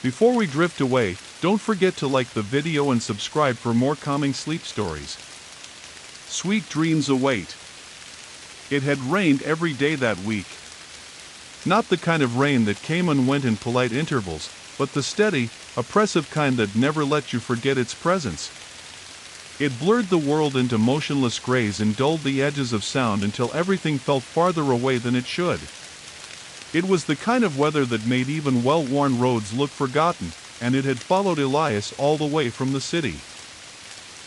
Before we drift away, don't forget to like the video and subscribe for more calming sleep stories. Sweet dreams await. It had rained every day that week. Not the kind of rain that came and went in polite intervals, but the steady, oppressive kind that never let you forget its presence. It blurred the world into motionless grays and dulled the edges of sound until everything felt farther away than it should. It was the kind of weather that made even well-worn roads look forgotten, and it had followed Elias all the way from the city.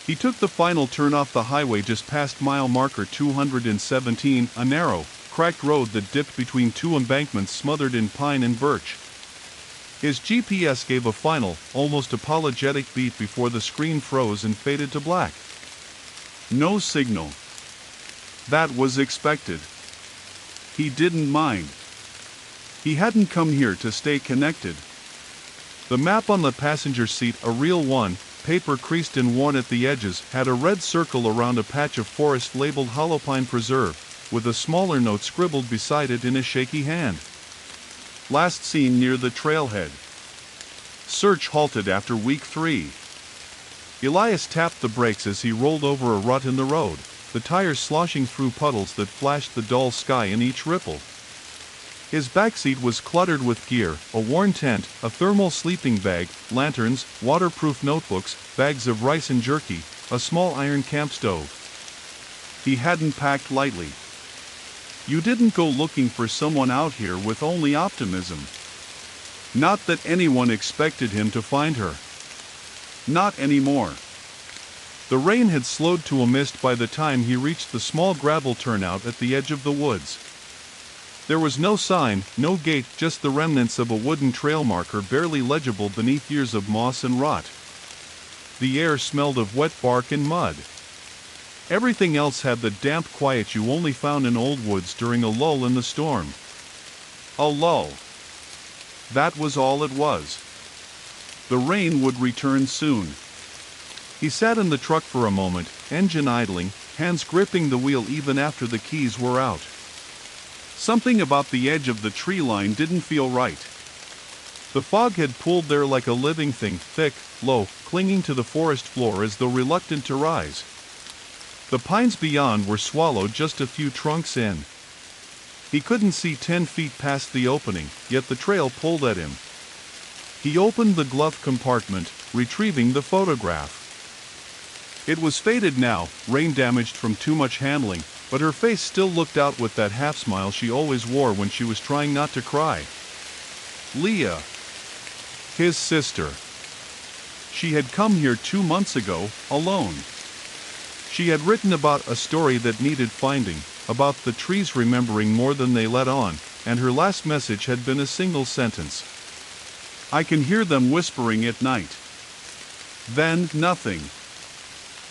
He took the final turn off the highway just past mile marker 217, a narrow, cracked road that dipped between two embankments smothered in pine and birch. His GPS gave a final, almost apologetic beat before the screen froze and faded to black. No signal. That was expected. He didn't mind. He hadn't come here to stay connected. The map on the passenger seat, a real one, paper creased and worn at the edges, had a red circle around a patch of forest labeled Holopine Preserve, with a smaller note scribbled beside it in a shaky hand. Last seen near the trailhead. Search halted after week 3. Elias tapped the brakes as he rolled over a rut in the road, the tires sloshing through puddles that flashed the dull sky in each ripple. His backseat was cluttered with gear, a worn tent, a thermal sleeping bag, lanterns, waterproof notebooks, bags of rice and jerky, a small iron camp stove. He hadn't packed lightly. You didn't go looking for someone out here with only optimism. Not that anyone expected him to find her. Not anymore. The rain had slowed to a mist by the time he reached the small gravel turnout at the edge of the woods. There was no sign, no gate, just the remnants of a wooden trail marker barely legible beneath years of moss and rot. The air smelled of wet bark and mud. Everything else had the damp quiet you only found in old woods during a lull in the storm. A lull. That was all it was. The rain would return soon. He sat in the truck for a moment, engine idling, hands gripping the wheel even after the keys were out. Something about the edge of the tree line didn't feel right. The fog had pulled there like a living thing, thick, low, clinging to the forest floor as though reluctant to rise. The pines beyond were swallowed just a few trunks in. He couldn't see 10 feet past the opening, yet the trail pulled at him. He opened the glove compartment, retrieving the photograph. It was faded now, rain-damaged from too much handling, but her face still looked out with that half-smile she always wore when she was trying not to cry. Leah. His sister. She had come here 2 months ago, alone. She had written about a story that needed finding, about the trees remembering more than they let on, and her last message had been a single sentence. I can hear them whispering at night. Then, nothing.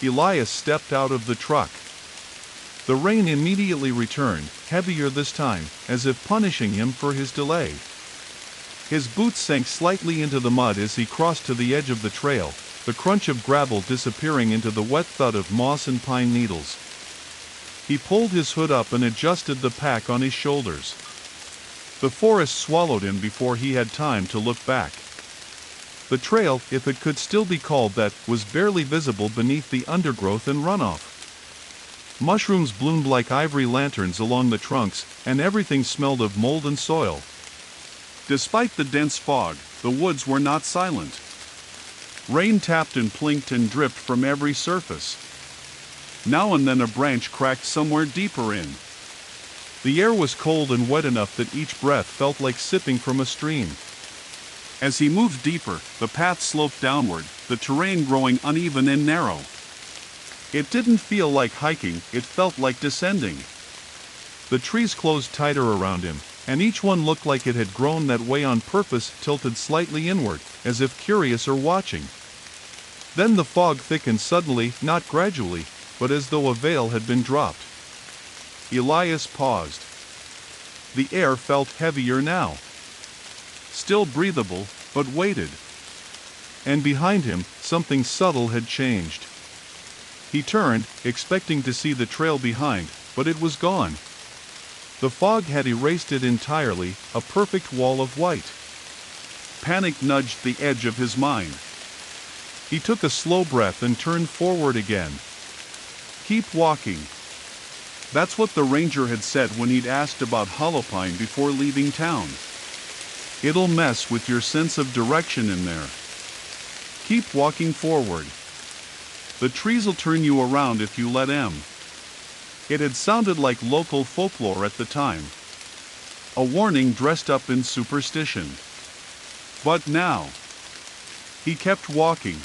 Elias stepped out of the truck. The rain immediately returned, heavier this time, as if punishing him for his delay. His boots sank slightly into the mud as he crossed to the edge of the trail, the crunch of gravel disappearing into the wet thud of moss and pine needles. He pulled his hood up and adjusted the pack on his shoulders. The forest swallowed him before he had time to look back. The trail, if it could still be called that, was barely visible beneath the undergrowth and runoff. Mushrooms bloomed like ivory lanterns along the trunks, and everything smelled of mold and soil. Despite the dense fog, the woods were not silent. Rain tapped and plinked and dripped from every surface. Now and then a branch cracked somewhere deeper in. The air was cold and wet enough that each breath felt like sipping from a stream. As he moved deeper, the path sloped downward, the terrain growing uneven and narrow. It didn't feel like hiking, it felt like descending. The trees closed tighter around him, and each one looked like it had grown that way on purpose, tilted slightly inward, as if curious or watching. Then the fog thickened suddenly, not gradually, but as though a veil had been dropped. Elias paused. The air felt heavier now. Still breathable, but weighted. And behind him, something subtle had changed. He turned, expecting to see the trail behind, but it was gone. The fog had erased it entirely, a perfect wall of white. Panic nudged the edge of his mind. He took a slow breath and turned forward again. Keep walking. That's what the ranger had said when he'd asked about Holopine before leaving town. It'll mess with your sense of direction in there. Keep walking forward. The trees'll turn you around if you let 'em. It had sounded like local folklore at the time. A warning dressed up in superstition. But now, he kept walking.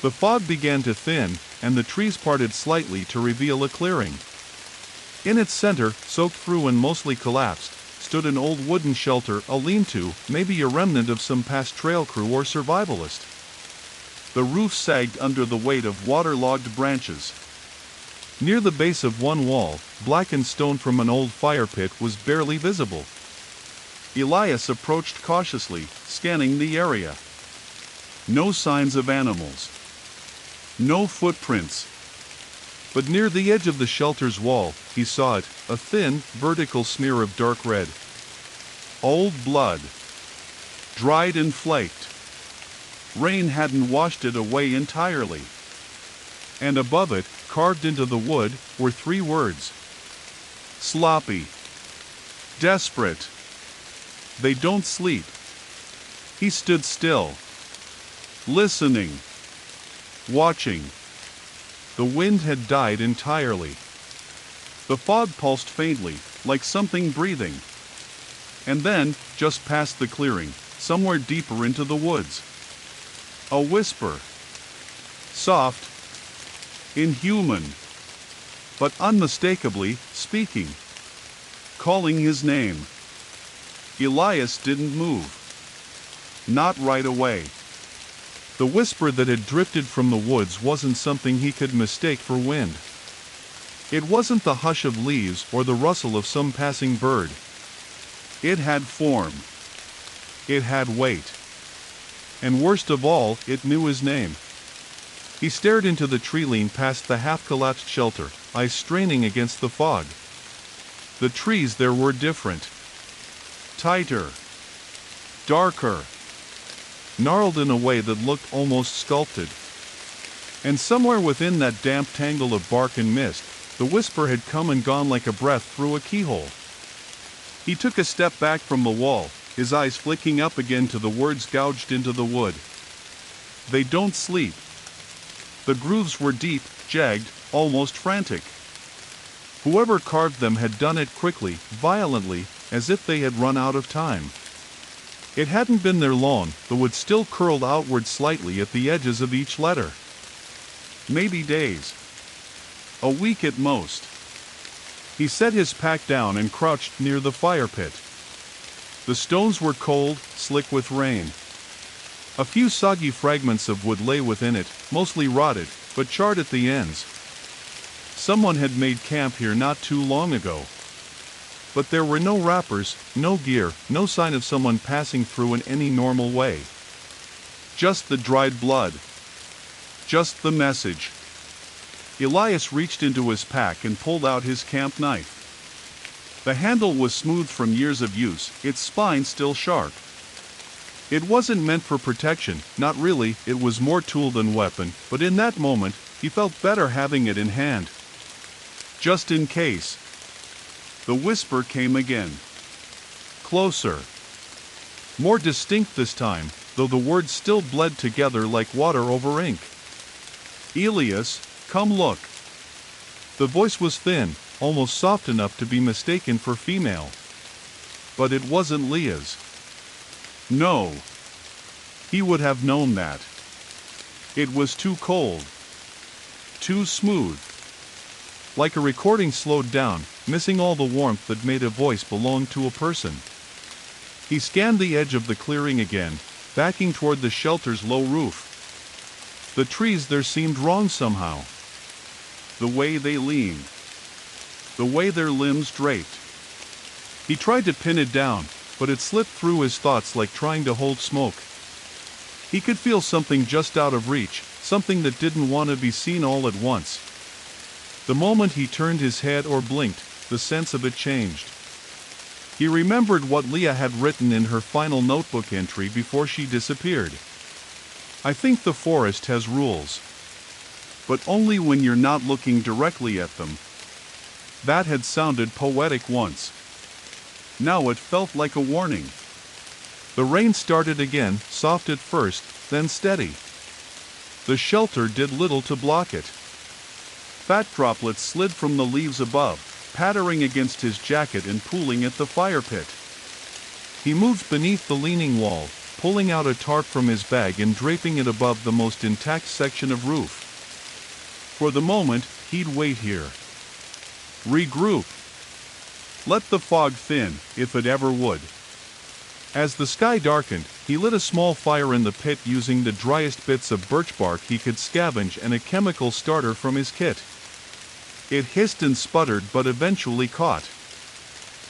The fog began to thin, and the trees parted slightly to reveal a clearing. In its center, soaked through and mostly collapsed, stood an old wooden shelter, a lean-to, maybe a remnant of some past trail crew or survivalist. The roof sagged under the weight of waterlogged branches. Near the base of one wall, blackened stone from an old fire pit was barely visible. Elias approached cautiously, scanning the area. No signs of animals. No footprints. But near the edge of the shelter's wall, he saw it, a thin, vertical smear of dark red. Old blood. Dried and flaked. Rain hadn't washed it away entirely. And above it, carved into the wood, were 3 words. Sloppy. Desperate. They don't sleep. He stood still. Listening. Watching. The wind had died entirely. The fog pulsed faintly, like something breathing. And then, just past the clearing, somewhere deeper into the woods, a whisper. Soft. Inhuman. But unmistakably speaking. Calling his name. Elias didn't move. Not right away. The whisper that had drifted from the woods wasn't something he could mistake for wind. It wasn't the hush of leaves or the rustle of some passing bird. It had form. It had weight. And worst of all, it knew his name. He stared into the tree lean past the half-collapsed shelter, eyes straining against the fog. The trees there were different. Tighter. Darker. Gnarled in a way that looked almost sculpted. And somewhere within that damp tangle of bark and mist, the whisper had come and gone like a breath through a keyhole. He took a step back from the wall, his eyes flicking up again to the words gouged into the wood. They don't sleep. The grooves were deep, jagged, almost frantic. Whoever carved them had done it quickly, violently, as if they had run out of time. It hadn't been there long, the wood still curled outward slightly at the edges of each letter. Maybe days. A week at most. He set his pack down and crouched near the fire pit. The stones were cold, slick with rain. A few soggy fragments of wood lay within it, mostly rotted, but charred at the ends. Someone had made camp here not too long ago. But there were no wrappers, no gear, no sign of someone passing through in any normal way. Just the dried blood. Just the message. Elias reached into his pack and pulled out his camp knife. The handle was smooth from years of use, its spine still sharp. It wasn't meant for protection, not really, it was more tool than weapon, but in that moment, he felt better having it in hand. Just in case. The whisper came again. Closer. More distinct this time, though the words still bled together like water over ink. Elias, come look. The voice was thin, almost soft enough to be mistaken for female. But it wasn't Leah's. No. He would have known that. It was too cold. Too smooth. Like a recording slowed down, missing all the warmth that made a voice belong to a person. He scanned the edge of the clearing again, backing toward the shelter's low roof. The trees there seemed wrong somehow. The way they leaned. The way their limbs draped. He tried to pin it down, but it slipped through his thoughts like trying to hold smoke. He could feel something just out of reach, something that didn't want to be seen all at once. The moment he turned his head or blinked, the sense of it changed. He remembered what Leah had written in her final notebook entry before she disappeared. I think the forest has rules. But only when you're not looking directly at them. That had sounded poetic once. Now it felt like a warning. The rain started again, soft at first, then steady. The shelter did little to block it. Fat droplets slid from the leaves above, pattering against his jacket and pooling at the fire pit. He moved beneath the leaning wall, pulling out a tarp from his bag and draping it above the most intact section of roof. For the moment, he'd wait here. Regroup. Let the fog thin, if it ever would. As the sky darkened, he lit a small fire in the pit using the driest bits of birch bark he could scavenge and a chemical starter from his kit. It hissed and sputtered but eventually caught.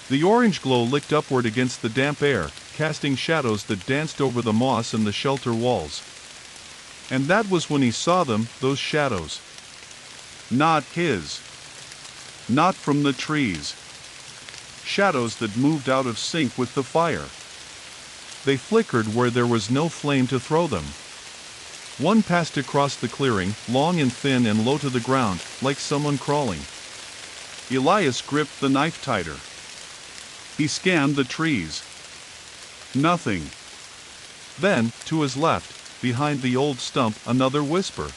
The orange glow licked upward against the damp air, casting shadows that danced over the moss and the shelter walls. And that was when he saw them, those shadows. Not his. Not from the trees. Shadows that moved out of sync with the fire. They flickered where there was no flame to throw them. One passed across the clearing, long and thin and low to the ground, like someone crawling. Elias gripped the knife tighter. He scanned the trees. Nothing. Then, to his left, behind the old stump, another whisper.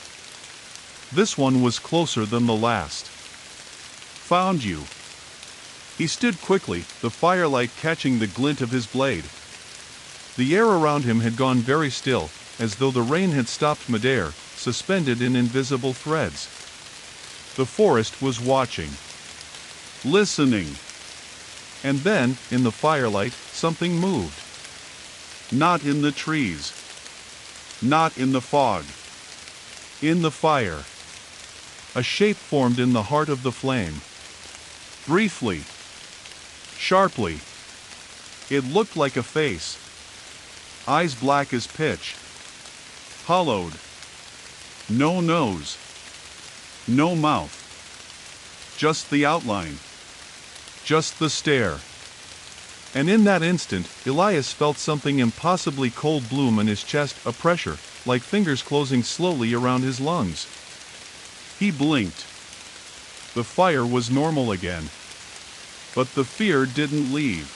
This one was closer than the last. Found you. He stood quickly, the firelight catching the glint of his blade. The air around him had gone very still, as though the rain had stopped midair, suspended in invisible threads. The forest was watching. Listening. And then, in the firelight, something moved. Not in the trees. Not in the fog. In the fire. A shape formed in the heart of the flame. Briefly. Sharply. It looked like a face. Eyes black as pitch. Hollowed. No nose. No mouth. Just the outline. Just the stare. And in that instant, Elias felt something impossibly cold bloom in his chest, a pressure, like fingers closing slowly around his lungs. He blinked. The fire was normal again. But the fear didn't leave.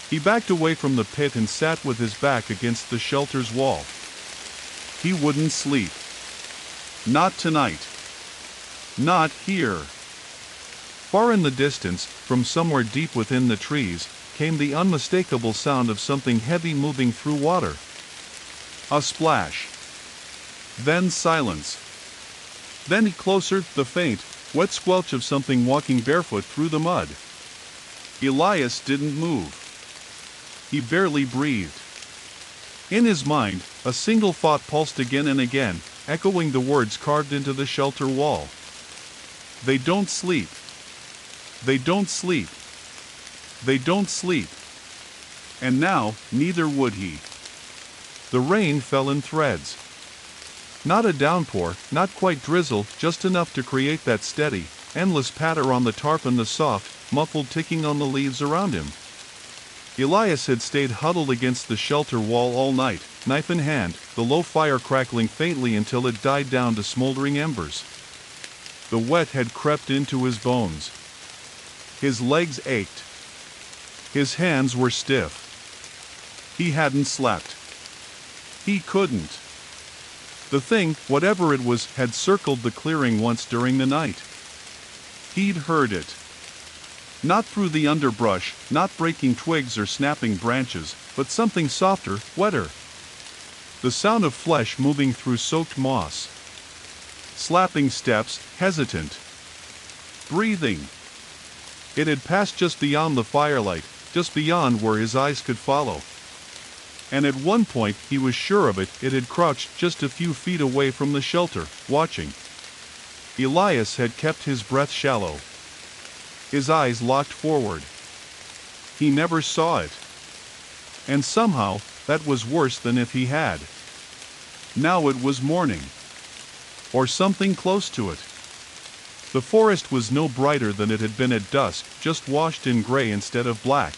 He backed away from the pit and sat with his back against the shelter's wall. He wouldn't sleep. Not tonight. Not here. Far in the distance, from somewhere deep within the trees, came the unmistakable sound of something heavy moving through water. A splash. Then silence. Then closer, the faint, wet squelch of something walking barefoot through the mud. Elias didn't move. He barely breathed. In his mind, a single thought pulsed again and again, echoing the words carved into the shelter wall. They don't sleep. They don't sleep. They don't sleep. And now, neither would he. The rain fell in threads. Not a downpour, not quite drizzle, just enough to create that steady, endless patter on the tarp and the soft, muffled ticking on the leaves around him. Elias had stayed huddled against the shelter wall all night, knife in hand, the low fire crackling faintly until it died down to smoldering embers. The wet had crept into his bones. His legs ached. His hands were stiff. He hadn't slept. He couldn't. The thing, whatever it was, had circled the clearing once during the night. He'd heard it. Not through the underbrush, not breaking twigs or snapping branches, but something softer, wetter. The sound of flesh moving through soaked moss. Slapping steps, hesitant. Breathing. It had passed just beyond the firelight, just beyond where his eyes could follow. And at one point, he was sure of it, it had crouched just a few feet away from the shelter, watching. Elias had kept his breath shallow. His eyes locked forward. He never saw it. And somehow, that was worse than if he had. Now it was morning. Or something close to it. The forest was no brighter than it had been at dusk, just washed in gray instead of black.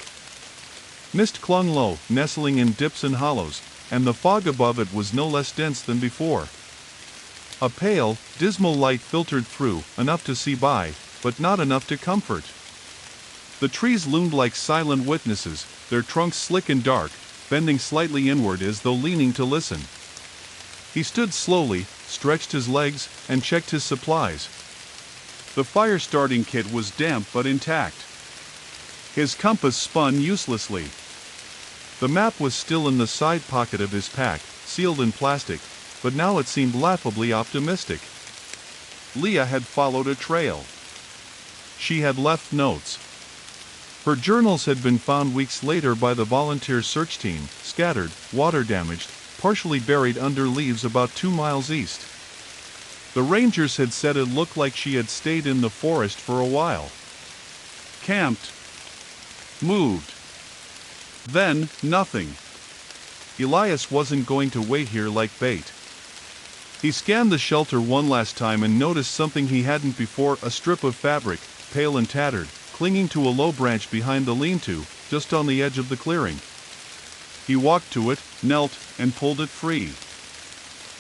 Mist clung low, nestling in dips and hollows, and the fog above it was no less dense than before. A pale, dismal light filtered through, enough to see by, but not enough to comfort. The trees loomed like silent witnesses, their trunks slick and dark, bending slightly inward as though leaning to listen. He stood slowly, stretched his legs, and checked his supplies. The fire-starting kit was damp but intact. His compass spun uselessly. The map was still in the side pocket of his pack, sealed in plastic, but now it seemed laughably optimistic. Leah had followed a trail. She had left notes. Her journals had been found weeks later by the volunteer search team, scattered, water-damaged, partially buried under leaves about 2 miles east. The rangers had said it looked like she had stayed in the forest for a while. Camped. Moved. Then, nothing. Elias wasn't going to wait here like bait. He scanned the shelter one last time and noticed something he hadn't before, a strip of fabric, pale and tattered, clinging to a low branch behind the lean-to, just on the edge of the clearing. He walked to it, knelt, and pulled it free.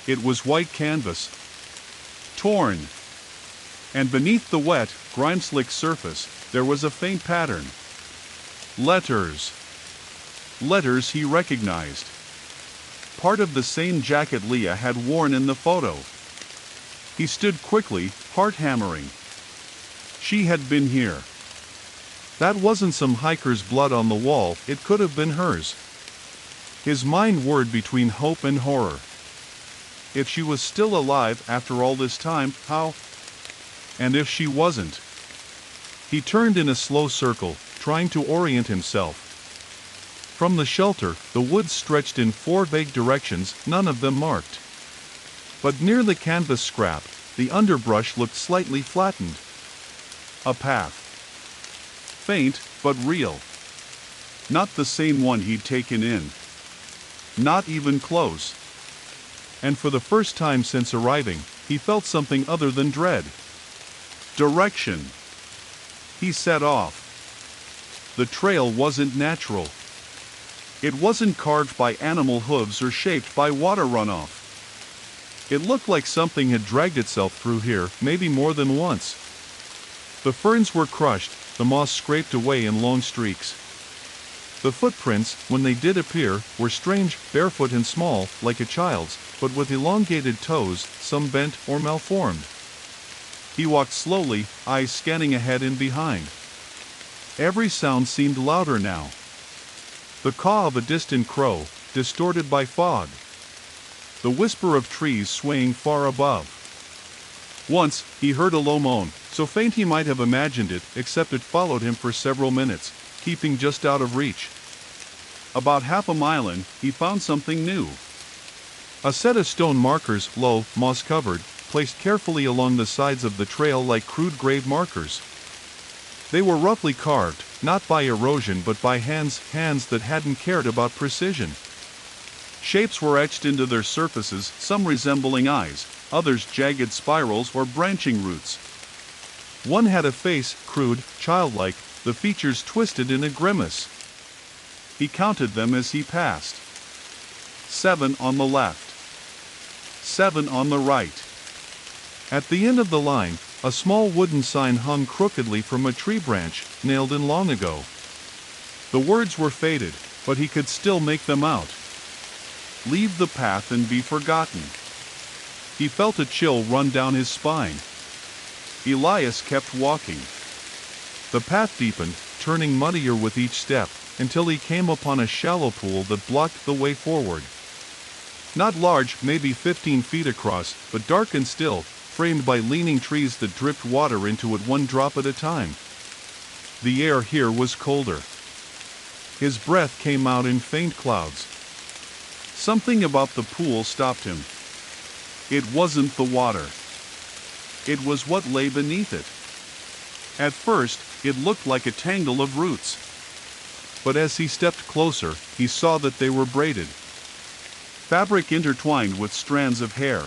It was white canvas. Torn. And beneath the wet, grime-slick surface, there was a faint pattern. Letters. Letters he recognized. Part of the same jacket Leah had worn in the photo. He stood quickly, heart hammering. She had been here. That wasn't some hiker's blood on the wall, it could have been hers. His mind whirred between hope and horror. If she was still alive after all this time, how? And if she wasn't? He turned in a slow circle, trying to orient himself. From the shelter, the woods stretched in 4 vague directions, none of them marked. But near the canvas scrap, the underbrush looked slightly flattened. A path. Faint, but real. Not the same one he'd taken in. Not even close. And for the first time since arriving, he felt something other than dread. Direction. He set off. The trail wasn't natural. It wasn't carved by animal hooves or shaped by water runoff. It looked like something had dragged itself through here, maybe more than once. The ferns were crushed, the moss scraped away in long streaks. The footprints, when they did appear, were strange, barefoot and small, like a child's, but with elongated toes, some bent or malformed. He walked slowly, eyes scanning ahead and behind. Every sound seemed louder now. The caw of a distant crow, distorted by fog. The whisper of trees swaying far above. Once, he heard a low moan, so faint he might have imagined it, except it followed him for several minutes, keeping just out of reach. About half a mile in, he found something new. A set of stone markers, low, moss-covered, placed carefully along the sides of the trail like crude grave markers. They were roughly carved, not by erosion but by hands that hadn't cared about precision. Shapes were etched into their surfaces, some resembling eyes, others jagged spirals or branching roots. One had a face, crude, childlike, the features twisted in a grimace. He counted them as he passed. 7 on the left. 7 on the right. At the end of the line, a small wooden sign hung crookedly from a tree branch, nailed in long ago. The words were faded, but he could still make them out. Leave the path and be forgotten. He felt a chill run down his spine. Elias kept walking. The path deepened, turning muddier with each step, until he came upon a shallow pool that blocked the way forward. Not large, maybe 15 feet across, but dark and still, framed by leaning trees that dripped water into it one drop at a time. The air here was colder. His breath came out in faint clouds. Something about the pool stopped him. It wasn't the water. It was what lay beneath it. At first, it looked like a tangle of roots. But as he stepped closer, he saw that they were braided. Fabric intertwined with strands of hair.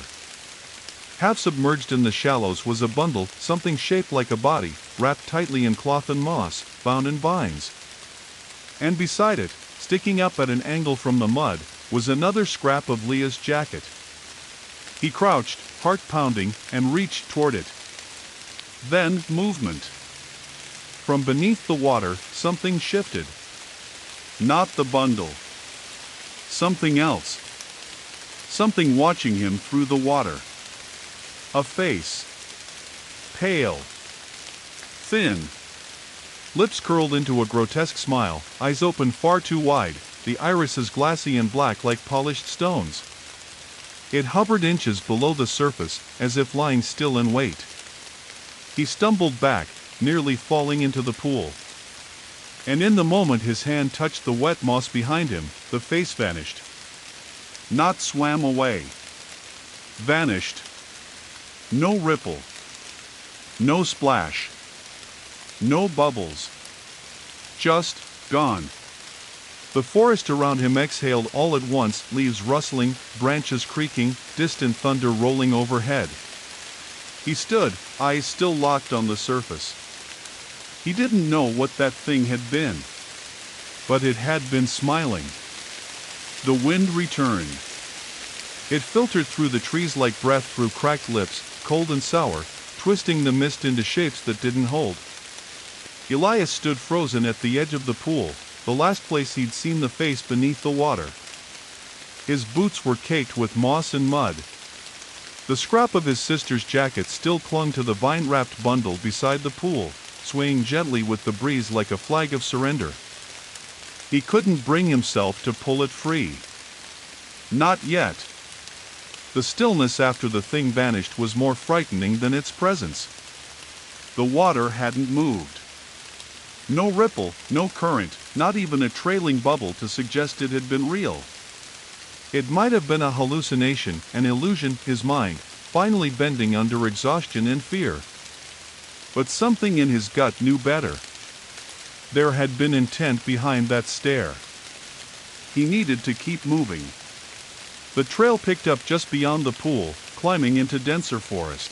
Half submerged in the shallows was a bundle, something shaped like a body, wrapped tightly in cloth and moss, bound in vines. And beside it, sticking up at an angle from the mud, was another scrap of Leah's jacket. He crouched, heart pounding, and reached toward it. Then, movement. From beneath the water, something shifted. Not the bundle. Something else. Something watching him through the water. A face. Pale. Thin. Lips curled into a grotesque smile, eyes open far too wide, the irises glassy and black like polished stones. It hovered inches below the surface, as if lying still in wait. He stumbled back, nearly falling into the pool. And in the moment his hand touched the wet moss behind him, the face vanished. Not swam away. Vanished. No ripple. No splash. No bubbles. Just gone. The forest around him exhaled all at once, leaves rustling, branches creaking, distant thunder rolling overhead. He stood, eyes still locked on the surface. He didn't know what that thing had been. But it had been smiling. The wind returned. It filtered through the trees like breath through cracked lips, cold and sour, twisting the mist into shapes that didn't hold. Elias stood frozen at the edge of the pool, the last place he'd seen the face beneath the water. His boots were caked with moss and mud. The scrap of his sister's jacket still clung to the vine-wrapped bundle beside the pool, swaying gently with the breeze like a flag of surrender. He couldn't bring himself to pull it free. Not yet. The stillness after the thing vanished was more frightening than its presence. The water hadn't moved. No ripple, no current, not even a trailing bubble to suggest it had been real. It might have been a hallucination, an illusion, his mind, finally bending under exhaustion and fear. But something in his gut knew better. There had been intent behind that stare. He needed to keep moving. The trail picked up just beyond the pool, climbing into denser forest.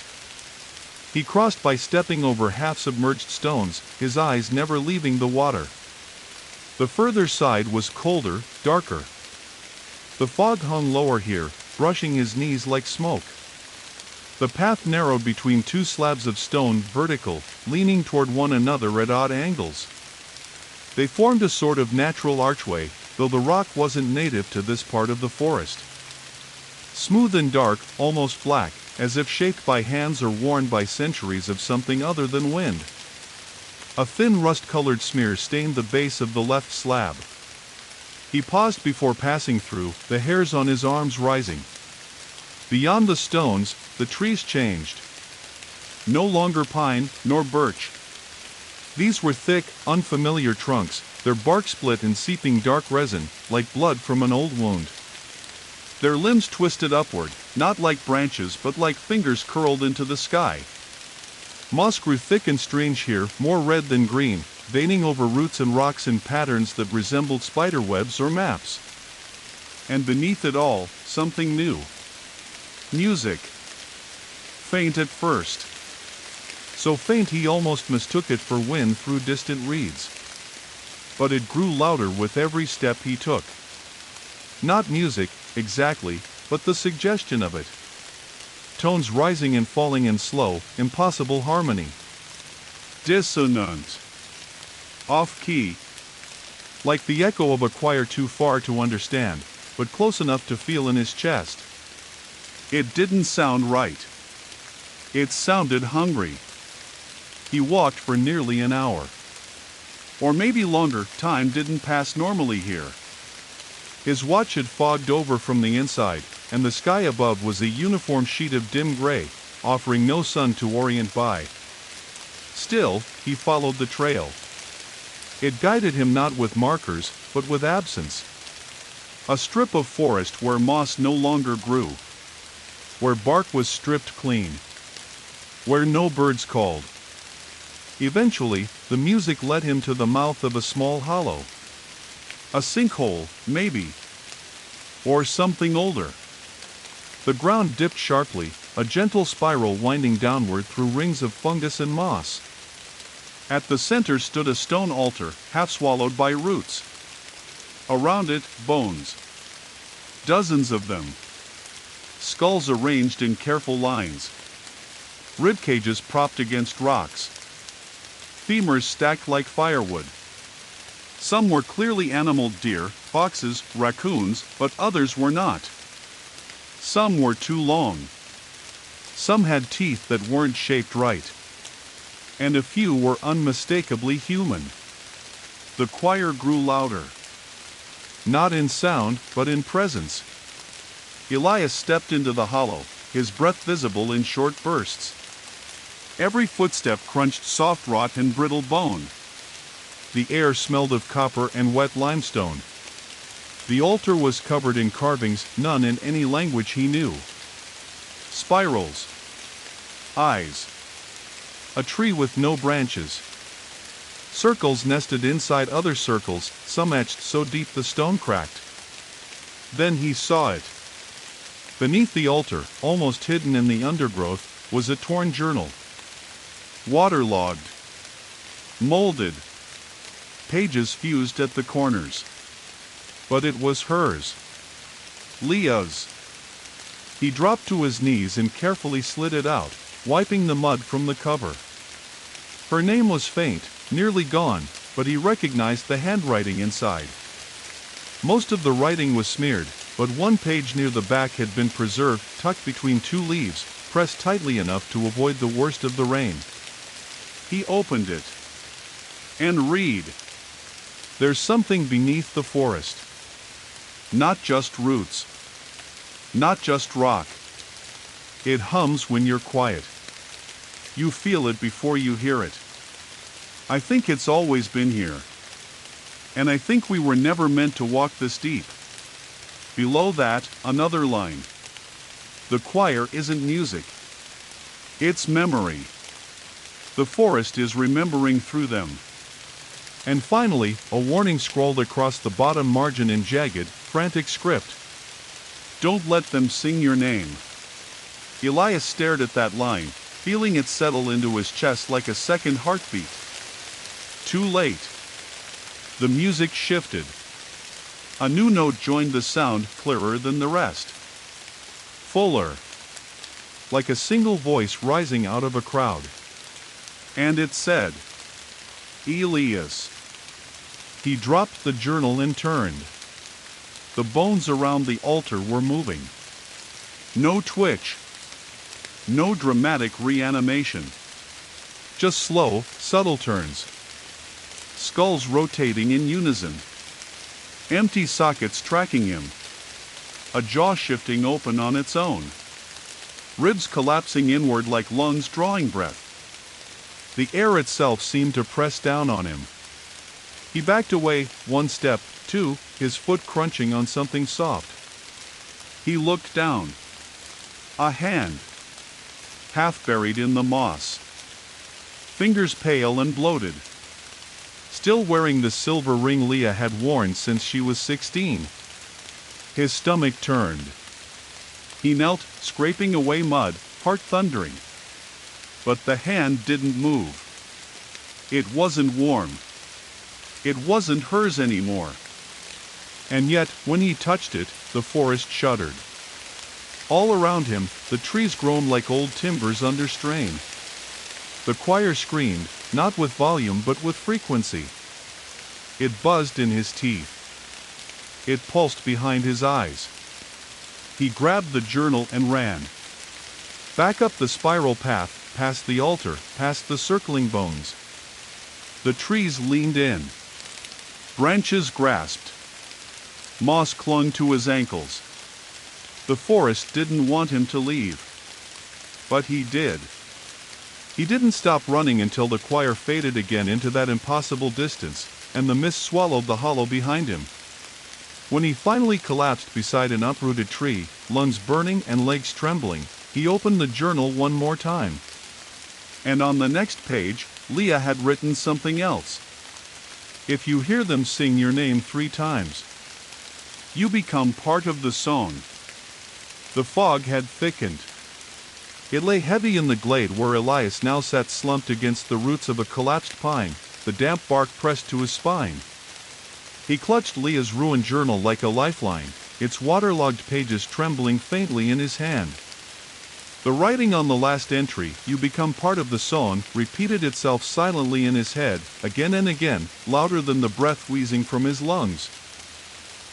He crossed by stepping over half-submerged stones, his eyes never leaving the water. The further side was colder, darker. The fog hung lower here, brushing his knees like smoke. The path narrowed between two slabs of stone, vertical, leaning toward one another at odd angles. They formed a sort of natural archway, though the rock wasn't native to this part of the forest. Smooth and dark, almost black, as if shaped by hands or worn by centuries of something other than wind. A thin rust-colored smear stained the base of the left slab. He paused before passing through, the hairs on his arms rising. Beyond the stones, the trees changed. No longer pine, nor birch. These were thick, unfamiliar trunks, their bark split in seeping dark resin, like blood from an old wound. Their limbs twisted upward, not like branches but like fingers curled into the sky. Moss grew thick and strange here, more red than green, veining over roots and rocks in patterns that resembled spider webs or maps. And beneath it all, something new. Music. Faint at first. So faint he almost mistook it for wind through distant reeds. But it grew louder with every step he took. Not music, exactly, but the suggestion of it. Tones rising and falling in slow, impossible harmony. Dissonant. Off-key. Like the echo of a choir too far to understand, but close enough to feel in his chest. It didn't sound right. It sounded hungry. He walked for nearly an hour. Or maybe longer, time didn't pass normally here. His watch had fogged over from the inside, and the sky above was a uniform sheet of dim gray, offering no sun to orient by. Still, he followed the trail. It guided him not with markers, but with absence. A strip of forest where moss no longer grew. Where bark was stripped clean. Where no birds called. Eventually, the music led him to the mouth of a small hollow. A sinkhole, maybe. Or something older. The ground dipped sharply, a gentle spiral winding downward through rings of fungus and moss. At the center stood a stone altar, half swallowed by roots. Around it, bones. Dozens of them. Skulls arranged in careful lines. Rib cages propped against rocks. Femurs stacked like firewood. Some were clearly animal deer, foxes, raccoons, but others were not. Some were too long. Some had teeth that weren't shaped right. And a few were unmistakably human. The choir grew louder. Not in sound, but in presence. Elias stepped into the hollow, his breath visible in short bursts. Every footstep crunched soft rot and brittle bone. The air smelled of copper and wet limestone. The altar was covered in carvings, none in any language he knew. Spirals. Eyes. A tree with no branches. Circles nested inside other circles, some etched so deep the stone cracked. Then he saw it. Beneath the altar, almost hidden in the undergrowth, was a torn journal. Waterlogged. Molded. Pages fused at the corners. But it was hers. Leah's. He dropped to his knees and carefully slid it out, wiping the mud from the cover. Her name was faint, nearly gone, but he recognized the handwriting inside. Most of the writing was smeared, but one page near the back had been preserved, tucked between two leaves, pressed tightly enough to avoid the worst of the rain. He opened it. And read. There's something beneath the forest. Not just roots. Not just rock. It hums when you're quiet. You feel it before you hear it. I think it's always been here. And I think we were never meant to walk this deep. Below that, another line. The choir isn't music. It's memory. The forest is remembering through them. And finally, a warning scrawled across the bottom margin in jagged, frantic script. Don't let them sing your name. Elias stared at that line, feeling it settle into his chest like a second heartbeat. Too late. The music shifted. A new note joined the sound, clearer than the rest. Fuller. Like a single voice rising out of a crowd. And it said, Elias. He dropped the journal and turned. The bones around the altar were moving. No twitch. No dramatic reanimation. Just slow, subtle turns. Skulls rotating in unison. Empty sockets tracking him. A jaw shifting open on its own. Ribs collapsing inward like lungs drawing breath. The air itself seemed to press down on him. He backed away, one step, two, his foot crunching on something soft. He looked down. A hand. Half buried in the moss. Fingers pale and bloated. Still wearing the silver ring Leah had worn since she was 16. His stomach turned. He knelt, scraping away mud, heart thundering. But the hand didn't move. It wasn't warm. It wasn't hers anymore. And yet, when he touched it, the forest shuddered. All around him, the trees groaned like old timbers under strain. The choir screamed, not with volume but with frequency. It buzzed in his teeth. It pulsed behind his eyes. He grabbed the journal and ran. Back up the spiral path, past the altar, past the circling bones. The trees leaned in. Branches grasped. Moss clung to his ankles. The forest didn't want him to leave. But he did. He didn't stop running until the choir faded again into that impossible distance, and the mist swallowed the hollow behind him. When he finally collapsed beside an uprooted tree, lungs burning and legs trembling, he opened the journal one more time. And on the next page, Leah had written something else. If you hear them sing your name 3 times, you become part of the song. The fog had thickened. It lay heavy in the glade where Elias now sat slumped against the roots of a collapsed pine, the damp bark pressed to his spine. He clutched Leah's ruined journal like a lifeline, its waterlogged pages trembling faintly in his hand. The writing on the last entry, "You become part of the song," repeated itself silently in his head, again and again, louder than the breath wheezing from his lungs.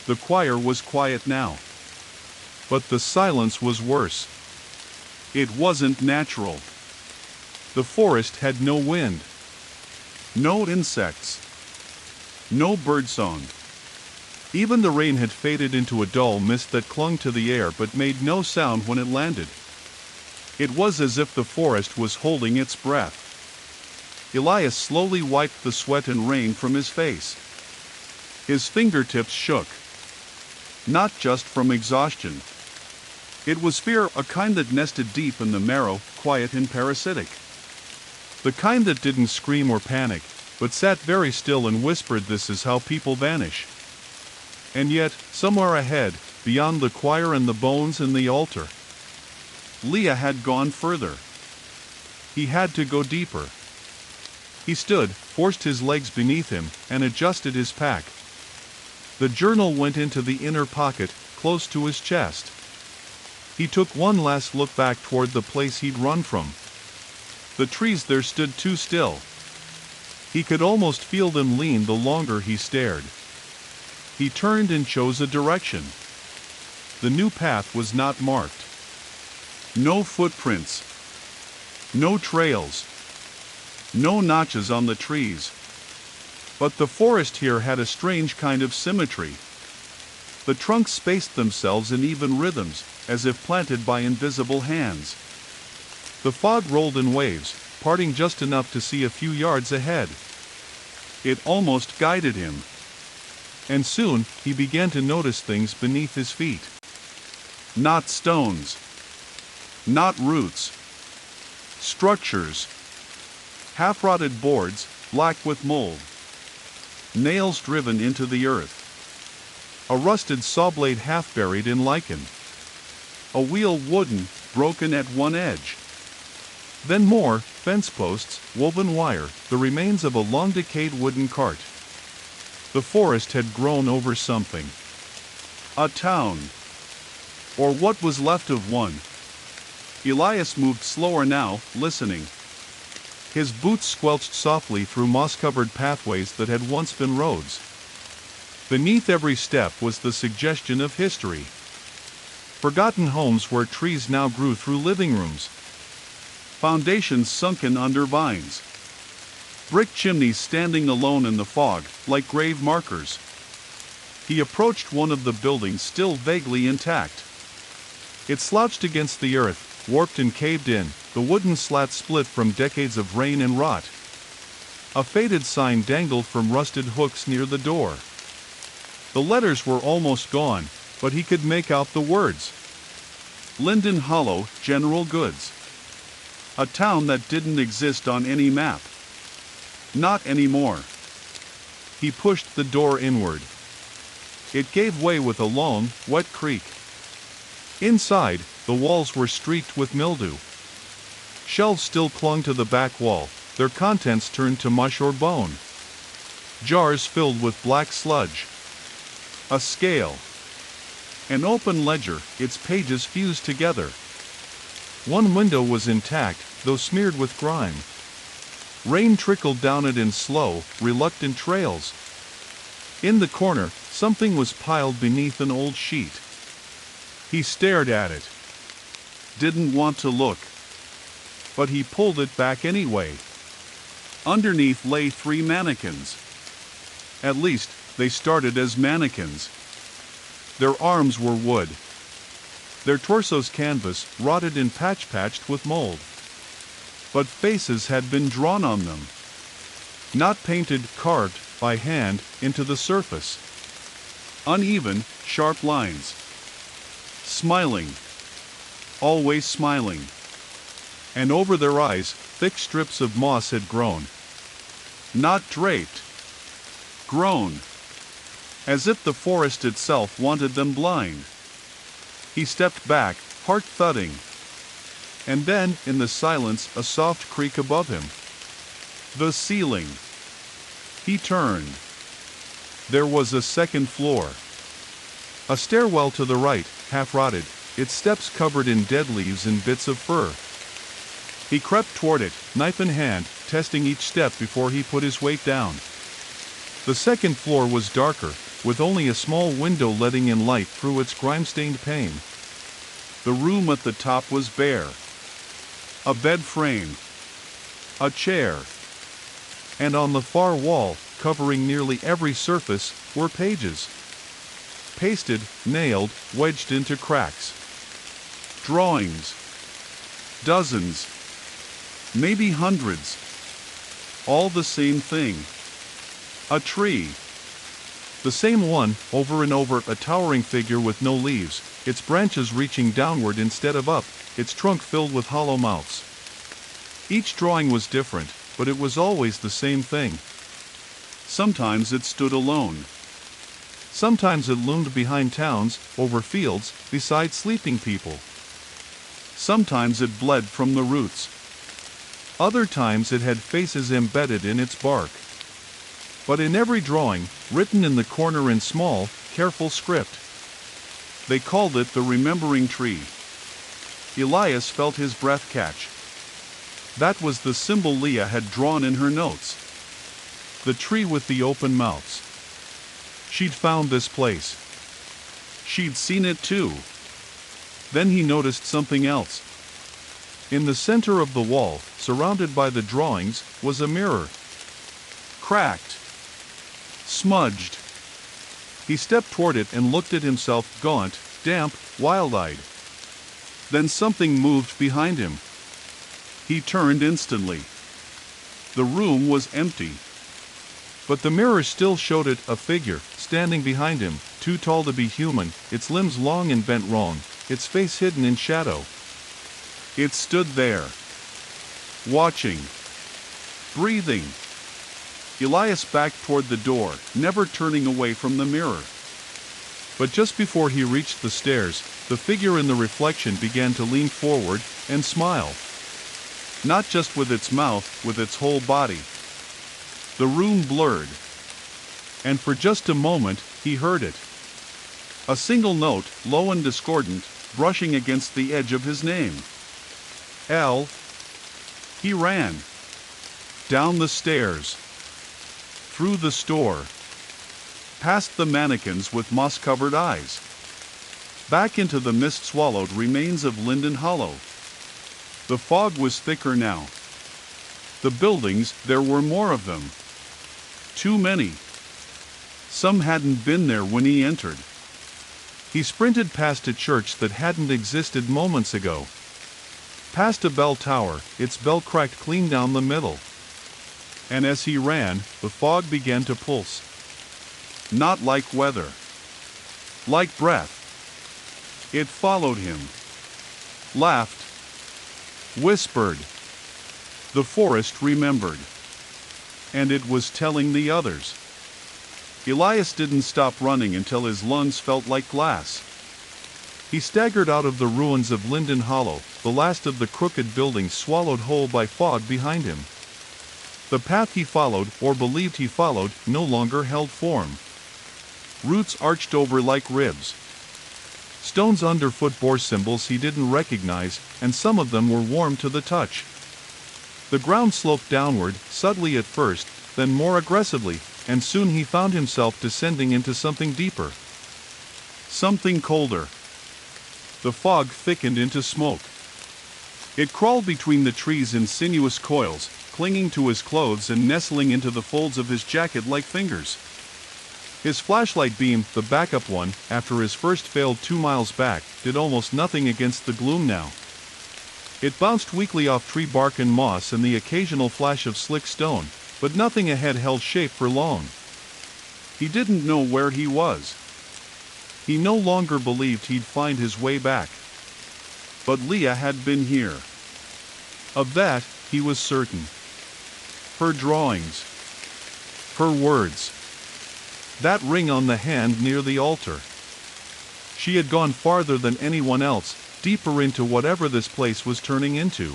The choir was quiet now. But the silence was worse. It wasn't natural. The forest had no wind. No insects. No birdsong. Even the rain had faded into a dull mist that clung to the air but made no sound when it landed. It was as if the forest was holding its breath. Elias slowly wiped the sweat and rain from his face. His fingertips shook. Not just from exhaustion. It was fear, a kind that nested deep in the marrow, quiet and parasitic. The kind that didn't scream or panic, but sat very still and whispered, "This is how people vanish." And yet, somewhere ahead, beyond the choir and the bones and the altar, Leah had gone further. He had to go deeper. He stood, forced his legs beneath him, and adjusted his pack. The journal went into the inner pocket, close to his chest. He took one last look back toward the place he'd run from. The trees there stood too still. He could almost feel them lean the longer he stared. He turned and chose a direction. The new path was not marked. No footprints. No trails. No notches on the trees. But the forest here had a strange kind of symmetry. The trunks spaced themselves in even rhythms, as if planted by invisible hands. The fog rolled in waves, parting just enough to see a few yards ahead. It almost guided him. And soon, he began to notice things beneath his feet. Not stones. Not roots. Structures. Half-rotted boards, black with mold. Nails driven into the earth. A rusted saw blade half buried in lichen. A wheel wooden, broken at one edge. Then more, fence posts, woven wire, the remains of a long-decayed wooden cart. The forest had grown over something. A town. Or what was left of one. Elias moved slower now, listening. His boots squelched softly through moss-covered pathways that had once been roads. Beneath every step was the suggestion of history. Forgotten homes where trees now grew through living rooms. Foundations sunken under vines. Brick chimneys standing alone in the fog, like grave markers. He approached one of the buildings still vaguely intact. It slouched against the earth, warped and caved in, the wooden slats split from decades of rain and rot. A faded sign dangled from rusted hooks near the door. The letters were almost gone, but he could make out the words. Linden Hollow, General Goods. A town that didn't exist on any map. Not anymore. He pushed the door inward. It gave way with a long, wet creak. Inside, the walls were streaked with mildew. Shelves still clung to the back wall, their contents turned to mush or bone. Jars filled with black sludge. A scale. An open ledger, its pages fused together. One window was intact, though smeared with grime. Rain trickled down it in slow, reluctant trails. In the corner, something was piled beneath an old sheet. He stared at it. Didn't want to look. But he pulled it back anyway. Underneath lay 3 mannequins. At least, they started as mannequins. Their arms were wood. Their torsos canvas, rotted and patched with mold. But faces had been drawn on them. Not painted, carved, by hand, into the surface. Uneven, sharp lines. Smiling. Always smiling. And over their eyes, thick strips of moss had grown. Not draped. Grown. As if the forest itself wanted them blind. He stepped back, heart thudding. And then, in the silence, a soft creak above him. The ceiling. He turned. There was a second floor. A stairwell to the right, half-rotted, its steps covered in dead leaves and bits of fur. He crept toward it, knife in hand, testing each step before he put his weight down. The second floor was darker, with only a small window letting in light through its grime-stained pane. The room at the top was bare. A bed frame. A chair. And on the far wall, covering nearly every surface, were pages. Pasted, nailed, wedged into cracks. Drawings. Dozens. Maybe hundreds. All the same thing. A tree. The same one, over and over, a towering figure with no leaves, its branches reaching downward instead of up, its trunk filled with hollow mouths. Each drawing was different, but it was always the same thing. Sometimes it stood alone. Sometimes it loomed behind towns, over fields, beside sleeping people. Sometimes it bled from the roots. Other times it had faces embedded in its bark. But in every drawing, written in the corner in small, careful script. They called it the remembering tree. Elias felt his breath catch. That was the symbol Leah had drawn in her notes. The tree with the open mouths. She'd found this place. She'd seen it too. Then he noticed something else. In the center of the wall, surrounded by the drawings, was a mirror. Cracked. Smudged. He stepped toward it and looked at himself, gaunt, damp, wild-eyed. Then something moved behind him. He turned instantly. The room was empty. But the mirror still showed it, a figure, standing behind him, too tall to be human, its limbs long and bent wrong, its face hidden in shadow. It stood there. Watching. Breathing. Elias backed toward the door, never turning away from the mirror. But just before he reached the stairs, the figure in the reflection began to lean forward and smile. Not just with its mouth, with its whole body. The room blurred. And for just a moment, he heard it. A single note, low and discordant, brushing against the edge of his name. L. He ran. Down the stairs. Through the store. Past the mannequins with moss-covered eyes. Back into the mist-swallowed remains of Linden Hollow. The fog was thicker now. The buildings, there were more of them. Too many. Some hadn't been there when he entered. He sprinted past a church that hadn't existed moments ago. Past a bell tower, its bell cracked clean down the middle. And as he ran, the fog began to pulse. Not like weather. Like breath. It followed him. Laughed. Whispered. The forest remembered. And it was telling the others. Elias didn't stop running until his lungs felt like glass. He staggered out of the ruins of Linden Hollow, the last of the crooked buildings swallowed whole by fog behind him. The path he followed, or believed he followed, no longer held form. Roots arched over like ribs. Stones underfoot bore symbols he didn't recognize, and some of them were warm to the touch. The ground sloped downward, subtly at first, then more aggressively, and soon he found himself descending into something deeper. Something colder. The fog thickened into smoke. It crawled between the trees in sinuous coils, clinging to his clothes and nestling into the folds of his jacket like fingers. His flashlight beam, the backup one, after his first failed 2 miles back, did almost nothing against the gloom now. It bounced weakly off tree bark and moss and the occasional flash of slick stone, but nothing ahead held shape for long. He didn't know where he was. He no longer believed he'd find his way back. But Leah had been here. Of that, he was certain. Her drawings. Her words. That ring on the hand near the altar. She had gone farther than anyone else, deeper into whatever this place was turning into.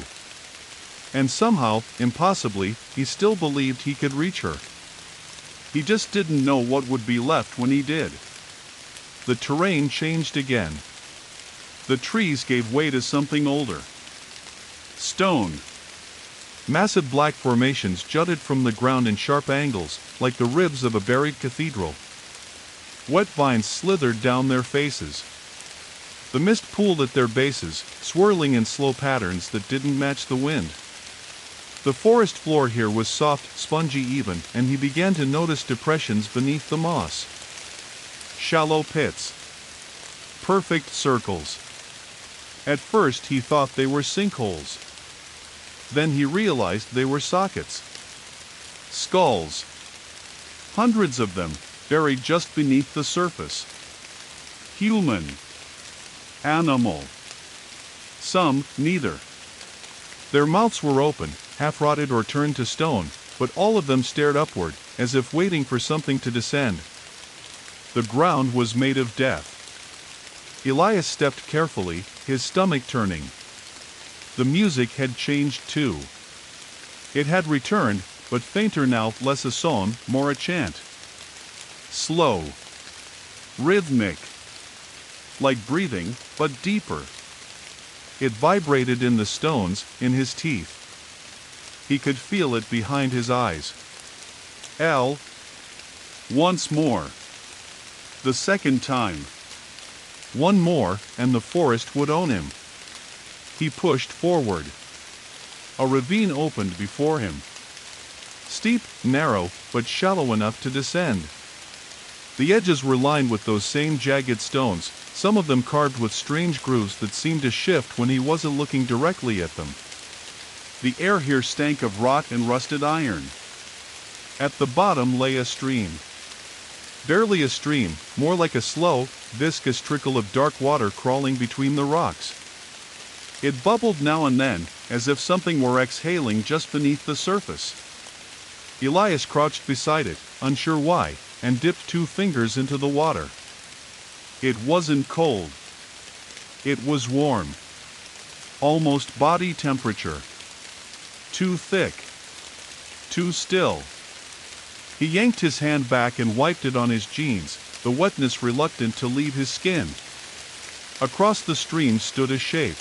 And somehow, impossibly, he still believed he could reach her. He just didn't know what would be left when he did. The terrain changed again. The trees gave way to something older. Stone. Massive black formations jutted from the ground in sharp angles, like the ribs of a buried cathedral. Wet vines slithered down their faces. The mist pooled at their bases, swirling in slow patterns that didn't match the wind. The forest floor here was soft, spongy even, and he began to notice depressions beneath the moss. Shallow pits. Perfect circles. At first he thought they were sinkholes. Then he realized they were sockets. Skulls. Hundreds of them, buried just beneath the surface. Human. Animal. Some, neither. Their mouths were open, half-rotted or turned to stone, but all of them stared upward, as if waiting for something to descend. The ground was made of death. Elias stepped carefully, his stomach turning. The music had changed too. It had returned, but fainter now, less a song, more a chant. Slow. Rhythmic. Like breathing, but deeper. It vibrated in the stones, in his teeth. He could feel it behind his eyes. L. Once more. The second time. One more, and the forest would own him. He pushed forward. A ravine opened before him. Steep, narrow, but shallow enough to descend. The edges were lined with those same jagged stones, some of them carved with strange grooves that seemed to shift when he wasn't looking directly at them. The air here stank of rot and rusted iron. At the bottom lay a stream. Barely a stream, more like a slow, viscous trickle of dark water crawling between the rocks. It bubbled now and then, as if something were exhaling just beneath the surface. Elias crouched beside it, unsure why, and dipped 2 fingers into the water. It wasn't cold. It was warm. Almost body temperature. Too thick. Too still. He yanked his hand back and wiped it on his jeans, the wetness reluctant to leave his skin. Across the stream stood a shape.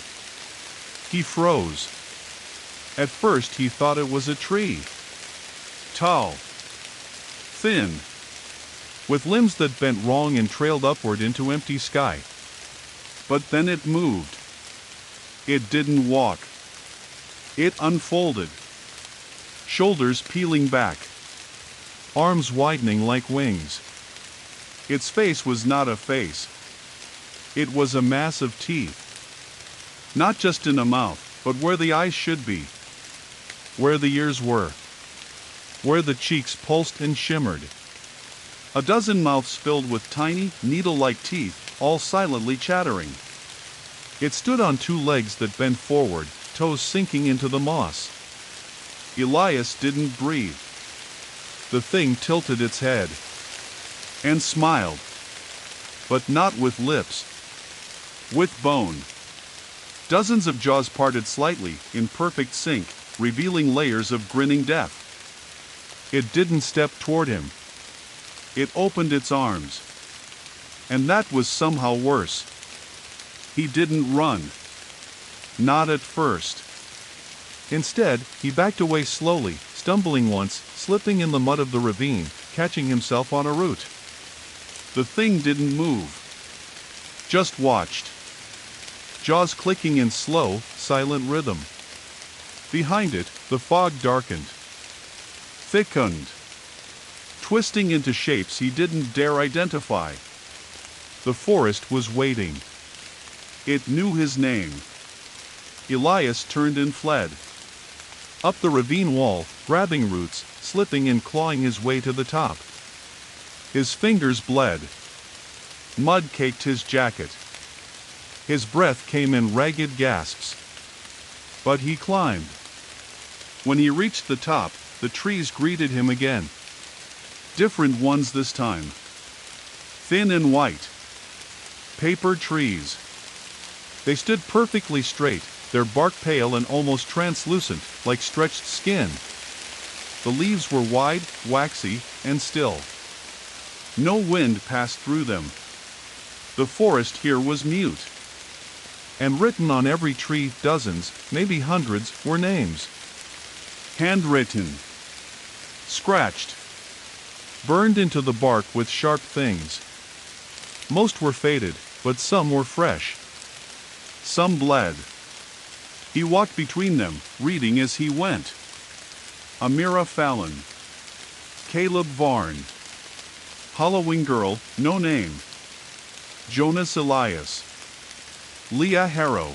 He froze. At first he thought it was a tree. Tall. Thin. With limbs that bent wrong and trailed upward into empty sky. But then it moved. It didn't walk. It unfolded. Shoulders peeling back. Arms widening like wings. Its face was not a face. It was a mass of teeth. Not just in a mouth, but where the eyes should be. Where the ears were. Where the cheeks pulsed and shimmered. A dozen mouths filled with tiny, needle-like teeth, all silently chattering. It stood on 2 legs that bent forward, toes sinking into the moss. Elias didn't breathe. The thing tilted its head. And smiled. But not with lips. With bone. Dozens of jaws parted slightly, in perfect sync, revealing layers of grinning death. It didn't step toward him. It opened its arms. And that was somehow worse. He didn't run. Not at first. Instead, he backed away slowly, stumbling once, slipping in the mud of the ravine, catching himself on a root. The thing didn't move. Just watched. Jaws clicking in slow, silent rhythm. Behind it, the fog darkened. Thickened. Twisting into shapes he didn't dare identify. The forest was waiting. It knew his name. Elias turned and fled. Up the ravine wall, grabbing roots, slipping and clawing his way to the top. His fingers bled. Mud caked his jacket. His breath came in ragged gasps. But he climbed. When he reached the top, the trees greeted him again. Different ones this time. Thin and white. Paper trees. They stood perfectly straight, their bark pale and almost translucent, like stretched skin. The leaves were wide, waxy, and still. No wind passed through them. The forest here was mute. And written on every tree, dozens, maybe hundreds, were names. Handwritten. Scratched. Burned into the bark with sharp things. Most were faded, but some were fresh. Some bled. He walked between them, reading as he went. Amira Fallon. Caleb Varn. Halloween Girl, no name. Jonas Elias. Leah Harrow.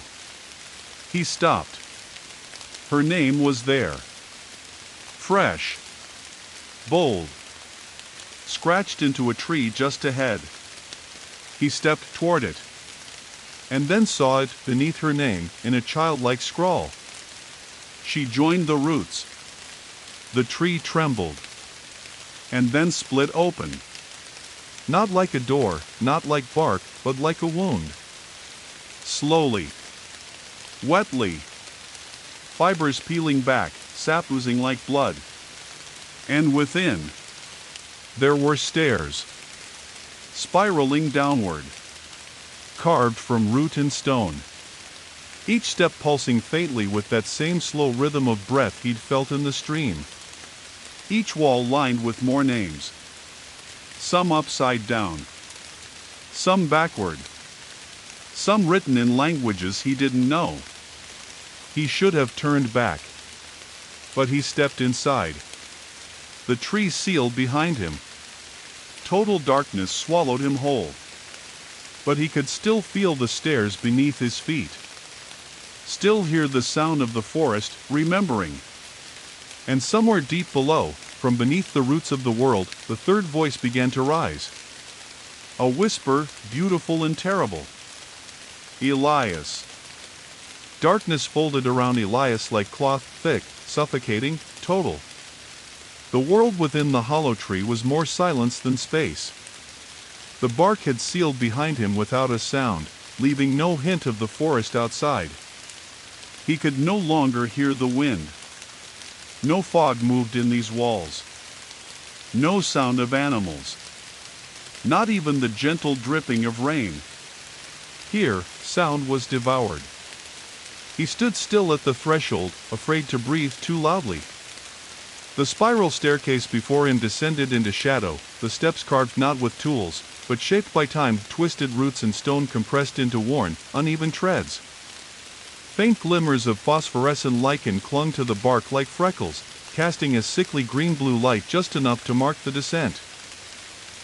He stopped. Her name was there. Fresh. Bold. Scratched into a tree just ahead. He stepped toward it. And then saw it beneath her name in a childlike scrawl. She joined the roots. The tree trembled. And then split open. Not like a door, not like bark, but like a wound. Slowly. Wetly. Fibers peeling back, sap oozing like blood. And within, there were stairs. Spiraling downward. Carved from root and stone. Each step pulsing faintly with that same slow rhythm of breath he'd felt in the stream. Each wall lined with more names. Some upside down. Some backward. Some written in languages he didn't know. He should have turned back. But he stepped inside. The tree sealed behind him. Total darkness swallowed him whole. But he could still feel the stairs beneath his feet. Still hear the sound of the forest, remembering. And somewhere deep below, from beneath the roots of the world, the third voice began to rise. A whisper, beautiful and terrible. Elias. Darkness folded around Elias like cloth, thick, suffocating, total. The world within the hollow tree was more silence than space. The bark had sealed behind him without a sound, leaving no hint of the forest outside. He could no longer hear the wind. No fog moved in these walls. No sound of animals. Not even the gentle dripping of rain. Here, sound was devoured. He stood still at the threshold, afraid to breathe too loudly. The spiral staircase before him descended into shadow, the steps carved not with tools, but shaped by time, twisted roots and stone compressed into worn, uneven treads. Faint glimmers of phosphorescent lichen clung to the bark like freckles, casting a sickly green-blue light just enough to mark the descent.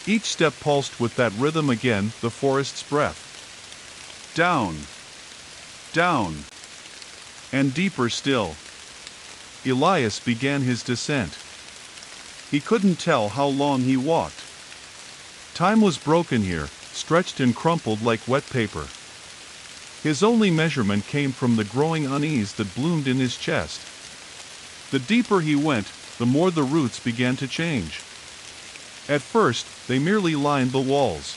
Each step pulsed with that rhythm again, the forest's breath. Down. Down. And deeper still. Elias began his descent. He couldn't tell how long he walked. Time was broken here, stretched and crumpled like wet paper. His only measurement came from the growing unease that bloomed in his chest. The deeper he went, the more the roots began to change. At first, they merely lined the walls.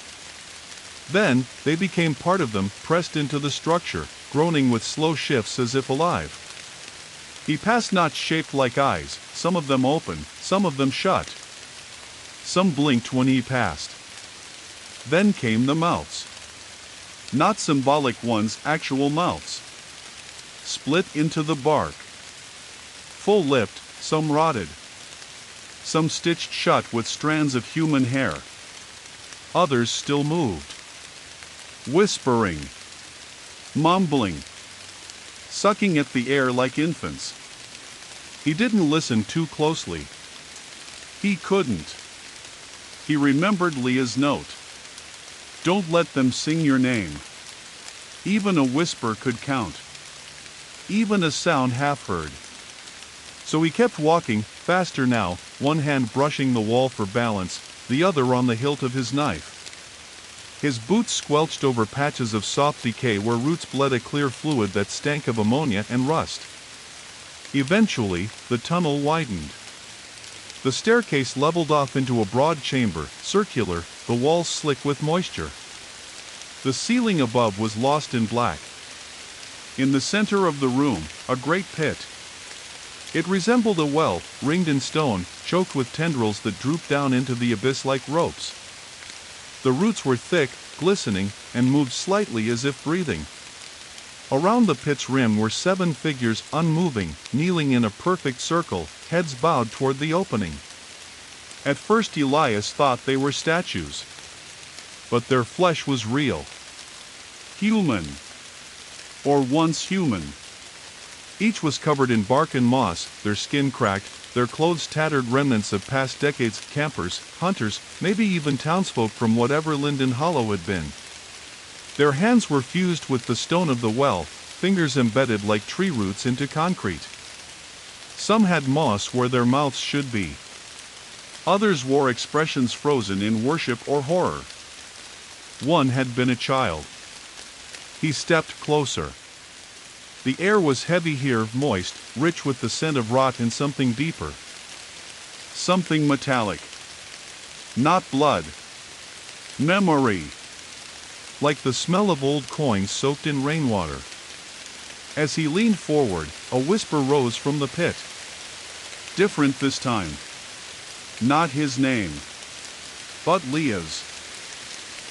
Then, they became part of them, pressed into the structure, groaning with slow shifts as if alive. He passed knots shaped like eyes, some of them open, some of them shut. Some blinked when he passed. Then came the mouths. Not symbolic ones, actual mouths. Split into the bark. Full-lipped, some rotted. Some stitched shut with strands of human hair. Others still moved. Whispering. Mumbling. Sucking at the air like infants. He didn't listen too closely. He couldn't. He remembered Leah's note. Don't let them sing your name. Even a whisper could count. Even a sound half heard. So he kept walking, faster now, one hand brushing the wall for balance, the other on the hilt of his knife. His boots squelched over patches of soft decay where roots bled a clear fluid that stank of ammonia and rust. Eventually, the tunnel widened. The staircase leveled off into a broad chamber, circular, the walls slick with moisture. The ceiling above was lost in black. In the center of the room, a great pit. It resembled a well, ringed in stone, choked with tendrils that drooped down into the abyss like ropes. The roots were thick, glistening, and moved slightly as if breathing. Around the pit's rim were 7 figures, unmoving, kneeling in a perfect circle, heads bowed toward the opening. At first Elias thought they were statues. But their flesh was real. Human. Or once human. Each was covered in bark and moss, their skin cracked, their clothes tattered, remnants of past decades, campers, hunters, maybe even townsfolk from whatever Linden Hollow had been. Their hands were fused with the stone of the well, fingers embedded like tree roots into concrete. Some had moss where their mouths should be. Others wore expressions frozen in worship or horror. One had been a child. He stepped closer. The air was heavy here, moist, rich with the scent of rot and something deeper. Something metallic. Not blood. Memory. Like the smell of old coins soaked in rainwater. As he leaned forward, a whisper rose from the pit. Different this time. Not his name. But Leah's.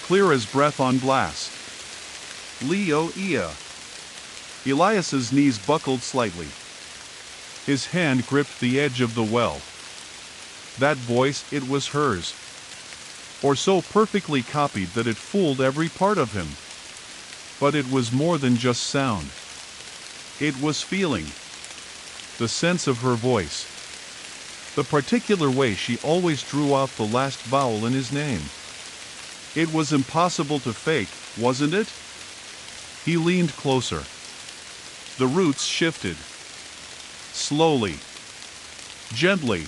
Clear as breath on blast. Leo-Ea. Elias's knees buckled slightly. His hand gripped the edge of the well. That voice, it was hers. Or so perfectly copied that it fooled every part of him. But it was more than just sound. It was feeling. The sense of her voice. The particular way she always drew out the last vowel in his name. It was impossible to fake, wasn't it? He leaned closer. The roots shifted. Slowly. Gently.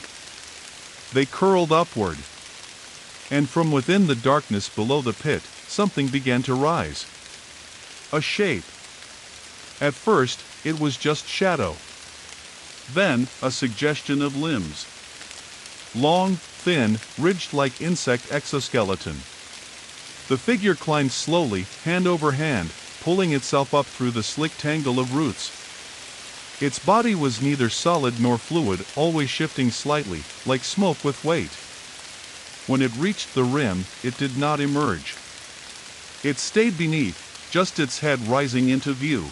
They curled upward. And from within the darkness below the pit, something began to rise. A shape. At first, it was just shadow. Then, a suggestion of limbs. Long, thin, ridged like insect exoskeleton. The figure climbed slowly, hand over hand, pulling itself up through the slick tangle of roots. Its body was neither solid nor fluid, always shifting slightly, like smoke with weight. When it reached the rim, it did not emerge. It stayed beneath, just its head rising into view.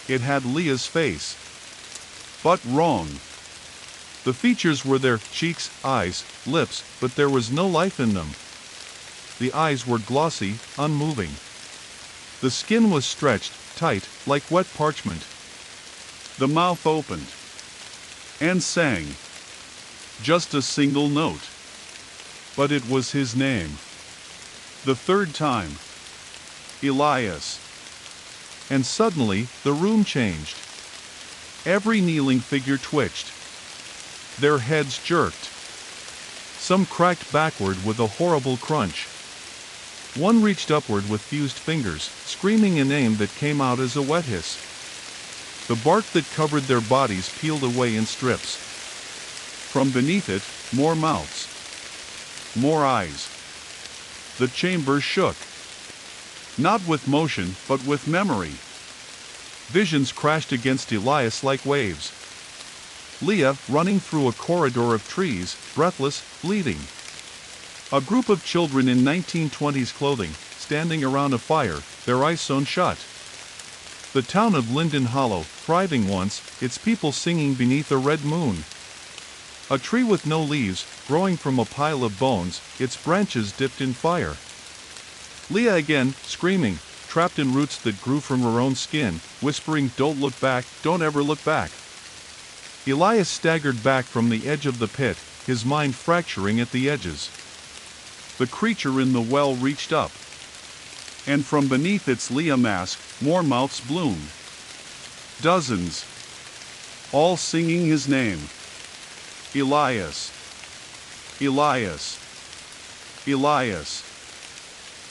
It had Leah's face. But wrong. The features were there, cheeks, eyes, lips, but there was no life in them. The eyes were glossy, unmoving. The skin was stretched, tight, like wet parchment. The mouth opened. And sang. Just a single note. But it was his name. The third time. Elias. And suddenly, the room changed. Every kneeling figure twitched. Their heads jerked. Some cracked backward with a horrible crunch. One reached upward with fused fingers, screaming a name that came out as a wet hiss. The bark that covered their bodies peeled away in strips. From beneath it, more mouths. More eyes. The chamber shook. Not with motion, but with memory. Visions crashed against Elias like waves. Leah running through a corridor of trees, breathless, bleeding. A group of children in 1920s clothing, standing around a fire, their eyes sewn shut. The town of Linden Hollow, thriving once, its people singing beneath a red moon. A tree with no leaves, growing from a pile of bones, its branches dipped in fire. Leah again, screaming, trapped in roots that grew from her own skin, whispering, "Don't look back, don't ever look back." Elias staggered back from the edge of the pit, his mind fracturing at the edges. The creature in the well reached up. And from beneath its Leah mask, more mouths bloomed. Dozens. All singing his name. Elias. Elias. Elias.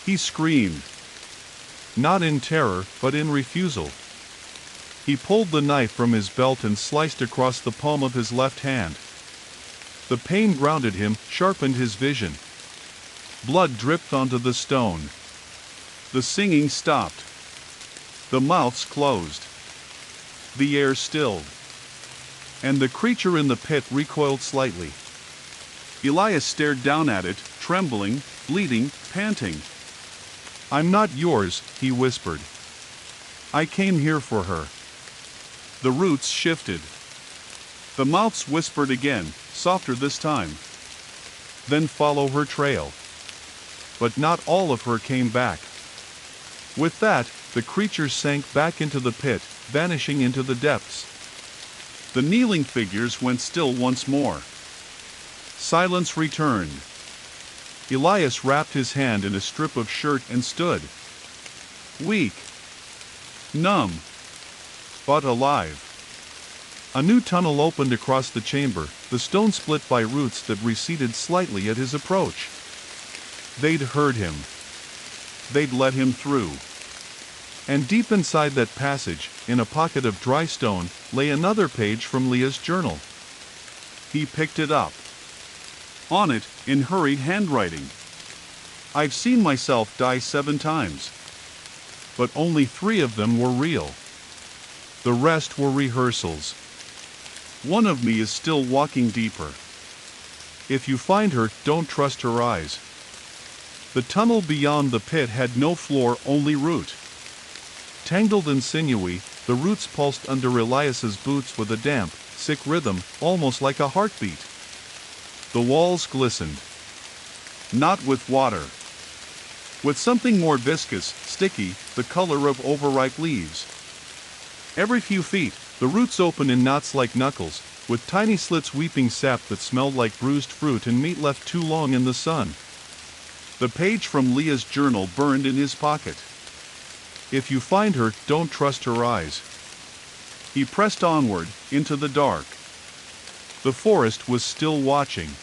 He screamed. Not in terror, but in refusal. He pulled the knife from his belt and sliced across the palm of his left hand. The pain grounded him, sharpened his vision. Blood dripped onto the stone. The singing stopped. The mouths closed. The air stilled. And the creature in the pit recoiled slightly. Elias stared down at it, trembling, bleeding, panting. "I'm not yours," he whispered. "I came here for her." The roots shifted. The mouths whispered again, softer this time. "Then follow her trail." But not all of her came back. With that, the creature sank back into the pit, vanishing into the depths. The kneeling figures went still once more. Silence returned. Elias wrapped his hand in a strip of shirt and stood. Weak. Numb. But alive. A new tunnel opened across the chamber, the stone split by roots that receded slightly at his approach. They'd heard him. They'd let him through. And deep inside that passage, in a pocket of dry stone, lay another page from Leah's journal. He picked it up. On it, in hurried handwriting, "I've seen myself die 7 times. But only 3 of them were real. The rest were rehearsals. One of me is still walking deeper. If you find her, don't trust her eyes." The tunnel beyond the pit had no floor, only root. Tangled and sinewy, the roots pulsed under Elias's boots with a damp, sick rhythm, almost like a heartbeat. The walls glistened. Not with water. With something more viscous, sticky, the color of overripe leaves. Every few feet, the roots opened in knots like knuckles, with tiny slits weeping sap that smelled like bruised fruit and meat left too long in the sun. The page from Leah's journal burned in his pocket. "If you find her, don't trust her eyes." He pressed onward, into the dark. The forest was still watching.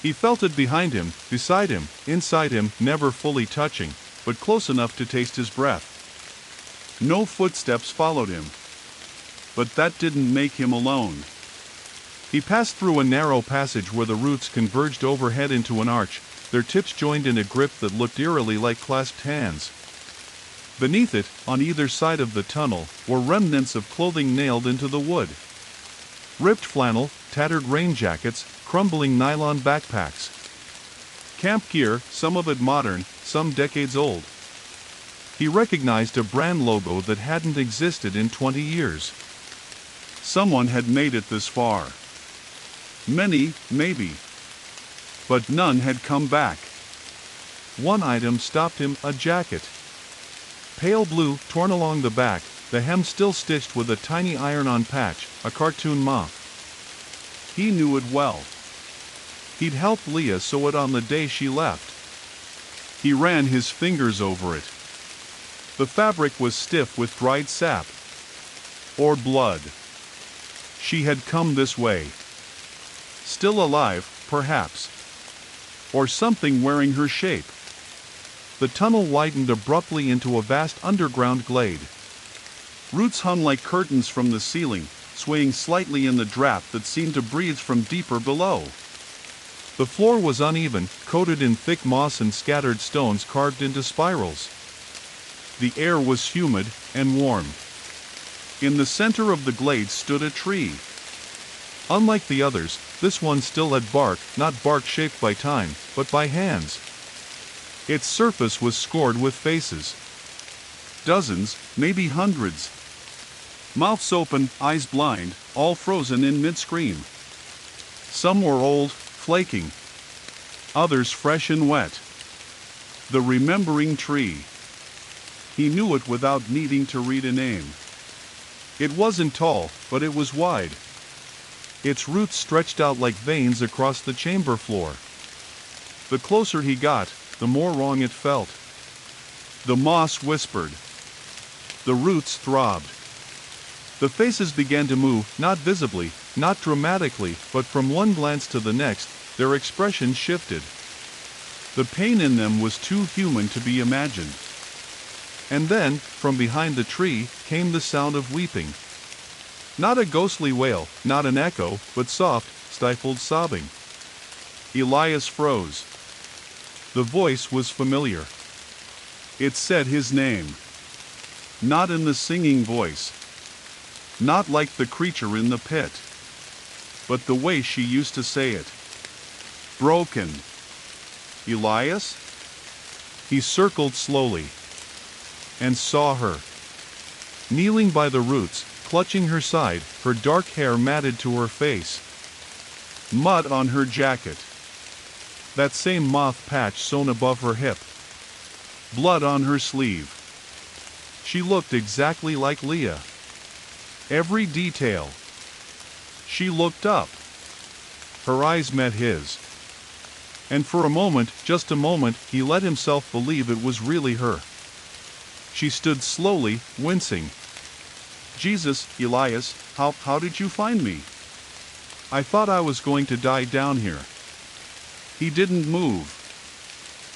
He felt it behind him, beside him, inside him, never fully touching, but close enough to taste his breath. No footsteps followed him. But that didn't make him alone. He passed through a narrow passage where the roots converged overhead into an arch, their tips joined in a grip that looked eerily like clasped hands. Beneath it, on either side of the tunnel, were remnants of clothing nailed into the wood. Ripped flannel, tattered rain jackets, crumbling nylon backpacks. Camp gear, some of it modern, some decades old. He recognized a brand logo that hadn't existed in 20 years. Someone had made it this far. Many, maybe. But none had come back. One item stopped him, a jacket. Pale blue, torn along the back, the hem still stitched with a tiny iron-on patch, a cartoon moth. He knew it well. He'd helped Leah sew it on the day she left. He ran his fingers over it. The fabric was stiff with dried sap. Or blood. She had come this way. Still alive, perhaps. Or something wearing her shape. The tunnel widened abruptly into a vast underground glade. Roots hung like curtains from the ceiling, swaying slightly in the draft that seemed to breathe from deeper below. The floor was uneven, coated in thick moss and scattered stones carved into spirals. The air was humid and warm. In the center of the glade stood a tree. Unlike the others, this one still had bark, not bark shaped by time, but by hands. Its surface was scored with faces. Dozens, maybe hundreds. Mouths open, eyes blind, all frozen in mid-scream. Some were old, flaking. Others fresh and wet. The remembering tree. He knew it without needing to read a name. It wasn't tall, but it was wide. Its roots stretched out like veins across the chamber floor. The closer he got, the more wrong it felt. The moss whispered. The roots throbbed. The faces began to move, not visibly, not dramatically, but from one glance to the next, their expression shifted. The pain in them was too human to be imagined. And then, from behind the tree, came the sound of weeping. Not a ghostly wail, not an echo, but soft, stifled sobbing. Elias froze. The voice was familiar. It said his name. Not in the singing voice. Not like the creature in the pit. But the way she used to say it. Broken. Elias? He circled slowly. And saw her. Kneeling by the roots, clutching her side, her dark hair matted to her face. Mud on her jacket. That same moth patch sewn above her hip. Blood on her sleeve. She looked exactly like Leah. Every detail. She looked up. Her eyes met his. And for a moment, just a moment, he let himself believe it was really her. She stood slowly, wincing. Jesus, Elias, how did you find me? I thought I was going to die down here. He didn't move.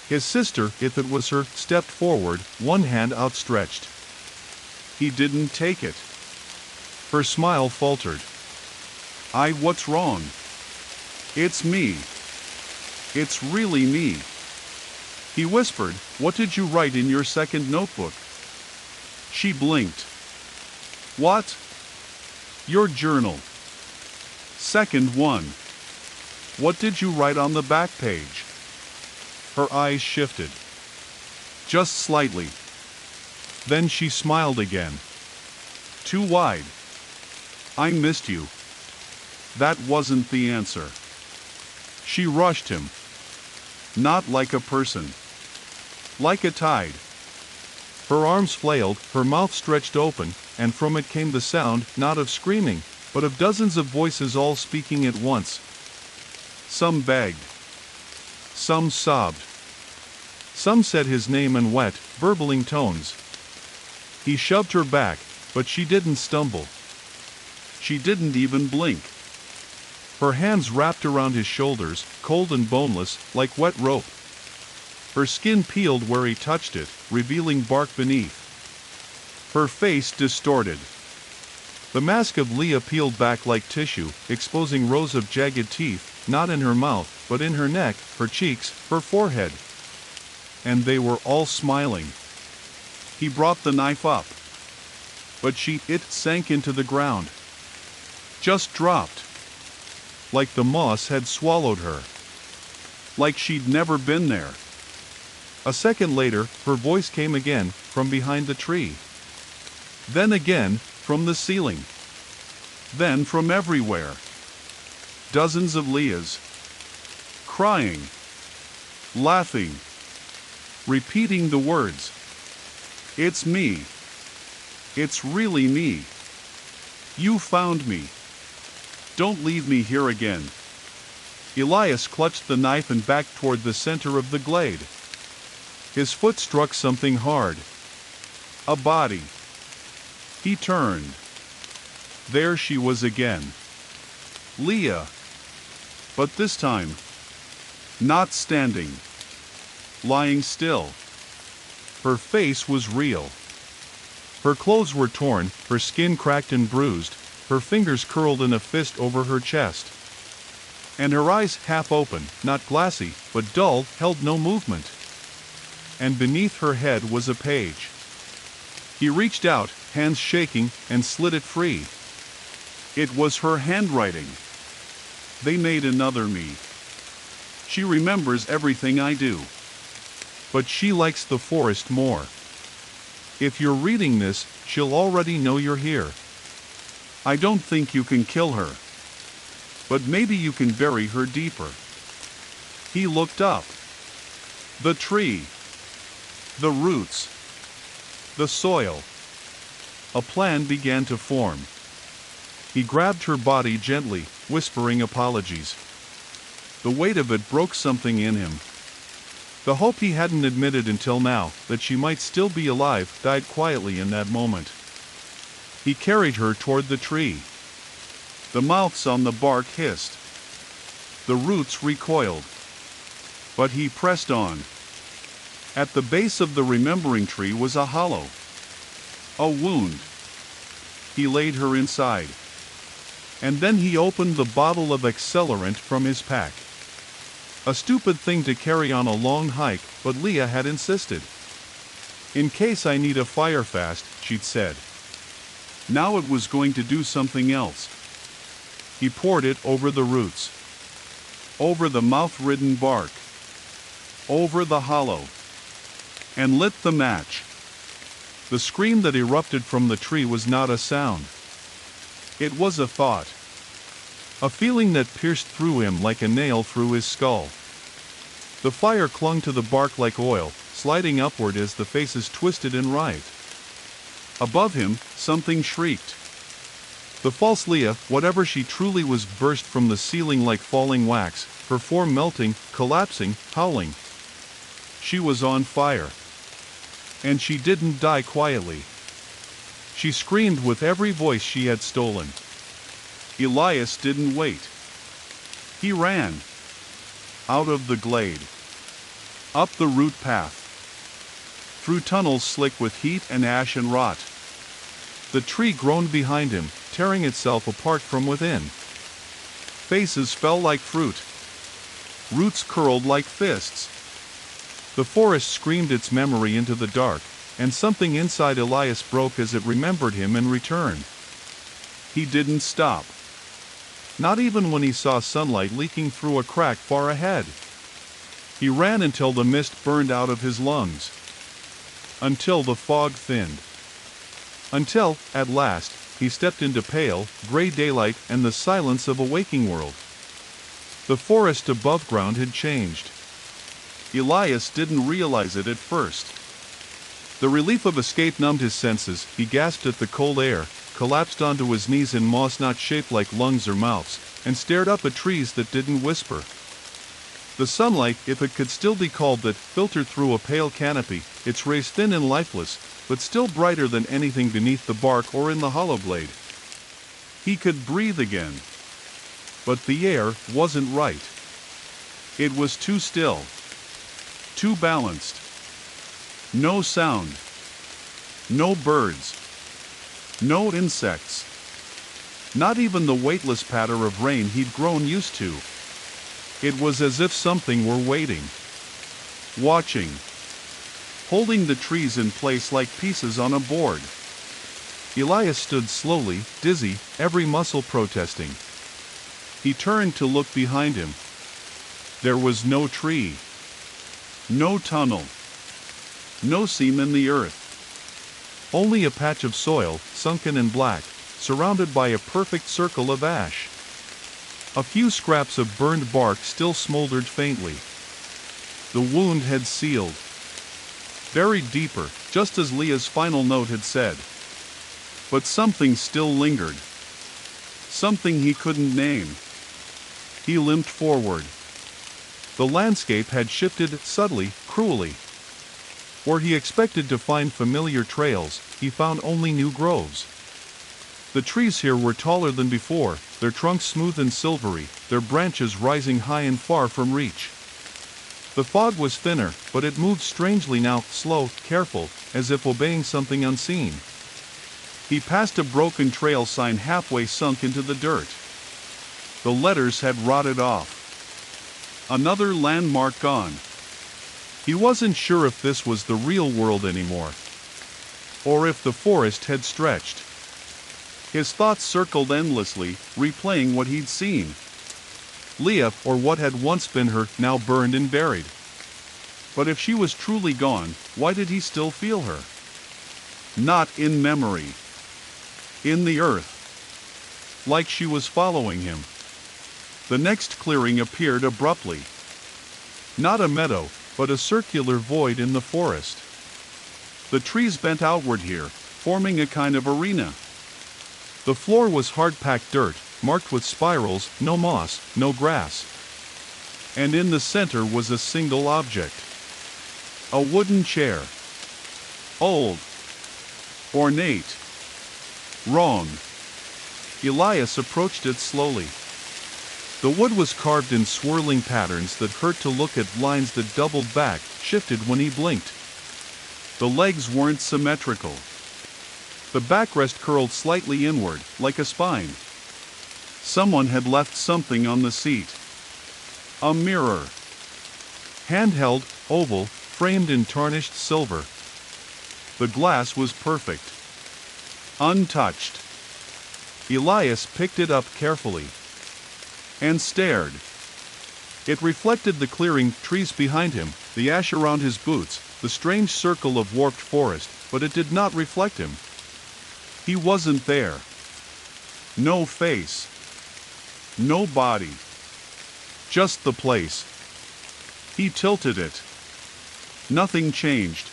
His sister, if it was her, stepped forward, one hand outstretched. He didn't take it. Her smile faltered. What's wrong? It's me. It's really me. He whispered, what did you write in your second notebook? She blinked. What? Your journal. Second one. What did you write on the back page? Her eyes shifted. Just slightly. Then she smiled again. Too wide. I missed you. That wasn't the answer. She rushed him. Not like a person. Like a tide. Her arms flailed, her mouth stretched open, and from it came the sound, not of screaming, but of dozens of voices all speaking at once. Some begged. Some sobbed. Some said his name in wet, burbling tones. He shoved her back, but she didn't stumble. She didn't even blink. Her hands wrapped around his shoulders, cold and boneless, like wet rope. Her skin peeled where he touched it, revealing bark beneath. Her face distorted. The mask of Leah peeled back like tissue, exposing rows of jagged teeth, not in her mouth, but in her neck, her cheeks, her forehead. And they were all smiling. He brought the knife up. But it sank into the ground. Just dropped. Like the moss had swallowed her. Like she'd never been there. A second later, her voice came again, from behind the tree. Then again, from the ceiling. Then from everywhere. Dozens of Leahs. Crying. Laughing. Repeating the words. It's me. It's really me. You found me. Don't leave me here again. Elias clutched the knife and backed toward the center of the glade. His foot struck something hard. A body. He turned. There she was again. Leah. But this time, not standing. Lying still. Her face was real. Her clothes were torn, her skin cracked and bruised, her fingers curled in a fist over her chest. And her eyes, half open, not glassy, but dull, held no movement. And beneath her head was a page. He reached out, hands shaking, and slid it free. It was her handwriting. They made another me. She remembers everything I do. But she likes the forest more. If you're reading this, she'll already know you're here. I don't think you can kill her. But maybe you can bury her deeper. He looked up. The tree. The roots. The soil. A plan began to form. He grabbed her body gently, whispering apologies. The weight of it broke something in him. The hope he hadn't admitted until now, that she might still be alive, died quietly in that moment. He carried her toward the tree. The mouths on the bark hissed. The roots recoiled. But he pressed on. At the base of the remembering tree was a hollow. A wound. He laid her inside. And then he opened the bottle of accelerant from his pack. A stupid thing to carry on a long hike, but Leah had insisted. "In case I need a fire fast," she'd said. Now it was going to do something else. He poured it over the roots, over the moth-ridden bark, over the hollow, and lit the match. The scream that erupted from the tree was not a sound. It was a thought. A feeling that pierced through him like a nail through his skull. The fire clung to the bark like oil, sliding upward as the faces twisted and writhed. Above him, something shrieked. The false Leah, whatever she truly was, burst from the ceiling like falling wax, her form melting, collapsing, howling. She was on fire. And she didn't die quietly. She screamed with every voice she had stolen. Elias didn't wait. He ran. Out of the glade. Up the root path. Through tunnels slick with heat and ash and rot. The tree groaned behind him, tearing itself apart from within. Faces fell like fruit. Roots curled like fists. The forest screamed its memory into the dark, and something inside Elias broke as it remembered him and returned. He didn't stop. Not even when he saw sunlight leaking through a crack far ahead. He ran until the mist burned out of his lungs. Until the fog thinned. Until, at last, he stepped into pale, gray daylight and the silence of a waking world. The forest above ground had changed. Elias didn't realize it at first. The relief of escape numbed his senses. He gasped at the cold air, collapsed onto his knees in moss not shaped like lungs or mouths, and stared up at trees that didn't whisper. The sunlight, if it could still be called that, filtered through a pale canopy, its rays thin and lifeless, but still brighter than anything beneath the bark or in the hollow glade. He could breathe again. But the air wasn't right. It was too still. Too balanced. No sound. No birds. No insects. Not even the weightless patter of rain he'd grown used to. It was as if something were waiting. Watching. Holding the trees in place like pieces on a board. Elias stood slowly, dizzy, every muscle protesting. He turned to look behind him. There was no tree. No tunnel. No seam in the earth. Only a patch of soil, sunken and black, surrounded by a perfect circle of ash. A few scraps of burned bark still smoldered faintly. The wound had sealed. Buried deeper, just as Leah's final note had said. But something still lingered. Something he couldn't name. He limped forward. The landscape had shifted subtly, cruelly. Where he expected to find familiar trails, he found only new groves. The trees here were taller than before, their trunks smooth and silvery, their branches rising high and far from reach. The fog was thinner, but it moved strangely now, slow, careful, as if obeying something unseen. He passed a broken trail sign halfway sunk into the dirt. The letters had rotted off. Another landmark gone. He wasn't sure if this was the real world anymore, or if the forest had stretched. His thoughts circled endlessly, replaying what he'd seen. Leah, or what had once been her, now burned and buried. But if she was truly gone, why did he still feel her? Not in memory. In the earth. Like she was following him. The next clearing appeared abruptly. Not a meadow, but a circular void in the forest. The trees bent outward here, forming a kind of arena. The floor was hard-packed dirt, marked with spirals, no moss, no grass. And in the center was a single object. A wooden chair. Old. Ornate. Wrong. Elias approached it slowly. The wood was carved in swirling patterns that hurt to look at, lines that doubled back, shifted when he blinked. The legs weren't symmetrical. The backrest curled slightly inward, like a spine. Someone had left something on the seat. A mirror. Handheld, oval, framed in tarnished silver. The glass was perfect. Untouched. Elias picked it up carefully and stared. It reflected the clearing, trees behind him, the ash around his boots, the strange circle of warped forest, but it did not reflect him. He wasn't there. No face. No body. Just the place. He tilted it. Nothing changed.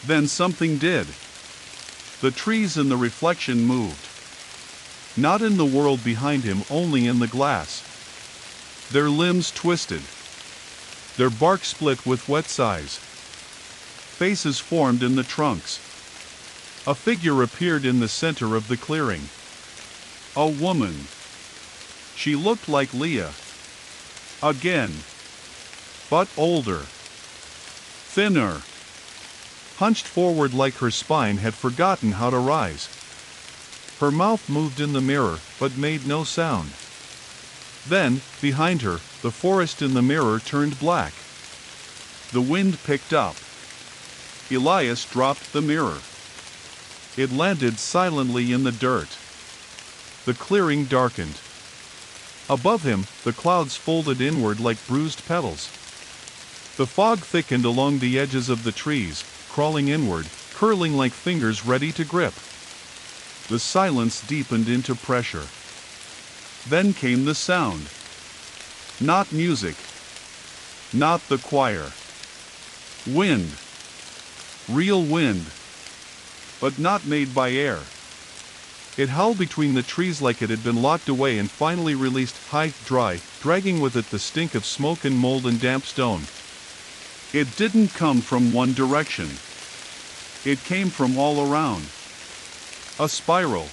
Then something did. The trees in the reflection moved. Not in the world behind him, only in the glass. Their limbs twisted. Their bark split with wet sighs. Faces formed in the trunks. A figure appeared in the center of the clearing. A woman. She looked like Leah. Again. But older. Thinner. Hunched forward like her spine had forgotten how to rise. Her mouth moved in the mirror, but made no sound. Then, behind her, the forest in the mirror turned black. The wind picked up. Elias dropped the mirror. It landed silently in the dirt. The clearing darkened. Above him, the clouds folded inward like bruised petals. The fog thickened along the edges of the trees, crawling inward, curling like fingers ready to grip. The silence deepened into pressure. Then came the sound. Not music. Not the choir. Wind. Real wind. But not made by air. It howled between the trees like it had been locked away and finally released, high, dry, dragging with it the stink of smoke and mold and damp stone. It didn't come from one direction. It came from all around. A spiral.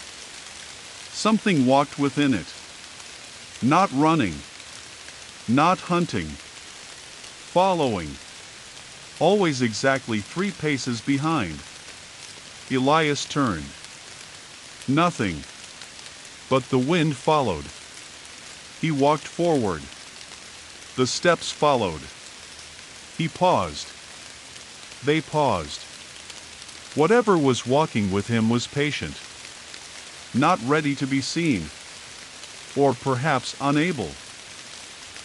Something walked within it. Not running. Not hunting. Following. Always exactly 3 paces behind. Elias turned. Nothing. But the wind followed. He walked forward. The steps followed. He paused. They paused. Whatever was walking with him was patient. Not ready to be seen. Or perhaps unable.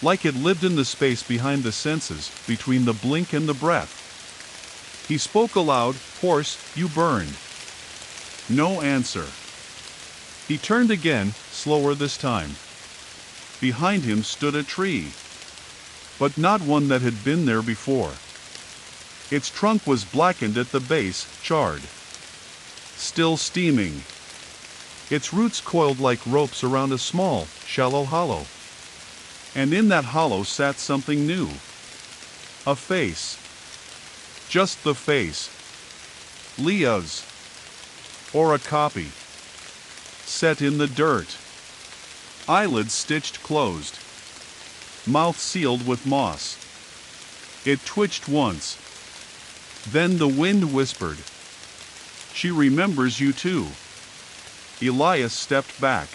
Like it lived in the space behind the senses, between the blink and the breath. He spoke aloud, hoarse, "You burned." No answer. He turned again, slower this time. Behind him stood a tree. But not one that had been there before. Its trunk was blackened at the base, charred. Still steaming. Its roots coiled like ropes around a small, shallow hollow. And in that hollow sat something new. A face. Just the face. Leah's. Or a copy. Set in the dirt. Eyelids stitched closed. Mouth sealed with moss. It twitched once. Then the wind whispered, "She remembers you too." Elias stepped back.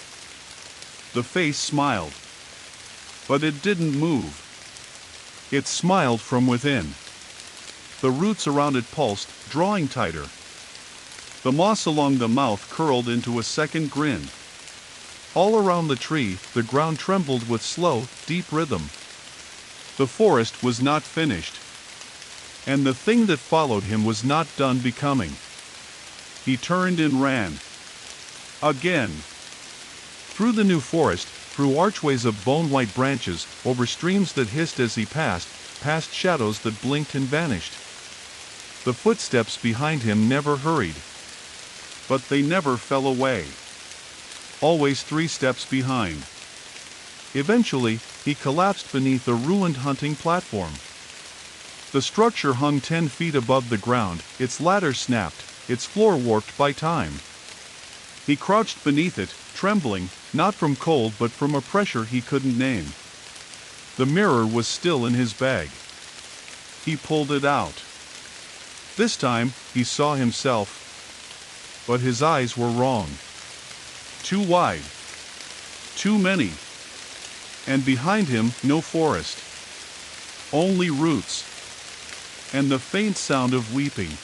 The face smiled. But it didn't move. It smiled from within. The roots around it pulsed, drawing tighter. The moss along the mouth curled into a second grin. All around the tree, the ground trembled with slow, deep rhythm. The forest was not finished. And the thing that followed him was not done becoming. He turned and ran. Again. Through the new forest, through archways of bone-white branches, over streams that hissed as he passed, past shadows that blinked and vanished. The footsteps behind him never hurried. But they never fell away. Always 3 steps behind. Eventually, he collapsed beneath a ruined hunting platform. The structure hung 10 feet above the ground, its ladder snapped, its floor warped by time. He crouched beneath it, trembling, not from cold but from a pressure he couldn't name. The mirror was still in his bag. He pulled it out. This time, he saw himself. But his eyes were wrong. Too wide. Too many. And behind him, no forest. Only roots. And the faint sound of weeping.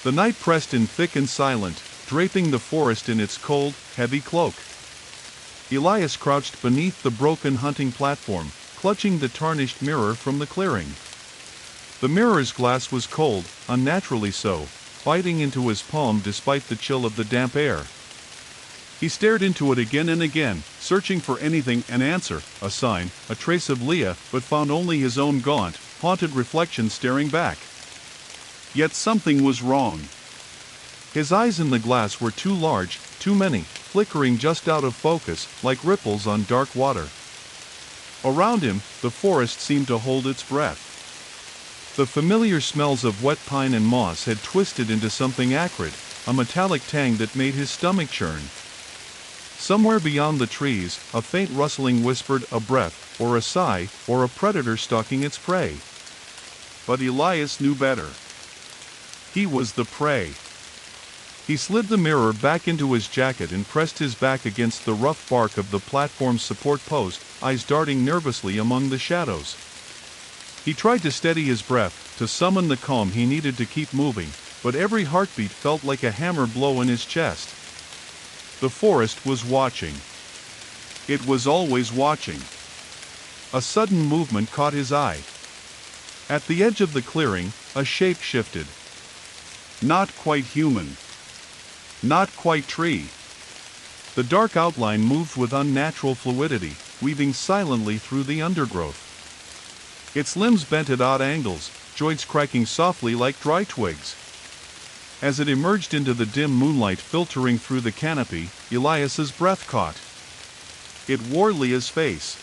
The night pressed in thick and silent, draping the forest in its cold, heavy cloak. Elias crouched beneath the broken hunting platform, clutching the tarnished mirror from the clearing. The mirror's glass was cold, unnaturally so, biting into his palm despite the chill of the damp air. He stared into it again and again, searching for anything, an answer, a sign, a trace of Leah, but found only his own gaunt, haunted reflection staring back. Yet something was wrong. His eyes in the glass were too large, too many, flickering just out of focus, like ripples on dark water. Around him, the forest seemed to hold its breath. The familiar smells of wet pine and moss had twisted into something acrid, a metallic tang that made his stomach churn. Somewhere beyond the trees, a faint rustling whispered a breath, or a sigh, or a predator stalking its prey. But Elias knew better. He was the prey. He slid the mirror back into his jacket and pressed his back against the rough bark of the platform's support post, eyes darting nervously among the shadows. He tried to steady his breath, to summon the calm he needed to keep moving, but every heartbeat felt like a hammer blow in his chest. The forest was watching. It was always watching. A sudden movement caught his eye. At the edge of the clearing, a shape shifted. Not quite human. Not quite tree. The dark outline moved with unnatural fluidity, weaving silently through the undergrowth. Its limbs bent at odd angles, joints cracking softly like dry twigs. As it emerged into the dim moonlight filtering through the canopy, Elias's breath caught. It wore Leah's face.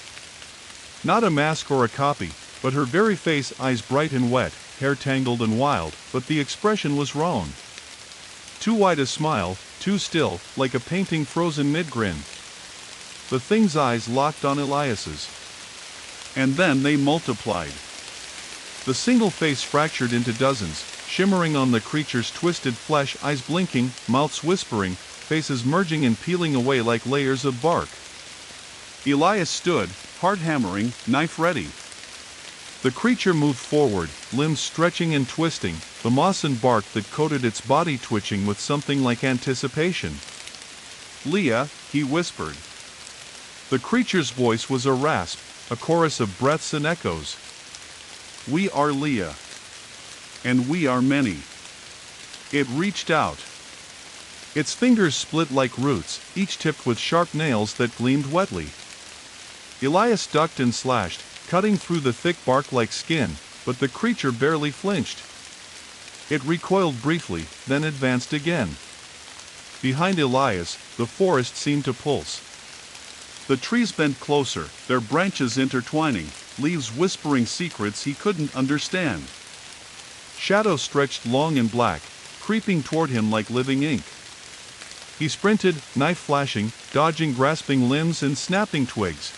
Not a mask or a copy, but her very face, eyes bright and wet, hair tangled and wild, but the expression was wrong. Too wide a smile, too still, like a painting frozen mid-grin. The thing's eyes locked on Elias's. And then they multiplied. The single face fractured into dozens, shimmering on the creature's twisted flesh, eyes blinking, mouths whispering, faces merging and peeling away like layers of bark. Elias stood, heart hammering, knife ready. The creature moved forward, limbs stretching and twisting, the moss and bark that coated its body twitching with something like anticipation. "Leah," he whispered. The creature's voice was a rasp, a chorus of breaths and echoes. "We are Leah. And we are many." It reached out. Its fingers split like roots, each tipped with sharp nails that gleamed wetly. Elias ducked and slashed, cutting through the thick bark like skin, but the creature barely flinched. It recoiled briefly, then advanced again. Behind Elias, the forest seemed to pulse. The trees bent closer, their branches intertwining, leaves whispering secrets he couldn't understand. Shadows stretched long and black, creeping toward him like living ink. He sprinted, knife flashing, dodging grasping limbs and snapping twigs.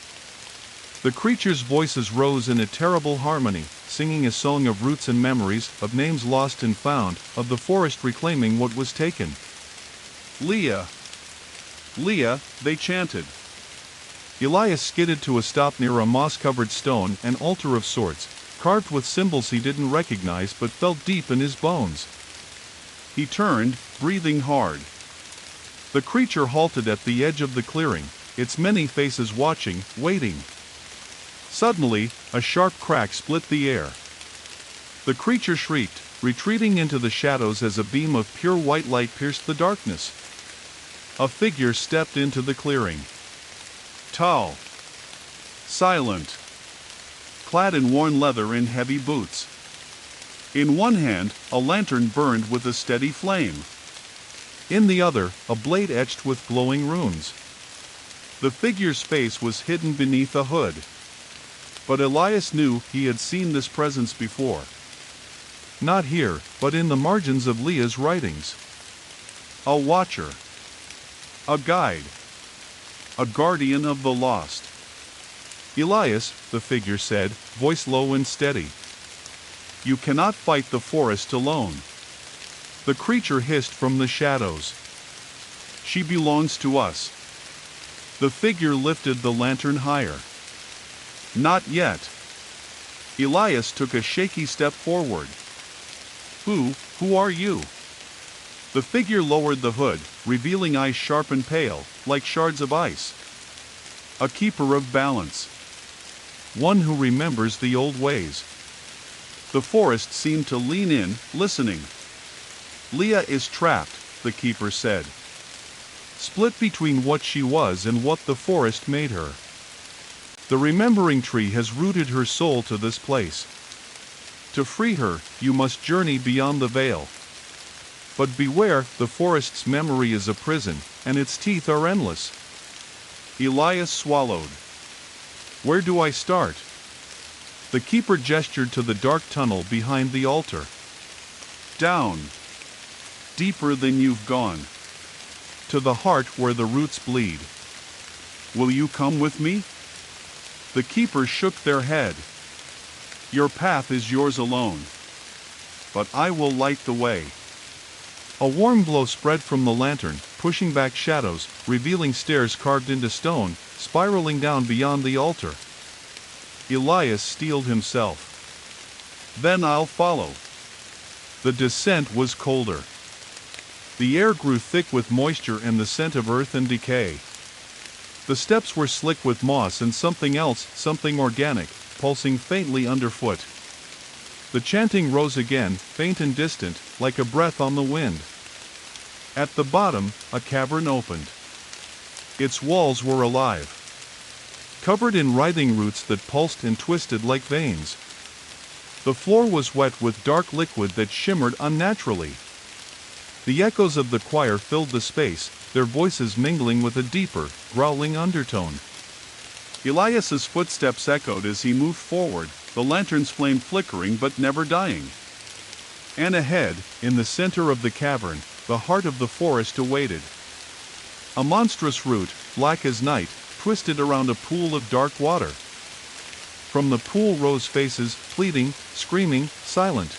The creature's voices rose in a terrible harmony, singing a song of roots and memories, of names lost and found, of the forest reclaiming what was taken. "Leah! Leah," they chanted. Elias skidded to a stop near a moss-covered stone, an altar of sorts, carved with symbols he didn't recognize but felt deep in his bones. He turned, breathing hard. The creature halted at the edge of the clearing, its many faces watching, waiting. Suddenly, a sharp crack split the air. The creature shrieked, retreating into the shadows as a beam of pure white light pierced the darkness. A figure stepped into the clearing. Tall. Silent. Clad in worn leather and heavy boots. In one hand, a lantern burned with a steady flame. In the other, a blade etched with glowing runes. The figure's face was hidden beneath a hood. But Elias knew he had seen this presence before. Not here, but in the margins of Leah's writings. A watcher. A guide. A guardian of the lost. "Elias," the figure said, voice low and steady. "You cannot fight the forest alone." The creature hissed from the shadows. "She belongs to us." The figure lifted the lantern higher. "Not yet." Elias took a shaky step forward. Who are you?" The figure lowered the hood, revealing eyes sharp and pale, like shards of ice. A keeper of balance. One who remembers the old ways. The forest seemed to lean in, listening. Leah is trapped, the keeper said. Split between what she was and what the forest made her. The remembering tree has rooted her soul to this place. To free her, you must journey beyond the veil. But beware, the forest's memory is a prison, and its teeth are endless. Elias swallowed. Where do I start? The keeper gestured to the dark tunnel behind the altar. Down. Deeper than you've gone. To the heart where the roots bleed. Will you come with me? The keepers shook their head. Your path is yours alone. But I will light the way. A warm glow spread from the lantern, pushing back shadows, revealing stairs carved into stone, spiraling down beyond the altar. Elias steeled himself. Then I'll follow. The descent was colder. The air grew thick with moisture and the scent of earth and decay. The steps were slick with moss and something else, something organic, pulsing faintly underfoot. The chanting rose again, faint and distant, like a breath on the wind. At the bottom, a cavern opened. Its walls were alive, covered in writhing roots that pulsed and twisted like veins. The floor was wet with dark liquid that shimmered unnaturally. The echoes of the choir filled the space, their voices mingling with a deeper, growling undertone. Elias's footsteps echoed as he moved forward, the lantern's flame flickering but never dying. And ahead, in the center of the cavern, the heart of the forest awaited. A monstrous root, black as night, twisted around a pool of dark water. From the pool rose faces, pleading, screaming, silent.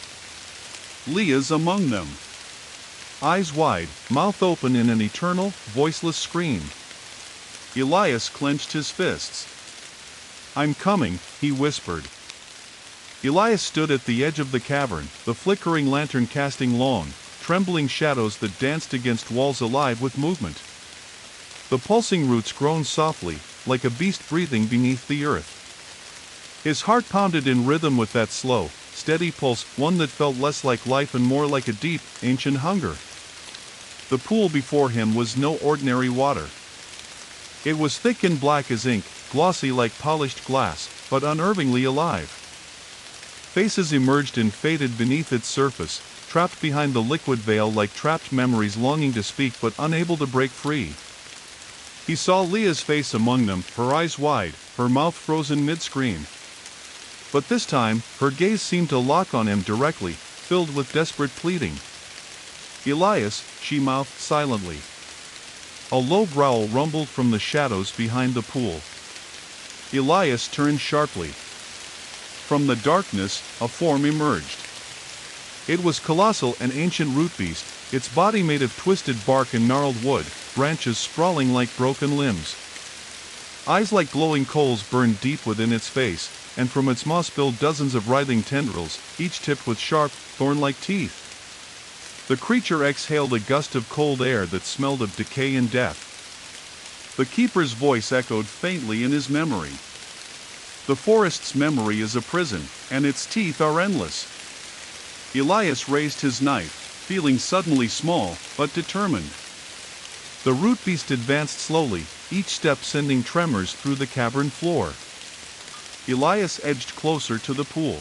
Leah's among them. Eyes wide, mouth open in an eternal, voiceless scream. Elias clenched his fists. I'm coming, he whispered. Elias stood at the edge of the cavern, the flickering lantern casting long, trembling shadows that danced against walls alive with movement. The pulsing roots groaned softly, like a beast breathing beneath the earth. His heart pounded in rhythm with that slow, steady pulse, one that felt less like life and more like a deep, ancient hunger. The pool before him was no ordinary water. It was thick and black as ink, glossy like polished glass, but unnervingly alive. Faces emerged and faded beneath its surface, trapped behind the liquid veil like trapped memories longing to speak but unable to break free. He saw Leah's face among them, her eyes wide, her mouth frozen mid-scream. But this time, her gaze seemed to lock on him directly, filled with desperate pleading. Elias, she mouthed silently. A low growl rumbled from the shadows behind the pool. Elias turned sharply. From the darkness, a form emerged. It was colossal, an ancient root beast, its body made of twisted bark and gnarled wood, branches sprawling like broken limbs. Eyes like glowing coals burned deep within its face, and from its maw spilled dozens of writhing tendrils, each tipped with sharp, thorn-like teeth. The creature exhaled a gust of cold air that smelled of decay and death. The keeper's voice echoed faintly in his memory. The forest's memory is a prison, and its teeth are endless. Elias raised his knife, feeling suddenly small, but determined. The root beast advanced slowly, each step sending tremors through the cavern floor. Elias edged closer to the pool.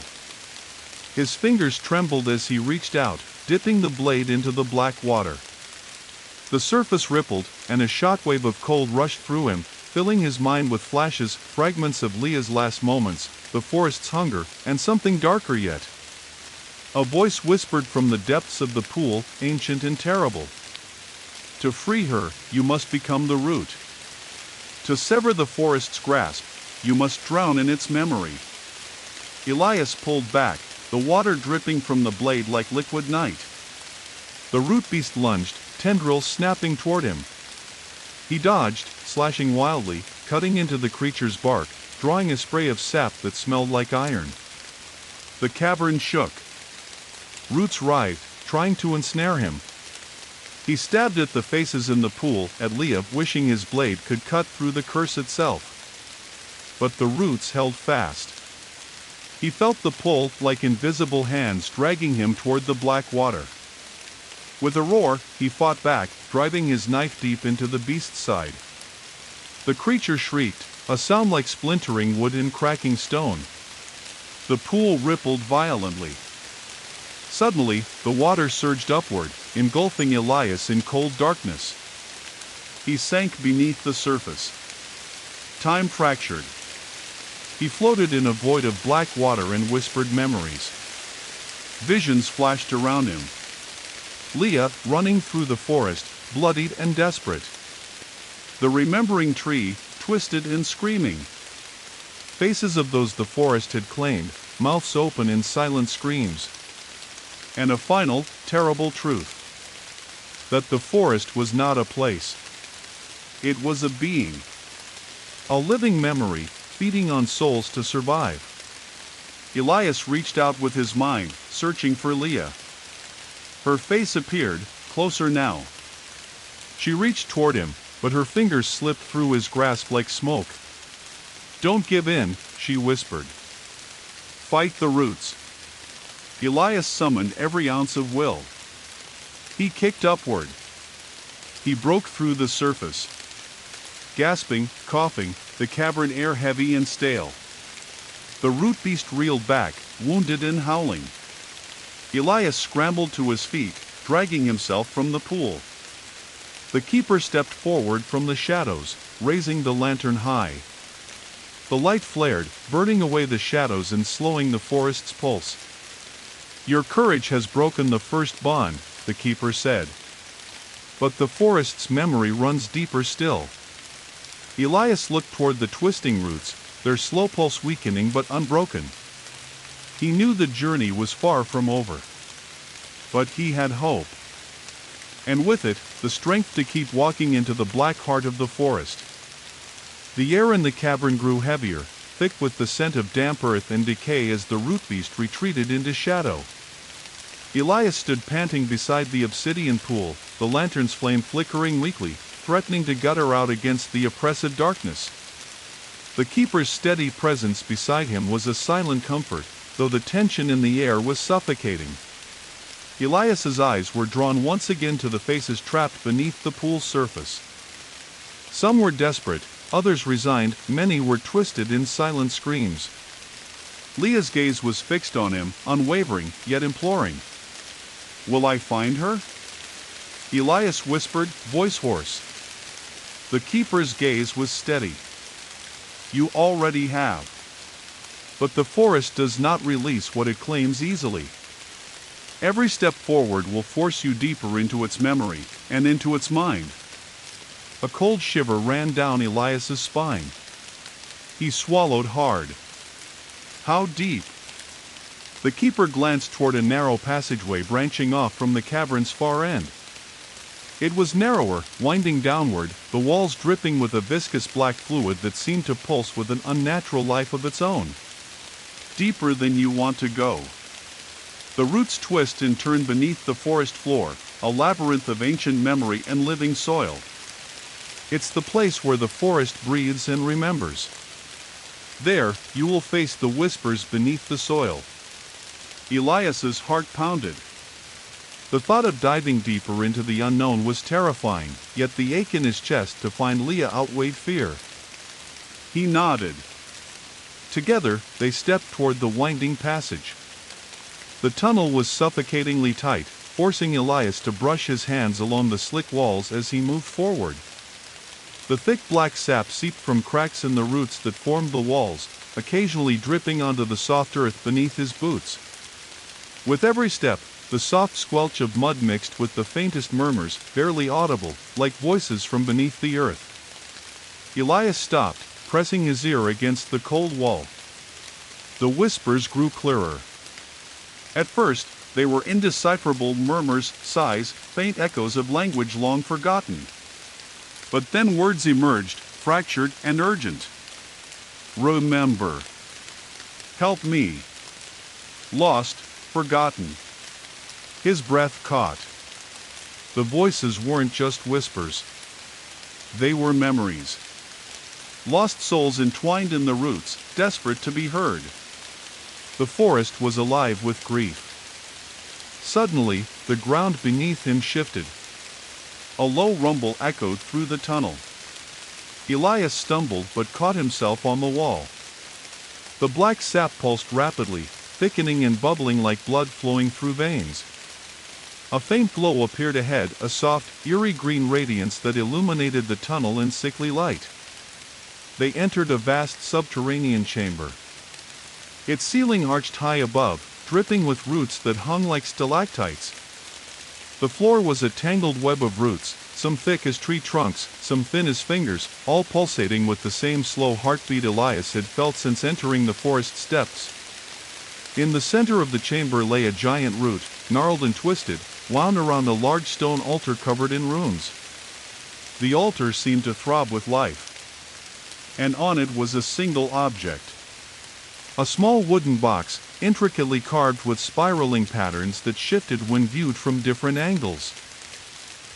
His fingers trembled as he reached out, dipping the blade into the black water. The surface rippled, and a shockwave of cold rushed through him, filling his mind with flashes, fragments of Leah's last moments, the forest's hunger, and something darker yet. A voice whispered from the depths of the pool, ancient and terrible. To free her, you must become the root. To sever the forest's grasp, you must drown in its memory. Elias pulled back, the water dripping from the blade like liquid night. The root beast lunged, tendrils snapping toward him. He dodged, slashing wildly, cutting into the creature's bark, drawing a spray of sap that smelled like iron. The cavern shook. Roots writhed, trying to ensnare him. He stabbed at the faces in the pool, at Leah, wishing his blade could cut through the curse itself. But the roots held fast. He felt the pull, like invisible hands dragging him toward the black water. With a roar, he fought back, driving his knife deep into the beast's side. The creature shrieked, a sound like splintering wood and cracking stone. The pool rippled violently. Suddenly, the water surged upward, engulfing Elias in cold darkness. He sank beneath the surface. Time fractured. He floated in a void of black water and whispered memories. Visions flashed around him. Leah, running through the forest, bloodied and desperate. The remembering tree, twisted and screaming. Faces of those the forest had claimed, mouths open in silent screams. And a final, terrible truth. That the forest was not a place. It was a being. A living memory, feeding on souls to survive. Elias reached out with his mind, searching for Leah. Her face appeared, closer now. She reached toward him, but her fingers slipped through his grasp like smoke. "Don't give in," she whispered. "Fight the roots." Elias summoned every ounce of will. He kicked upward. He broke through the surface. Gasping, coughing, the cavern air heavy and stale. The root beast reeled back, wounded and howling. Elias scrambled to his feet, dragging himself from the pool. The keeper stepped forward from the shadows, raising the lantern high. The light flared, burning away the shadows and slowing the forest's pulse. "Your courage has broken the first bond," the keeper said. "But the forest's memory runs deeper still." Elias looked toward the twisting roots, their slow pulse weakening but unbroken. He knew the journey was far from over. But he had hope. And with it, the strength to keep walking into the black heart of the forest. The air in the cavern grew heavier, thick with the scent of damp earth and decay as the root beast retreated into shadow. Elias stood panting beside the obsidian pool, the lantern's flame flickering weakly, threatening to gutter out against the oppressive darkness. The keeper's steady presence beside him was a silent comfort, though the tension in the air was suffocating. Elias's eyes were drawn once again to the faces trapped beneath the pool's surface. Some were desperate, others resigned, many were twisted in silent screams. Leah's gaze was fixed on him, unwavering, yet imploring. "Will I find her?" Elias whispered, voice hoarse. The keeper's gaze was steady. "You already have. But the forest does not release what it claims easily. Every step forward will force you deeper into its memory, and into its mind." A cold shiver ran down Elias's spine. He swallowed hard. "How deep?" The keeper glanced toward a narrow passageway branching off from the cavern's far end. It was narrower, winding downward, the walls dripping with a viscous black fluid that seemed to pulse with an unnatural life of its own. "Deeper than you want to go." The roots twist and turn beneath the forest floor, a labyrinth of ancient memory and living soil. It's the place where the forest breathes and remembers. There, you will face the whispers beneath the soil. Elias's heart pounded. The thought of diving deeper into the unknown was terrifying, yet the ache in his chest to find Leah outweighed fear. He nodded. Together, they stepped toward the winding passage. The tunnel was suffocatingly tight, forcing Elias to brush his hands along the slick walls as he moved forward. The thick black sap seeped from cracks in the roots that formed the walls, occasionally dripping onto the soft earth beneath his boots. With every step, the soft squelch of mud mixed with the faintest murmurs, barely audible, like voices from beneath the earth. Elias stopped, pressing his ear against the cold wall. The whispers grew clearer. At first, they were indecipherable murmurs, sighs, faint echoes of language long forgotten. But then words emerged, fractured and urgent. "Remember. Help me. Lost, forgotten." His breath caught. The voices weren't just whispers. They were memories. Lost souls entwined in the roots, desperate to be heard. The forest was alive with grief. Suddenly, the ground beneath him shifted. A low rumble echoed through the tunnel. Elias stumbled but caught himself on the wall. The black sap pulsed rapidly, thickening and bubbling like blood flowing through veins. A faint glow appeared ahead, a soft, eerie green radiance that illuminated the tunnel in sickly light. They entered a vast subterranean chamber. Its ceiling arched high above, dripping with roots that hung like stalactites. The floor was a tangled web of roots, some thick as tree trunks, some thin as fingers, all pulsating with the same slow heartbeat Elias had felt since entering the forest steps. In the center of the chamber lay a giant root, gnarled and twisted, wound around a large stone altar covered in runes. The altar seemed to throb with life. And on it was a single object. A small wooden box, intricately carved with spiraling patterns that shifted when viewed from different angles.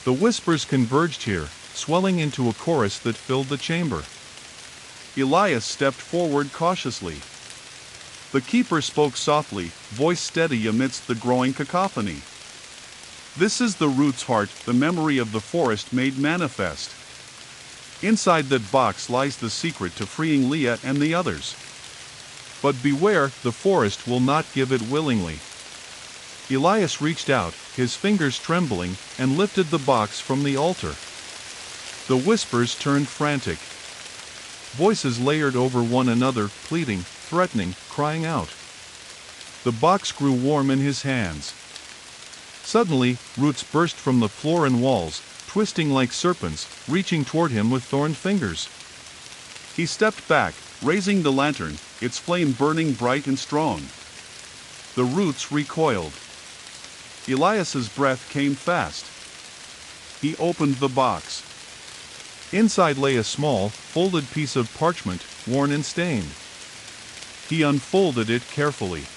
The whispers converged here, swelling into a chorus that filled the chamber. Elias stepped forward cautiously. The keeper spoke softly, voice steady amidst the growing cacophony. "This is the root's heart, the memory of the forest made manifest. Inside that box lies the secret to freeing Leah and the others. But beware, the forest will not give it willingly." Elias reached out, his fingers trembling, and lifted the box from the altar. The whispers turned frantic. Voices layered over one another, pleading, threatening, crying out. The box grew warm in his hands. Suddenly, roots burst from the floor and walls, twisting like serpents, reaching toward him with thorned fingers. He stepped back, raising the lantern, its flame burning bright and strong. The roots recoiled. Elias's breath came fast. He opened the box. Inside lay a small, folded piece of parchment, worn and stained. He unfolded it carefully.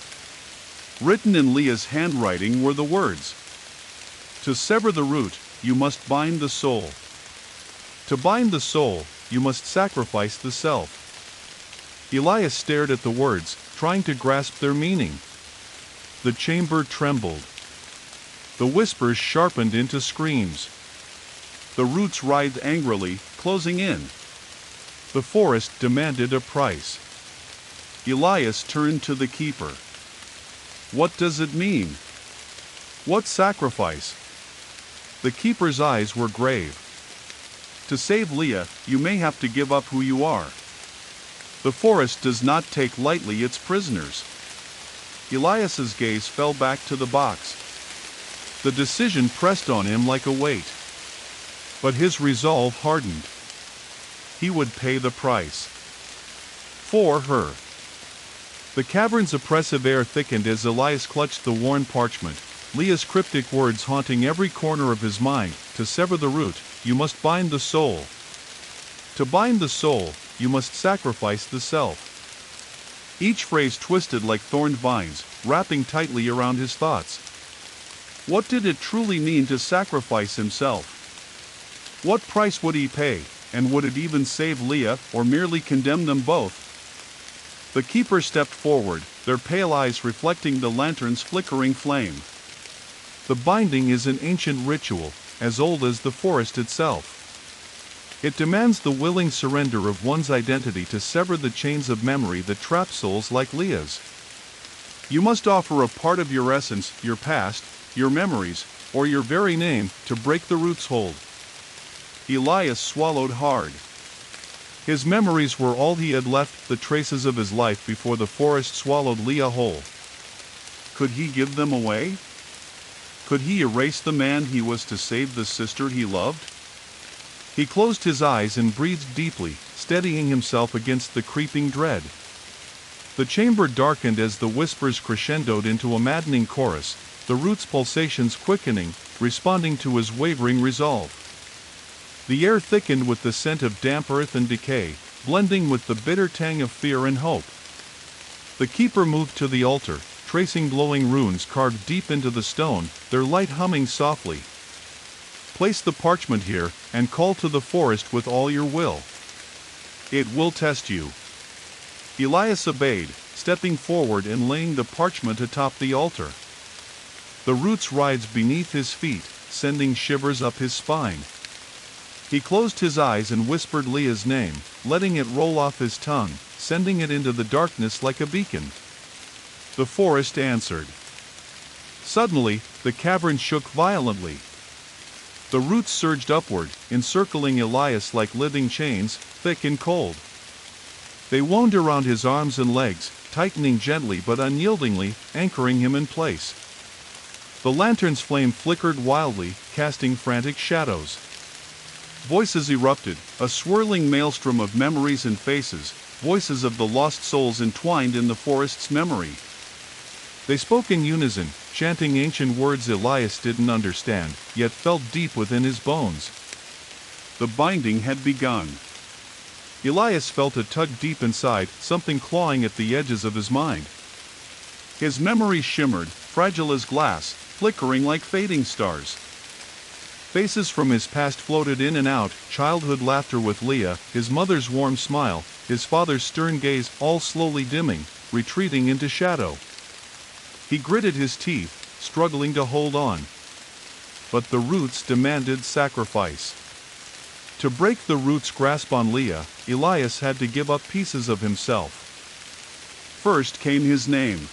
Written in Leah's handwriting were the words, "To sever the root, you must bind the soul. To bind the soul, you must sacrifice the self." Elias stared at the words, trying to grasp their meaning. The chamber trembled. The whispers sharpened into screams. The roots writhed angrily, closing in. The forest demanded a price. Elias turned to the keeper. "What does it mean? What sacrifice?" The keeper's eyes were grave. "To save Leah, you may have to give up who you are. The forest does not take lightly its prisoners." Elias's gaze fell back to the box. The decision pressed on him like a weight. But his resolve hardened. He would pay the price. For her. The cavern's oppressive air thickened as Elias clutched the worn parchment, Leah's cryptic words haunting every corner of his mind. To sever the root, you must bind the soul. To bind the soul, you must sacrifice the self. Each phrase twisted like thorned vines, wrapping tightly around his thoughts. What did it truly mean to sacrifice himself? What price would he pay, and would it even save Leah, or merely condemn them both? The keeper stepped forward, their pale eyes reflecting the lantern's flickering flame. The binding is an ancient ritual, as old as the forest itself. It demands the willing surrender of one's identity to sever the chains of memory that trap souls like Leah's. You must offer a part of your essence, your past, your memories, or your very name, to break the root's hold. Elias swallowed hard. His memories were all he had left, the traces of his life before the forest swallowed Leah whole. Could he give them away? Could he erase the man he was to save the sister he loved? He closed his eyes and breathed deeply, steadying himself against the creeping dread. The chamber darkened as the whispers crescendoed into a maddening chorus, the root's pulsations quickening, responding to his wavering resolve. The air thickened with the scent of damp earth and decay, blending with the bitter tang of fear and hope. The keeper moved to the altar, tracing glowing runes carved deep into the stone, their light humming softly. Place the parchment here, and call to the forest with all your will. It will test you." Elias obeyed, stepping forward and laying the parchment atop the altar. The roots writhed beneath his feet, sending shivers up his spine. He closed his eyes and whispered Leah's name, letting it roll off his tongue, sending it into the darkness like a beacon. The forest answered. Suddenly, the cavern shook violently. The roots surged upward, encircling Elias like living chains, thick and cold. They wound around his arms and legs, tightening gently but unyieldingly, anchoring him in place. The lantern's flame flickered wildly, casting frantic shadows. Voices erupted, a swirling maelstrom of memories and faces, voices of the lost souls entwined in the forest's memory. They spoke in unison, chanting ancient words Elias didn't understand, yet felt deep within his bones. The binding had begun. Elias felt a tug deep inside, something clawing at the edges of his mind. His memories shimmered, fragile as glass, flickering like fading stars. Faces from his past floated in and out, childhood laughter with Leah, his mother's warm smile, his father's stern gaze, all slowly dimming, retreating into shadow. He gritted his teeth, struggling to hold on. But the roots demanded sacrifice. To break the roots' grasp on Leah, Elias had to give up pieces of himself. First came his name.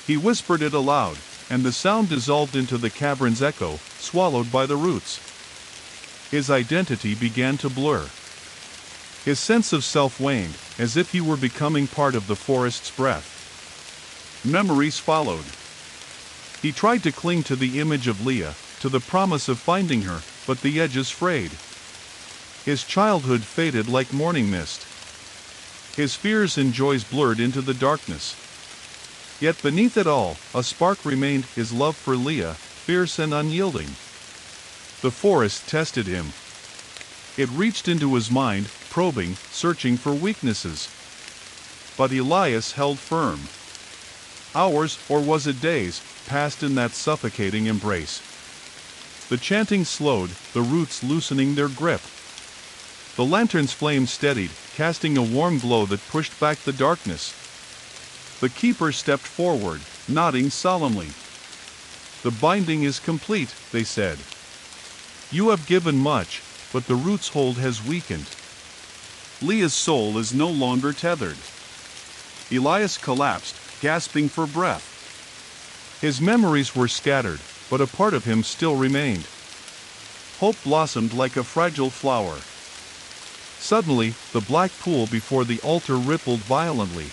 He whispered it aloud, and the sound dissolved into the cavern's echo, swallowed by the roots. His identity began to blur. His sense of self waned, as if he were becoming part of the forest's breath. Memories followed. He tried to cling to the image of Leah, to the promise of finding her, but the edges frayed. His childhood faded like morning mist. His fears and joys blurred into the darkness. Yet beneath it all, a spark remained, his love for Leah, fierce and unyielding. The forest tested him. It reached into his mind, probing, searching for weaknesses. But Elias held firm. Hours, or was it days, passed in that suffocating embrace. The chanting slowed, the roots loosening their grip. The lantern's flame steadied, casting a warm glow that pushed back the darkness. The keeper stepped forward, nodding solemnly. "The binding is complete," they said. "You have given much, but the root's hold has weakened. Leah's soul is no longer tethered." Elias collapsed, gasping for breath. His memories were scattered, but a part of him still remained. Hope blossomed like a fragile flower. Suddenly, the black pool before the altar rippled violently.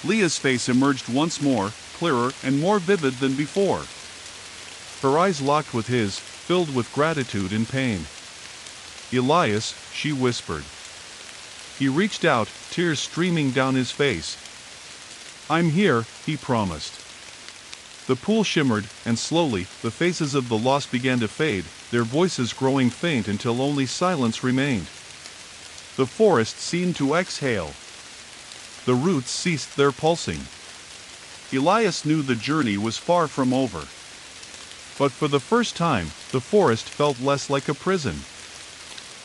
Leah's face emerged once more, clearer and more vivid than before. Her eyes locked with his, filled with gratitude and pain. "Elias," she whispered. He reached out, tears streaming down his face. "I'm here," he promised. The pool shimmered, and slowly, the faces of the lost began to fade, their voices growing faint until only silence remained. The forest seemed to exhale. The roots ceased their pulsing. Elias knew the journey was far from over. But for the first time, the forest felt less like a prison.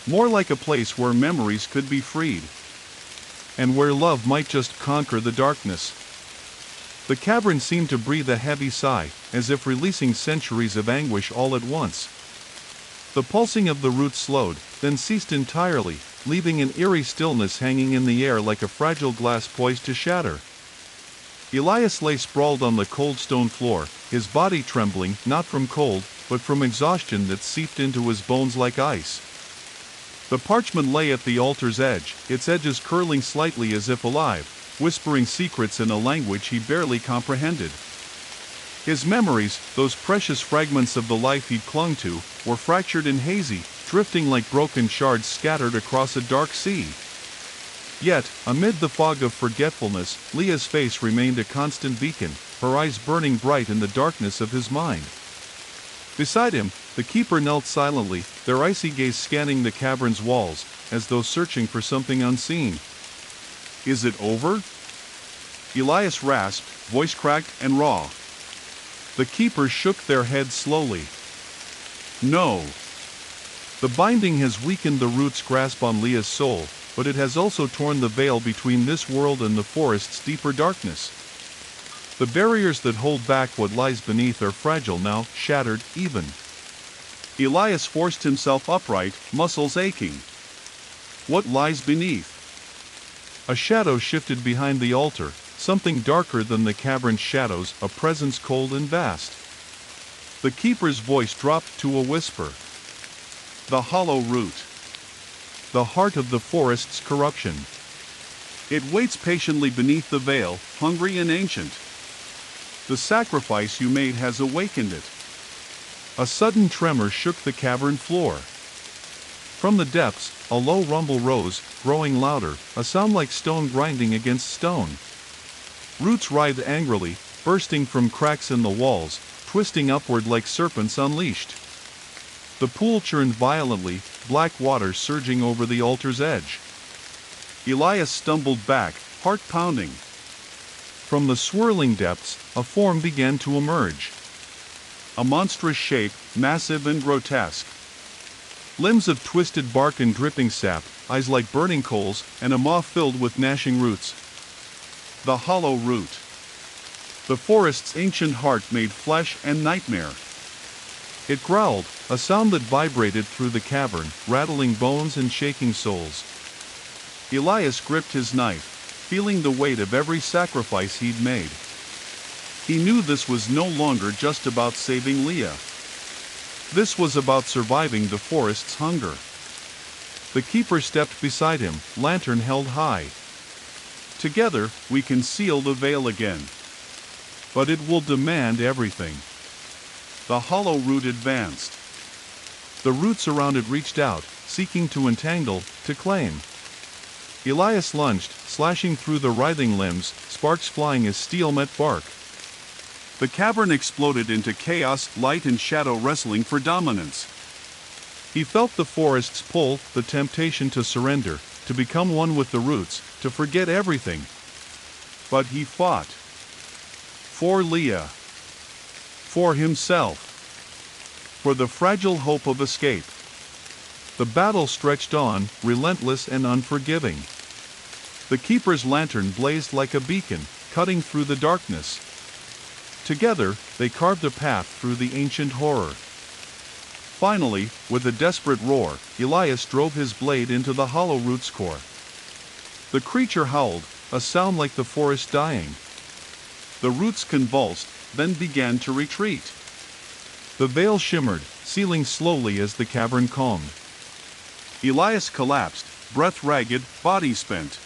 More like a place where memories could be freed. And where love might just conquer the darkness. The cavern seemed to breathe a heavy sigh, as if releasing centuries of anguish all at once. The pulsing of the roots slowed, then ceased entirely, leaving an eerie stillness hanging in the air like a fragile glass poised to shatter. Elias lay sprawled on the cold stone floor, his body trembling, not from cold, but from exhaustion that seeped into his bones like ice. The parchment lay at the altar's edge, its edges curling slightly as if alive, whispering secrets in a language he barely comprehended. His memories, those precious fragments of the life he'd clung to, were fractured and hazy, drifting like broken shards scattered across a dark sea. Yet, amid the fog of forgetfulness, Leah's face remained a constant beacon, her eyes burning bright in the darkness of his mind. Beside him, the keeper knelt silently, their icy gaze scanning the cavern's walls, as though searching for something unseen. "Is it over?" Elias rasped, voice cracked and raw. The keepers shook their heads slowly. No. The binding has weakened the root's grasp on Leah's soul, but it has also torn the veil between this world and the forest's deeper darkness. The barriers that hold back what lies beneath are fragile now, shattered, even. Elias forced himself upright, muscles aching. What lies beneath? A shadow shifted behind the altar, something darker than the cavern's shadows, a presence cold and vast. The keeper's voice dropped to a whisper. The hollow root. The heart of the forest's corruption. It waits patiently beneath the veil, hungry and ancient. The sacrifice you made has awakened it. A sudden tremor shook the cavern floor. From the depths, a low rumble rose, growing louder, a sound like stone grinding against stone. Roots writhed angrily, bursting from cracks in the walls, twisting upward like serpents unleashed. The pool churned violently, black water surging over the altar's edge. Elias stumbled back, heart pounding. From the swirling depths, a form began to emerge. A monstrous shape, massive and grotesque. Limbs of twisted bark and dripping sap, eyes like burning coals, and a maw filled with gnashing roots. The hollow root. The forest's ancient heart made flesh and nightmare. It growled, a sound that vibrated through the cavern, rattling bones and shaking souls. Elias gripped his knife, feeling the weight of every sacrifice he'd made. He knew this was no longer just about saving Leah. This was about surviving the forest's hunger. The keeper stepped beside him, lantern held high. Together, we can seal the veil again. But it will demand everything. The hollow root advanced. The roots around it reached out, seeking to entangle, to claim. Elias lunged, slashing through the writhing limbs, sparks flying as steel met bark. The cavern exploded into chaos, light and shadow wrestling for dominance. He felt the forest's pull, the temptation to surrender, to become one with the roots, to forget everything. But he fought. For Leah. For himself. For the fragile hope of escape. The battle stretched on, relentless and unforgiving. The keeper's lantern blazed like a beacon, cutting through the darkness. Together, they carved a path through the ancient horror. Finally, with a desperate roar, Elias drove his blade into the hollow root's core. The creature howled, a sound like the forest dying. The roots convulsed, then began to retreat. The veil shimmered, sealing slowly as the cavern calmed. Elias collapsed, breath ragged, body spent.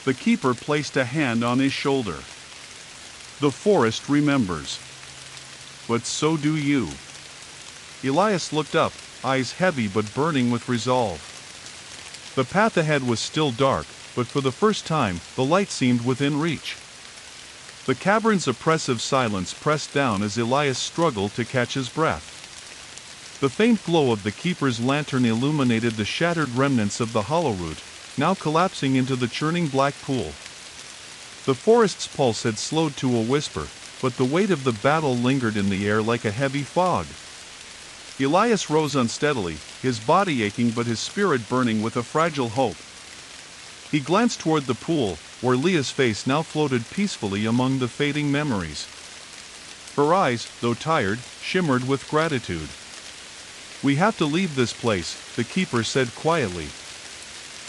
The keeper placed a hand on his shoulder. The forest remembers. But so do you. Elias looked up, eyes heavy but burning with resolve. The path ahead was still dark, but for the first time, the light seemed within reach. The cavern's oppressive silence pressed down as Elias struggled to catch his breath. The faint glow of the keeper's lantern illuminated the shattered remnants of the hollow root, now collapsing into the churning black pool. The forest's pulse had slowed to a whisper, but the weight of the battle lingered in the air like a heavy fog. Elias rose unsteadily, his body aching but his spirit burning with a fragile hope. He glanced toward the pool, where Leah's face now floated peacefully among the fading memories. Her eyes, though tired, shimmered with gratitude. "We have to leave this place," the keeper said quietly.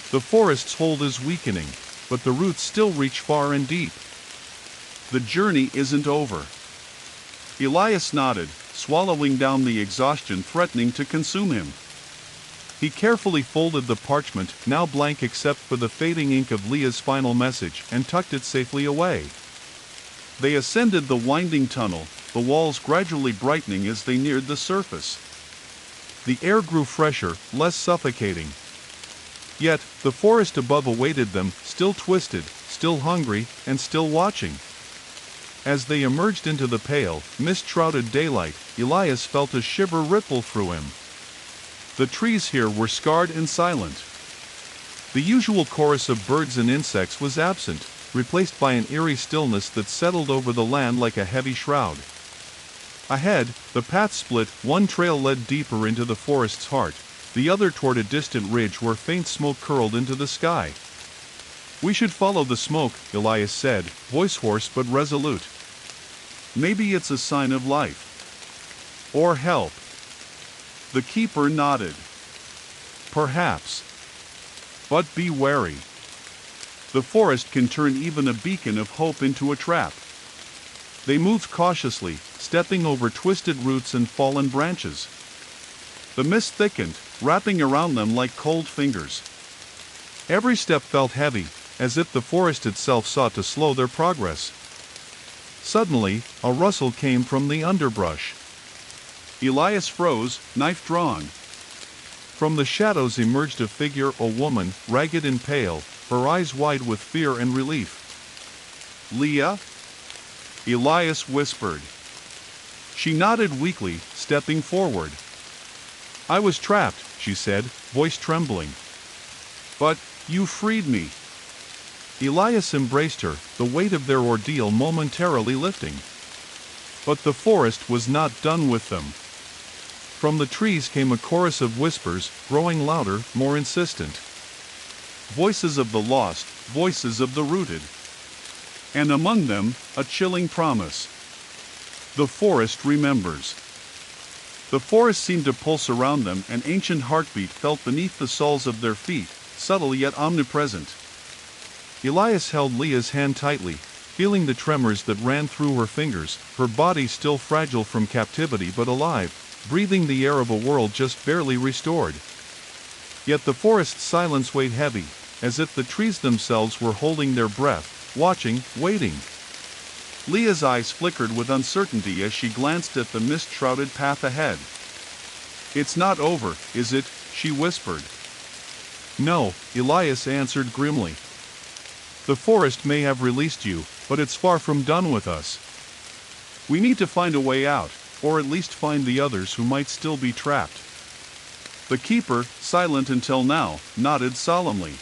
"The forest's hold is weakening, but the roots still reach far and deep. The journey isn't over." Elias nodded, swallowing down the exhaustion threatening to consume him. He carefully folded the parchment, now blank except for the fading ink of Leah's final message, and tucked it safely away. They ascended the winding tunnel, the walls gradually brightening as they neared the surface. The air grew fresher, less suffocating. Yet, the forest above awaited them, still twisted, still hungry, and still watching. As they emerged into the pale, mist-shrouded daylight, Elias felt a shiver ripple through him. The trees here were scarred and silent. The usual chorus of birds and insects was absent, replaced by an eerie stillness that settled over the land like a heavy shroud. Ahead, the path split, one trail led deeper into the forest's heart, the other toward a distant ridge where faint smoke curled into the sky. "We should follow the smoke," Elias said, voice hoarse but resolute. "Maybe it's a sign of life. Or help." The keeper nodded. "Perhaps. But be wary. The forest can turn even a beacon of hope into a trap." They moved cautiously, stepping over twisted roots and fallen branches. The mist thickened, wrapping around them like cold fingers. Every step felt heavy, as if the forest itself sought to slow their progress. Suddenly, a rustle came from the underbrush. Elias froze, knife drawn. From the shadows emerged a figure, a woman, ragged and pale, her eyes wide with fear and relief. "Leah?" Elias whispered. She nodded weakly, stepping forward. "I was trapped," she said, voice trembling. "But you freed me." Elias embraced her, the weight of their ordeal momentarily lifting. But the forest was not done with them. From the trees came a chorus of whispers, growing louder, more insistent. Voices of the lost, voices of the rooted. And among them, a chilling promise. The forest remembers. The forest seemed to pulse around them, an ancient heartbeat felt beneath the soles of their feet, subtle yet omnipresent. Elias held Leah's hand tightly, feeling the tremors that ran through her fingers, her body still fragile from captivity but alive, breathing the air of a world just barely restored. Yet the forest's silence weighed heavy, as if the trees themselves were holding their breath, watching, waiting. Leah's eyes flickered with uncertainty as she glanced at the mist-shrouded path ahead. "It's not over, is it?" she whispered. "No," Elias answered grimly. "The forest may have released you, but it's far from done with us. We need to find a way out, or at least find the others who might still be trapped." The keeper, silent until now, nodded solemnly.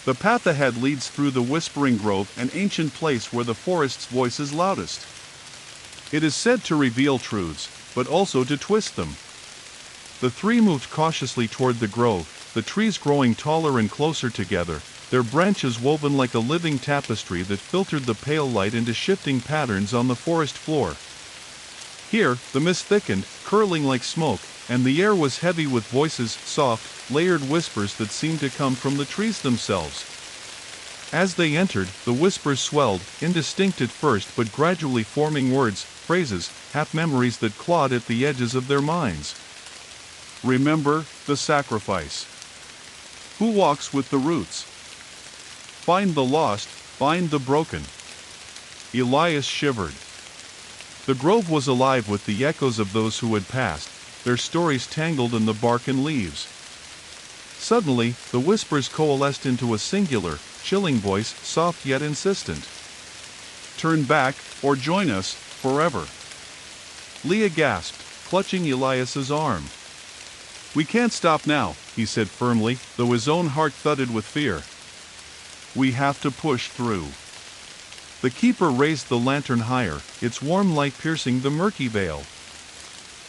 "The path ahead leads through the Whispering Grove, an ancient place where the forest's voice is loudest. It is said to reveal truths, but also to twist them." The three moved cautiously toward the grove, the trees growing taller and closer together, their branches woven like a living tapestry that filtered the pale light into shifting patterns on the forest floor. Here, the mist thickened, curling like smoke, and the air was heavy with voices, soft, layered whispers that seemed to come from the trees themselves. As they entered, the whispers swelled, indistinct at first but gradually forming words, phrases, half-memories that clawed at the edges of their minds. "Remember the sacrifice. Who walks with the roots? Find the lost, find the broken." Elias shivered. The grove was alive with the echoes of those who had passed, their stories tangled in the bark and leaves. Suddenly, the whispers coalesced into a singular, chilling voice, soft yet insistent. "Turn back, or join us, forever." Leah gasped, clutching Elias's arm. "We can't stop now," he said firmly, though his own heart thudded with fear. "We have to push through." The keeper raised the lantern higher, its warm light piercing the murky veil.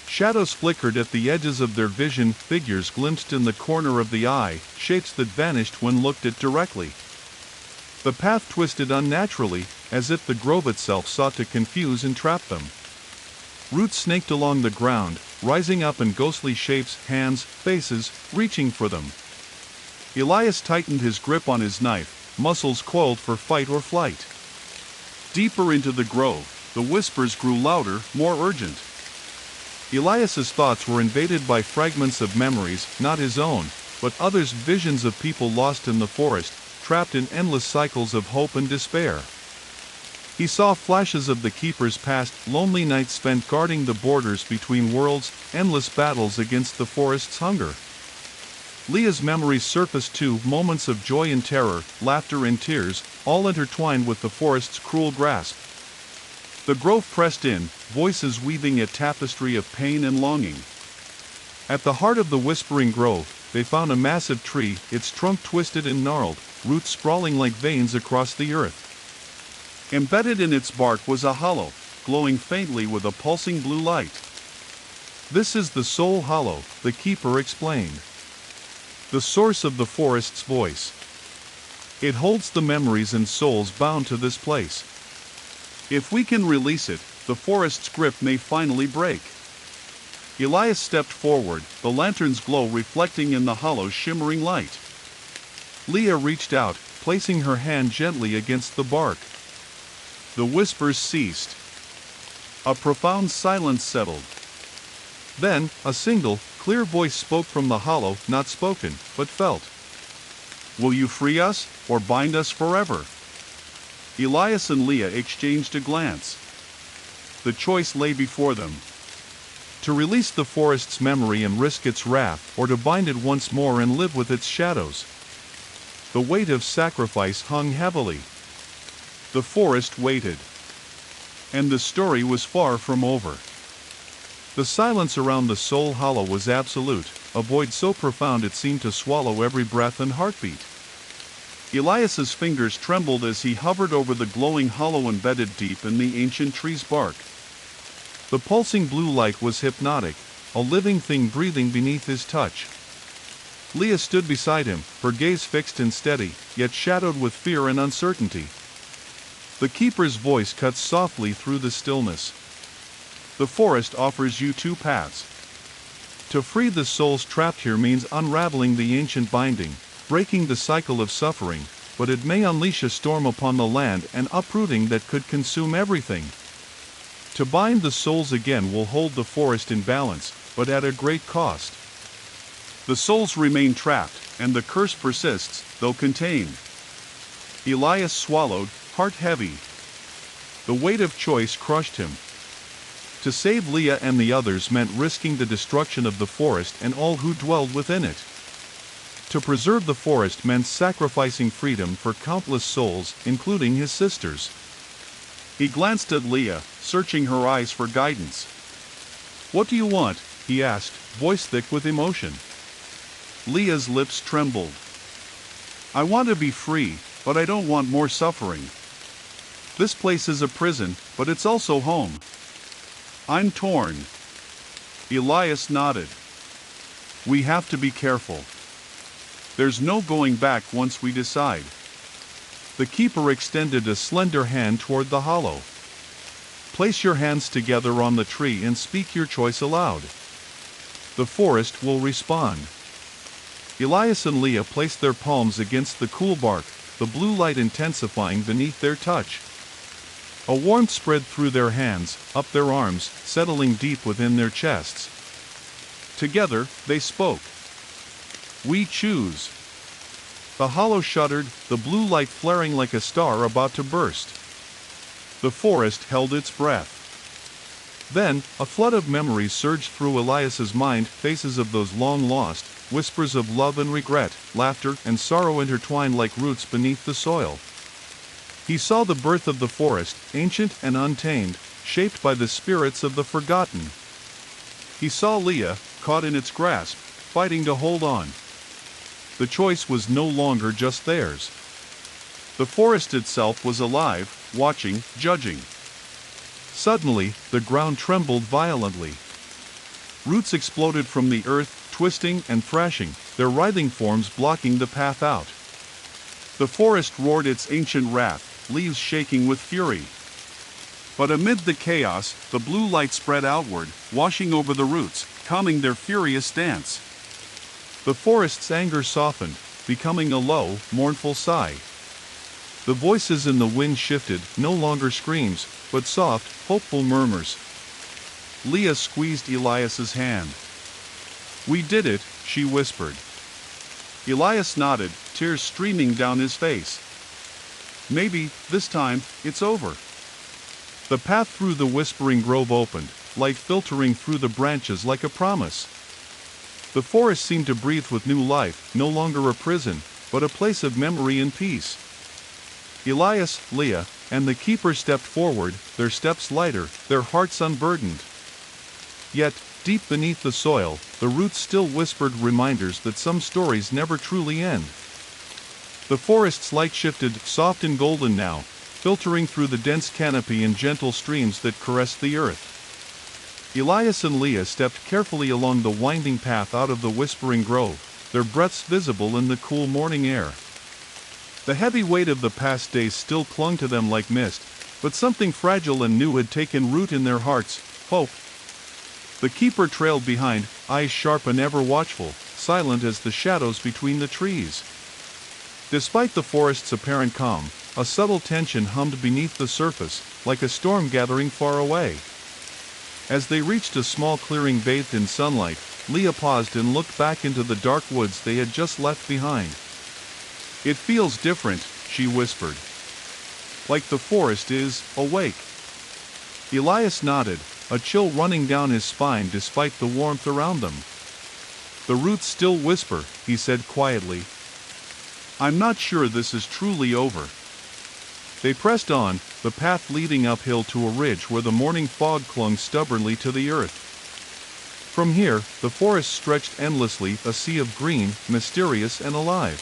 Shadows flickered at the edges of their vision, figures glimpsed in the corner of the eye, shapes that vanished when looked at directly. The path twisted unnaturally, as if the grove itself sought to confuse and trap them. Roots snaked along the ground, rising up in ghostly shapes, hands, faces, reaching for them. Elias tightened his grip on his knife, muscles coiled for fight or flight. Deeper into the grove, the whispers grew louder, more urgent. Elias's thoughts were invaded by fragments of memories, not his own, but others' visions of people lost in the forest, trapped in endless cycles of hope and despair. He saw flashes of the keeper's past, lonely nights spent guarding the borders between worlds, endless battles against the forest's hunger. Leah's memories surfaced too, moments of joy and terror, laughter and tears, all intertwined with the forest's cruel grasp. The grove pressed in, voices weaving a tapestry of pain and longing. At the heart of the Whispering Grove, they found a massive tree, its trunk twisted and gnarled, roots sprawling like veins across the earth. Embedded in its bark was a hollow, glowing faintly with a pulsing blue light. "This is the Soul Hollow," the keeper explained. "The source of the forest's voice. It holds the memories and souls bound to this place. If we can release it, the forest's grip may finally break." Elias stepped forward, the lantern's glow reflecting in the hollow's shimmering light. Leah reached out, placing her hand gently against the bark. The whispers ceased. A profound silence settled. Then, a single, clear voice spoke from the hollow, not spoken, but felt. "Will you free us, or bind us forever?" Elias and Leah exchanged a glance. The choice lay before them. To release the forest's memory and risk its wrath, or to bind it once more and live with its shadows. The weight of sacrifice hung heavily. The forest waited. And the story was far from over. The silence around the Soul Hollow was absolute, a void so profound it seemed to swallow every breath and heartbeat. Elias's fingers trembled as he hovered over the glowing hollow embedded deep in the ancient tree's bark. The pulsing blue light was hypnotic, a living thing breathing beneath his touch. Leah stood beside him, her gaze fixed and steady, yet shadowed with fear and uncertainty. The keeper's voice cut softly through the stillness. "The forest offers you two paths. To free the souls trapped here means unraveling the ancient binding, breaking the cycle of suffering, but it may unleash a storm upon the land and uprooting that could consume everything. To bind the souls again will hold the forest in balance, but at a great cost. The souls remain trapped, and the curse persists, though contained." Elias swallowed, heart heavy. The weight of choice crushed him. To save Leah and the others meant risking the destruction of the forest and all who dwelled within it. To preserve the forest meant sacrificing freedom for countless souls, including his sisters. He glanced at Leah, searching her eyes for guidance. "What do you want?" he asked, voice thick with emotion. Leah's lips trembled. "I want to be free, but I don't want more suffering. This place is a prison, but it's also home. I'm torn." Elias nodded. "We have to be careful. There's no going back once we decide." The keeper extended a slender hand toward the hollow. "Place your hands together on the tree and speak your choice aloud. The forest will respond." Elias and Leah placed their palms against the cool bark, the blue light intensifying beneath their touch. A warmth spread through their hands, up their arms, settling deep within their chests. Together, they spoke. "We choose." The hollow shuddered, the blue light flaring like a star about to burst. The forest held its breath. Then, a flood of memories surged through Elias's mind, faces of those long lost, whispers of love and regret, laughter and sorrow intertwined like roots beneath the soil. He saw the birth of the forest, ancient and untamed, shaped by the spirits of the forgotten. He saw Leah, caught in its grasp, fighting to hold on. The choice was no longer just theirs. The forest itself was alive, watching, judging. Suddenly, the ground trembled violently. Roots exploded from the earth, twisting and thrashing, their writhing forms blocking the path out. The forest roared its ancient wrath, leaves shaking with fury. But amid the chaos, the blue light spread outward, washing over the roots, calming their furious dance. The forest's anger softened, becoming a low, mournful sigh. The voices in the wind shifted, no longer screams, but soft, hopeful murmurs. Leah squeezed Elias's hand. "We did it," she whispered. Elias nodded, tears streaming down his face. "Maybe, this time, it's over." The path through the whispering grove opened, light filtering through the branches like a promise. The forest seemed to breathe with new life, no longer a prison, but a place of memory and peace. Elias, Leah, and the keeper stepped forward, their steps lighter, their hearts unburdened. Yet, deep beneath the soil, the roots still whispered reminders that some stories never truly end. The forest's light shifted, soft and golden now, filtering through the dense canopy in gentle streams that caressed the earth. Elias and Leah stepped carefully along the winding path out of the whispering grove, their breaths visible in the cool morning air. The heavy weight of the past days still clung to them like mist, but something fragile and new had taken root in their hearts: hope. The keeper trailed behind, eyes sharp and ever watchful, silent as the shadows between the trees. Despite the forest's apparent calm, a subtle tension hummed beneath the surface, like a storm gathering far away. As they reached a small clearing bathed in sunlight, Leah paused and looked back into the dark woods they had just left behind. "It feels different," she whispered. "Like the forest is awake." Elias nodded, a chill running down his spine despite the warmth around them. "The roots still whisper," he said quietly. "I'm not sure this is truly over." They pressed on, the path leading uphill to a ridge where the morning fog clung stubbornly to the earth. From here, the forest stretched endlessly, a sea of green, mysterious and alive.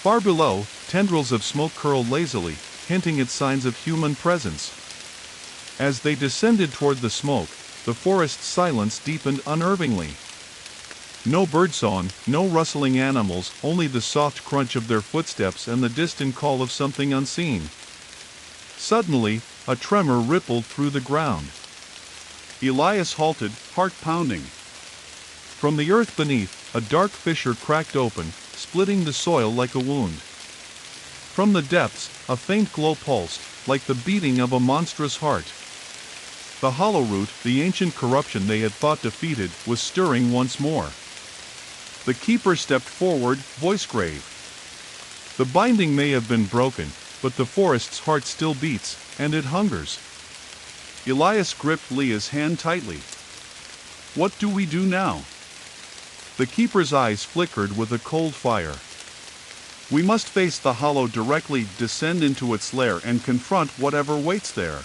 Far below, tendrils of smoke curled lazily, hinting at signs of human presence. As they descended toward the smoke, the forest's silence deepened unnervingly. No birdsong, no rustling animals, only the soft crunch of their footsteps and the distant call of something unseen. Suddenly, a tremor rippled through the ground. Elias halted, heart pounding. From the earth beneath, a dark fissure cracked open, splitting the soil like a wound. From the depths, a faint glow pulsed, like the beating of a monstrous heart. The hollow root, the ancient corruption they had thought defeated, was stirring once more. The keeper stepped forward, voice grave. "The binding may have been broken, but the forest's heart still beats, and it hungers." Elias gripped Leah's hand tightly. "What do we do now?" The keeper's eyes flickered with a cold fire. "We must face the hollow directly, descend into its lair and confront whatever waits there.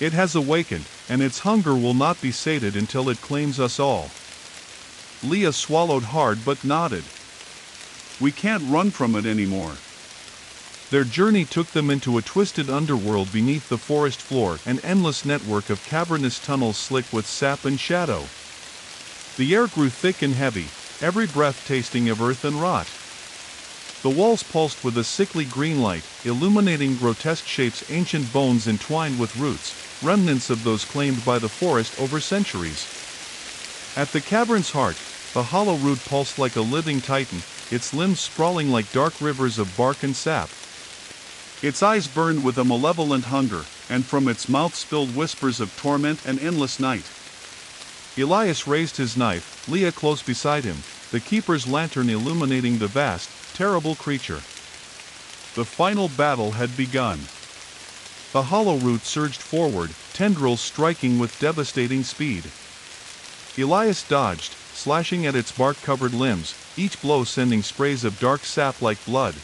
It has awakened, and its hunger will not be sated until it claims us all." Leah swallowed hard but nodded. "We can't run from it anymore." Their journey took them into a twisted underworld beneath the forest floor, an endless network of cavernous tunnels slick with sap and shadow. The air grew thick and heavy, every breath tasting of earth and rot. The walls pulsed with a sickly green light, illuminating grotesque shapes, ancient bones entwined with roots, remnants of those claimed by the forest over centuries. At the cavern's heart, the hollow root pulsed like a living titan, its limbs sprawling like dark rivers of bark and sap. Its eyes burned with a malevolent hunger, and from its mouth spilled whispers of torment and endless night. Elias raised his knife, Leah close beside him, the keeper's lantern illuminating the vast, terrible creature. The final battle had begun. The hollow root surged forward, tendrils striking with devastating speed. Elias dodged, slashing at its bark-covered limbs, each blow sending sprays of dark sap like blood.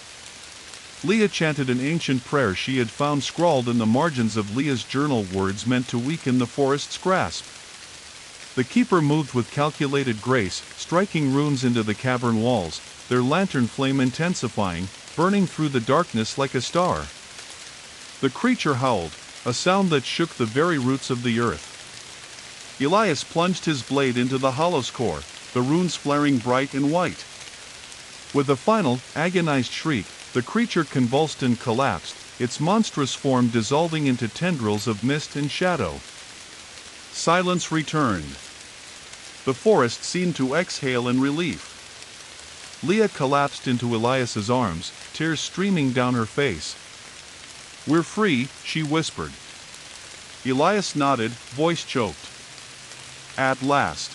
Leah chanted an ancient prayer she had found scrawled in the margins of Leah's journal, words meant to weaken the forest's grasp. The keeper moved with calculated grace, striking runes into the cavern walls, their lantern flame intensifying, burning through the darkness like a star. The creature howled, a sound that shook the very roots of the earth. Elias plunged his blade into the hollow's core, the runes flaring bright and white. With a final, agonized shriek, the creature convulsed and collapsed, its monstrous form dissolving into tendrils of mist and shadow. Silence returned. The forest seemed to exhale in relief. Leah collapsed into Elias's arms, tears streaming down her face. "We're free," she whispered. Elias nodded, voice choked. "At last."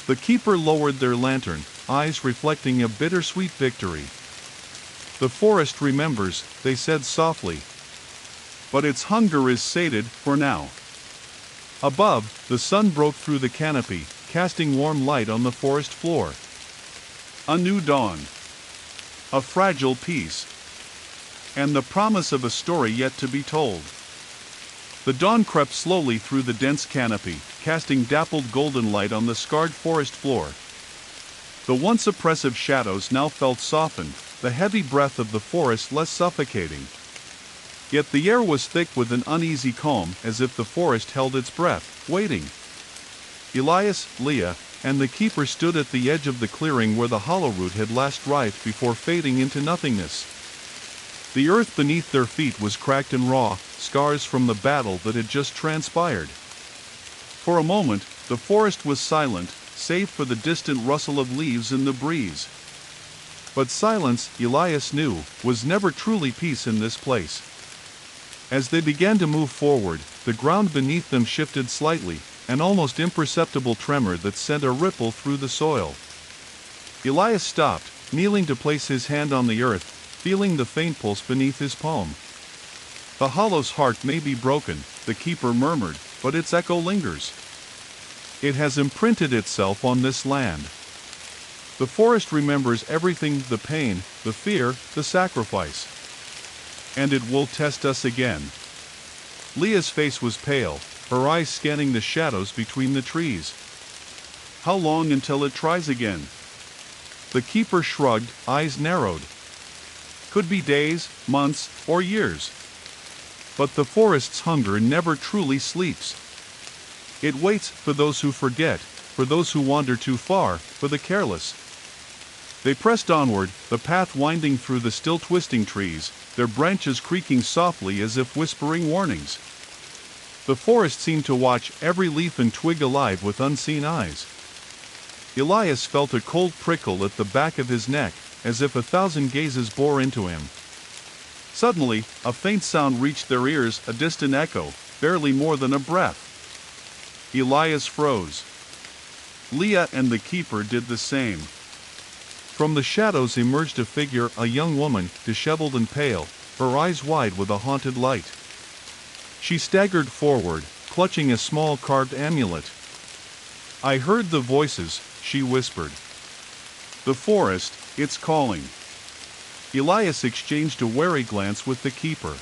The keeper lowered their lantern, eyes reflecting a bittersweet victory. "The forest remembers," they said softly. "But its hunger is sated, for now." Above, the sun broke through the canopy, casting warm light on the forest floor. A new dawn. A fragile peace. And the promise of a story yet to be told. The dawn crept slowly through the dense canopy, casting dappled golden light on the scarred forest floor. The once oppressive shadows now felt softened, the heavy breath of the forest less suffocating. Yet the air was thick with an uneasy calm, as if the forest held its breath, waiting. Elias, Leah, and the keeper stood at the edge of the clearing where the hollow root had last writhed before fading into nothingness. The earth beneath their feet was cracked and raw, scars from the battle that had just transpired. For a moment, the forest was silent, save for the distant rustle of leaves in the breeze. But silence, Elias knew, was never truly peace in this place. As they began to move forward, the ground beneath them shifted slightly, an almost imperceptible tremor that sent a ripple through the soil. Elias stopped, kneeling to place his hand on the earth, feeling the faint pulse beneath his palm. The hollow's heart may be broken, the keeper murmured, but its echo lingers. It has imprinted itself on this land. The forest remembers everything, the pain, the fear, the sacrifice. And it will test us again. Leah's face was pale, her eyes scanning the shadows between the trees. How long until it tries again? The keeper shrugged, eyes narrowed. Could be days, months, or years. But the forest's hunger never truly sleeps. It waits for those who forget, for those who wander too far, for the careless. They pressed onward, the path winding through the still twisting trees, their branches creaking softly as if whispering warnings. The forest seemed to watch every leaf and twig alive with unseen eyes. Elias felt a cold prickle at the back of his neck, as if 1,000 gazes bore into him. Suddenly, a faint sound reached their ears, a distant echo, barely more than a breath. Elias froze. Leah and the keeper did the same. From the shadows emerged a figure, a young woman, disheveled and pale, her eyes wide with a haunted light. She staggered forward, clutching a small carved amulet. "I heard the voices," she whispered. "The forest, it's calling." Elias exchanged a wary glance with the keeper.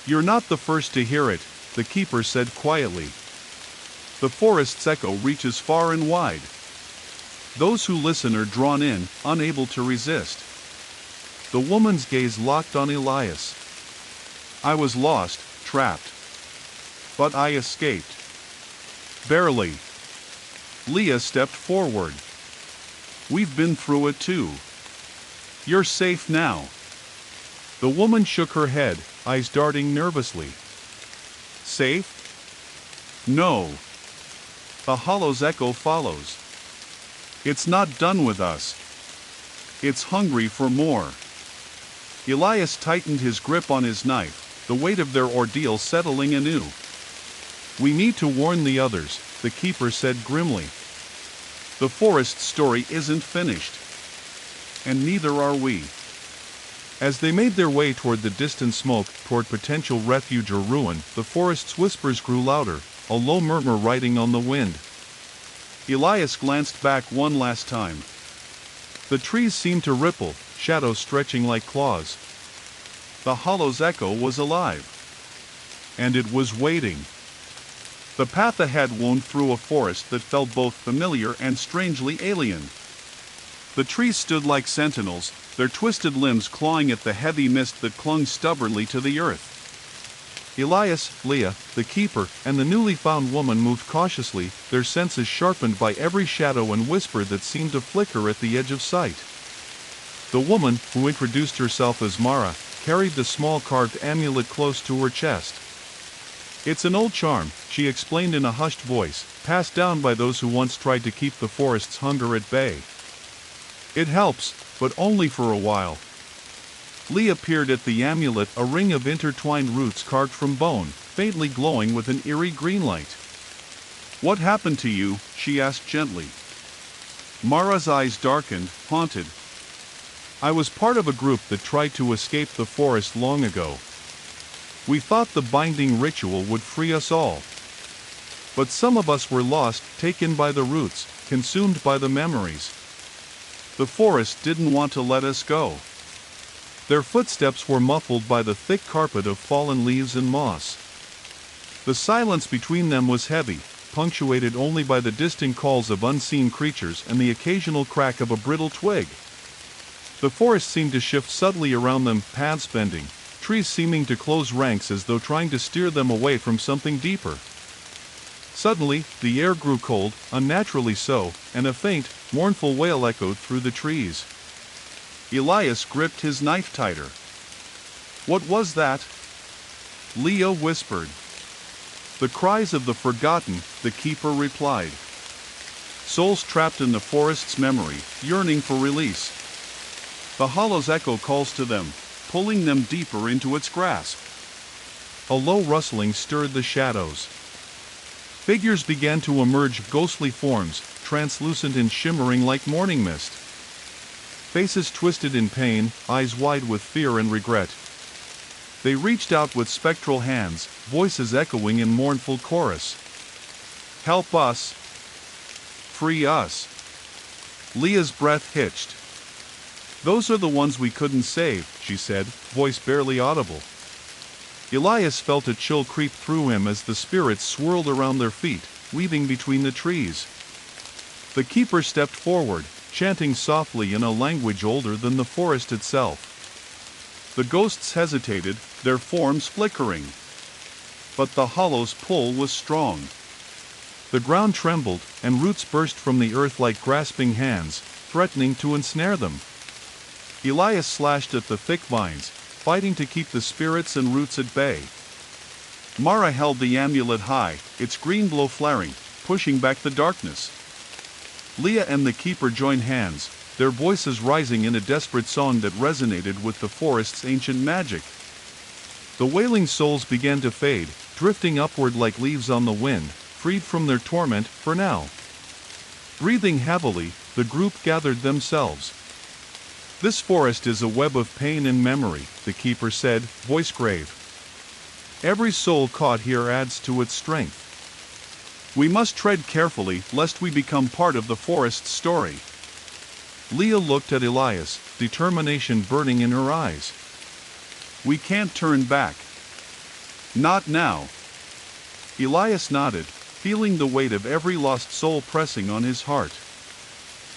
"You're not the first to hear it," the keeper said quietly. "The forest's echo reaches far and wide. Those who listen are drawn in, unable to resist." The woman's gaze locked on Elias. "I was lost, trapped. But I escaped. Barely." Leah stepped forward. "We've been through it too. You're safe now." The woman shook her head, eyes darting nervously. "Safe? No." The hollow's echo follows. "It's not done with us. It's hungry for more." Elias tightened his grip on his knife, the weight of their ordeal settling anew. "We need to warn the others," the keeper said grimly. "The forest's story isn't finished. And neither are we." As they made their way toward the distant smoke, toward potential refuge or ruin, the forest's whispers grew louder, a low murmur riding on the wind. Elias glanced back one last time. The trees seemed to ripple, shadows stretching like claws. The hollow's echo was alive. And it was waiting. The path ahead wound through a forest that felt both familiar and strangely alien. The trees stood like sentinels, their twisted limbs clawing at the heavy mist that clung stubbornly to the earth. Elias, Leah, the keeper, and the newly found woman moved cautiously, their senses sharpened by every shadow and whisper that seemed to flicker at the edge of sight. The woman, who introduced herself as Mara, carried the small carved amulet close to her chest. "It's an old charm," she explained in a hushed voice, "passed down by those who once tried to keep the forest's hunger at bay. It helps, but only for a while." Leah peered at the amulet, a ring of intertwined roots carved from bone, faintly glowing with an eerie green light. "What happened to you?" she asked gently. Mara's eyes darkened, haunted. "I was part of a group that tried to escape the forest long ago. We thought the binding ritual would free us all. But some of us were lost, taken by the roots, consumed by the memories. The forest didn't want to let us go." Their footsteps were muffled by the thick carpet of fallen leaves and moss. The silence between them was heavy, punctuated only by the distant calls of unseen creatures and the occasional crack of a brittle twig. The forest seemed to shift subtly around them, paths bending, trees seeming to close ranks as though trying to steer them away from something deeper. Suddenly, the air grew cold, unnaturally so, and a faint, mournful wail echoed through the trees. Elias gripped his knife tighter. "What was that?" Leah whispered. "The cries of the forgotten," the keeper replied. "Souls trapped in the forest's memory, yearning for release. The hollow's echo calls to them, pulling them deeper into its grasp." A low rustling stirred the shadows. Figures began to emerge, ghostly forms, translucent and shimmering like morning mist. Faces twisted in pain, eyes wide with fear and regret. They reached out with spectral hands, voices echoing in mournful chorus. "Help us! Free us!" Leah's breath hitched. "Those are the ones we couldn't save," she said, voice barely audible. Elias felt a chill creep through him as the spirits swirled around their feet, weaving between the trees. The keeper stepped forward, chanting softly in a language older than the forest itself. The ghosts hesitated, their forms flickering. But the hollow's pull was strong. The ground trembled, and roots burst from the earth like grasping hands, threatening to ensnare them. Elias slashed at the thick vines, fighting to keep the spirits and roots at bay. Mara held the amulet high, its green glow flaring, pushing back the darkness. Leah and the keeper joined hands, their voices rising in a desperate song that resonated with the forest's ancient magic. The wailing souls began to fade, drifting upward like leaves on the wind, freed from their torment for now. Breathing heavily, the group gathered themselves. "This forest is a web of pain and memory," the keeper said, voice grave. "Every soul caught here adds to its strength. We must tread carefully lest we become part of the forest's story." Leah looked at Elias, determination burning in her eyes. "We can't turn back. Not now." Elias nodded, feeling the weight of every lost soul pressing on his heart.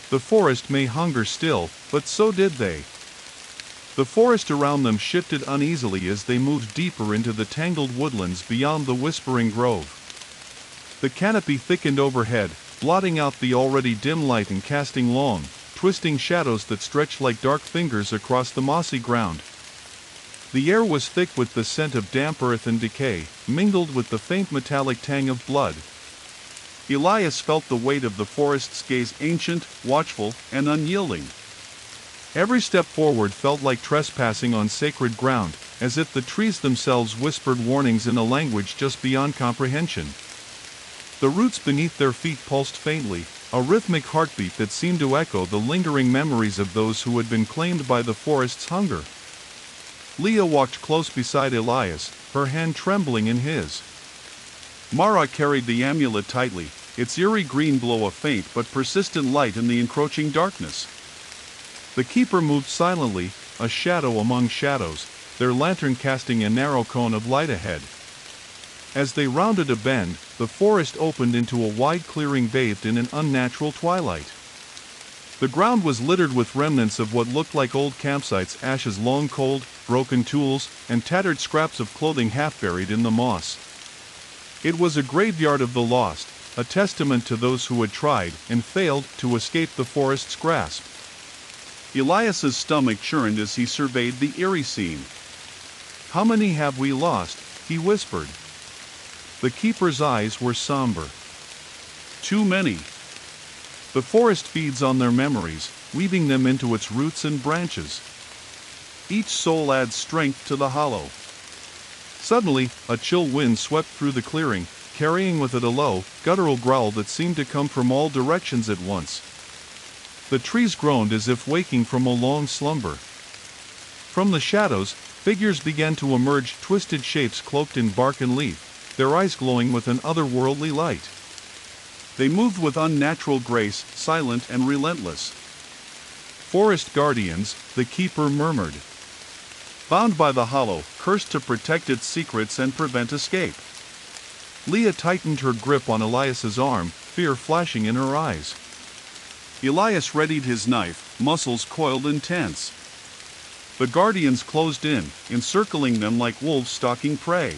The forest may hunger still, but so did they. The forest around them shifted uneasily as they moved deeper into the tangled woodlands beyond the whispering grove. The canopy thickened overhead, blotting out the already dim light and casting long, twisting shadows that stretched like dark fingers across the mossy ground. The air was thick with the scent of damp earth and decay, mingled with the faint metallic tang of blood. Elias felt the weight of the forest's gaze, ancient, watchful, and unyielding. Every step forward felt like trespassing on sacred ground, as if the trees themselves whispered warnings in a language just beyond comprehension. The roots beneath their feet pulsed faintly, a rhythmic heartbeat that seemed to echo the lingering memories of those who had been claimed by the forest's hunger. Leah walked close beside Elias, her hand trembling in his. Mara carried the amulet tightly, its eerie green glow a faint but persistent light in the encroaching darkness. The keeper moved silently, a shadow among shadows, their lantern casting a narrow cone of light ahead. As they rounded a bend, the forest opened into a wide clearing bathed in an unnatural twilight. The ground was littered with remnants of what looked like old campsites, ashes long cold, broken tools, and tattered scraps of clothing half buried in the moss. It was a graveyard of the lost, a testament to those who had tried and failed to escape the forest's grasp. Elias's stomach churned as he surveyed the eerie scene. "How many have we lost?" he whispered. The keeper's eyes were somber. "Too many. The forest feeds on their memories, weaving them into its roots and branches. Each soul adds strength to the hollow." Suddenly, a chill wind swept through the clearing, carrying with it a low, guttural growl that seemed to come from all directions at once. The trees groaned as if waking from a long slumber. From the shadows, figures began to emerge, twisted shapes cloaked in bark and leaf, their eyes glowing with an otherworldly light. They moved with unnatural grace, silent and relentless. "Forest guardians," the keeper murmured. "Bound by the hollow, cursed to protect its secrets and prevent escape." Leah tightened her grip on Elias's arm, fear flashing in her eyes. Elias readied his knife, muscles coiled and tense. The guardians closed in, encircling them like wolves stalking prey.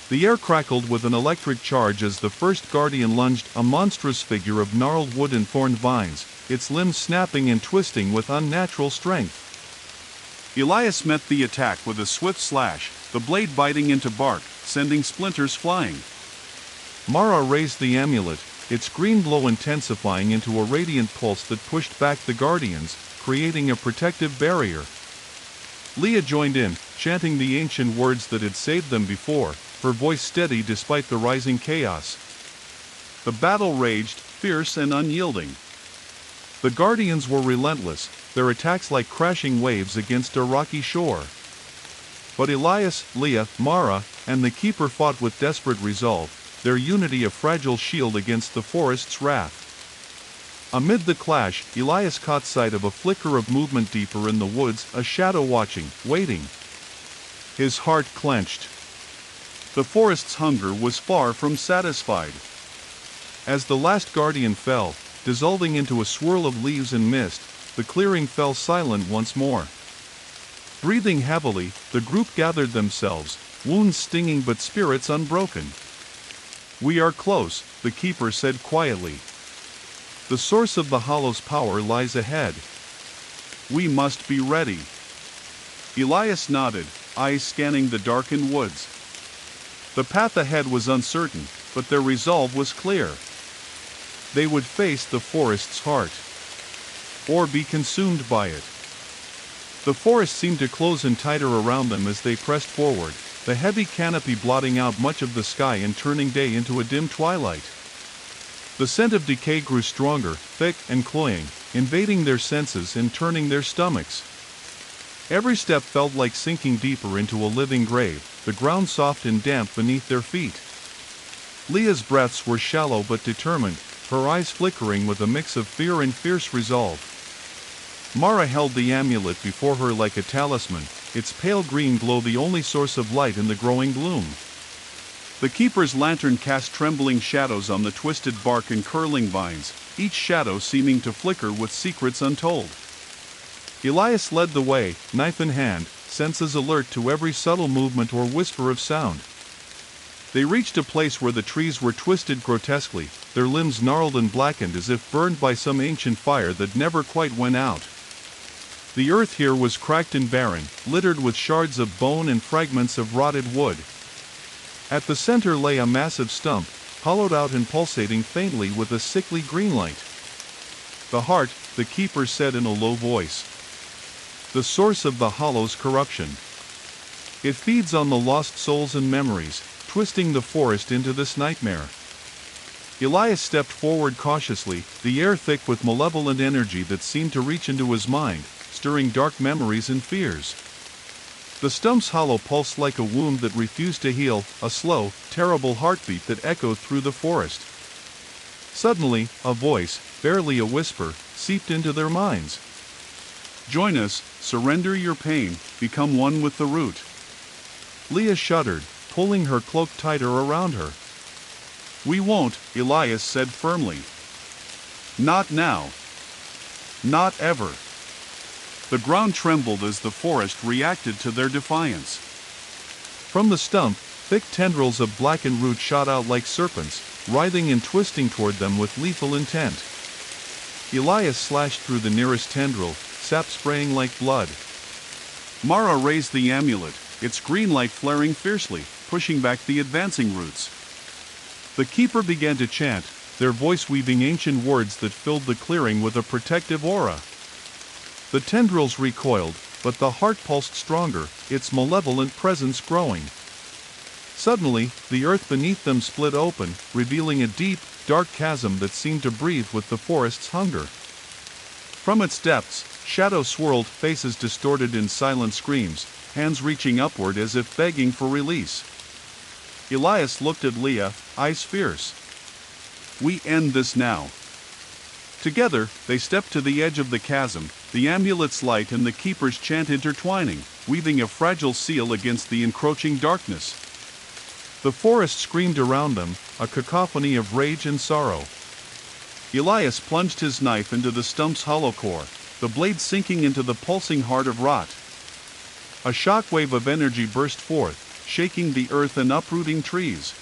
The air crackled with an electric charge as the first guardian lunged, a monstrous figure of gnarled wood and thorned vines, its limbs snapping and twisting with unnatural strength. Elias met the attack with a swift slash, the blade biting into bark, sending splinters flying. Mara raised the amulet, its green glow intensifying into a radiant pulse that pushed back the guardians, creating a protective barrier. Leah joined in, chanting the ancient words that had saved them before, her voice steady despite the rising chaos. The battle raged, fierce and unyielding. The guardians were relentless, their attacks like crashing waves against a rocky shore. But Elias, Leah, Mara, and the keeper fought with desperate resolve, their unity a fragile shield against the forest's wrath. Amid the clash, Elias caught sight of a flicker of movement deeper in the woods, a shadow watching, waiting. His heart clenched. The forest's hunger was far from satisfied. As the last guardian fell, dissolving into a swirl of leaves and mist, the clearing fell silent once more. Breathing heavily, the group gathered themselves, wounds stinging but spirits unbroken. "We are close," the keeper said quietly. "The source of the hollow's power lies ahead. We must be ready." Elias nodded, eyes scanning the darkened woods. The path ahead was uncertain, but their resolve was clear. They would face the forest's heart, or be consumed by it. The forest seemed to close in tighter around them as they pressed forward, the heavy canopy blotting out much of the sky and turning day into a dim twilight. The scent of decay grew stronger, thick and cloying, invading their senses and turning their stomachs. Every step felt like sinking deeper into a living grave, the ground soft and damp beneath their feet. Leah's breaths were shallow but determined, her eyes flickering with a mix of fear and fierce resolve. Mara held the amulet before her like a talisman, its pale green glow the only source of light in the growing gloom. The keeper's lantern cast trembling shadows on the twisted bark and curling vines, each shadow seeming to flicker with secrets untold. Elias led the way, knife in hand, senses alert to every subtle movement or whisper of sound. They reached a place where the trees were twisted grotesquely, their limbs gnarled and blackened as if burned by some ancient fire that never quite went out. The earth here was cracked and barren, littered with shards of bone and fragments of rotted wood. At the center lay a massive stump, hollowed out and pulsating faintly with a sickly green light. "The heart," the keeper said in a low voice. "The source of the hollow's corruption. It feeds on the lost souls and memories, twisting the forest into this nightmare." Elias stepped forward cautiously, the air thick with malevolent energy that seemed to reach into his mind, stirring dark memories and fears. The stump's hollow pulsed like a wound that refused to heal, a slow, terrible heartbeat that echoed through the forest. Suddenly, a voice, barely a whisper, seeped into their minds. "Join us, surrender your pain, become one with the root." Leah shuddered, pulling her cloak tighter around her. "We won't," Elias said firmly. "Not now. Not ever." The ground trembled as the forest reacted to their defiance. From the stump, thick tendrils of blackened root shot out like serpents, writhing and twisting toward them with lethal intent. Elias slashed through the nearest tendril, sap spraying like blood. Mara raised the amulet, its green light flaring fiercely, pushing back the advancing roots. The keeper began to chant, their voice weaving ancient words that filled the clearing with a protective aura. The tendrils recoiled, but the heart pulsed stronger, its malevolent presence growing. Suddenly, the earth beneath them split open, revealing a deep, dark chasm that seemed to breathe with the forest's hunger. From its depths, shadows swirled, faces distorted in silent screams, hands reaching upward as if begging for release. Elias looked at Leah, eyes fierce. "We end this now." Together, they stepped to the edge of the chasm, the amulet's light and the keeper's chant intertwining, weaving a fragile seal against the encroaching darkness. The forest screamed around them, a cacophony of rage and sorrow. Elias plunged his knife into the stump's hollow core, the blade sinking into the pulsing heart of rot, A shockwave of energy burst forth, shaking the earth and uprooting trees.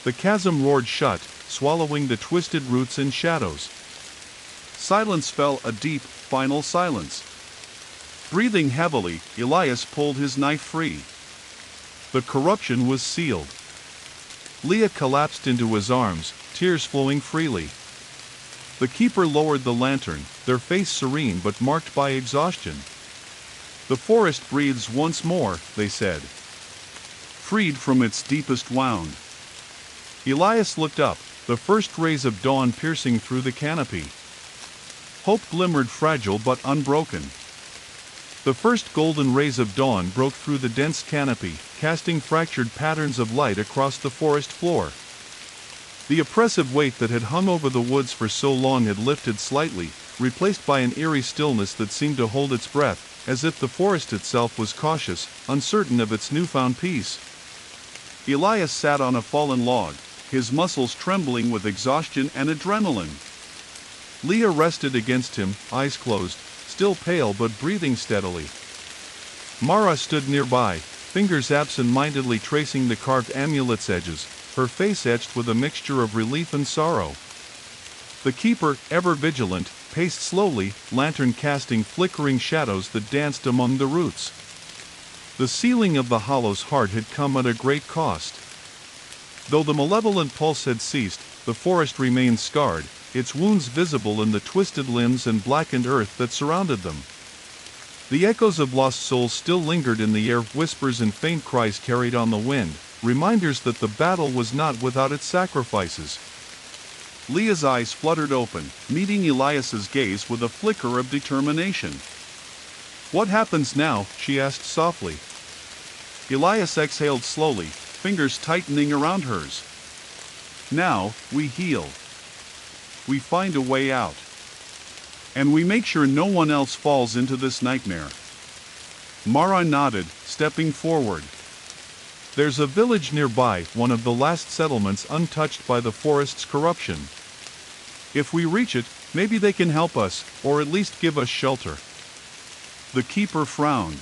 The chasm roared shut, swallowing the twisted roots and shadows. Silence fell, a deep, final silence. Breathing heavily, Elias pulled his knife free. The corruption was sealed. Leah collapsed into his arms, tears flowing freely. The keeper lowered the lantern, their face serene but marked by exhaustion. The forest breathes once more, they said. Freed from its deepest wound. Elias looked up, the first rays of dawn piercing through the canopy. Hope glimmered, fragile but unbroken. The first golden rays of dawn broke through the dense canopy, casting fractured patterns of light across the forest floor. The oppressive weight that had hung over the woods for so long had lifted slightly, replaced by an eerie stillness that seemed to hold its breath, as if the forest itself was cautious, uncertain of its newfound peace. Elias sat on a fallen log, his muscles trembling with exhaustion and adrenaline. Leah rested against him, eyes closed, still pale but breathing steadily. Mara stood nearby, fingers absent-mindedly tracing the carved amulet's edges, her face etched with a mixture of relief and sorrow. The keeper, ever vigilant, paced slowly, lantern casting flickering shadows that danced among the roots. The sealing of the hollow's heart had come at a great cost. Though the malevolent pulse had ceased, the forest remained scarred, its wounds visible in the twisted limbs and blackened earth that surrounded them. The echoes of lost souls still lingered in the air, whispers and faint cries carried on the wind, reminders that the battle was not without its sacrifices. Leah's eyes fluttered open, meeting Elias's gaze with a flicker of determination. "What happens now?" she asked softly. Elias exhaled slowly, fingers tightening around hers. "Now, we heal. We find a way out. And we make sure no one else falls into this nightmare." Mara nodded, stepping forward. "There's a village nearby, one of the last settlements untouched by the forest's corruption. If we reach it, maybe they can help us, or at least give us shelter." The keeper frowned.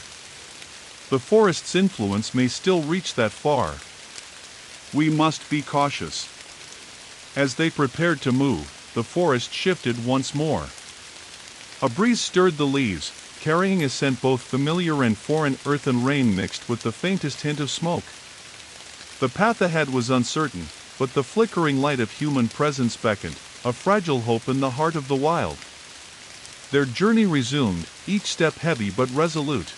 "The forest's influence may still reach that far. We must be cautious." As they prepared to move, the forest shifted once more. A breeze stirred the leaves, carrying a scent both familiar and foreign, earth and rain mixed with the faintest hint of smoke. The path ahead was uncertain, but the flickering light of human presence beckoned, a fragile hope in the heart of the wild. Their journey resumed, each step heavy but resolute.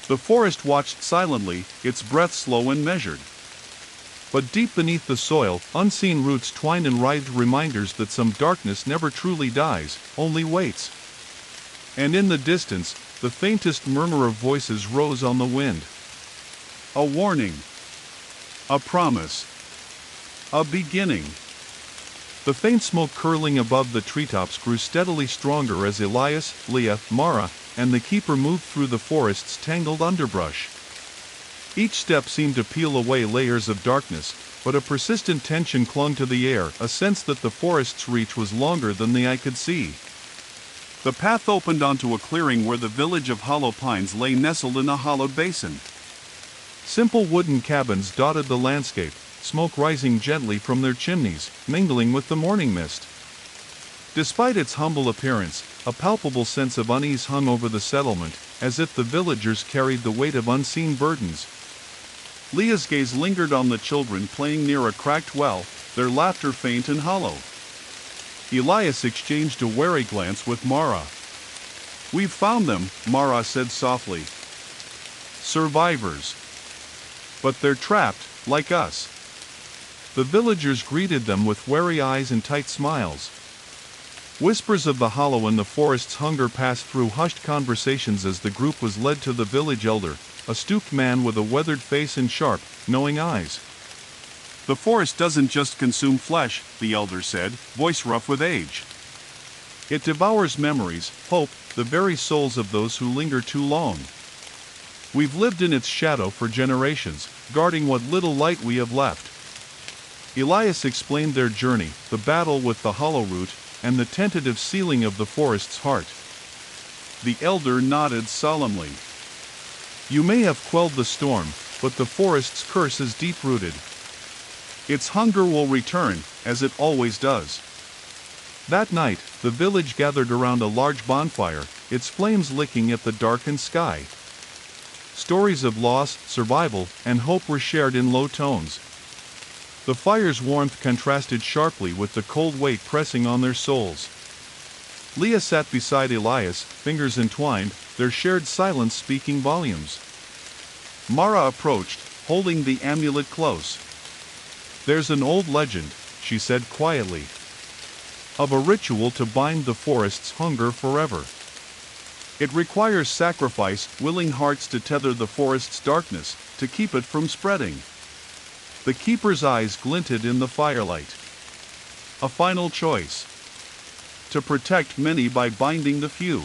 The forest watched silently, its breath slow and measured. But deep beneath the soil, unseen roots twined and writhed, reminders that some darkness never truly dies, only waits. And in the distance, the faintest murmur of voices rose on the wind. A warning. A promise. A beginning. The faint smoke curling above the treetops grew steadily stronger as Elias, Leah, Mara, and the keeper moved through the forest's tangled underbrush. Each step seemed to peel away layers of darkness, but a persistent tension clung to the air, a sense that the forest's reach was longer than the eye could see. The path opened onto a clearing where the village of hollow pines lay nestled in a hollowed basin. Simple wooden cabins dotted the landscape, smoke rising gently from their chimneys, mingling with the morning mist. Despite its humble appearance, a palpable sense of unease hung over the settlement, as if the villagers carried the weight of unseen burdens. Leah's gaze lingered on the children playing near a cracked well, their laughter faint and hollow. Elias exchanged a wary glance with Mara. "We've found them," Mara said softly. "Survivors. But they're trapped, like us." The villagers greeted them with wary eyes and tight smiles. Whispers of the hollow and the forest's hunger passed through hushed conversations as the group was led to the village elder, a stooped man with a weathered face and sharp, knowing eyes. "The forest doesn't just consume flesh," the elder said, voice rough with age. "It devours memories, hope, the very souls of those who linger too long. We've lived in its shadow for generations, guarding what little light we have left." Elias explained their journey, the battle with the hollow root, and the tentative sealing of the forest's heart. The elder nodded solemnly. You may have quelled the storm, but the forest's curse is deep-rooted. Its hunger will return, as it always does. That night, the village gathered around a large bonfire, its flames licking at the darkened sky. Stories of loss, survival, and hope were shared in low tones. The fire's warmth contrasted sharply with the cold weight pressing on their souls. Leah sat beside Elias, fingers entwined, their shared silence speaking volumes. Mara approached, holding the amulet close. "There's an old legend," she said quietly, "of a ritual to bind the forest's hunger forever. It requires sacrifice, willing hearts to tether the forest's darkness, to keep it from spreading." The keeper's eyes glinted in the firelight. "A final choice. To protect many by binding the few."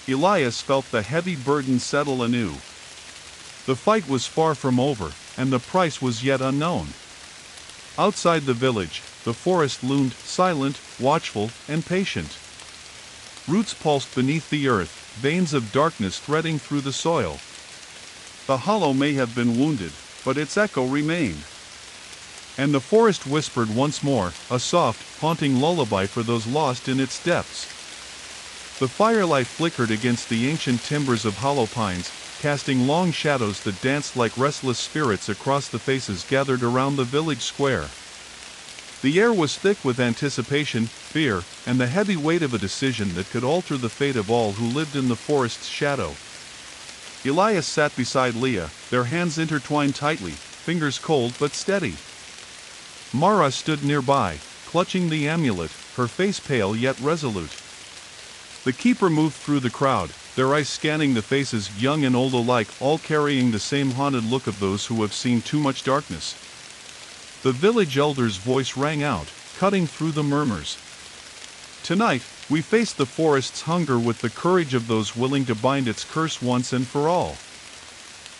Elias felt the heavy burden settle anew. The fight was far from over, and the price was yet unknown. Outside the village, the forest loomed, silent, watchful, and patient. Roots pulsed beneath the earth, veins of darkness threading through the soil. The hollow may have been wounded, but its echo remained. And the forest whispered once more, a soft, haunting lullaby for those lost in its depths. The firelight flickered against the ancient timbers of hollow pines, casting long shadows that danced like restless spirits across the faces gathered around the village square. The air was thick with anticipation, fear, and the heavy weight of a decision that could alter the fate of all who lived in the forest's shadow. Elias sat beside Leah, their hands intertwined tightly, fingers cold but steady. Mara stood nearby, clutching the amulet, her face pale yet resolute. The keeper moved through the crowd, their eyes scanning the faces, young and old alike, all carrying the same haunted look of those who have seen too much darkness. The village elder's voice rang out, cutting through the murmurs. "Tonight, we face the forest's hunger with the courage of those willing to bind its curse once and for all.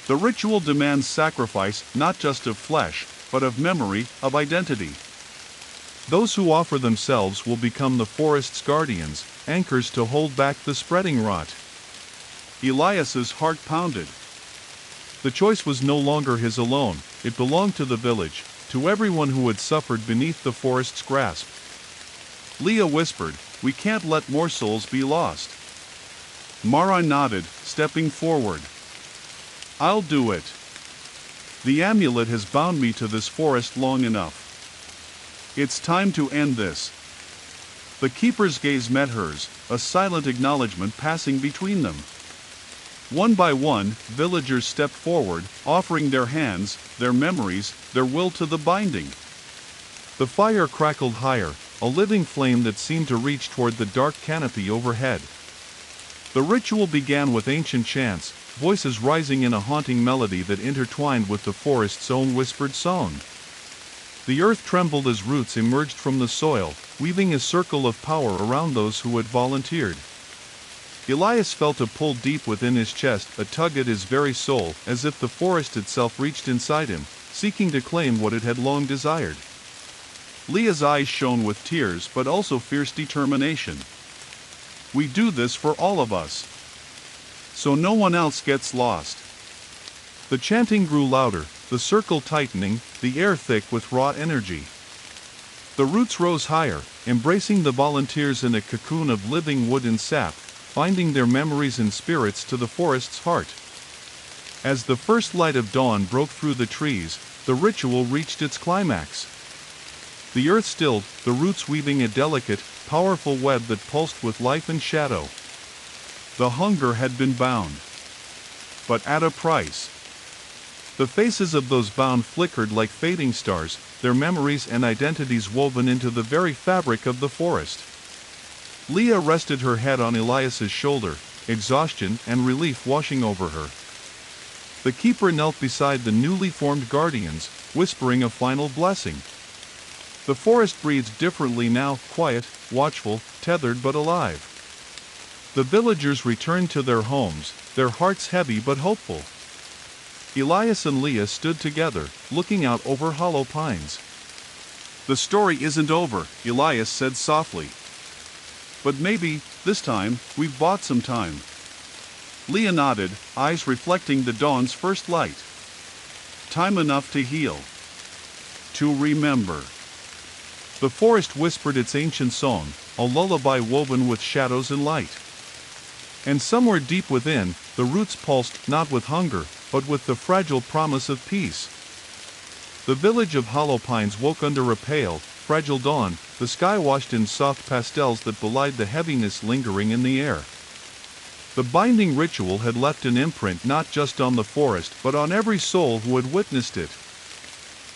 The ritual demands sacrifice, not just of flesh, but of memory, of identity. Those who offer themselves will become the forest's guardians, anchors to hold back the spreading rot." Elias's heart pounded. The choice was no longer his alone, it belonged to the village, to everyone who had suffered beneath the forest's grasp. Leah whispered, "We can't let more souls be lost." Mara nodded, stepping forward. "I'll do it. The amulet has bound me to this forest long enough. It's time to end this." The keeper's gaze met hers, a silent acknowledgement passing between them. One by one, villagers stepped forward, offering their hands, their memories, their will to the binding. The fire crackled higher, a living flame that seemed to reach toward the dark canopy overhead. The ritual began with ancient chants, voices rising in a haunting melody that intertwined with the forest's own whispered song. The earth trembled as roots emerged from the soil, weaving a circle of power around those who had volunteered. Elias felt a pull deep within his chest, a tug at his very soul, as if the forest itself reached inside him, seeking to claim what it had long desired. Leah's eyes shone with tears but also fierce determination. "We do this for all of us, so no one else gets lost." The chanting grew louder, the circle tightening, the air thick with raw energy. The roots rose higher, embracing the volunteers in a cocoon of living wood and sap, binding their memories and spirits to the forest's heart. As the first light of dawn broke through the trees, the ritual reached its climax. The earth stilled, the roots weaving a delicate, powerful web that pulsed with life and shadow. The hunger had been bound, but at a price. The faces of those bound flickered like fading stars, their memories and identities woven into the very fabric of the forest. Leah rested her head on Elias's shoulder, exhaustion and relief washing over her. The keeper knelt beside the newly formed guardians, whispering a final blessing. The forest breathed differently now, quiet, watchful, tethered but alive. The villagers returned to their homes, their hearts heavy but hopeful. Elias and Leah stood together, looking out over hollow pines. "The story isn't over," Elias said softly. "But maybe, this time, we've bought some time." Leah nodded, eyes reflecting the dawn's first light. Time enough to heal. To remember. The forest whispered its ancient song, a lullaby woven with shadows and light. And somewhere deep within, the roots pulsed not with hunger, but with the fragile promise of peace. The village of Hollow Pines woke under a pale, fragile dawn, the sky washed in soft pastels that belied the heaviness lingering in the air. The binding ritual had left an imprint not just on the forest but on every soul who had witnessed it.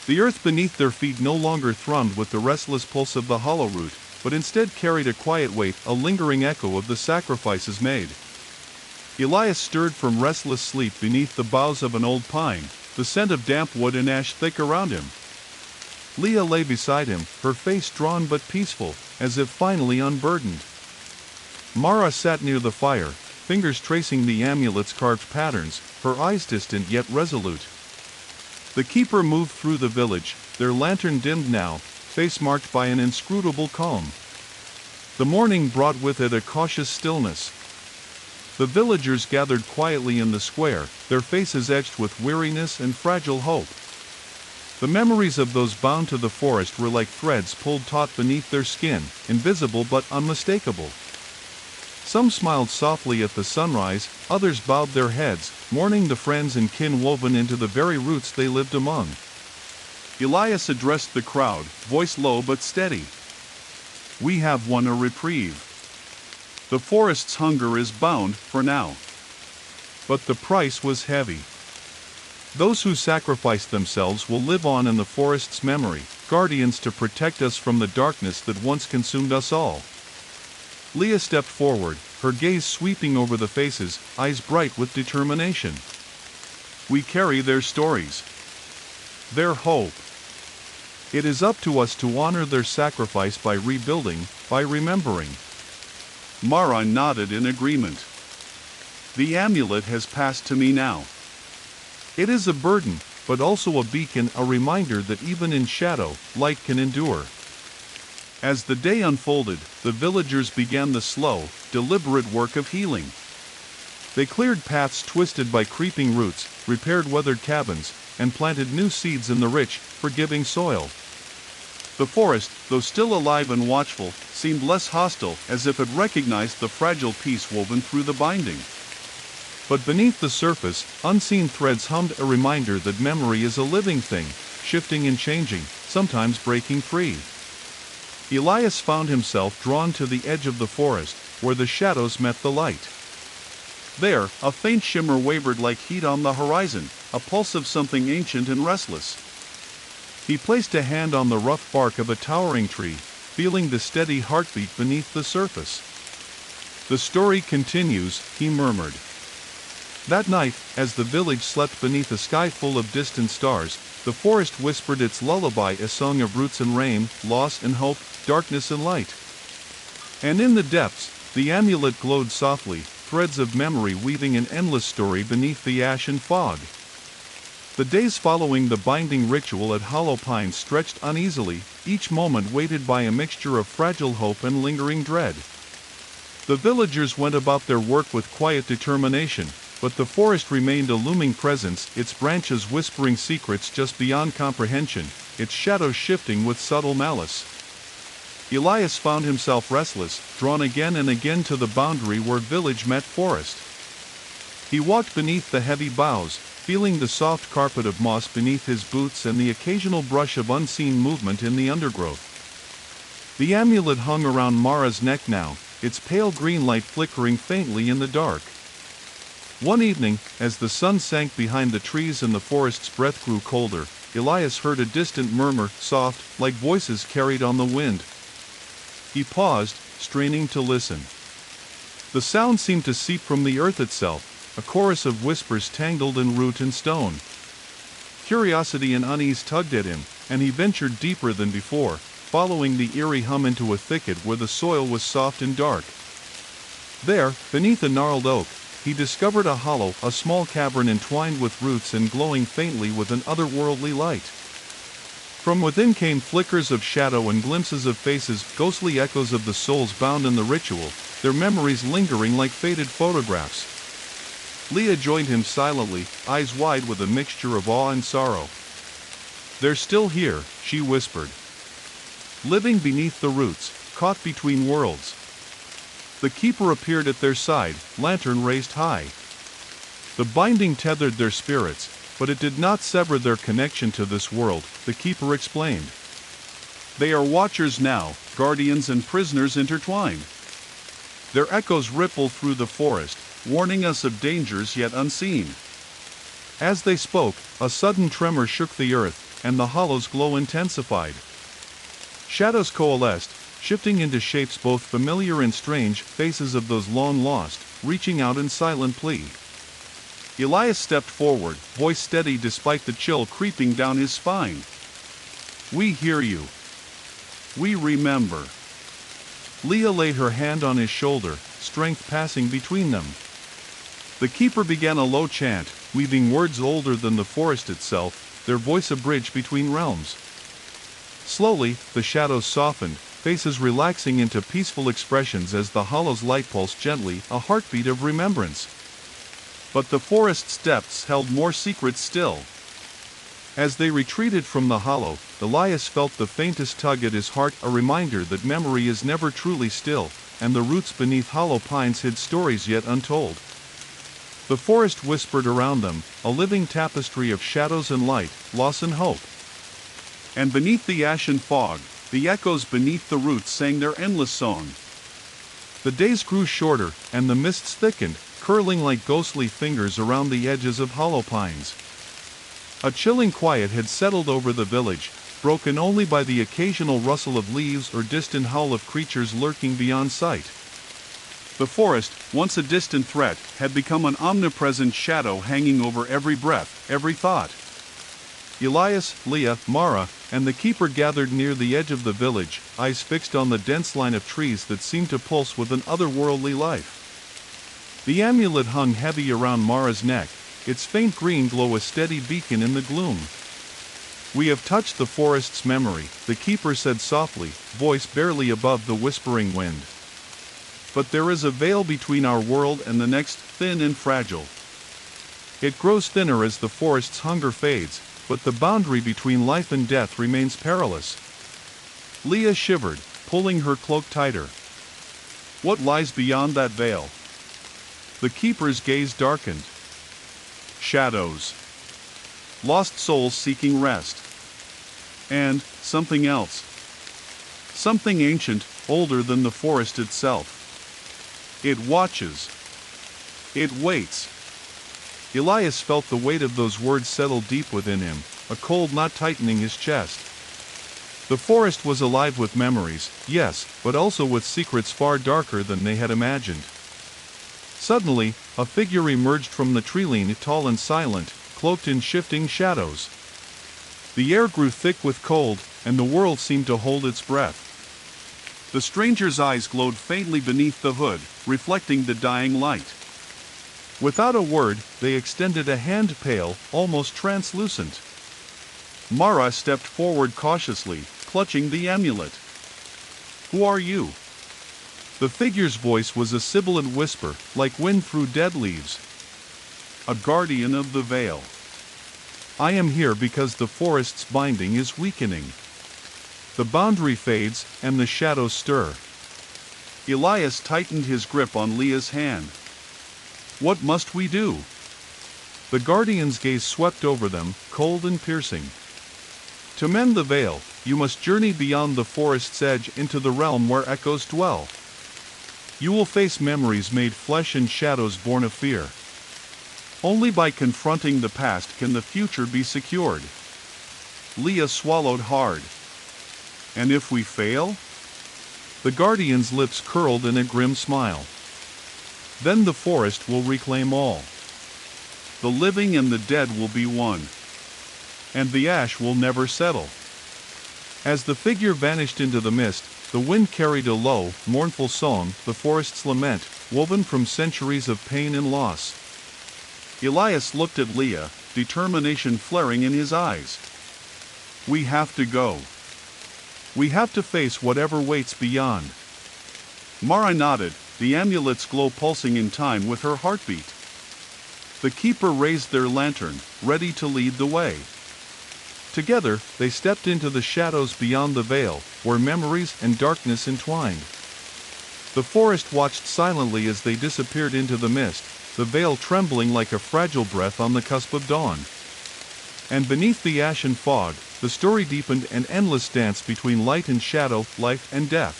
The earth beneath their feet no longer thrummed with the restless pulse of the hollow root, but instead carried a quiet weight, a lingering echo of the sacrifices made. Elias stirred from restless sleep beneath the boughs of an old pine, the scent of damp wood and ash thick around him. Leah lay beside him, her face drawn but peaceful, as if finally unburdened. Mara sat near the fire, fingers tracing the amulet's carved patterns, her eyes distant yet resolute. The keeper moved through the village, their lantern dimmed now, face marked by an inscrutable calm. The morning brought with it a cautious stillness. The villagers gathered quietly in the square, their faces etched with weariness and fragile hope. The memories of those bound to the forest were like threads pulled taut beneath their skin, invisible but unmistakable. Some smiled softly at the sunrise, others bowed their heads, mourning the friends and kin woven into the very roots they lived among. Elias addressed the crowd, voice low but steady. "We have won a reprieve. The forest's hunger is bound, for now. But the price was heavy. Those who sacrificed themselves will live on in the forest's memory, guardians to protect us from the darkness that once consumed us all." Leah stepped forward, her gaze sweeping over the faces, eyes bright with determination. "We carry their stories. Their hope. It is up to us to honor their sacrifice by rebuilding, by remembering." Mara nodded in agreement. "The amulet has passed to me now. It is a burden, but also a beacon, a reminder that even in shadow, light can endure." As the day unfolded, the villagers began the slow, deliberate work of healing. They cleared paths twisted by creeping roots, repaired weathered cabins, and planted new seeds in the rich, forgiving soil. The forest, though still alive and watchful, seemed less hostile, as if it recognized the fragile peace woven through the binding. But beneath the surface, unseen threads hummed, a reminder that memory is a living thing, shifting and changing, sometimes breaking free. Elias found himself drawn to the edge of the forest, where the shadows met the light. There, a faint shimmer wavered like heat on the horizon, a pulse of something ancient and restless. He placed a hand on the rough bark of a towering tree, feeling the steady heartbeat beneath the surface. "The story continues," he murmured. That night, as the village slept beneath a sky full of distant stars, the forest whispered its lullaby, a song of roots and rain, loss and hope, darkness and light. And in the depths, the amulet glowed softly, threads of memory weaving an endless story beneath the ash and fog. The days following the binding ritual at Hollow Pines stretched uneasily, each moment weighted by a mixture of fragile hope and lingering dread. The villagers went about their work with quiet determination, but the forest remained a looming presence, its branches whispering secrets just beyond comprehension, its shadows shifting with subtle malice. Elias found himself restless, drawn again and again to the boundary where village met forest. He walked beneath the heavy boughs, feeling the soft carpet of moss beneath his boots and the occasional brush of unseen movement in the undergrowth. The amulet hung around Mara's neck now, its pale green light flickering faintly in the dark. One evening, as the sun sank behind the trees and the forest's breath grew colder, Elias heard a distant murmur, soft, like voices carried on the wind. He paused, straining to listen. The sound seemed to seep from the earth itself, a chorus of whispers tangled in root and stone. Curiosity and unease tugged at him, and he ventured deeper than before, following the eerie hum into a thicket where the soil was soft and dark. There, beneath a gnarled oak, he discovered a hollow, a small cavern entwined with roots and glowing faintly with an otherworldly light. From within came flickers of shadow and glimpses of faces, ghostly echoes of the souls bound in the ritual, their memories lingering like faded photographs. Leah joined him silently, eyes wide with a mixture of awe and sorrow. "They're still here," she whispered. "Living beneath the roots, caught between worlds." The keeper appeared at their side, lantern raised high. The binding tethered their spirits, but it did not sever their connection to this world, the keeper explained. "They are watchers now, guardians and prisoners intertwined. Their echoes ripple through the forest, warning us of dangers yet unseen." As they spoke, a sudden tremor shook the earth, and the hollow's glow intensified. Shadows coalesced, shifting into shapes both familiar and strange, faces of those long lost, reaching out in silent plea. Elias stepped forward, voice steady despite the chill creeping down his spine. "We hear you. We remember." Leah laid her hand on his shoulder, strength passing between them. The keeper began a low chant, weaving words older than the forest itself, their voice a bridge between realms. Slowly, the shadows softened, faces relaxing into peaceful expressions as the hollow's light pulsed gently, a heartbeat of remembrance. But the forest's depths held more secrets still. As they retreated from the hollow, Elias felt the faintest tug at his heart, a reminder that memory is never truly still, and the roots beneath hollow pines hid stories yet untold. The forest whispered around them, a living tapestry of shadows and light, loss and hope. And beneath the ashen fog, the echoes beneath the roots sang their endless song. The days grew shorter, and the mists thickened, curling like ghostly fingers around the edges of hollow pines. A chilling quiet had settled over the village, broken only by the occasional rustle of leaves or distant howl of creatures lurking beyond sight. The forest, once a distant threat, had become an omnipresent shadow hanging over every breath, every thought. Elias, Leah, Mara, and the keeper gathered near the edge of the village, eyes fixed on the dense line of trees that seemed to pulse with an otherworldly life. The amulet hung heavy around Mara's neck, its faint green glow a steady beacon in the gloom. "We have touched the forest's memory," the keeper said softly, voice barely above the whispering wind. "But there is a veil between our world and the next, thin and fragile. It grows thinner as the forest's hunger fades, but the boundary between life and death remains perilous." Leah shivered, pulling her cloak tighter. "What lies beyond that veil?" The keeper's gaze darkened. "Shadows. Lost souls seeking rest. And something else. Something ancient, older than the forest itself. It watches. It waits." Elias felt the weight of those words settle deep within him, a cold knot tightening his chest. The forest was alive with memories, yes, but also with secrets far darker than they had imagined. Suddenly, a figure emerged from the tree-line, tall and silent, cloaked in shifting shadows. The air grew thick with cold, and the world seemed to hold its breath. The stranger's eyes glowed faintly beneath the hood, reflecting the dying light. Without a word, they extended a hand, pale, almost translucent. Mara stepped forward cautiously, clutching the amulet. "Who are you?" The figure's voice was a sibilant whisper, like wind through dead leaves. "A guardian of the veil. I am here because the forest's binding is weakening. The boundary fades, and the shadows stir." Elias tightened his grip on Leah's hand. "What must we do?" The guardian's gaze swept over them, cold and piercing. "To mend the veil, you must journey beyond the forest's edge into the realm where echoes dwell. You will face memories made flesh and shadows born of fear. Only by confronting the past can the future be secured." Leah swallowed hard. "And if we fail?" The guardian's lips curled in a grim smile. "Then the forest will reclaim all. The living and the dead will be one. And the ash will never settle." As the figure vanished into the mist, the wind carried a low, mournful song, the forest's lament, woven from centuries of pain and loss. Elias looked at Leah, determination flaring in his eyes. "We have to go. We have to face whatever waits beyond." Mara nodded, the amulet's glow pulsing in time with her heartbeat. The keeper raised their lantern, ready to lead the way. Together, they stepped into the shadows beyond the veil, where memories and darkness entwined. The forest watched silently as they disappeared into the mist, the veil trembling like a fragile breath on the cusp of dawn. And beneath the ashen fog, the story deepened, an endless dance between light and shadow, life and death.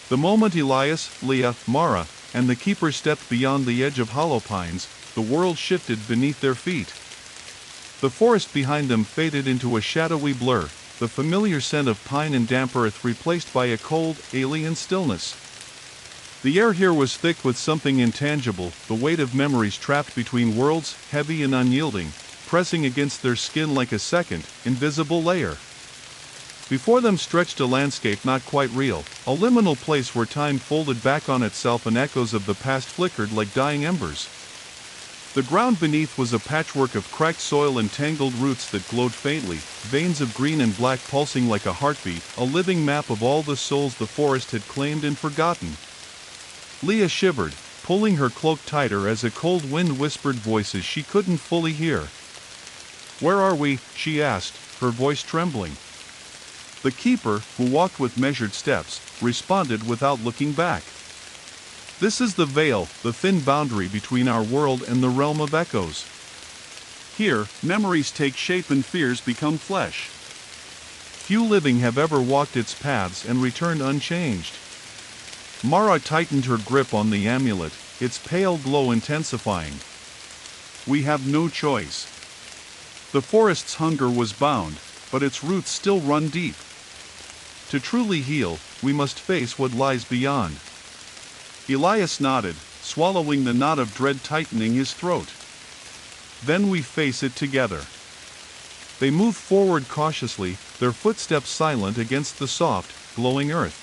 The moment Elias, Leah, Mara, and the keeper stepped beyond the edge of hollow pines, the world shifted beneath their feet. The forest behind them faded into a shadowy blur, the familiar scent of pine and damp earth replaced by a cold, alien stillness. The air here was thick with something intangible, the weight of memories trapped between worlds, heavy and unyielding, pressing against their skin like a second, invisible layer. Before them stretched a landscape not quite real, a liminal place where time folded back on itself and echoes of the past flickered like dying embers. The ground beneath was a patchwork of cracked soil and tangled roots that glowed faintly, veins of green and black pulsing like a heartbeat, a living map of all the souls the forest had claimed and forgotten. Leah shivered, pulling her cloak tighter as a cold wind whispered voices she couldn't fully hear. "Where are we?" she asked, her voice trembling. The keeper, who walked with measured steps, responded without looking back. "This is the veil, the thin boundary between our world and the realm of echoes. Here, memories take shape and fears become flesh. Few living have ever walked its paths and returned unchanged." Mara tightened her grip on the amulet, its pale glow intensifying. "We have no choice. The forest's hunger was bound, but its roots still run deep. To truly heal, we must face what lies beyond." Elias nodded, swallowing the knot of dread tightening his throat. "Then we face it together." They moved forward cautiously, their footsteps silent against the soft, glowing earth.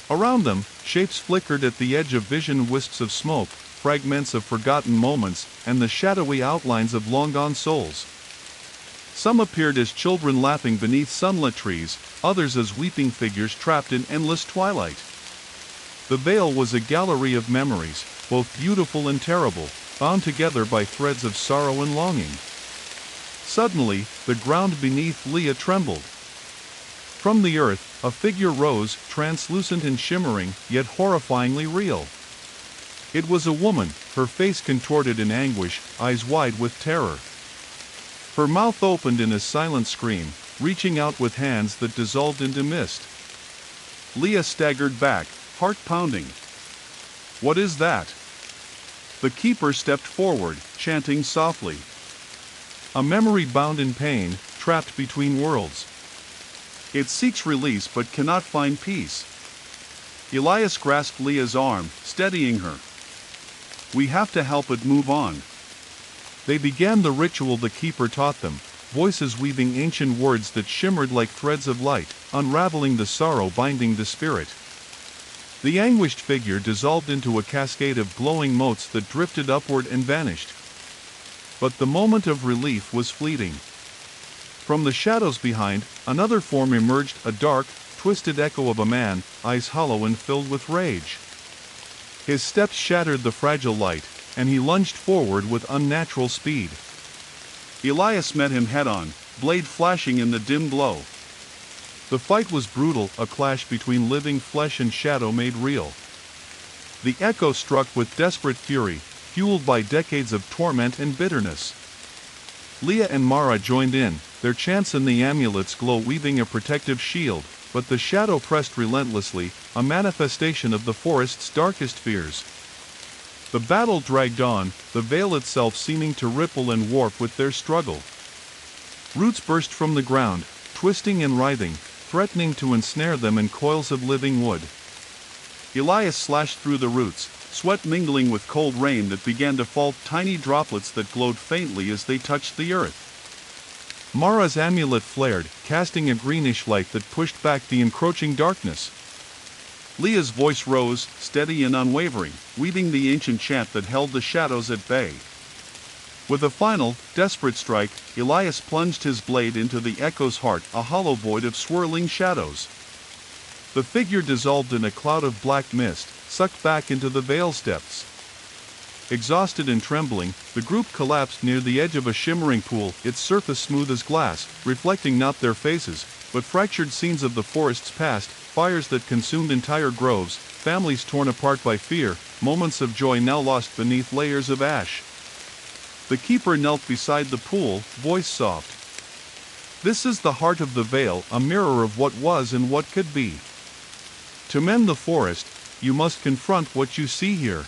Around them, shapes flickered at the edge of vision, wisps of smoke, fragments of forgotten moments, and the shadowy outlines of long-gone souls. Some appeared as children laughing beneath sunlit trees, others as weeping figures trapped in endless twilight. The veil was a gallery of memories, both beautiful and terrible, bound together by threads of sorrow and longing. Suddenly, the ground beneath Leah trembled. From the earth, a figure rose, translucent and shimmering, yet horrifyingly real. It was a woman, her face contorted in anguish, eyes wide with terror. Her mouth opened in a silent scream, reaching out with hands that dissolved into mist. Leah staggered back, heart pounding. "What is that?" The keeper stepped forward, chanting softly. "A memory bound in pain, trapped between worlds. It seeks release but cannot find peace." Elias grasped Leah's arm, steadying her. "We have to help it move on." They began the ritual the keeper taught them, voices weaving ancient words that shimmered like threads of light, unraveling the sorrow binding the spirit. The anguished figure dissolved into a cascade of glowing motes that drifted upward and vanished. But the moment of relief was fleeting. From the shadows behind, another form emerged, a dark, twisted echo of a man, eyes hollow and filled with rage. His steps shattered the fragile light, and he lunged forward with unnatural speed. Elias met him head-on, blade flashing in the dim glow. The fight was brutal, a clash between living flesh and shadow made real. The echo struck with desperate fury, fueled by decades of torment and bitterness. Leah and Mara joined in, their chants and the amulet's glow weaving a protective shield, but the shadow pressed relentlessly, a manifestation of the forest's darkest fears. The battle dragged on, the veil itself seeming to ripple and warp with their struggle. Roots burst from the ground, twisting and writhing, threatening to ensnare them in coils of living wood. Elias slashed through the roots, sweat mingling with cold rain that began to fall, tiny droplets that glowed faintly as they touched the earth. Mara's amulet flared, casting a greenish light that pushed back the encroaching darkness. Leah's voice rose, steady and unwavering, weaving the ancient chant that held the shadows at bay. With a final, desperate strike, Elias plunged his blade into the echo's heart, a hollow void of swirling shadows. The figure dissolved in a cloud of black mist, sucked back into the veil's depths. Exhausted and trembling, the group collapsed near the edge of a shimmering pool, its surface smooth as glass, reflecting not their faces, but fractured scenes of the forest's past, fires that consumed entire groves, families torn apart by fear, moments of joy now lost beneath layers of ash. The keeper knelt beside the pool, voice soft. This is the heart of the vale, a mirror of what was and what could be. To mend the forest, you must confront what you see here.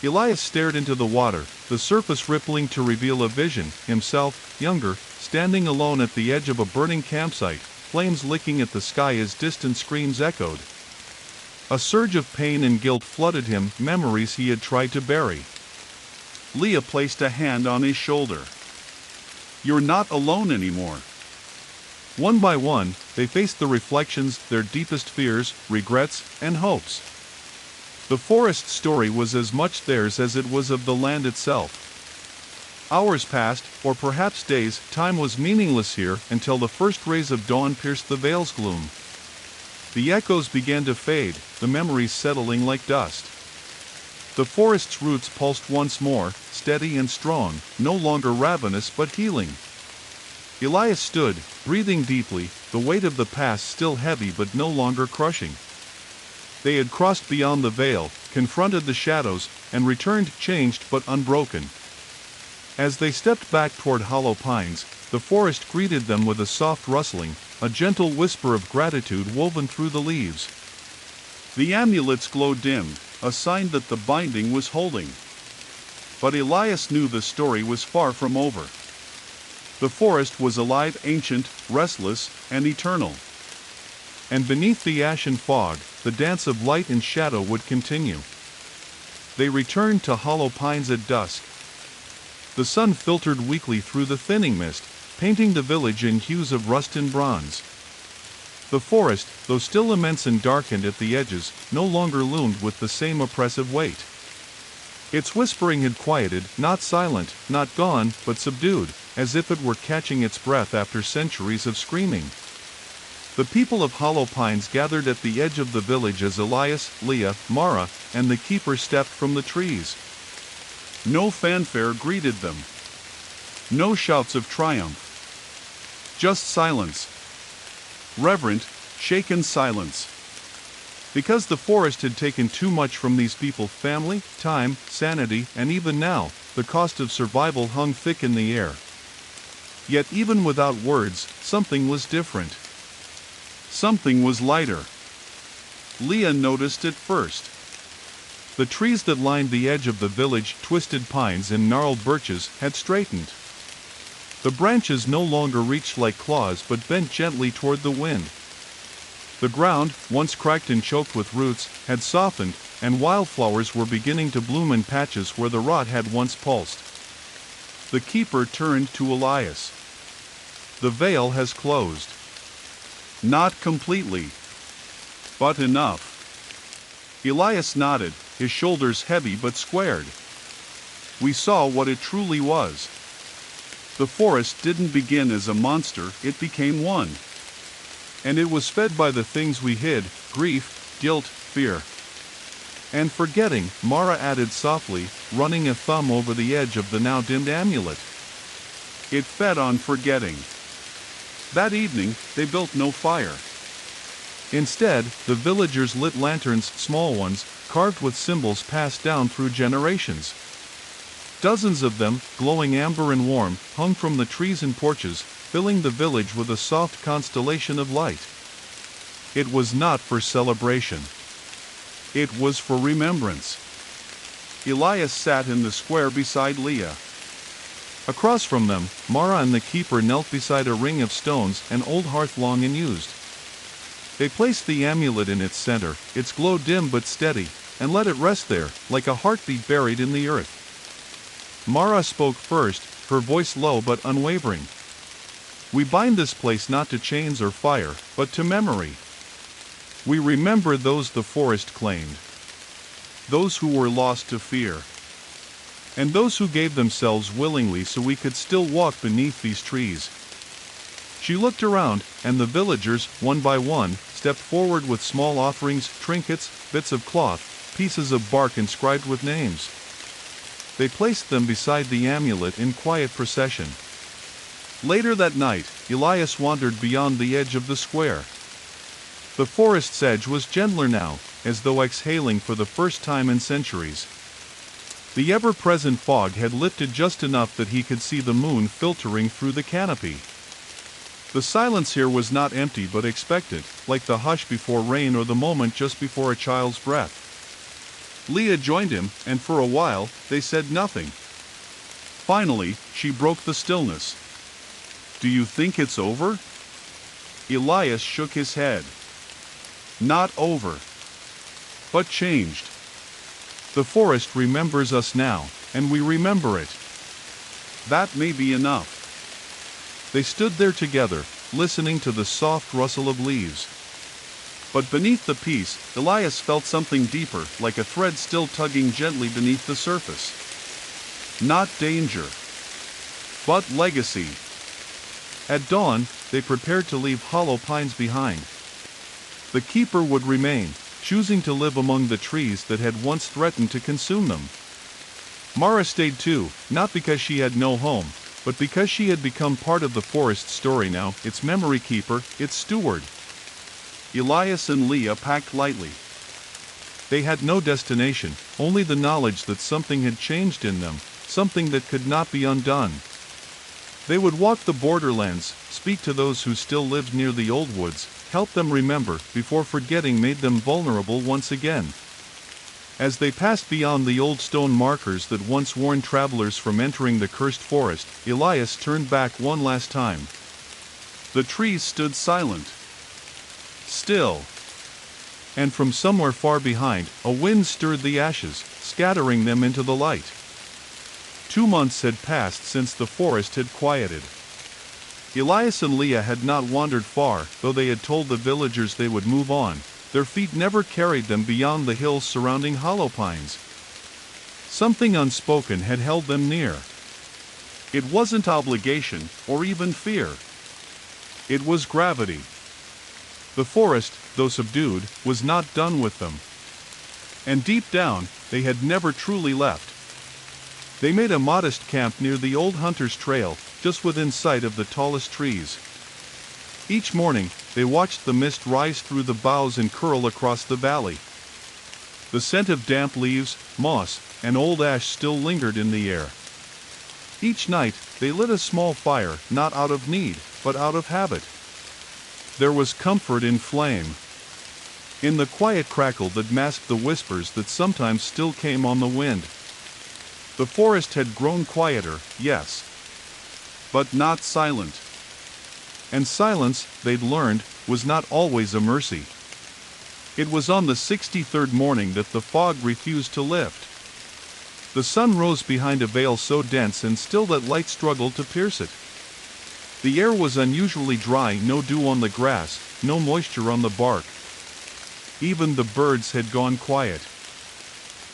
Elias stared into the water, the surface rippling to reveal a vision, himself, younger, standing alone at the edge of a burning campsite, flames licking at the sky as distant screams echoed. A surge of pain and guilt flooded him, memories he had tried to bury. Leah placed a hand on his shoulder. You're not alone anymore. One by one, they faced the reflections, their deepest fears, regrets, and hopes. The forest story was as much theirs as it was of the land itself. Hours passed, or perhaps days, time was meaningless here until the first rays of dawn pierced the vale's gloom. The echoes began to fade, the memories settling like dust. The forest's roots pulsed once more, steady and strong, no longer ravenous but healing. Elias stood, breathing deeply, the weight of the past still heavy but no longer crushing. They had crossed beyond the veil, confronted the shadows, and returned changed but unbroken. As they stepped back toward Hollow Pines, the forest greeted them with a soft rustling, a gentle whisper of gratitude woven through the leaves. The amulet's glow dimmed, a sign that the binding was holding. But Elias knew the story was far from over. The forest was alive, ancient, restless, and eternal. And beneath the ashen fog, the dance of light and shadow would continue. They returned to Hollow Pines at dusk. The sun filtered weakly through the thinning mist, painting the village in hues of rust and bronze. The forest, though still immense and darkened at the edges, no longer loomed with the same oppressive weight. Its whispering had quieted, not silent, not gone, but subdued, as if it were catching its breath after centuries of screaming. The people of Hollow Pines gathered at the edge of the village as Elias, Leah, Mara, and the keeper stepped from the trees. No fanfare greeted them. No shouts of triumph. Just silence. Reverent, shaken silence. Because the forest had taken too much from these people: family, time, sanity, and even now, the cost of survival hung thick in the air. Yet even without words, something was different. Something was lighter. Leah noticed it first. The trees that lined the edge of the village, twisted pines and gnarled birches, had straightened. The branches no longer reached like claws but bent gently toward the wind. The ground, once cracked and choked with roots, had softened, and wildflowers were beginning to bloom in patches where the rot had once pulsed. The keeper turned to Elias. The veil has closed. Not completely, but enough. Elias nodded, his shoulders heavy but squared. We saw what it truly was. The forest didn't begin as a monster, it became one. And it was fed by the things we hid: grief, guilt, fear. And forgetting, Mara added softly, running a thumb over the edge of the now dimmed amulet. It fed on forgetting. That evening, they built no fire. Instead, the villagers lit lanterns, small ones, carved with symbols passed down through generations. Dozens of them, glowing amber and warm, hung from the trees and porches, filling the village with a soft constellation of light. It was not for celebration. It was for remembrance. Elias sat in the square beside Leah. Across from them, Mara and the keeper knelt beside a ring of stones, an old hearth long unused. They placed the amulet in its center, its glow dim but steady, and let it rest there, like a heartbeat buried in the earth. Mara spoke first, her voice low but unwavering. We bind this place not to chains or fire, but to memory. We remember those the forest claimed. Those who were lost to fear. And those who gave themselves willingly so we could still walk beneath these trees. She looked around, and the villagers, one by one, stepped forward with small offerings, trinkets, bits of cloth, pieces of bark inscribed with names. they placed them beside the amulet in quiet procession. Later that night, Elias wandered beyond the edge of the square. The forest's edge was gentler now, as though exhaling for the first time in centuries. The ever-present fog had lifted just enough that he could see the moon filtering through the canopy. The silence here was not empty but expectant, like the hush before rain or the moment just before a child's breath. Leah joined him, and for a while, they said nothing. Finally, she broke the stillness. "Do you think it's over?" Elias shook his head. "Not over. But changed. The forest remembers us now, and we remember it. That may be enough." They stood there together, listening to the soft rustle of leaves. But beneath the peace, Elias felt something deeper, like a thread still tugging gently beneath the surface. Not danger, but legacy. At dawn, they prepared to leave Hollow Pines behind. The keeper would remain, choosing to live among the trees that had once threatened to consume them. Mara stayed too, not because she had no home, but because she had become part of the forest story now, its memory keeper, its steward. Elias and Leah packed lightly. They had no destination, only the knowledge that something had changed in them, something that could not be undone. They would walk the borderlands, speak to those who still lived near the old woods, help them remember, before forgetting made them vulnerable once again. As they passed beyond the old stone markers that once warned travelers from entering the cursed forest, Elias turned back one last time. The trees stood silent. Still. And from somewhere far behind, a wind stirred the ashes, scattering them into the light. 2 months had passed since the forest had quieted. Elias and Leah had not wandered far, though they had told the villagers they would move on. Their feet never carried them beyond the hills surrounding Hollow Pines. Something unspoken had held them near. It wasn't obligation, or even fear. It was gravity. The forest, though subdued, was not done with them. And deep down, they had never truly left. They made a modest camp near the old hunter's trail, just within sight of the tallest trees. Each morning, they watched the mist rise through the boughs and curl across the valley. The scent of damp leaves, moss, and old ash still lingered in the air. Each night, they lit a small fire, not out of need, but out of habit. There was comfort in flame. In the quiet crackle that masked the whispers that sometimes still came on the wind. The forest had grown quieter, yes, but not silent. And silence, they'd learned, was not always a mercy. It was on the 63rd morning that the fog refused to lift. The sun rose behind a veil so dense and still that light struggled to pierce it. The air was unusually dry, no dew on the grass, no moisture on the bark. Even the birds had gone quiet.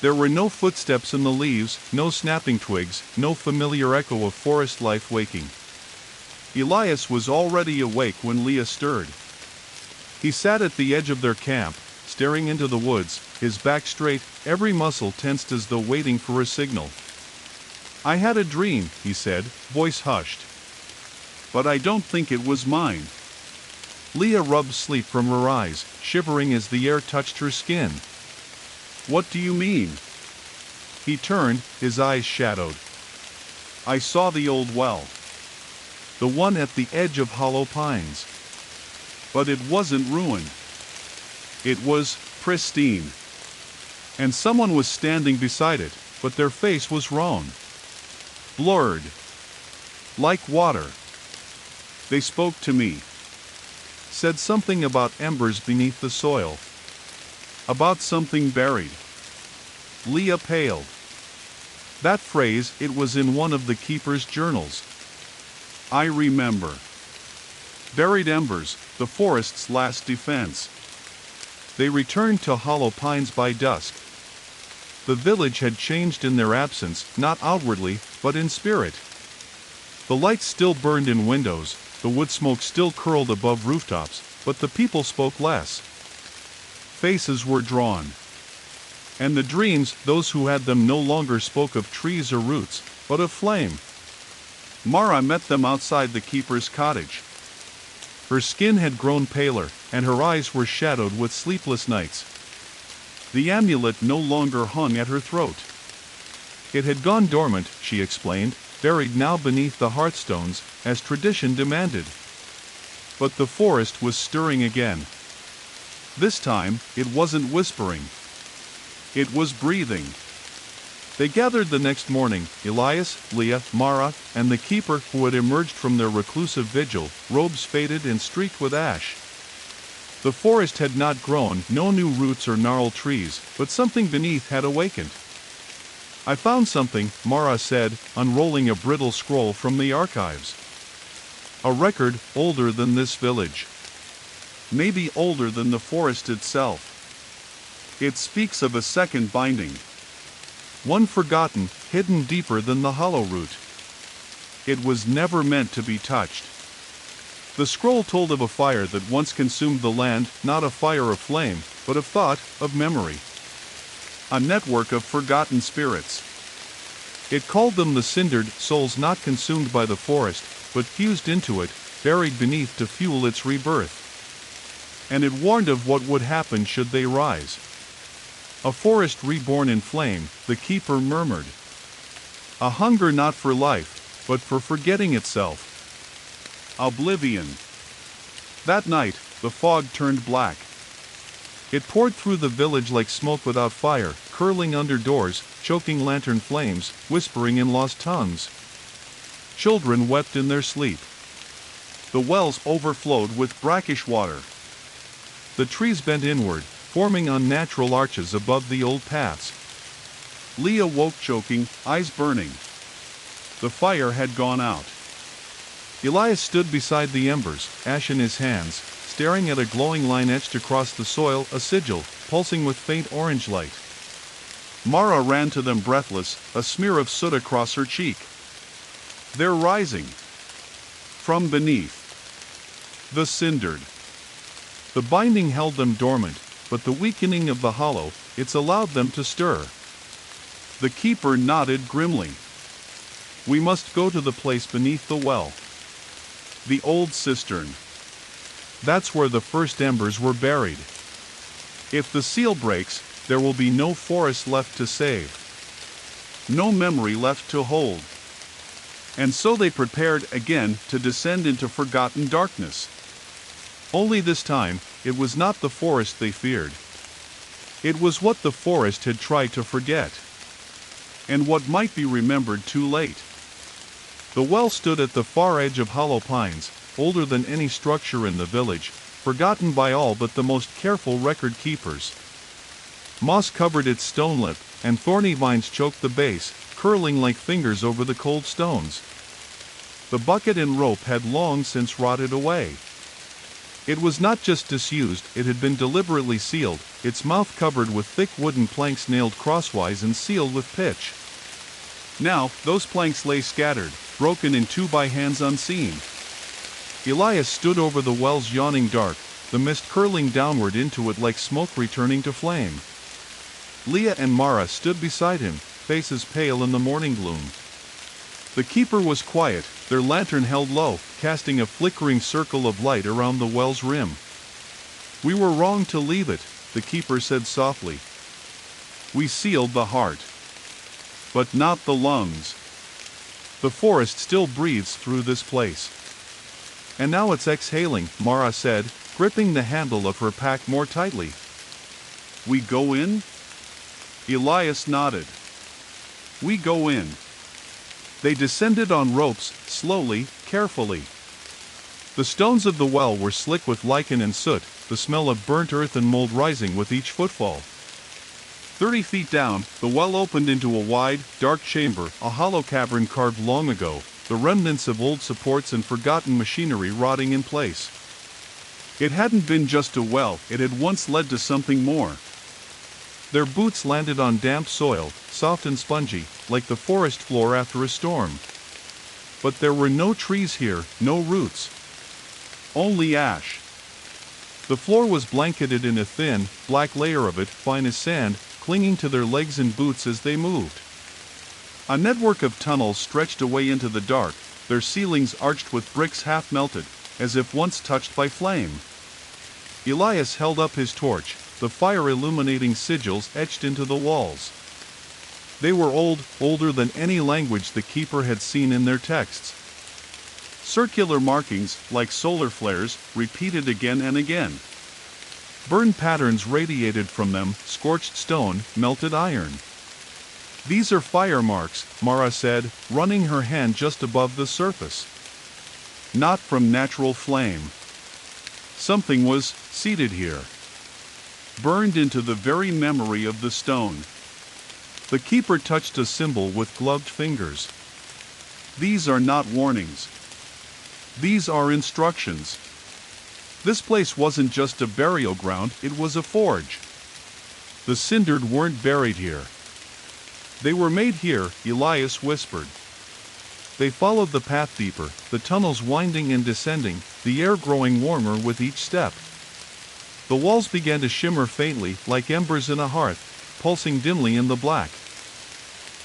There were no footsteps in the leaves, no snapping twigs, no familiar echo of forest life waking. Elias was already awake when Leah stirred. He sat at the edge of their camp, staring into the woods, his back straight, every muscle tensed as though waiting for a signal. "I had a dream," he said, voice hushed. "But I don't think it was mine." Leah rubbed sleep from her eyes, shivering as the air touched her skin. "What do you mean?" He turned, his eyes shadowed. "I saw the old well. The one at the edge of Hollow Pines. But it wasn't ruined. It was pristine. And someone was standing beside it, but their face was wrong. Blurred. Like water. They spoke to me. Said something about embers beneath the soil. About something buried." Leah paled. That phrase, it was in one of the keeper's journals. "I remember. Buried embers, the forest's last defense." They returned to Hollow Pines by dusk. The village had changed in their absence, not outwardly, but in spirit. The lights still burned in windows, the wood smoke still curled above rooftops, but the people spoke less. Faces were drawn. And the dreams, those who had them no longer spoke of trees or roots, but of flame. Mara met them outside the keeper's cottage. Her skin had grown paler, and her eyes were shadowed with sleepless nights. The amulet no longer hung at her throat. It had gone dormant, she explained, buried now beneath the hearthstones, as tradition demanded. But the forest was stirring again. This time, it wasn't whispering. It was breathing. They gathered the next morning, Elias, Leah, Mara, and the keeper who had emerged from their reclusive vigil, robes faded and streaked with ash. The forest had not grown, no new roots or gnarled trees, but something beneath had awakened. I found something, Mara said, unrolling a brittle scroll from the archives. A record older than this village. Maybe older than the forest itself. It speaks of a second binding. One forgotten, hidden deeper than the hollow root. It was never meant to be touched. The scroll told of a fire that once consumed the land, not a fire of flame, but of thought, of memory. A network of forgotten spirits. It called them the cindered souls not consumed by the forest, but fused into it, buried beneath to fuel its rebirth. And it warned of what would happen should they rise. A forest reborn in flame, the keeper murmured. A hunger not for life, but for forgetting itself. Oblivion. That night, the fog turned black. It poured through the village like smoke without fire, curling under doors, choking lantern flames, whispering in lost tongues. Children wept in their sleep. The wells overflowed with brackish water. The trees bent inward, forming unnatural arches above the old paths. Leah woke choking, eyes burning. The fire had gone out. Elias stood beside the embers, ash in his hands, staring at a glowing line etched across the soil, a sigil, pulsing with faint orange light. Mara ran to them breathless, a smear of soot across her cheek. They're rising. From beneath. The cindered. The binding held them dormant, but the weakening of the hollow, it's allowed them to stir. The keeper nodded grimly. We must go to the place beneath the well. The old cistern. That's where the first embers were buried. If the seal breaks, there will be no forest left to save. No memory left to hold. And so they prepared again to descend into forgotten darkness. Only this time, it was not the forest they feared. It was what the forest had tried to forget. And what might be remembered too late. The well stood at the far edge of hollow pines, older than any structure in the village, forgotten by all but the most careful record keepers. Moss covered its stone lip, and thorny vines choked the base, curling like fingers over the cold stones. The bucket and rope had long since rotted away. It was not just disused, it had been deliberately sealed, its mouth covered with thick wooden planks nailed crosswise and sealed with pitch. Now, those planks lay scattered, broken in two by hands unseen. Elias stood over the well's yawning dark, the mist curling downward into it like smoke returning to flame. Leah and Mara stood beside him, faces pale in the morning gloom. The keeper was quiet, their lantern held low, casting a flickering circle of light around the well's rim. We were wrong to leave it, the keeper said softly. We sealed the heart. But not the lungs. The forest still breathes through this place. And now it's exhaling, Mara said, gripping the handle of her pack more tightly. We go in? Elias nodded. We go in. They descended on ropes, slowly, carefully. The stones of the well were slick with lichen and soot, the smell of burnt earth and mold rising with each footfall. 30 feet down, the well opened into a wide, dark chamber, a hollow cavern carved long ago, the remnants of old supports and forgotten machinery rotting in place. It hadn't been just a well, it had once led to something more. Their boots landed on damp soil, soft and spongy, like the forest floor after a storm. But there were no trees here, no roots. Only ash. The floor was blanketed in a thin, black layer of it, fine as sand, clinging to their legs and boots as they moved. A network of tunnels stretched away into the dark, their ceilings arched with bricks half melted, as if once touched by flame. Elias held up his torch, the fire illuminating sigils etched into the walls. They were older than any language the keeper had seen in their texts. Circular markings, like solar flares, repeated again and again. Burn patterns radiated from them, scorched stone, melted iron. These are fire marks, Mara said, running her hand just above the surface. Not from natural flame. Something was seated here, burned into the very memory of the stone. The keeper touched a symbol with gloved fingers. These are not warnings. These are instructions. This place wasn't just a burial ground, it was a forge. The cindered weren't buried here. They were made here, Elias whispered. They followed the path deeper, the tunnels winding and descending, the air growing warmer with each step. The walls began to shimmer faintly, like embers in a hearth, pulsing dimly in the black.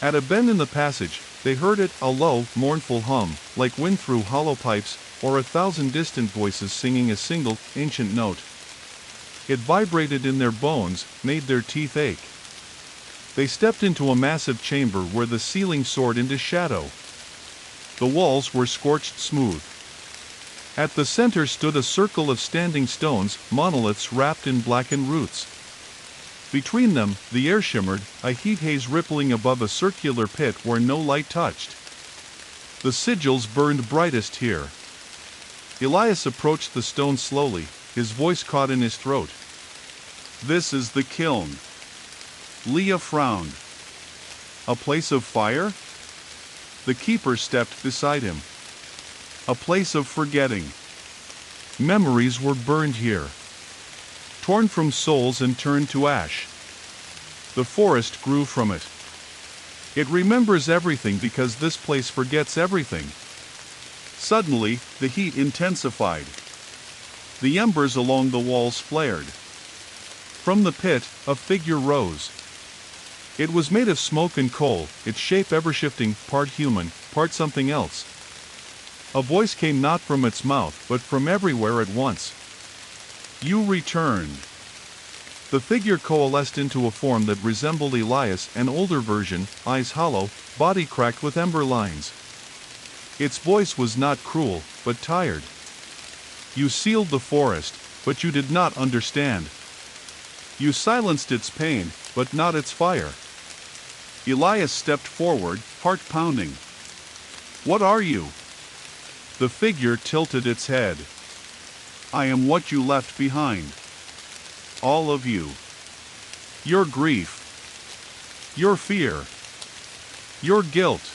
At a bend in the passage, they heard it, a low, mournful hum, like wind through hollow pipes, or 1,000 distant voices singing a single, ancient note. It vibrated in their bones, made their teeth ache. They stepped into a massive chamber where the ceiling soared into shadow. The walls were scorched smooth. At the center stood a circle of standing stones, monoliths wrapped in blackened roots. Between them, the air shimmered, a heat haze rippling above a circular pit where no light touched. The sigils burned brightest here. Elias approached the stone slowly, his voice caught in his throat. This is the kiln. Leah frowned. A place of fire? The keeper stepped beside him. A place of forgetting. Memories were burned here, torn from souls and turned to ash. The forest grew from it. It remembers everything because this place forgets everything. Suddenly, the heat intensified. The embers along the walls flared. From the pit, a figure rose. It was made of smoke and coal, its shape ever-shifting, part human, part something else. A voice came not from its mouth, but from everywhere at once. You returned. The figure coalesced into a form that resembled Elias, an older version, eyes hollow, body cracked with ember lines. Its voice was not cruel, but tired. You sealed the forest, but you did not understand. You silenced its pain, but not its fire. Elias stepped forward, heart pounding. What are you? The figure tilted its head. I am what you left behind. All of you. Your grief. Your fear. Your guilt.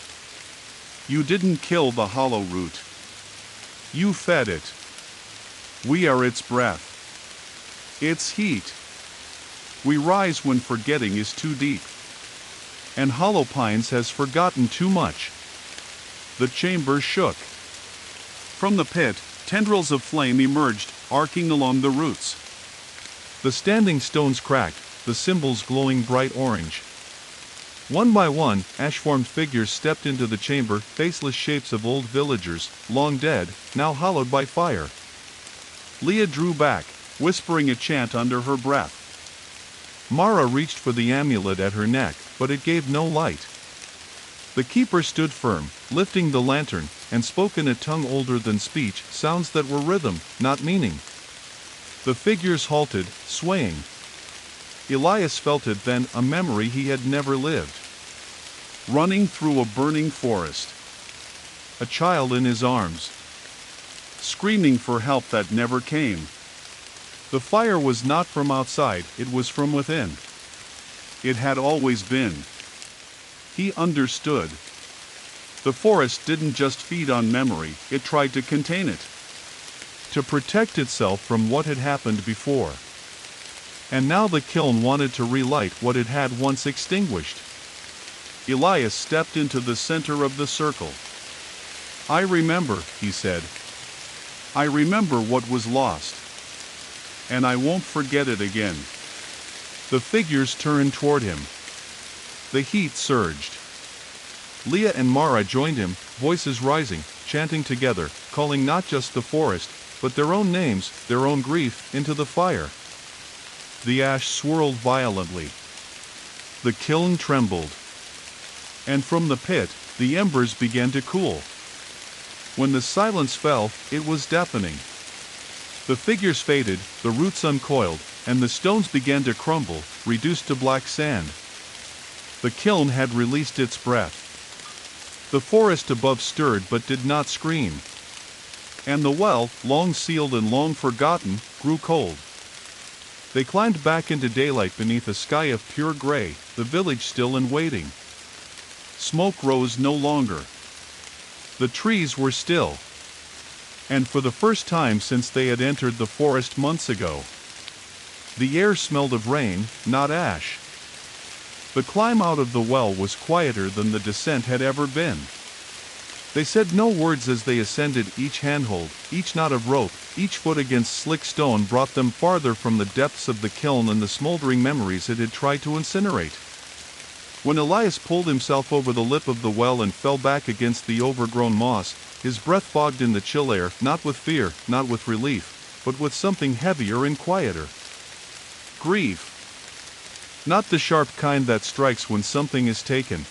You didn't kill the hollow root. You fed it. We are its breath. Its heat. We rise when forgetting is too deep. And Hollow Pines has forgotten too much. The chamber shook. From the pit, tendrils of flame emerged, arcing along the roots. The standing stones cracked, the symbols glowing bright orange. One by one, ash-formed figures stepped into the chamber, faceless shapes of old villagers, long dead, now hollowed by fire. Leah drew back, whispering a chant under her breath. Mara reached for the amulet at her neck, but it gave no light. The keeper stood firm, lifting the lantern, and spoke in a tongue older than speech, sounds that were rhythm, not meaning. The figures halted, swaying. Elias felt it then, a memory he had never lived. Running through a burning forest. A child in his arms. Screaming for help that never came. The fire was not from outside, it was from within. It had always been. He understood. The forest didn't just feed on memory, it tried to contain it. To protect itself from what had happened before. And now the kiln wanted to relight what it had once extinguished. Elias stepped into the center of the circle. I remember, he said. I remember what was lost. And I won't forget it again. The figures turned toward him. The heat surged. Leah and Mara joined him, voices rising, chanting together, calling not just the forest, but their own names, their own grief, into the fire. The ash swirled violently. The kiln trembled. And from the pit, the embers began to cool. When the silence fell, it was deafening. The figures faded, the roots uncoiled, and the stones began to crumble, reduced to black sand. The kiln had released its breath. The forest above stirred but did not scream. And the well, long sealed and long forgotten, grew cold. They climbed back into daylight beneath a sky of pure gray, the village still and waiting. Smoke rose no longer. The trees were still. And for the first time since they had entered the forest months ago, the air smelled of rain, not ash. The climb out of the well was quieter than the descent had ever been. They said no words as they ascended. Each handhold, each knot of rope, each foot against slick stone brought them farther from the depths of the kiln and the smoldering memories it had tried to incinerate. When Elias pulled himself over the lip of the well and fell back against the overgrown moss, his breath fogged in the chill air, not with fear, not with relief, but with something heavier and quieter. Grief. Not the sharp kind that strikes when something is taken.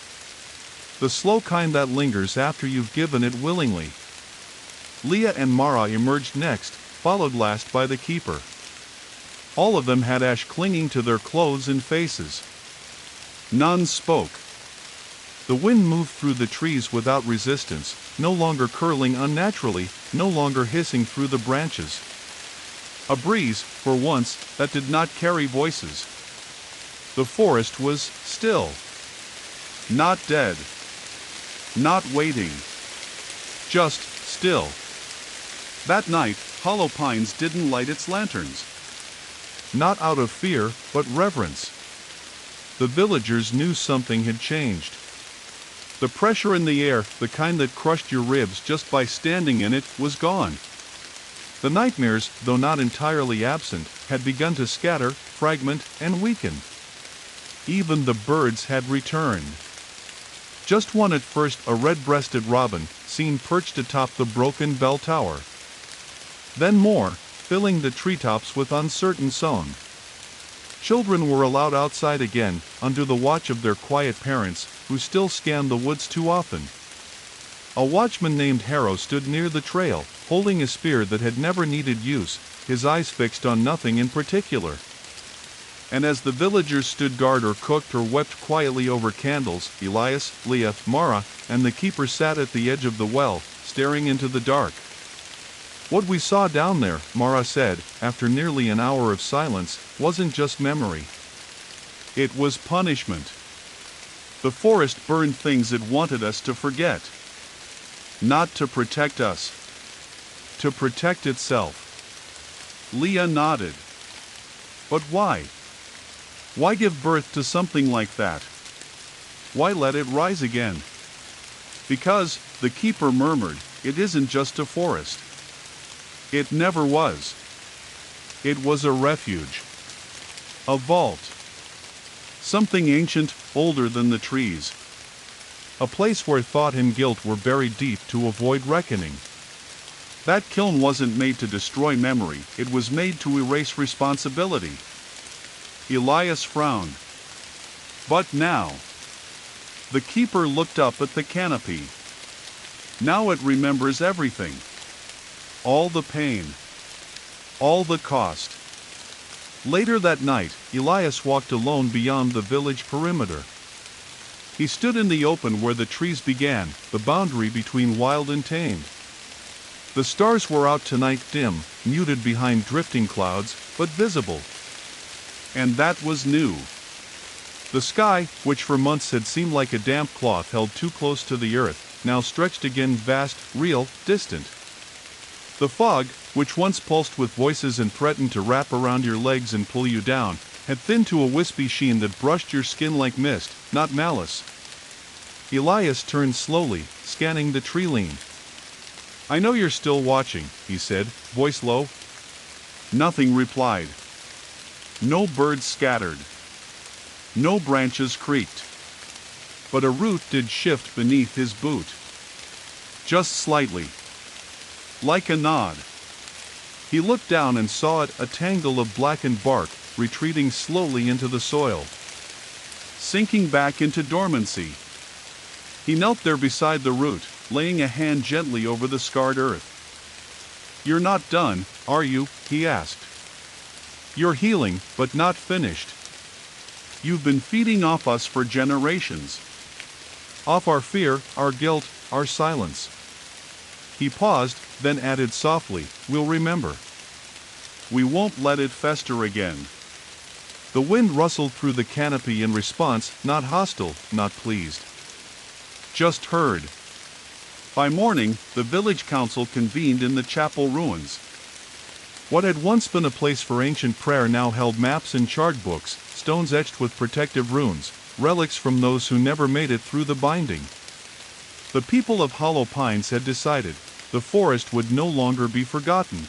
The slow kind that lingers after you've given it willingly. Leah and Mara emerged next, followed last by the keeper. All of them had ash clinging to their clothes and faces. None spoke. The wind moved through the trees without resistance, no longer curling unnaturally, no longer hissing through the branches. A breeze, for once, that did not carry voices. The forest was still. Not dead. Not waiting. Just still. That night, Hollow Pines didn't light its lanterns. Not out of fear, but reverence. The villagers knew something had changed. The pressure in the air, the kind that crushed your ribs just by standing in it, was gone. The nightmares, though not entirely absent, had begun to scatter, fragment, and weaken. Even the birds had returned. Just one at first, a red-breasted robin, seen perched atop the broken bell tower. Then more, filling the treetops with uncertain song. Children were allowed outside again, under the watch of their quiet parents, who still scanned the woods too often. A watchman named Harrow stood near the trail, holding a spear that had never needed use, his eyes fixed on nothing in particular. And as the villagers stood guard or cooked or wept quietly over candles, Elias, Leah, Mara, and the keeper sat at the edge of the well, staring into the dark. What we saw down there, Mara said, after nearly an hour of silence, wasn't just memory. It was punishment. The forest burned things it wanted us to forget. Not to protect us. To protect itself. Leah nodded. But why? Why give birth to something like that? Why let it rise again? Because, the keeper murmured, it isn't just a forest. It never was. It was a refuge. A vault. Something ancient, older than the trees. A place where thought and guilt were buried deep to avoid reckoning. That kiln wasn't made to destroy memory, it was made to erase responsibility. Elias frowned. But now. The keeper looked up at the canopy. Now it remembers everything. All the pain. All the cost. Later that night, Elias walked alone beyond the village perimeter. He stood in the open where the trees began, the boundary between wild and tamed. The stars were out tonight, dim, muted behind drifting clouds, but visible. And that was new. The sky, which for months had seemed like a damp cloth held too close to the earth, now stretched again vast, real, distant. The fog, which once pulsed with voices and threatened to wrap around your legs and pull you down, had thinned to a wispy sheen that brushed your skin like mist, not malice. Elias turned slowly, scanning the tree line. "I know you're still watching," he said, voice low. Nothing replied. No birds scattered. No branches creaked. But a root did shift beneath his boot. Just slightly. Like a nod. He looked down and saw it, a tangle of blackened bark, retreating slowly into the soil. Sinking back into dormancy. He knelt there beside the root, laying a hand gently over the scarred earth. "You're not done, are you?" he asked. "You're healing, but not finished. You've been feeding off us for generations. Off our fear, our guilt, our silence." He paused, then added softly, "We'll remember. We won't let it fester again." The wind rustled through the canopy in response, not hostile, not pleased. Just heard. By morning, the village council convened in the chapel ruins. What had once been a place for ancient prayer now held maps and chart books, stones etched with protective runes, relics from those who never made it through the binding. The people of Hollow Pines had decided the forest would no longer be forgotten.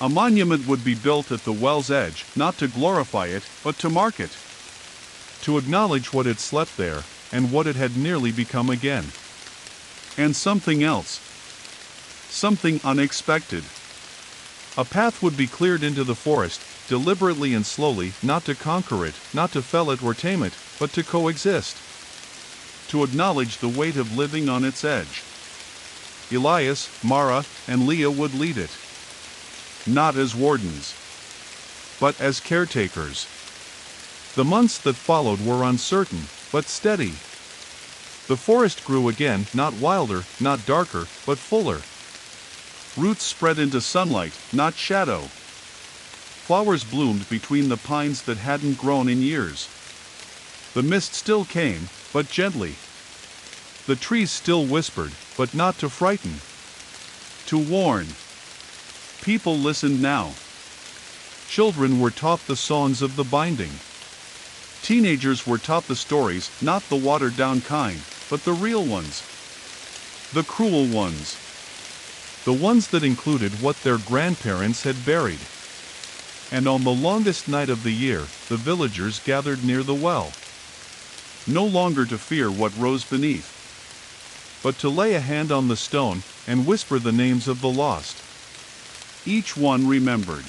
A monument would be built at the well's edge, not to glorify it, but to mark it. To acknowledge what had slept there, and what it had nearly become again. And something else. Something unexpected. A path would be cleared into the forest, deliberately and slowly, not to conquer it, not to fell it or tame it, but to coexist. To acknowledge the weight of living on its edge. Elias, Mara, and Leah would lead it. Not as wardens, but as caretakers. The months that followed were uncertain, but steady. The forest grew again, not wilder, not darker, but fuller. Roots spread into sunlight, not shadow. Flowers bloomed between the pines that hadn't grown in years. The mist still came, but gently. The trees still whispered, but not to frighten. To warn. People listened now. Children were taught the songs of the binding. Teenagers were taught the stories, not the watered-down kind, but the real ones. The cruel ones. The ones that included what their grandparents had buried. And on the longest night of the year, the villagers gathered near the well. No longer to fear what rose beneath, but to lay a hand on the stone and whisper the names of the lost. Each one remembered.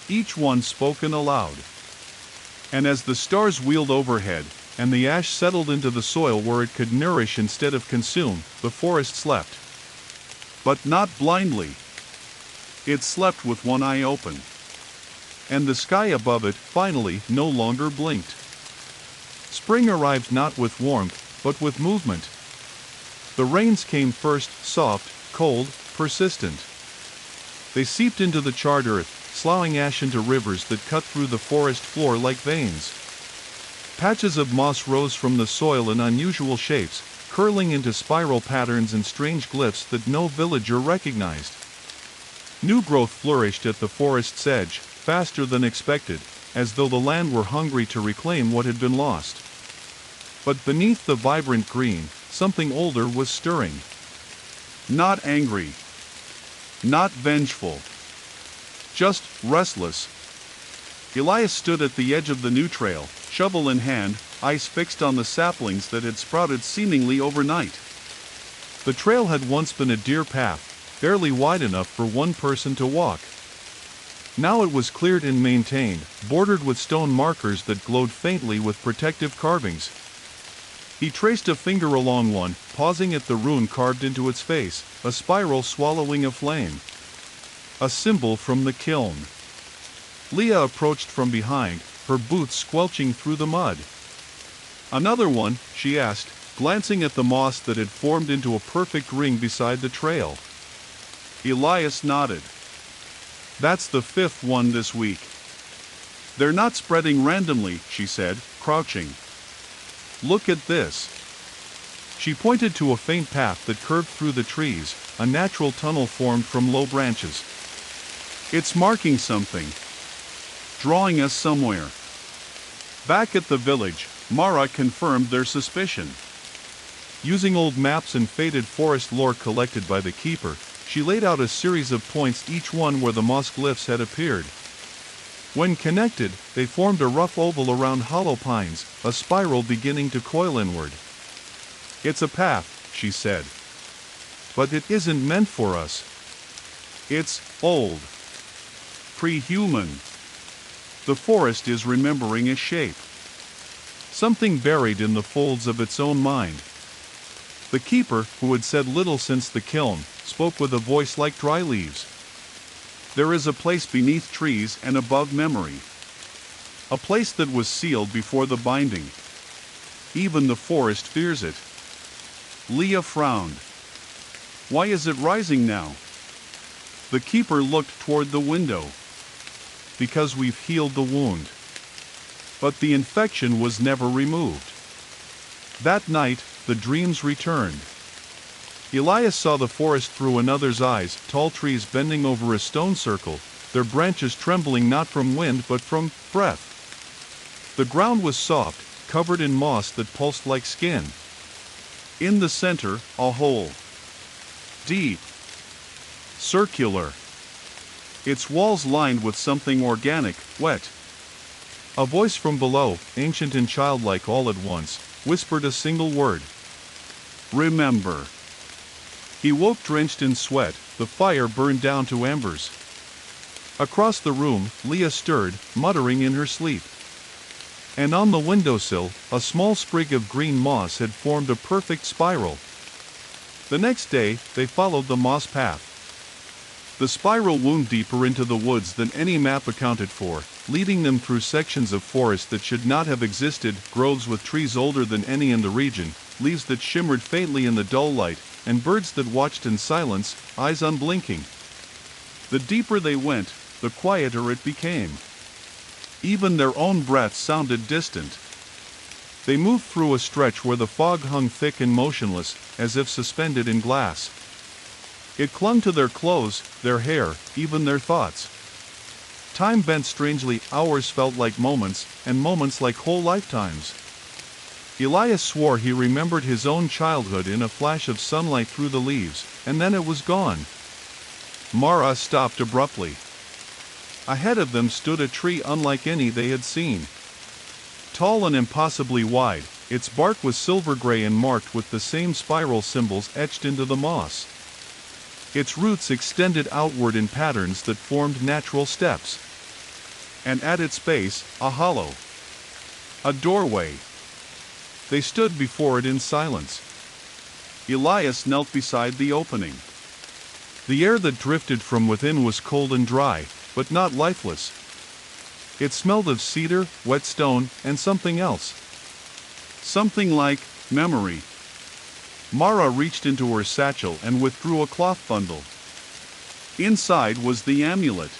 Each one spoken aloud. And as the stars wheeled overhead, and the ash settled into the soil where it could nourish instead of consume, the forest slept. But not blindly. It slept with one eye open. And the sky above it, finally, no longer blinked. Spring arrived not with warmth, but with movement. The rains came first, soft, cold, persistent. They seeped into the charred earth, sloughing ash into rivers that cut through the forest floor like veins. Patches of moss rose from the soil in unusual shapes, curling into spiral patterns and strange glyphs that no villager recognized. New growth flourished at the forest's edge, faster than expected, as though the land were hungry to reclaim what had been lost. But beneath the vibrant green, something older was stirring. Not angry. Not vengeful. Just restless. Elias stood at the edge of the new trail, shovel in hand, eyes fixed on the saplings that had sprouted seemingly overnight. The trail had once been a deer path, barely wide enough for one person to walk. Now it was cleared and maintained, bordered with stone markers that glowed faintly with protective carvings. He traced a finger along one, pausing at the rune carved into its face, a spiral swallowing a flame. A symbol from the kiln. Leah approached from behind, her boots squelching through the mud. "Another one?" she asked, glancing at the moss that had formed into a perfect ring beside the trail. Elias nodded. "That's the 5th one this week. They're not spreading randomly," she said, crouching. "Look at this." She pointed to a faint path that curved through the trees, a natural tunnel formed from low branches. "It's marking something. Drawing us somewhere." Back at the village, Mara confirmed their suspicion. Using old maps and faded forest lore collected by the keeper, she laid out a series of points, each one where the moss glyphs had appeared. When connected, they formed a rough oval around hollow pines, a spiral beginning to coil inward. "It's a path," she said. "But it isn't meant for us. It's old. Pre-human. The forest is remembering a shape. Something buried in the folds of its own mind." The keeper, who had said little since the kiln, spoke with a voice like dry leaves. "There is a place beneath trees and above memory. A place that was sealed before the binding. Even the forest fears it." Leah frowned. "Why is it rising now?" The keeper looked toward the window. "Because we've healed the wound. But the infection was never removed." That night, the dreams returned. Elias saw the forest through another's eyes, tall trees bending over a stone circle, their branches trembling not from wind but from breath. The ground was soft, covered in moss that pulsed like skin. In the center, a hole. Deep. Circular. Its walls lined with something organic, wet. A voice from below, ancient and childlike all at once, whispered a single word. "Remember." He woke drenched in sweat, the fire burned down to embers. Across the room, Leah stirred, muttering in her sleep. And on the windowsill, a small sprig of green moss had formed a perfect spiral. The next day, they followed the moss path. The spiral wound deeper into the woods than any map accounted for, leading them through sections of forest that should not have existed, groves with trees older than any in the region, leaves that shimmered faintly in the dull light, and birds that watched in silence, eyes unblinking. The deeper they went, the quieter it became. Even their own breaths sounded distant. They moved through a stretch where the fog hung thick and motionless, as if suspended in glass. It clung to their clothes, their hair, even their thoughts. Time bent strangely, hours felt like moments, and moments like whole lifetimes. Elias swore he remembered his own childhood in a flash of sunlight through the leaves, and then it was gone. Mara stopped abruptly. Ahead of them stood a tree unlike any they had seen. Tall and impossibly wide, its bark was silver-gray and marked with the same spiral symbols etched into the moss. Its roots extended outward in patterns that formed natural steps. And at its base, a hollow. A doorway. They stood before it in silence. Elias knelt beside the opening. The air that drifted from within was cold and dry, but not lifeless. It smelled of cedar, wet stone, and something else. Something like memory. Mara reached into her satchel and withdrew a cloth bundle. Inside was the amulet.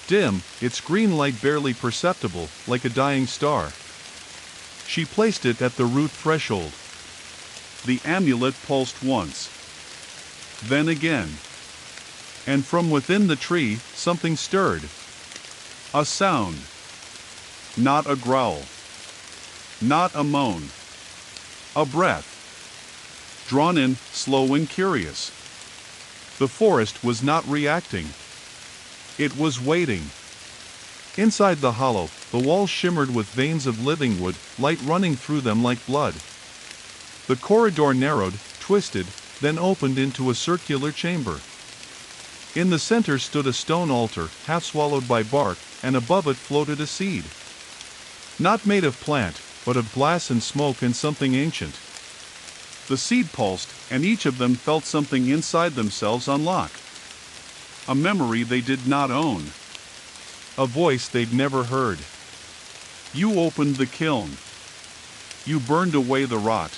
Dim, its green light barely perceptible, like a dying star. She placed it at the root threshold. The amulet pulsed once. Then again. And from within the tree, something stirred. A sound. Not a growl. Not a moan. A breath. Drawn in, slow and curious. The forest was not reacting. It was waiting. Inside the hollow, the walls shimmered with veins of living wood, light running through them like blood. The corridor narrowed, twisted, then opened into a circular chamber. In the center stood a stone altar, half swallowed by bark, and above it floated a seed. Not made of plant, but of glass and smoke and something ancient. The seed pulsed, and each of them felt something inside themselves unlock. A memory they did not own. A voice they'd never heard. You opened the kiln. You burned away the rot.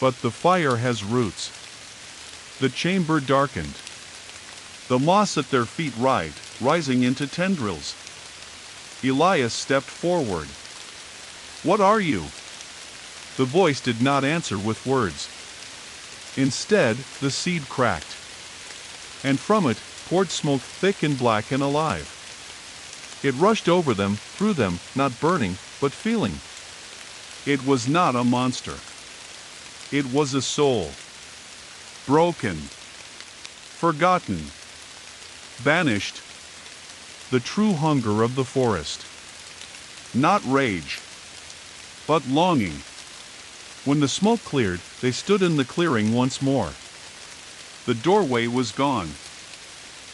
But the fire has roots. The chamber darkened. The moss at their feet writhed, rising into tendrils. Elias stepped forward. What are you? The voice did not answer with words. Instead, the seed cracked. And from it poured smoke thick and black and alive. It rushed over them, through them, not burning, but feeling. It was not a monster. It was a soul. Broken. Forgotten. Banished. the true hunger of the forest. Not rage, but longing. When the smoke cleared, they stood in the clearing once more. The doorway was gone.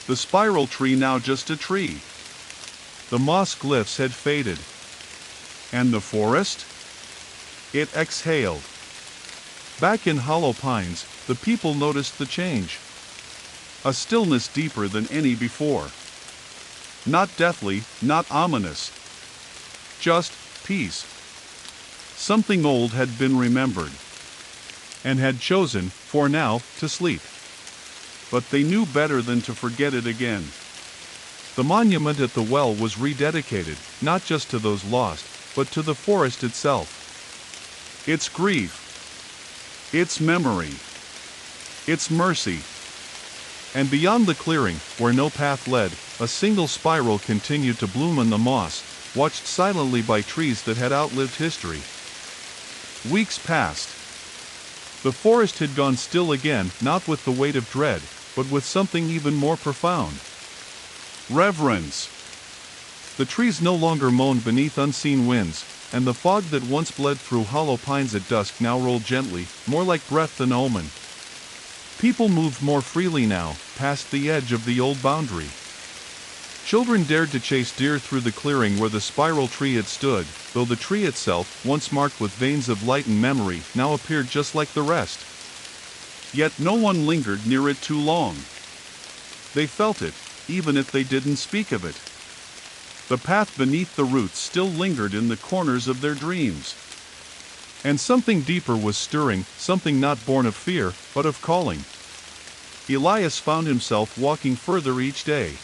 The spiral tree now just a tree. The moss glyphs had faded. And the forest? It exhaled. Back in Hollow Pines, the people noticed the change. A stillness deeper than any before. Not deathly, not ominous. Just peace. Something old had been remembered. And had chosen, for now, to sleep. But they knew better than to forget it again. The monument at the well was rededicated, not just to those lost, but to the forest itself. Its grief. Its memory. Its mercy. And beyond the clearing, where no path led, a single spiral continued to bloom on the moss, watched silently by trees that had outlived history. Weeks passed. The forest had gone still again, not with the weight of dread, but with something even more profound. Reverence. The trees no longer moaned beneath unseen winds, and the fog that once bled through Hollow Pines at dusk now rolled gently, more like breath than omen. People moved more freely now, past the edge of the old boundary. Children dared to chase deer through the clearing where the spiral tree had stood, though the tree itself, once marked with veins of light and memory, now appeared just like the rest. Yet no one lingered near it too long. They felt it, even if they didn't speak of it. The path beneath the roots still lingered in the corners of their dreams. And something deeper was stirring, something not born of fear, but of calling. Elias found himself walking further each day.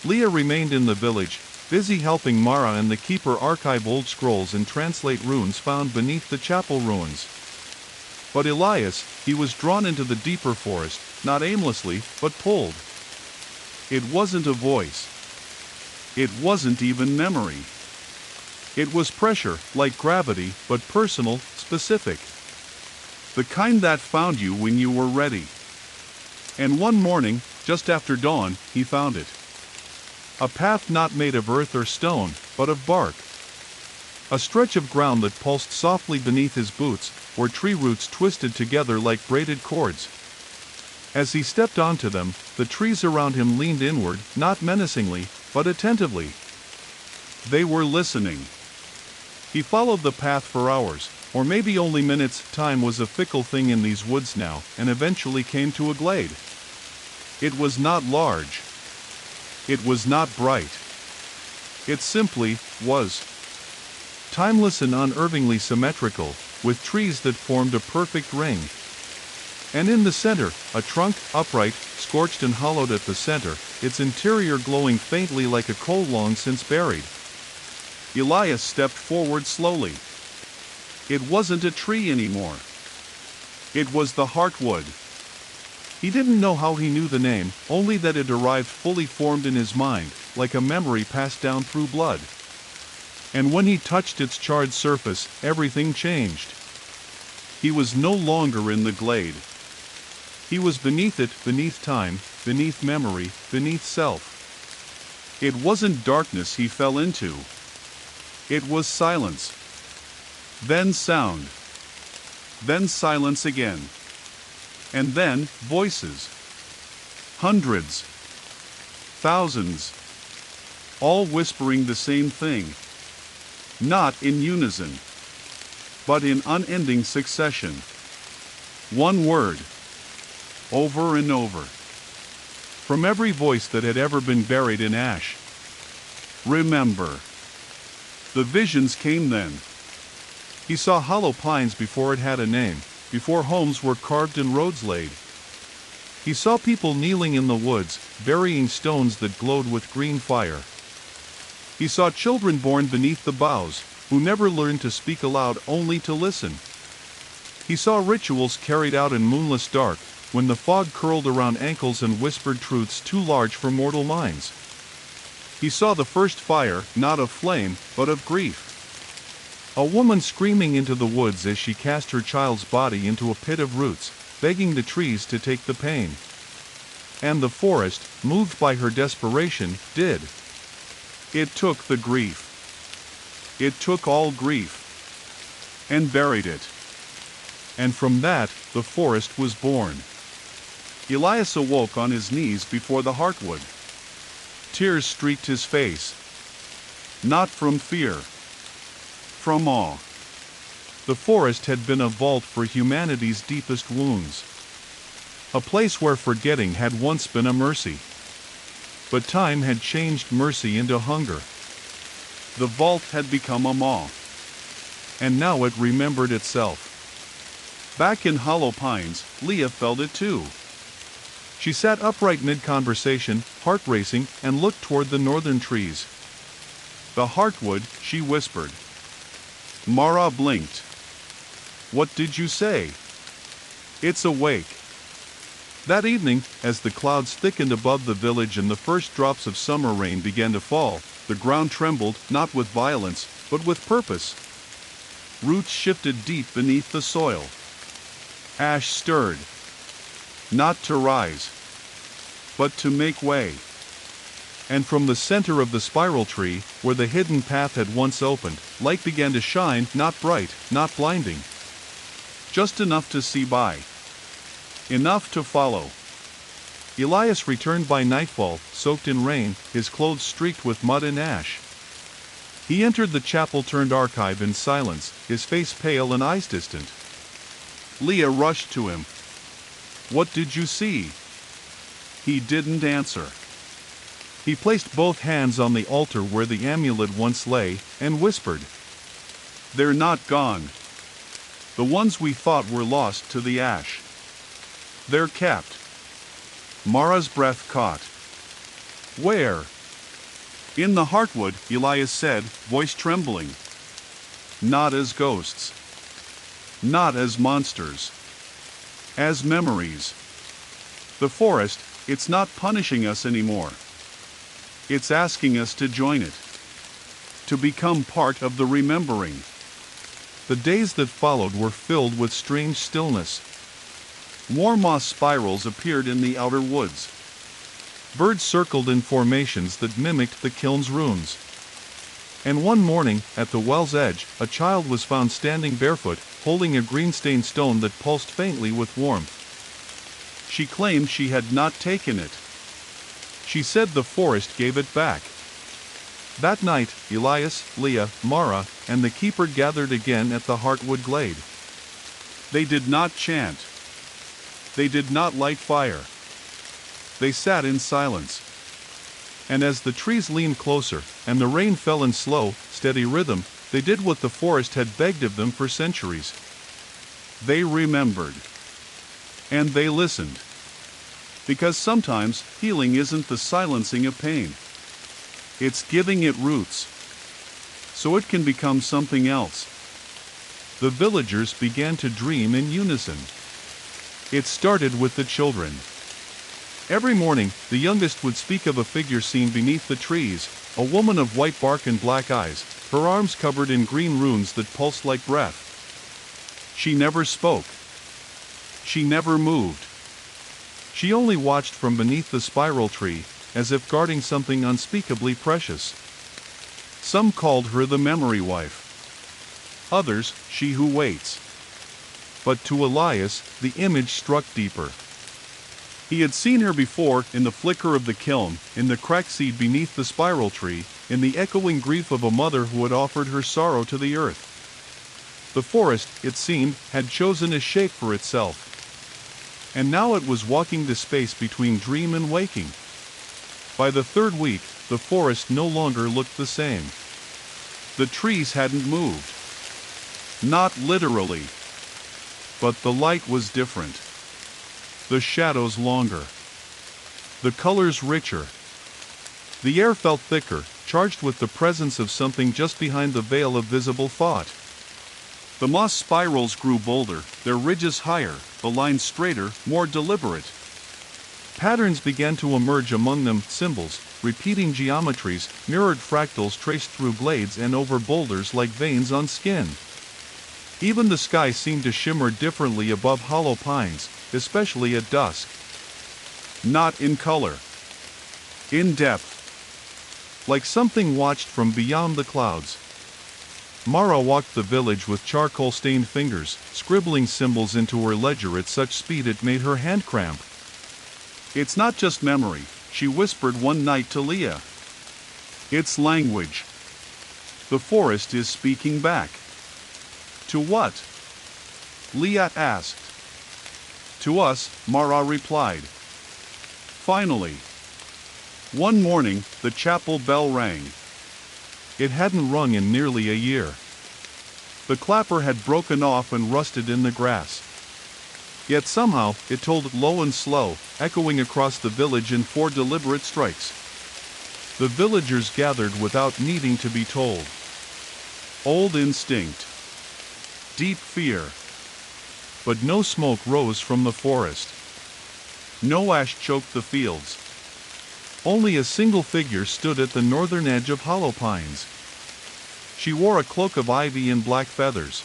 Leah remained in the village, busy helping Mara and the keeper archive old scrolls and translate runes found beneath the chapel ruins. But Elias, he was drawn into the deeper forest, not aimlessly, but pulled. It wasn't a voice. It wasn't even memory. It was pressure, like gravity, but personal, specific. The kind that found you when you were ready. And one morning, just after dawn, he found it. A path not made of earth or stone, but of bark. A stretch of ground that pulsed softly beneath his boots, where tree roots twisted together like braided cords. As he stepped onto them, the trees around him leaned inward, not menacingly, but attentively. They were listening. He followed the path for hours, or maybe only minutes. Time was a fickle thing in these woods now, and eventually came to a glade. It was not large. It was not bright. It simply was. Timeless and unervingly symmetrical, with trees that formed a perfect ring. And in the center, a trunk, upright, scorched and hollowed at the center, its interior glowing faintly like a coal long since buried. Elias stepped forward slowly. It wasn't a tree anymore. It was the heartwood. He didn't know how he knew the name, only that it arrived fully formed in his mind, like a memory passed down through blood. And when he touched its charred surface, everything changed. He was no longer in the glade. He was beneath it, beneath time, beneath memory, beneath self. It wasn't darkness he fell into. It was silence. Then sound. Then silence again. And then, voices. Hundreds. Thousands. All whispering the same thing. Not in unison, but in unending succession. One word. Over and over. From every voice that had ever been buried in ash. Remember. The visions came then. He saw Hollow Pines before it had a name, before homes were carved and roads laid. He saw people kneeling in the woods, burying stones that glowed with green fire. He saw children born beneath the boughs, who never learned to speak aloud, only to listen. He saw rituals carried out in moonless dark, when the fog curled around ankles and whispered truths too large for mortal minds. He saw the first fire, not of flame, but of grief. A woman screaming into the woods as she cast her child's body into a pit of roots, begging the trees to take the pain. And the forest, moved by her desperation, did. It took the grief. It took all grief. And buried it. And from that, the forest was born. Elias awoke on his knees before the heartwood. Tears streaked his face. Not from fear. From awe. The forest had been a vault for humanity's deepest wounds. A place where forgetting had once been a mercy. But time had changed mercy into hunger. The vault had become a maw. And now it remembered itself. Back in Hollow Pines, Leah felt it too. She sat upright mid-conversation, heart racing, and looked toward the northern trees. The heartwood, she whispered. Mara blinked. What did you say? It's awake. That evening, as the clouds thickened above the village and the first drops of summer rain began to fall, the ground trembled, not with violence, but with purpose. Roots shifted deep beneath the soil. Ash stirred. Not to rise, but to make way. And from the center of the spiral tree, where the hidden path had once opened, light began to shine, not bright, not blinding. Just enough to see by. Enough to follow. Elias returned by nightfall, soaked in rain, his clothes streaked with mud and ash. He entered the chapel-turned-archive in silence, his face pale and eyes distant. Leah rushed to him. What did you see? He didn't answer. He placed both hands on the altar where the amulet once lay, and whispered. They're not gone. The ones we thought were lost to the ash. They're kept. Mara's breath caught. Where? In the heartwood, Elias said, voice trembling. Not as ghosts. Not as monsters. As memories. The forest, it's not punishing us anymore. It's asking us to join it. To become part of the remembering. The days that followed were filled with strange stillness. More moss spirals appeared in the outer woods. Birds circled in formations that mimicked the kiln's runes. And one morning, at the well's edge, a child was found standing barefoot, holding a green-stained stone that pulsed faintly with warmth. She claimed she had not taken it. She said the forest gave it back. That night, Elias, Leah, Mara, and the keeper gathered again at the Heartwood Glade. They did not chant. They did not light fire. They sat in silence. And as the trees leaned closer, and the rain fell in slow, steady rhythm, they did what the forest had begged of them for centuries. They remembered. And they listened. Because sometimes, healing isn't the silencing of pain. It's giving it roots. So it can become something else. The villagers began to dream in unison. It started with the children. Every morning, the youngest would speak of a figure seen beneath the trees, a woman of white bark and black eyes, her arms covered in green runes that pulsed like breath. She never spoke. She never moved. She only watched from beneath the spiral tree, as if guarding something unspeakably precious. Some called her the memory wife. Others, she who waits. But to Elias, the image struck deeper. He had seen her before, in the flicker of the kiln, in the cracked seed beneath the spiral tree, in the echoing grief of a mother who had offered her sorrow to the earth. The forest, it seemed, had chosen a shape for itself. And now it was walking the space between dream and waking. By the third week, the forest no longer looked the same. The trees hadn't moved. Not literally. But the light was different. The shadows longer. The colors richer. The air felt thicker, charged with the presence of something just behind the veil of visible thought. The moss spirals grew bolder, their ridges higher, the lines straighter, more deliberate. Patterns began to emerge among them, symbols, repeating geometries, mirrored fractals traced through glades and over boulders like veins on skin. Even the sky seemed to shimmer differently above hollow pines, especially at dusk. Not in color. In depth. like something watched from beyond the clouds. Mara walked the village with charcoal-stained fingers, scribbling symbols into her ledger at such speed it made her hand cramp. "It's not just memory," she whispered one night to Leah. "It's language. The forest is speaking back." "To what?" Leah asked. "To us," Mara replied. Finally. One morning, the chapel bell rang. It hadn't rung in nearly a year. The clapper had broken off and rusted in the grass. Yet somehow, it tolled low and slow, echoing across the village in 4 deliberate strikes. The villagers gathered without needing to be told. Old instinct. Deep fear. But no smoke rose from the forest. No ash choked the fields. Only a single figure stood at the northern edge of hollow pines. She wore a cloak of ivy and black feathers.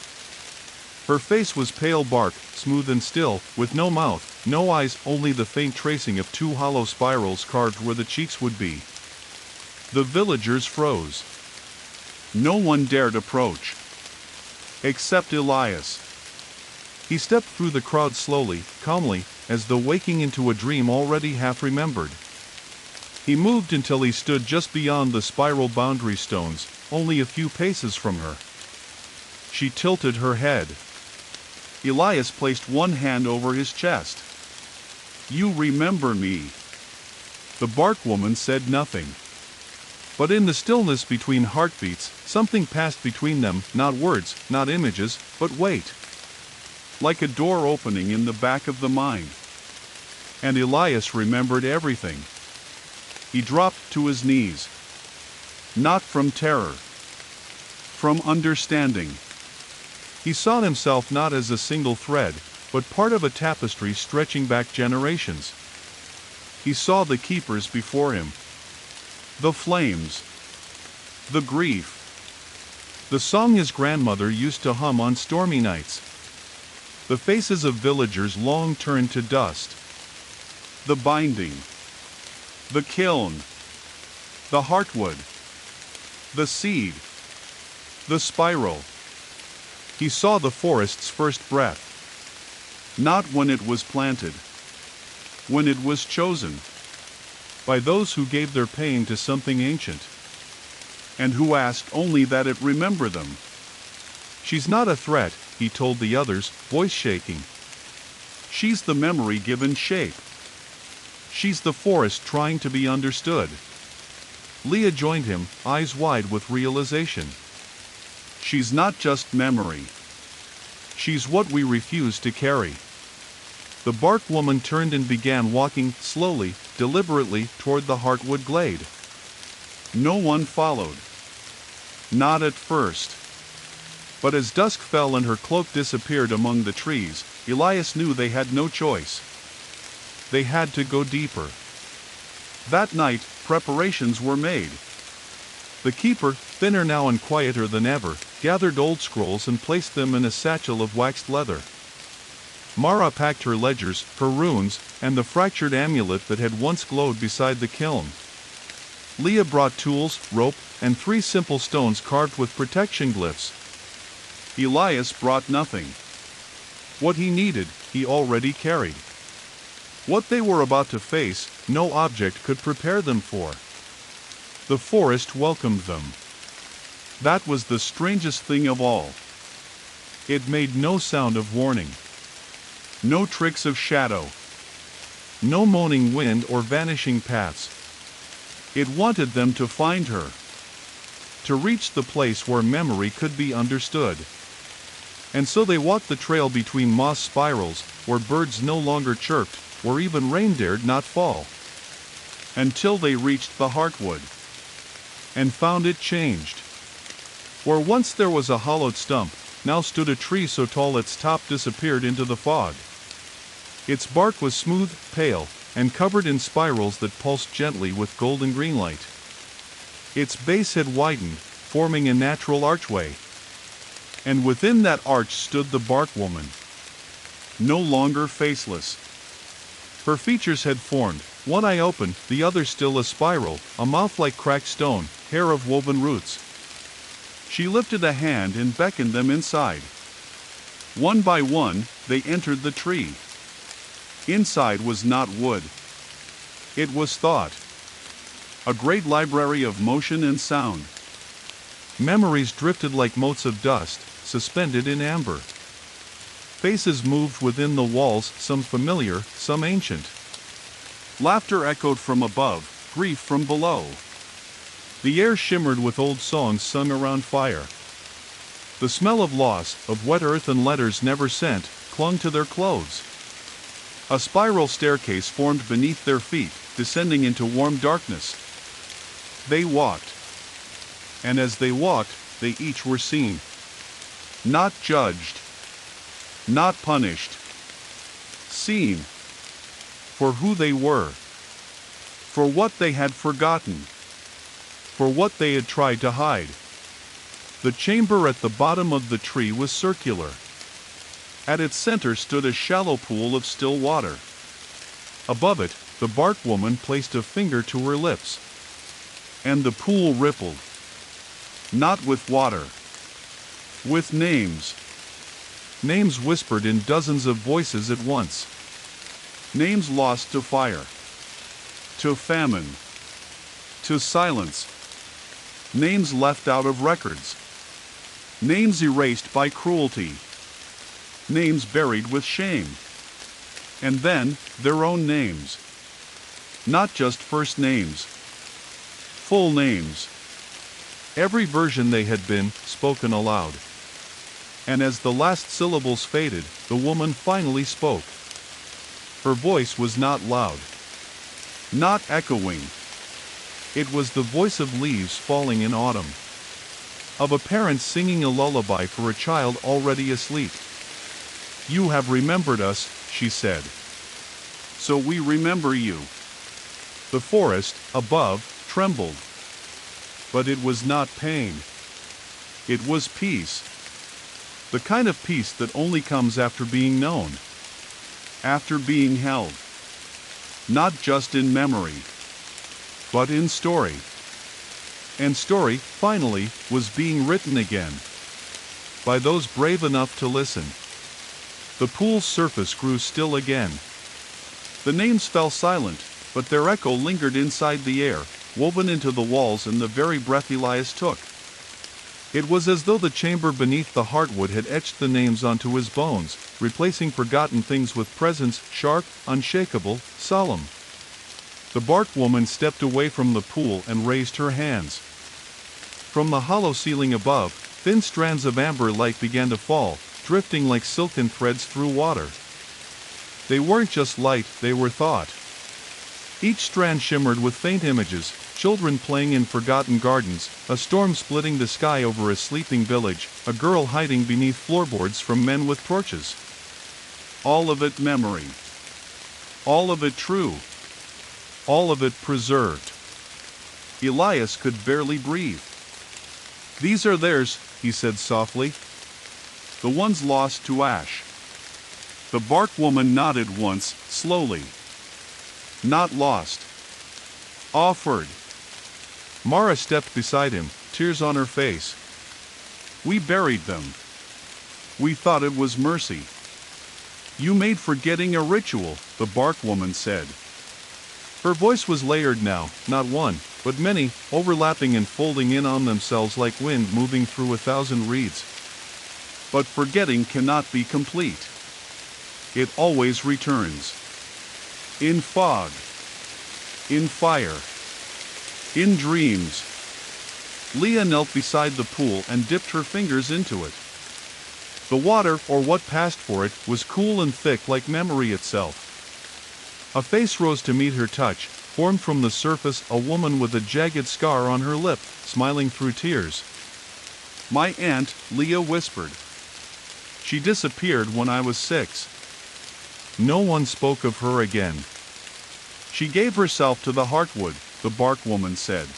Her face was pale bark, smooth and still, with no mouth, no eyes, only the faint tracing of 2 hollow spirals carved where the cheeks would be. The villagers froze. No one dared approach. Except Elias. He stepped through the crowd slowly, calmly, as though waking into a dream already half remembered. He moved until he stood just beyond the spiral boundary stones, only a few paces from her. She tilted her head. Elias placed one hand over his chest. "You remember me." The bark woman said nothing. But in the stillness between heartbeats, something passed between them, not words, not images, but weight. Like a door opening in the back of the mind. And Elias remembered everything. He dropped to his knees. Not from terror. From understanding. He saw himself not as a single thread, but part of a tapestry stretching back generations. He saw the keepers before him. The flames. The grief. The song his grandmother used to hum on stormy nights. The faces of villagers long turned to dust. The binding. The kiln. The heartwood. The seed. The spiral. He saw the forest's first breath. Not when it was planted. When it was chosen. By those who gave their pain to something ancient. And who asked only that it remember them. "She's not a threat," he told the others, voice shaking. "She's the memory given shape. She's the forest trying to be understood." Leah joined him, eyes wide with realization. She's not just memory. She's what we refuse to carry. The bark woman turned and began walking, slowly, deliberately, toward the heartwood glade. No one followed. Not at first. But as dusk fell and her cloak disappeared among the trees, Elias knew they had no choice. They had to go deeper. That night, preparations were made. The keeper, thinner now and quieter than ever, gathered old scrolls and placed them in a satchel of waxed leather. Mara packed her ledgers, her runes, and the fractured amulet that had once glowed beside the kiln. Leah brought tools, rope, and 3 simple stones carved with protection glyphs. Elias brought nothing. What he needed, he already carried. What they were about to face, no object could prepare them for. The forest welcomed them. That was the strangest thing of all. It made no sound of warning. No tricks of shadow. No moaning wind or vanishing paths. It wanted them to find her. To reach the place where memory could be understood. And so they walked the trail between moss spirals, where birds no longer chirped, where even rain dared not fall. Until they reached the heartwood. And found it changed. Where once there was a hollowed stump, now stood a tree so tall its top disappeared into the fog. Its bark was smooth, pale, and covered in spirals that pulsed gently with golden green light. Its base had widened, forming a natural archway. And within that arch stood the bark woman. No longer faceless. Her features had formed, One eye open, the other still a spiral, a mouth like cracked stone, hair of woven roots. She lifted a hand and beckoned them inside. One by one, they entered the tree. Inside was not wood. It was thought. A great library of motion and sound. Memories drifted like motes of dust, suspended in amber. Faces moved within the walls, some familiar, some ancient. Laughter echoed from above, grief from below. The air shimmered with old songs sung around fire. The smell of loss, of wet earth and letters never sent, clung to their clothes. A spiral staircase formed beneath their feet, descending into warm darkness. They walked. And as they walked, they each were seen. Not judged. Not punished. Seen. For who they were. For what they had forgotten. For what they had tried to hide. The chamber at the bottom of the tree was circular. At its center stood a shallow pool of still water. Above it, the bark woman placed a finger to her lips. And the pool rippled. Not with water. With names. Names whispered in dozens of voices at once. Names lost to fire. To famine. To silence. Names left out of records. Names erased by cruelty. Names buried with shame. And then, their own names. Not just first names. Full names. Every version they had been, spoken aloud. And as the last syllables faded, the woman finally spoke. Her voice was not loud. Not echoing. It was the voice of leaves falling in autumn. Of a parent singing a lullaby for a child already asleep. You have remembered us, she said. So we remember you. The forest, above, trembled. But it was not pain. It was peace. The kind of peace that only comes after being known. After being held. Not just in memory, but in story. And story, finally, was being written again. By those brave enough to listen. The pool's surface grew still again. The names fell silent, but their echo lingered inside the air, woven into the walls and the very breath Elias took. It was as though the chamber beneath the heartwood had etched the names onto his bones, replacing forgotten things with presence, sharp, unshakable, solemn. The bark woman stepped away from the pool and raised her hands. From the hollow ceiling above, thin strands of amber light began to fall, drifting like silken threads through water. They weren't just light, they were thought. Each strand shimmered with faint images, children playing in forgotten gardens, a storm splitting the sky over a sleeping village, a girl hiding beneath floorboards from men with torches. All of it memory. All of it true. All of it preserved. Elias could barely breathe. These are theirs, he said softly. The ones lost to ash. The bark woman nodded once, slowly. Not lost. Offered. Mara stepped beside him, tears on her face. We buried them. We thought it was mercy. You made forgetting a ritual, the bark woman said. Her voice was layered now, not one, but many, overlapping and folding in on themselves like wind moving through 1,000 reeds. But forgetting cannot be complete. It always returns. In fog. In fire. In dreams. Leah knelt beside the pool and dipped her fingers into it. The water, or what passed for it, was cool and thick like memory itself. A face rose to meet her touch, formed from the surface, a woman with a jagged scar on her lip, smiling through tears. My aunt, Leah whispered. She disappeared when I was 6. No one spoke of her again. She gave herself to the heartwood, the bark woman said.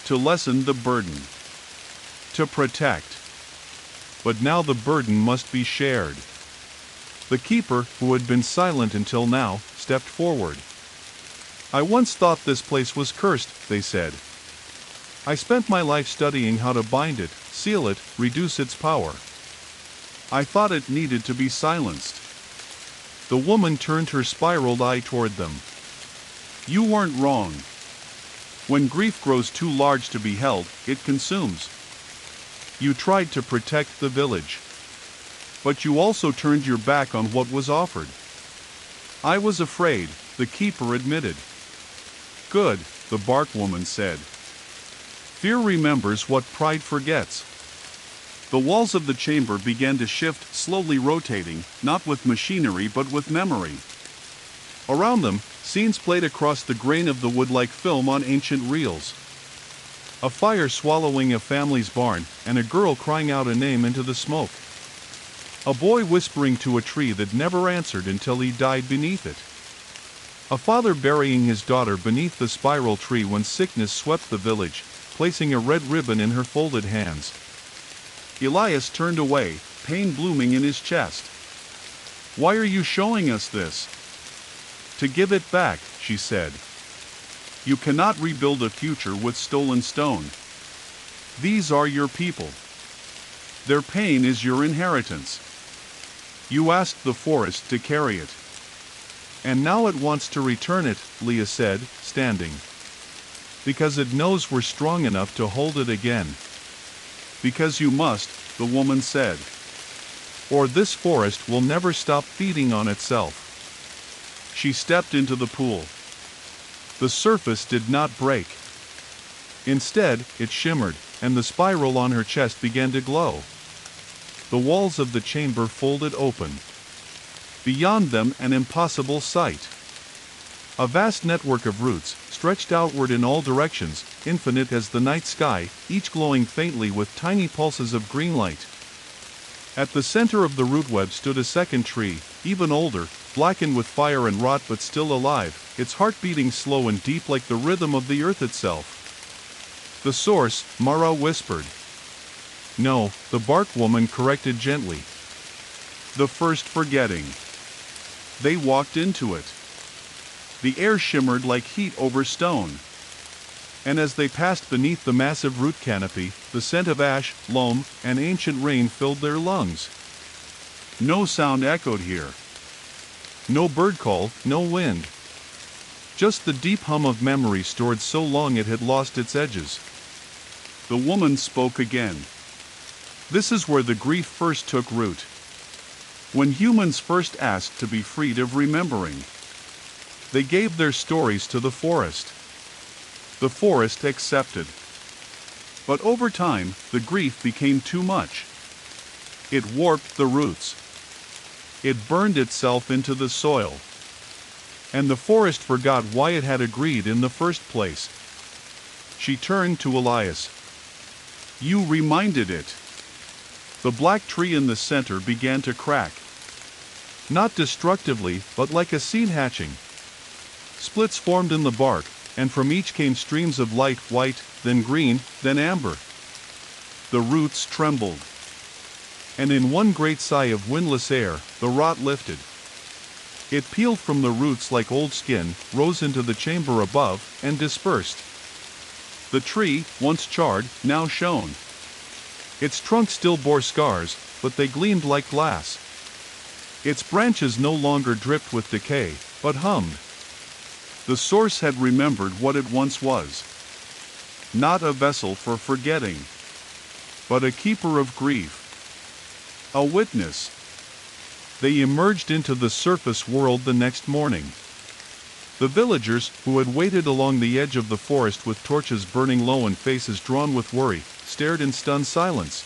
To lessen the burden. To protect. But now the burden must be shared. The keeper, who had been silent until now, stepped forward. I once thought this place was cursed, they said. I spent my life studying how to bind it, seal it, reduce its power. I thought it needed to be silenced. The woman turned her spiraled eye toward them. You weren't wrong. When grief grows too large to be held, it consumes. You tried to protect the village. But you also turned your back on what was offered. I was afraid, the keeper admitted. Good, the bark woman said. Fear remembers what pride forgets. The walls of the chamber began to shift, slowly rotating, not with machinery but with memory. Around them, scenes played across the grain of the wood like film on ancient reels. A fire swallowing a family's barn, and a girl crying out a name into the smoke. A boy whispering to a tree that never answered until he died beneath it. A father burying his daughter beneath the spiral tree when sickness swept the village, placing a red ribbon in her folded hands. Elias turned away, pain blooming in his chest. Why are you showing us this? To give it back, she said. You cannot rebuild a future with stolen stone. These are your people. Their pain is your inheritance. You asked the forest to carry it. And now it wants to return it, Leah said, standing. Because it knows we're strong enough to hold it again. Because you must, the woman said. Or this forest will never stop feeding on itself. She stepped into the pool. The surface did not break. Instead, it shimmered, and the spiral on her chest began to glow. The walls of the chamber folded open. Beyond them, an impossible sight. A vast network of roots, stretched outward in all directions, infinite as the night sky, each glowing faintly with tiny pulses of green light. At the center of the root web stood a second tree, even older, blackened with fire and rot but still alive, its heart beating slow and deep like the rhythm of the earth itself. The source, Mara whispered. No, the bark woman corrected gently. The first forgetting. They walked into it. The air shimmered like heat over stone. And as they passed beneath the massive root canopy, the scent of ash, loam, and ancient rain filled their lungs. No sound echoed here. No bird call, no wind. Just the deep hum of memory stored so long it had lost its edges. The woman spoke again. This is where the grief first took root. When humans first asked to be freed of remembering. They gave their stories to the forest. The forest accepted. But over time, the grief became too much. It warped the roots. It burned itself into the soil. And the forest forgot why it had agreed in the first place. She turned to Elias. You reminded it. The black tree in the center began to crack. Not destructively, but like a seed hatching. Splits formed in the bark, and from each came streams of light, white, then green, then amber. The roots trembled. And in one great sigh of windless air, the rot lifted. It peeled from the roots like old skin, rose into the chamber above, and dispersed. The tree, once charred, now shone. Its trunk still bore scars, but they gleamed like glass. Its branches no longer dripped with decay, but hummed. The source had remembered what it once was. Not a vessel for forgetting, but a keeper of grief. A witness. They emerged into the surface world the next morning. The villagers, who had waited along the edge of the forest with torches burning low and faces drawn with worry, stared in stunned silence.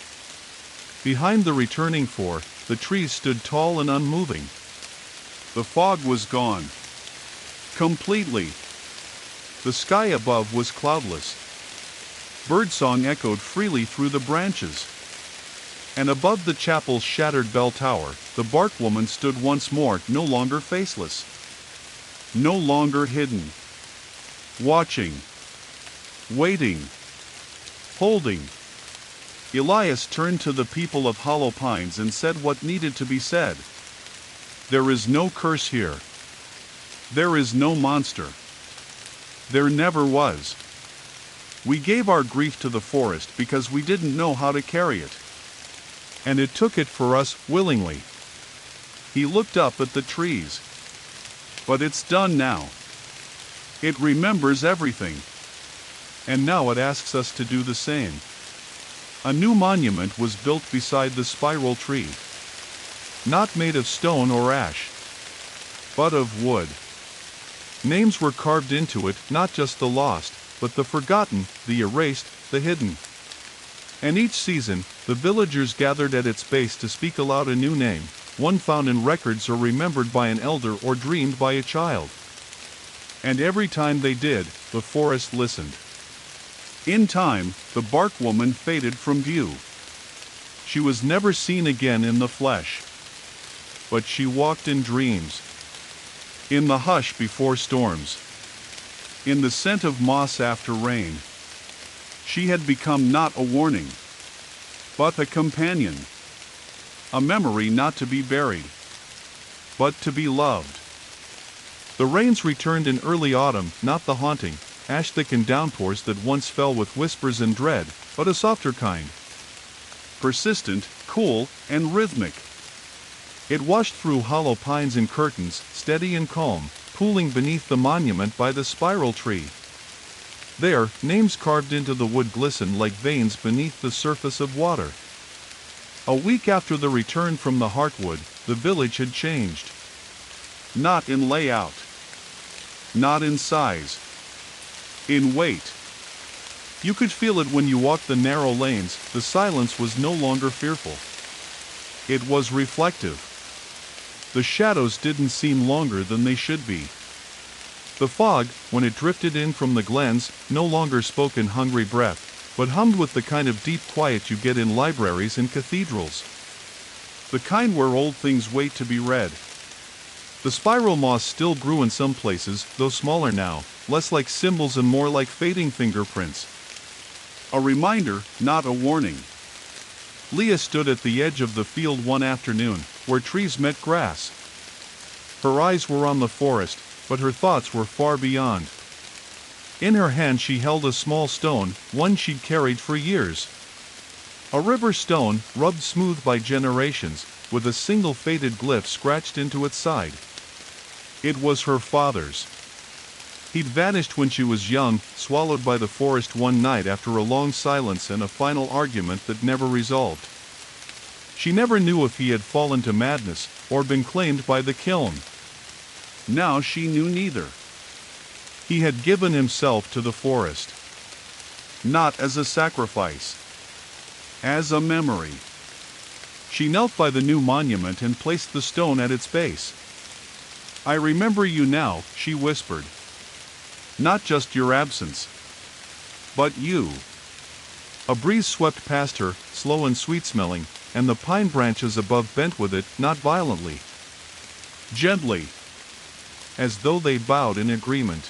Behind the returning four, the trees stood tall and unmoving. The fog was gone. Completely. The sky above was cloudless. Birdsong echoed freely through the branches. And above the chapel's shattered bell tower, the bark woman stood once more, no longer faceless. No longer hidden. Watching. Waiting. Holding. Elias turned to the people of Hollow Pines and said what needed to be said. There is no curse here. There is no monster. There never was. We gave our grief to the forest because we didn't know how to carry it. And it took it for us willingly. He looked up at the trees. But it's done now. It remembers everything. And now it asks us to do the same. A new monument was built beside the spiral tree. Not made of stone or ash, but of wood. Names were carved into it, not just the lost, but the forgotten, the erased, the hidden. And each season, the villagers gathered at its base to speak aloud a new name, one found in records or remembered by an elder or dreamed by a child. And every time they did, the forest listened. In time, the bark woman faded from view. She was never seen again in the flesh. But she walked in dreams. In the hush before storms. In the scent of moss after rain. She had become not a warning, but a companion. A memory not to be buried, but to be loved. The rains returned in early autumn, not the haunting, ash-thickened downpours that once fell with whispers and dread, but a softer kind. Persistent, cool, and rhythmic. It washed through hollow pines and curtains, steady and calm, pooling beneath the monument by the spiral tree. There, names carved into the wood glistened like veins beneath the surface of water. A week after the return from the Heartwood, the village had changed. Not in layout. Not in size. In weight. You could feel it when you walked the narrow lanes. The silence was no longer fearful. It was reflective. The shadows didn't seem longer than they should be. The fog, when it drifted in from the glens, no longer spoke in hungry breath, but hummed with the kind of deep quiet you get in libraries and cathedrals. The kind where old things wait to be read. The spiral moss still grew in some places, though smaller now, less like symbols and more like fading fingerprints. A reminder, not a warning. Leah stood at the edge of the field one afternoon, where trees met grass. Her eyes were on the forest, but her thoughts were far beyond. In her hand she held a small stone, one she'd carried for years. A river stone, rubbed smooth by generations, with a single faded glyph scratched into its side. It was her father's. He'd vanished when she was young, swallowed by the forest one night after a long silence and a final argument that never resolved. She never knew if he had fallen to madness, or been claimed by the kiln. Now she knew neither. He had given himself to the forest. Not as a sacrifice. As a memory. She knelt by the new monument and placed the stone at its base. "I remember you now," she whispered. "Not just your absence, but you." A breeze swept past her, slow and sweet-smelling, and the pine branches above bent with it, not violently. Gently. As though they bowed in agreement.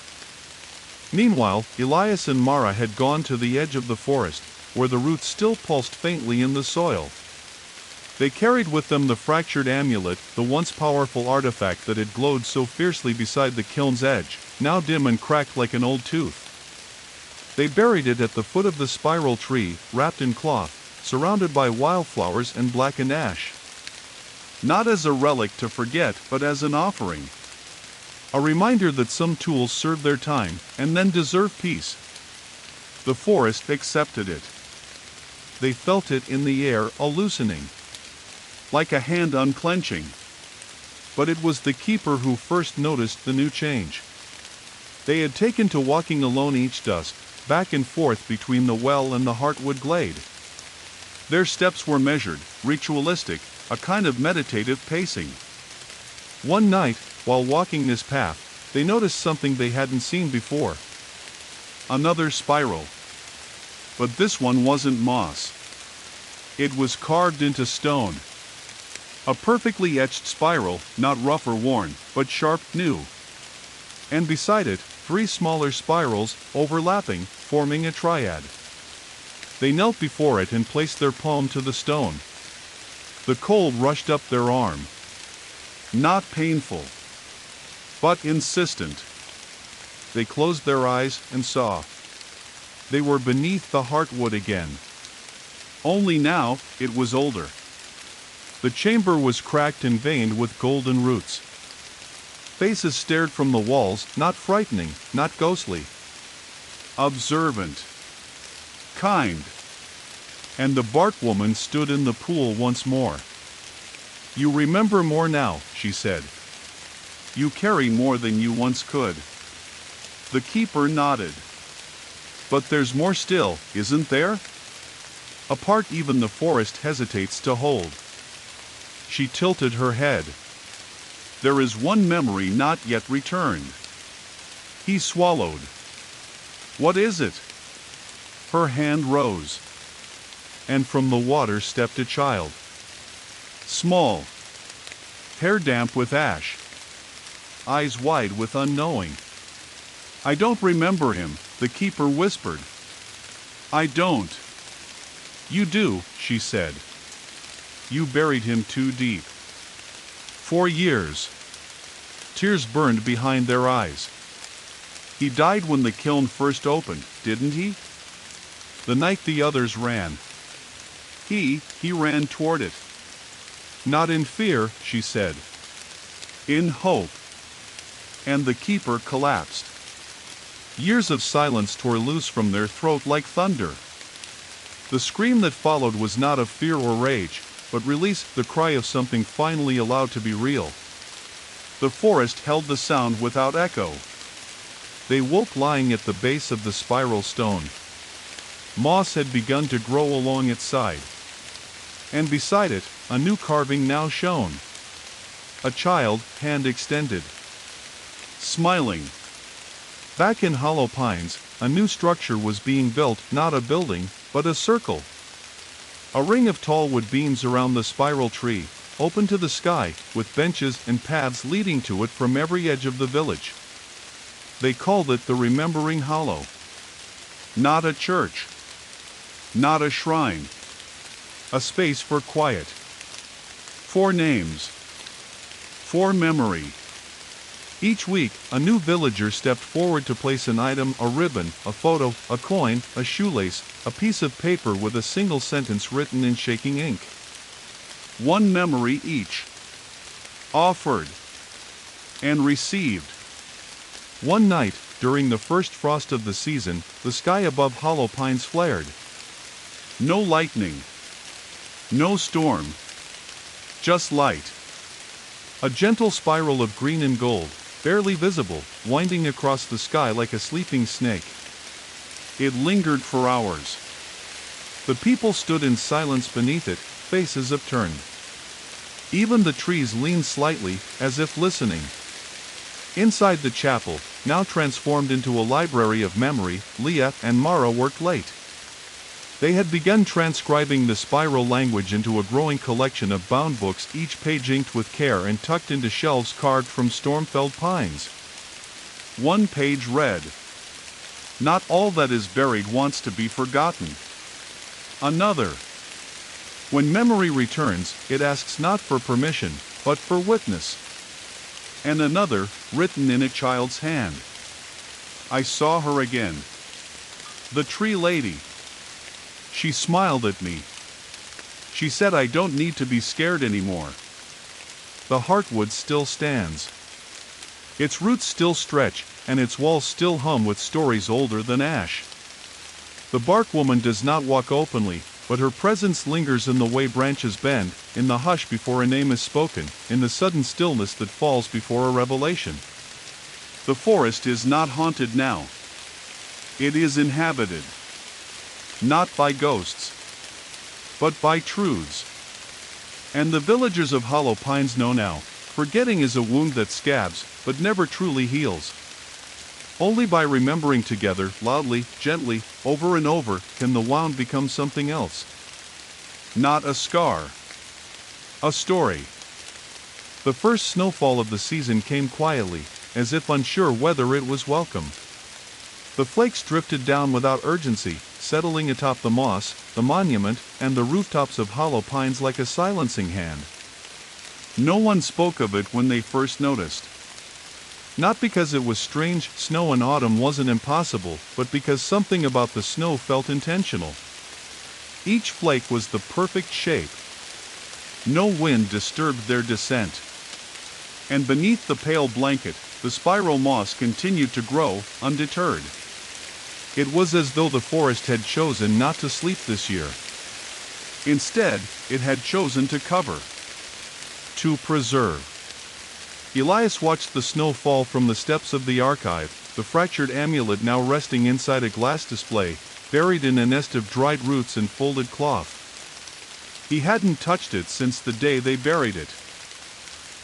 Meanwhile, Elias and Mara had gone to the edge of the forest, where the roots still pulsed faintly in the soil. They carried with them the fractured amulet, the once powerful artifact that had glowed so fiercely beside the kiln's edge, now dim and cracked like an old tooth. They buried it at the foot of the spiral tree, wrapped in cloth, surrounded by wildflowers and blackened ash. Not as a relic to forget, but as an offering. A reminder that some tools serve their time, and then deserve peace. The forest accepted it. They felt it in the air, a loosening. Like a hand unclenching. But it was the keeper who first noticed the new change. They had taken to walking alone each dusk, back and forth between the well and the Heartwood glade. Their steps were measured, ritualistic, a kind of meditative pacing. One night, while walking this path, they noticed something they hadn't seen before. Another spiral. But this one wasn't moss. It was carved into stone. A perfectly etched spiral, not rough or worn, but sharp, new. And beside it, 3 smaller spirals, overlapping, forming a triad. They knelt before it and placed their palm to the stone. The cold rushed up their arm. Not painful, but insistent. they closed their eyes and saw. They were beneath the heartwood again. Only now, it was older. The chamber was cracked and veined with golden roots. Faces stared from the walls, not frightening, not ghostly. Observant. Kind. And the bark woman stood in the pool once more. "You remember more now," she said. "You carry more than you once could." The keeper nodded. "But there's more still, isn't there? A part even the forest hesitates to hold." She tilted her head. "There is one memory not yet returned." He swallowed. "What is it?" Her hand rose. And from the water stepped a child. Small. Hair damp with ash. Eyes wide with unknowing. "I don't remember him," the keeper whispered. "I don't." "You do," she said. "You buried him too deep. 4 years." Tears burned behind their eyes. "He died when the kiln first opened, didn't he? The night the others ran. He ran toward it." "Not in fear," she said. "In hope." And the keeper collapsed. Years of silence tore loose from their throat like thunder. The scream that followed was not of fear or rage, but release, the cry of something finally allowed to be real. The forest held the sound without echo. They woke lying at the base of the spiral stone. Moss had begun to grow along its side. And beside it, a new carving now shone. A child, hand extended. Smiling. Back in Hollow Pines, a new structure was being built, not a building, but a circle. A ring of tall wood beams around the spiral tree, open to the sky, with benches and paths leading to it from every edge of the village. They called it the Remembering Hollow. Not a church. Not a shrine. A space for quiet. 4 names. 4 memory. Each week, a new villager stepped forward to place an item, a ribbon, a photo, a coin, a shoelace, a piece of paper with a single sentence written in shaking ink. 1 memory each. Offered. And received. One night, during the first frost of the season, the sky above Hollow Pines flared. No lightning. No storm. Just light. A gentle spiral of green and gold, barely visible, winding across the sky like a sleeping snake. It lingered for hours. The people stood in silence beneath it, faces upturned. Even the trees leaned slightly, as if listening. Inside the chapel, now transformed into a library of memory, Leah and Mara worked late. They had begun transcribing the spiral language into a growing collection of bound books, each page inked with care and tucked into shelves carved from storm-felled pines. One page read, "Not all that is buried wants to be forgotten." Another, "When memory returns, it asks not for permission, but for witness." And another, written in a child's hand, "I saw her again. The tree lady. She smiled at me. She said I don't need to be scared anymore." The heartwood still stands. Its roots still stretch, and its walls still hum with stories older than ash. The bark woman does not walk openly, but her presence lingers in the way branches bend, in the hush before a name is spoken, in the sudden stillness that falls before a revelation. The forest is not haunted now. It is inhabited. Not by ghosts, but by truths. And the villagers of Hollow Pines know now, forgetting is a wound that scabs, but never truly heals. Only by remembering together, loudly, gently, over and over, can the wound become something else. Not a scar. A story. The first snowfall of the season came quietly, as if unsure whether it was welcome. The flakes drifted down without urgency, settling atop the moss, the monument, and the rooftops of Hollow Pines like a silencing hand. No one spoke of it when they first noticed. Not because it was strange, snow in autumn wasn't impossible, but because something about the snow felt intentional. Each flake was the perfect shape. No wind disturbed their descent. And beneath the pale blanket, the spiral moss continued to grow, undeterred. It was as though the forest had chosen not to sleep this year. Instead, it had chosen to cover. To preserve. Elias watched the snow fall from the steps of the archive, the fractured amulet now resting inside a glass display, buried in a nest of dried roots and folded cloth. He hadn't touched it since the day they buried it.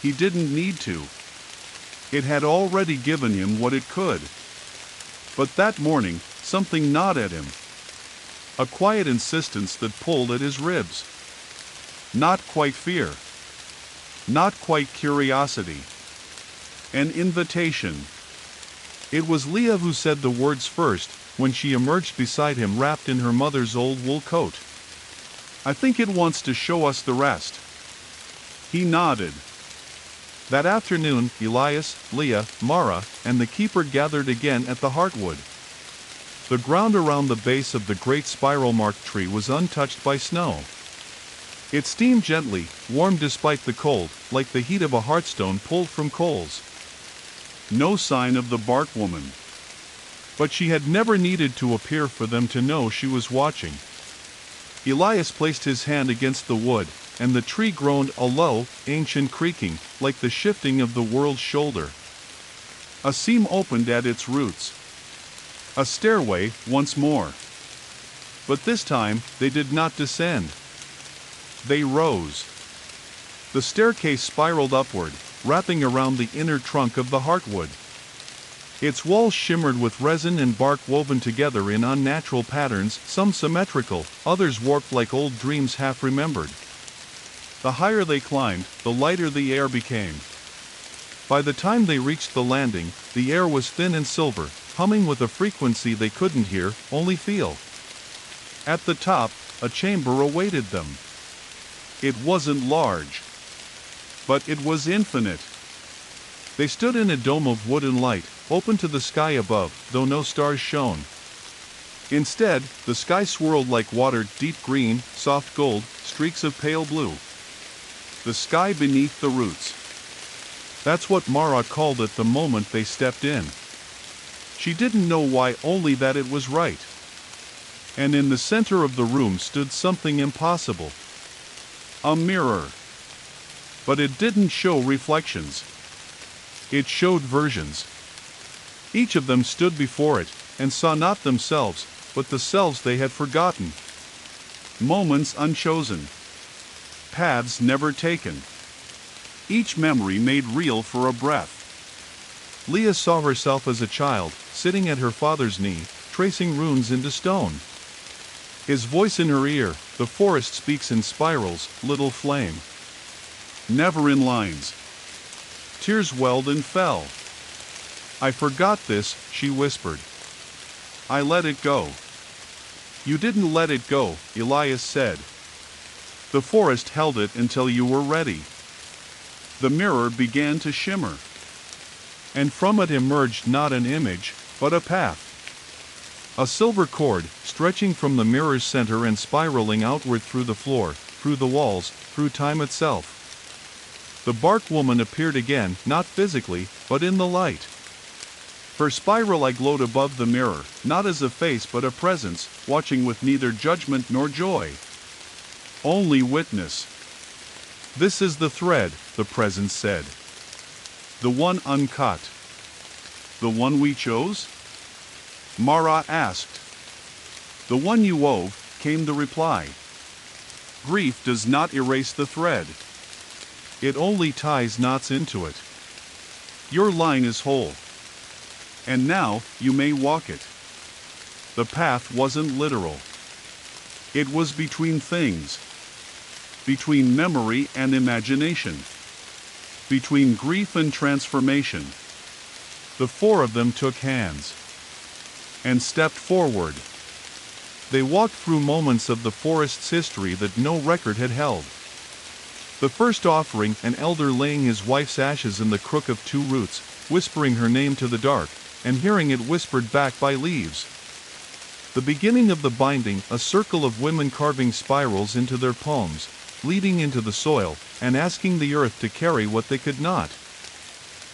He didn't need to. It had already given him what it could. But that morning, something gnawed at him. A quiet insistence that pulled at his ribs. Not quite fear. Not quite curiosity. An invitation. It was Leah who said the words first, when she emerged beside him wrapped in her mother's old wool coat. "I think it wants to show us the rest." He nodded. That afternoon, Elias, Leah, Mara, and the keeper gathered again at the heartwood. The ground around the base of the great spiral-marked tree was untouched by snow. It steamed gently, warm despite the cold, like the heat of a hearthstone pulled from coals. No sign of the bark woman. But she had never needed to appear for them to know she was watching. Elias placed his hand against the wood, and the tree groaned a low, ancient creaking, like the shifting of the world's shoulder. A seam opened at its roots. A stairway, once more. But this time, they did not descend. They rose. The staircase spiraled upward, wrapping around the inner trunk of the heartwood. Its walls shimmered with resin and bark woven together in unnatural patterns, some symmetrical, others warped like old dreams half remembered. The higher they climbed, the lighter the air became. By the time they reached the landing, the air was thin and silver, humming with a frequency they couldn't hear, only feel. At the top, a chamber awaited them. It wasn't large. But it was infinite. They stood in a dome of wood and light, open to the sky above, though no stars shone. Instead, the sky swirled like water, deep green, soft gold, streaks of pale blue. The sky beneath the roots. That's what Mara called it the moment they stepped in. She didn't know why, only that it was right. And in the center of the room stood something impossible. A mirror. But it didn't show reflections. It showed versions. Each of them stood before it, and saw not themselves, but the selves they had forgotten. Moments unchosen. Paths never taken. Each memory made real for a breath. Leah saw herself as a child, sitting at her father's knee, tracing runes into stone. His voice in her ear, "The forest speaks in spirals, little flame." Never in lines. Tears welled and fell. "I forgot this," she whispered. "I let it go." "You didn't let it go," Elias said. "The forest held it until you were ready." The mirror began to shimmer. And from it emerged not an image, but a path. A silver cord, stretching from the mirror's center and spiraling outward through the floor, through the walls, through time itself. The bark woman appeared again, not physically, but in the light. Her spiral eye glowed above the mirror, not as a face but a presence, watching with neither judgment nor joy. Only witness. "This is the thread," the presence said. "The one uncut." "The one we chose?" Mara asked. "The one you wove," came the reply. "Grief does not erase the thread. It only ties knots into it. Your line is whole. And now, you may walk it." The path wasn't literal. It was between things. Between memory and imagination. Between grief and transformation. The four of them took hands. And stepped forward. They walked through moments of the forest's history that no record had held. The first offering, an elder laying his wife's ashes in the crook of two roots, whispering her name to the dark, and hearing it whispered back by leaves. The beginning of the binding, a circle of women carving spirals into their palms, leading into the soil, and asking the earth to carry what they could not.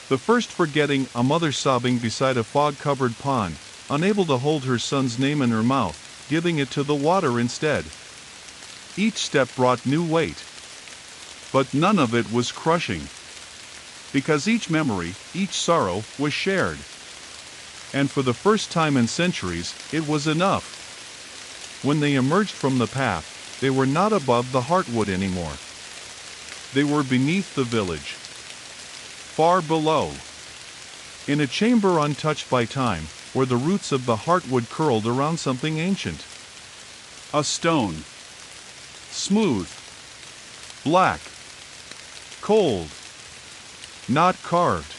The first forgetting, a mother sobbing beside a fog-covered pond, unable to hold her son's name in her mouth, giving it to the water instead. Each step brought new weight. But none of it was crushing. Because each memory, each sorrow, was shared. And for the first time in centuries, it was enough. When they emerged from the path, they were not above the heartwood anymore. They were beneath the village. Far below. In a chamber untouched by time, where the roots of the heartwood curled around something ancient. A stone. Smooth. Black. Cold. Not carved.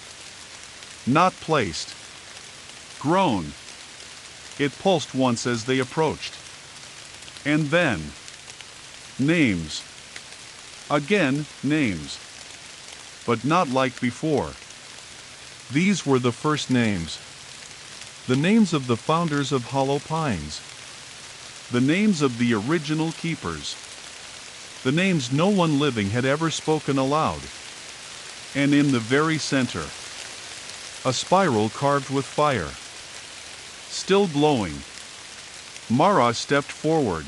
Not placed. Grown. It pulsed once as they approached. And then. Names. Again, names. But not like before. These were the first names. The names of the founders of Hollow Pines. The names of the original keepers. The names no one living had ever spoken aloud. And in the very center, a spiral carved with fire. Still glowing. Mara stepped forward.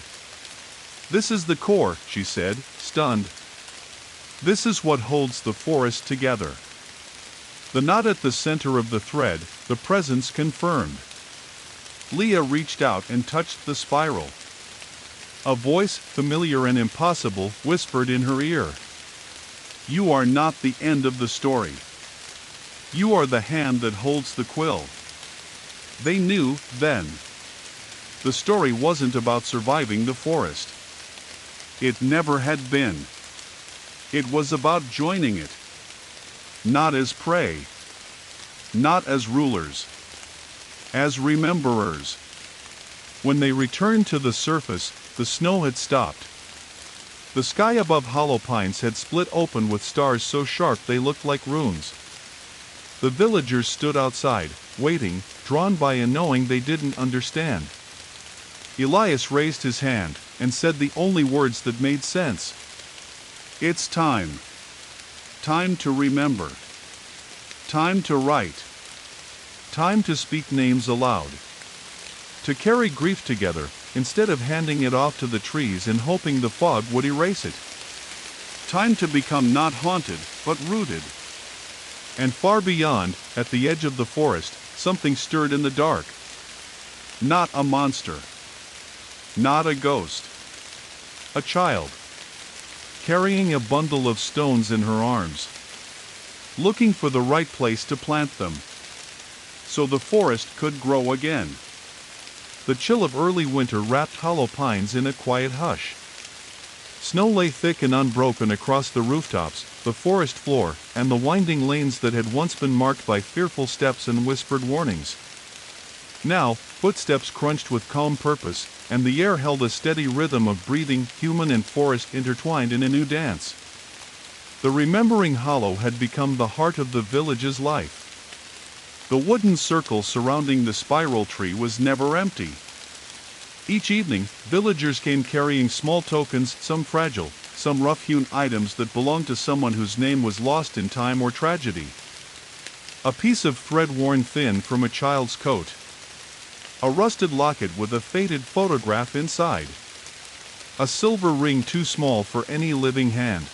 "This is the core," she said, stunned. "This is what holds the forest together." The knot at the center of the thread, the presence confirmed. Leah reached out and touched the spiral. A voice, familiar and impossible, whispered in her ear. "You are not the end of the story. You are the hand that holds the quill." They knew, then. The story wasn't about surviving the forest. It never had been. It was about joining it. Not as prey. Not as rulers. As rememberers. When they returned to the surface, the snow had stopped. The sky above Hollow Pines had split open with stars so sharp they looked like runes. The villagers stood outside, waiting, drawn by a knowing they didn't understand. Elias raised his hand, and said the only words that made sense. "It's time. Time to remember. Time to write. Time to speak names aloud. To carry grief together, instead of handing it off to the trees and hoping the fog would erase it. Time to become not haunted, but rooted." And far beyond, at the edge of the forest, something stirred in the dark. Not a monster. Not a ghost. A child. Carrying a bundle of stones in her arms. Looking for the right place to plant them. So the forest could grow again. The chill of early winter wrapped Hollow Pines in a quiet hush. Snow lay thick and unbroken across the rooftops, the forest floor, and the winding lanes that had once been marked by fearful steps and whispered warnings. Now, footsteps crunched with calm purpose, and the air held a steady rhythm of breathing, human and forest intertwined in a new dance. The remembering hollow had become the heart of the village's life. The wooden circle surrounding the spiral tree was never empty. Each evening, villagers came carrying small tokens, some fragile, some rough-hewn items that belonged to someone whose name was lost in time or tragedy. A piece of thread worn thin from a child's coat. A rusted locket with a faded photograph inside. A silver ring too small for any living hand.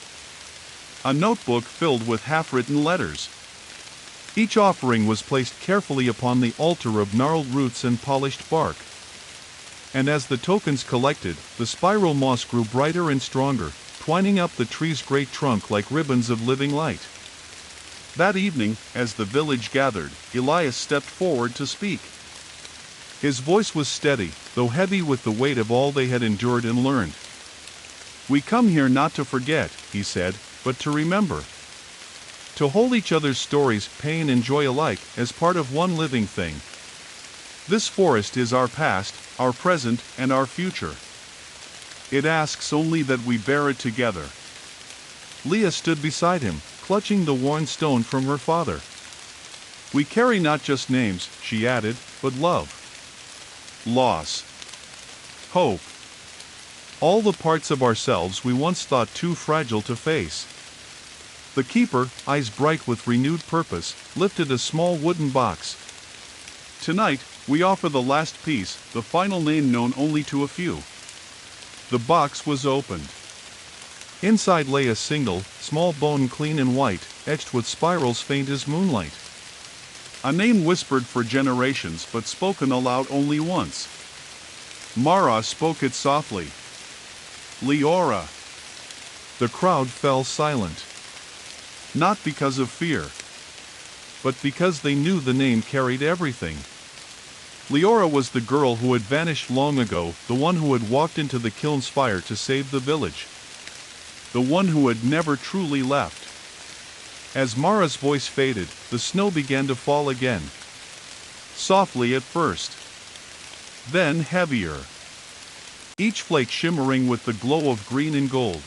A notebook filled with half-written letters. Each offering was placed carefully upon the altar of gnarled roots and polished bark. And as the tokens collected, the spiral moss grew brighter and stronger, twining up the tree's great trunk like ribbons of living light. That evening, as the village gathered, Elias stepped forward to speak. His voice was steady, though heavy with the weight of all they had endured and learned. "We come here not to forget," he said, "but to remember. To hold each other's stories, pain and joy alike, as part of one living thing. This forest is our past, our present, and our future. It asks only that we bear it together." Leah stood beside him, clutching the worn stone from her father. We carry not just names, she added, but love, loss, hope. All the parts of ourselves we once thought too fragile to face. The keeper, eyes bright with renewed purpose, lifted a small wooden box. Tonight, we offer the last piece, the final name known only to a few. The box was opened. Inside lay a single, small bone clean and white, etched with spirals faint as moonlight. A name whispered for generations but spoken aloud only once. Mara spoke it softly. Leora. The crowd fell silent. Not because of fear, but because they knew the name carried everything. Leora was the girl who had vanished long ago, the one who had walked into the kiln's fire to save the village. The one who had never truly left. As Mara's voice faded, the snow began to fall again. Softly at first, then heavier. Each flake shimmering with the glow of green and gold.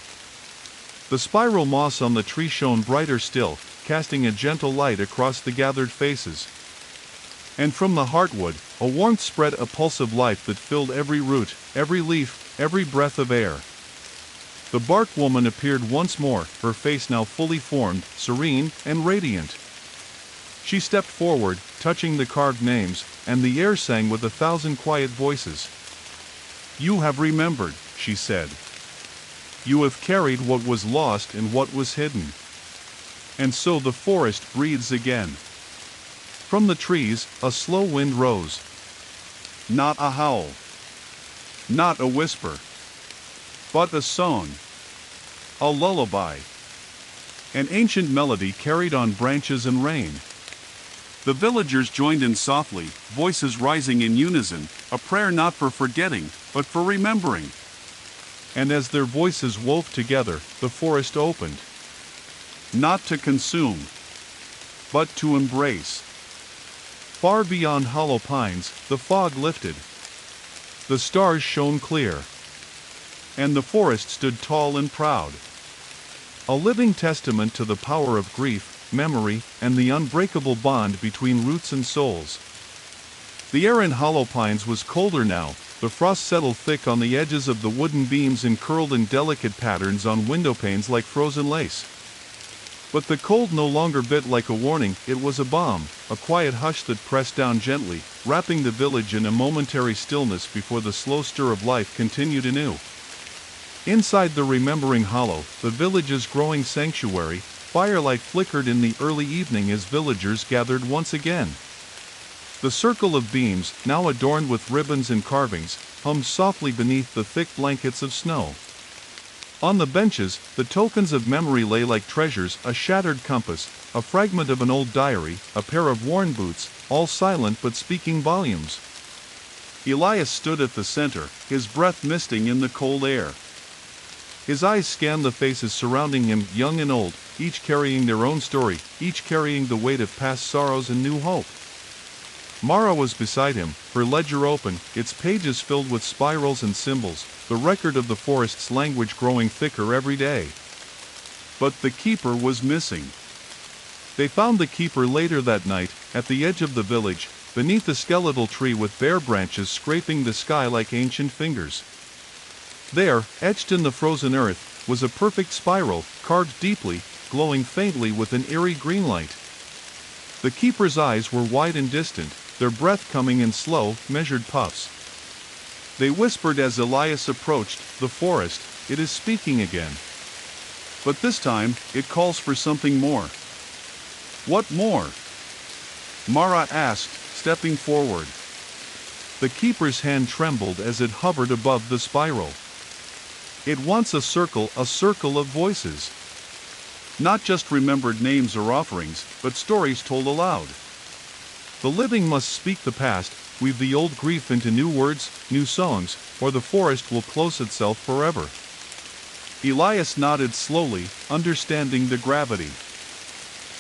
The spiral moss on the tree shone brighter still, casting a gentle light across the gathered faces. And from the heartwood, a warmth spread, a pulse of life that filled every root, every leaf, every breath of air. The bark woman appeared once more, her face now fully formed, serene, and radiant. She stepped forward, touching the carved names, and the air sang with 1,000 quiet voices. "You have remembered," she said. "You have carried what was lost and what was hidden. And so the forest breathes again." From the trees, a slow wind rose. Not a howl. Not a whisper. But a song. A lullaby. An ancient melody carried on branches and rain. The villagers joined in softly, voices rising in unison, a prayer not for forgetting, but for remembering. And as their voices wove together, the forest opened. Not to consume, but to embrace. Far beyond hollow pines, the fog lifted. The stars shone clear. And the forest stood tall and proud. A living testament to the power of grief, memory, and the unbreakable bond between roots and souls. The air in hollow pines was colder now, the frost settled thick on the edges of the wooden beams and curled in delicate patterns on windowpanes like frozen lace. But the cold no longer bit like a warning, it was a balm, a quiet hush that pressed down gently, wrapping the village in a momentary stillness before the slow stir of life continued anew. Inside the remembering hollow, the village's growing sanctuary, firelight flickered in the early evening as villagers gathered once again. The circle of beams, now adorned with ribbons and carvings, hummed softly beneath the thick blankets of snow. On the benches, the tokens of memory lay like treasures, a shattered compass, a fragment of an old diary, a pair of worn boots, all silent but speaking volumes. Elias stood at the center, his breath misting in the cold air. His eyes scanned the faces surrounding him, young and old, each carrying their own story, each carrying the weight of past sorrows and new hope. Mara was beside him, her ledger open, its pages filled with spirals and symbols, the record of the forest's language growing thicker every day. But the keeper was missing. They found the keeper later that night, at the edge of the village, beneath a skeletal tree with bare branches scraping the sky like ancient fingers. There, etched in the frozen earth, was a perfect spiral, carved deeply, glowing faintly with an eerie green light. The keeper's eyes were wide and distant, their breath coming in slow, measured puffs. They whispered as Elias approached, "The forest, it is speaking again. But this time, it calls for something more." "What more?" Mara asked, stepping forward. The keeper's hand trembled as it hovered above the spiral. "It wants a circle of voices. Not just remembered names or offerings, but stories told aloud. The living must speak the past, weave the old grief into new words, new songs, or the forest will close itself forever." Elias nodded slowly, understanding the gravity.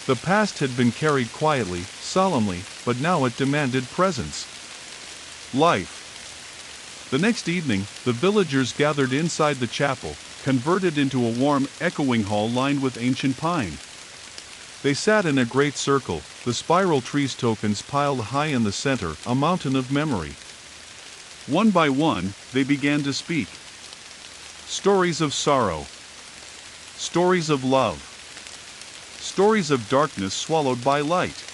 The past had been carried quietly, solemnly, but now it demanded presence. Life. The next evening, the villagers gathered inside the chapel, converted into a warm, echoing hall lined with ancient pine. They sat in a great circle, the spiral tree's tokens piled high in the center, a mountain of memory. One by one, they began to speak. Stories of sorrow. Stories of love. Stories of darkness swallowed by light.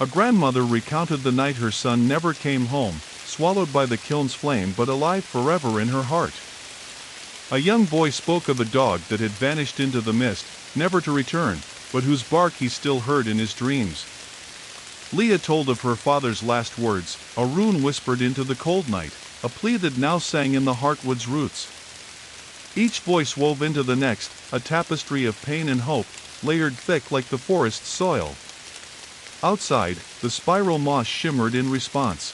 A grandmother recounted the night her son never came home, swallowed by the kiln's flame but alive forever in her heart. A young boy spoke of a dog that had vanished into the mist, never to return, but whose bark he still heard in his dreams. Leah told of her father's last words, a rune whispered into the cold night, a plea that now sang in the heartwood's roots. Each voice wove into the next, a tapestry of pain and hope, layered thick like the forest's soil. Outside, the spiral moss shimmered in response.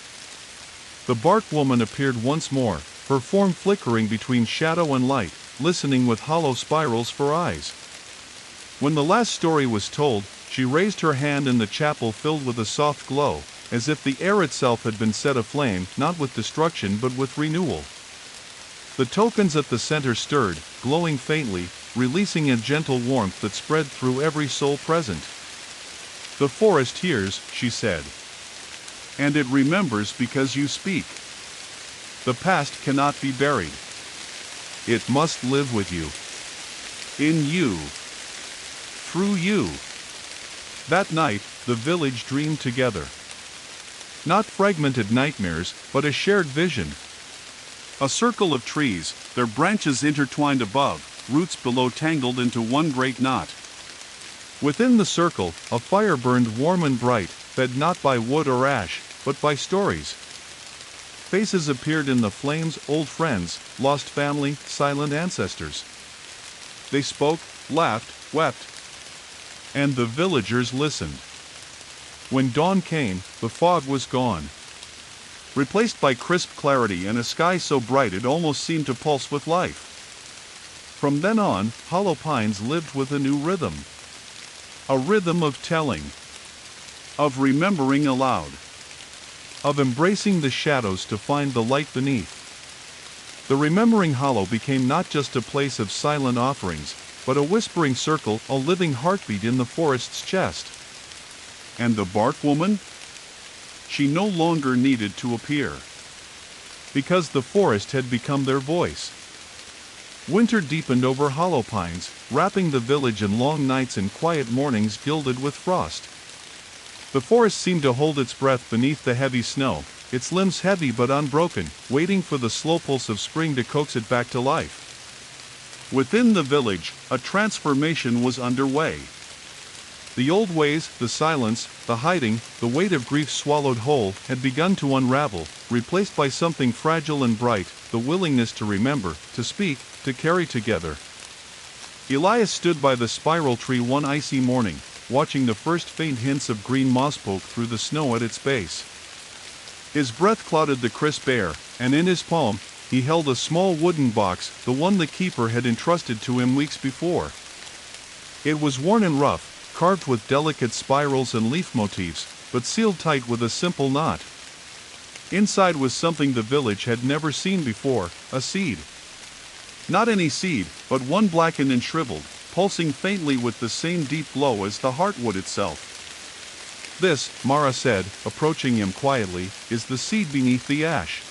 The bark woman appeared once more, her form flickering between shadow and light, listening with hollow spirals for eyes. When the last story was told, she raised her hand in the chapel filled with a soft glow, as if the air itself had been set aflame, not with destruction but with renewal. The tokens at the center stirred, glowing faintly, releasing a gentle warmth that spread through every soul present. The forest hears, she said. And it remembers because you speak. The past cannot be buried. It must live with you. In you. Through you. That night, the village dreamed together. Not fragmented nightmares, but a shared vision. A circle of trees, their branches intertwined above, roots below tangled into one great knot. Within the circle, a fire burned warm and bright, fed not by wood or ash, but by stories. Faces appeared in the flames, old friends, lost family, silent ancestors. They spoke, laughed, wept. And the villagers listened. When dawn came, the fog was gone. Replaced by crisp clarity and a sky so bright it almost seemed to pulse with life. From then on, Hollow Pines lived with a new rhythm. A rhythm of telling. Of remembering aloud. Of embracing the shadows to find the light beneath. The Remembering Hollow became not just a place of silent offerings, but a whispering circle, a living heartbeat in the forest's chest. And the bark woman? She no longer needed to appear. Because the forest had become their voice. Winter deepened over Hollow Pines, wrapping the village in long nights and quiet mornings gilded with frost. The forest seemed to hold its breath beneath the heavy snow, its limbs heavy but unbroken, waiting for the slow pulse of spring to coax it back to life. Within the village, a transformation was underway. The old ways, the silence, the hiding, the weight of grief swallowed whole, had begun to unravel, replaced by something fragile and bright, the willingness to remember, to speak, to carry together. Elias stood by the spiral tree one icy morning, watching the first faint hints of green moss poke through the snow at its base. His breath clouded the crisp air, and in his palm, he held a small wooden box, the one the keeper had entrusted to him weeks before. It was worn and rough, carved with delicate spirals and leaf motifs, but sealed tight with a simple knot. Inside was something the village had never seen before, a seed. Not any seed, but one blackened and shriveled, pulsing faintly with the same deep glow as the heartwood itself. This, Mara said, approaching him quietly, is the seed beneath the ash.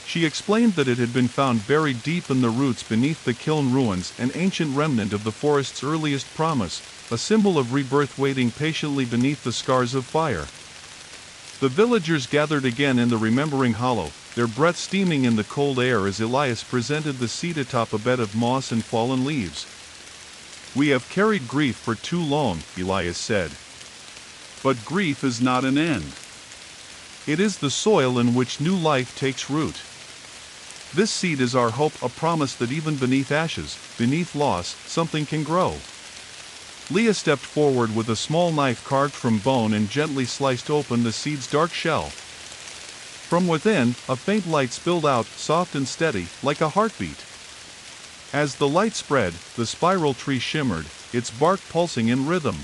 She explained that it had been found buried deep in the roots beneath the kiln ruins, an ancient remnant of the forest's earliest promise, a symbol of rebirth waiting patiently beneath the scars of fire. The villagers gathered again in the Remembering Hollow, their breath steaming in the cold air as Elias presented the seed atop a bed of moss and fallen leaves. "We have carried grief for too long," Elias said. "But grief is not an end. It is the soil in which new life takes root. This seed is our hope, a promise that even beneath ashes, beneath loss, something can grow." Leah stepped forward with a small knife carved from bone and gently sliced open the seed's dark shell. From within, a faint light spilled out, soft and steady, like a heartbeat. As the light spread, the spiral tree shimmered, its bark pulsing in rhythm.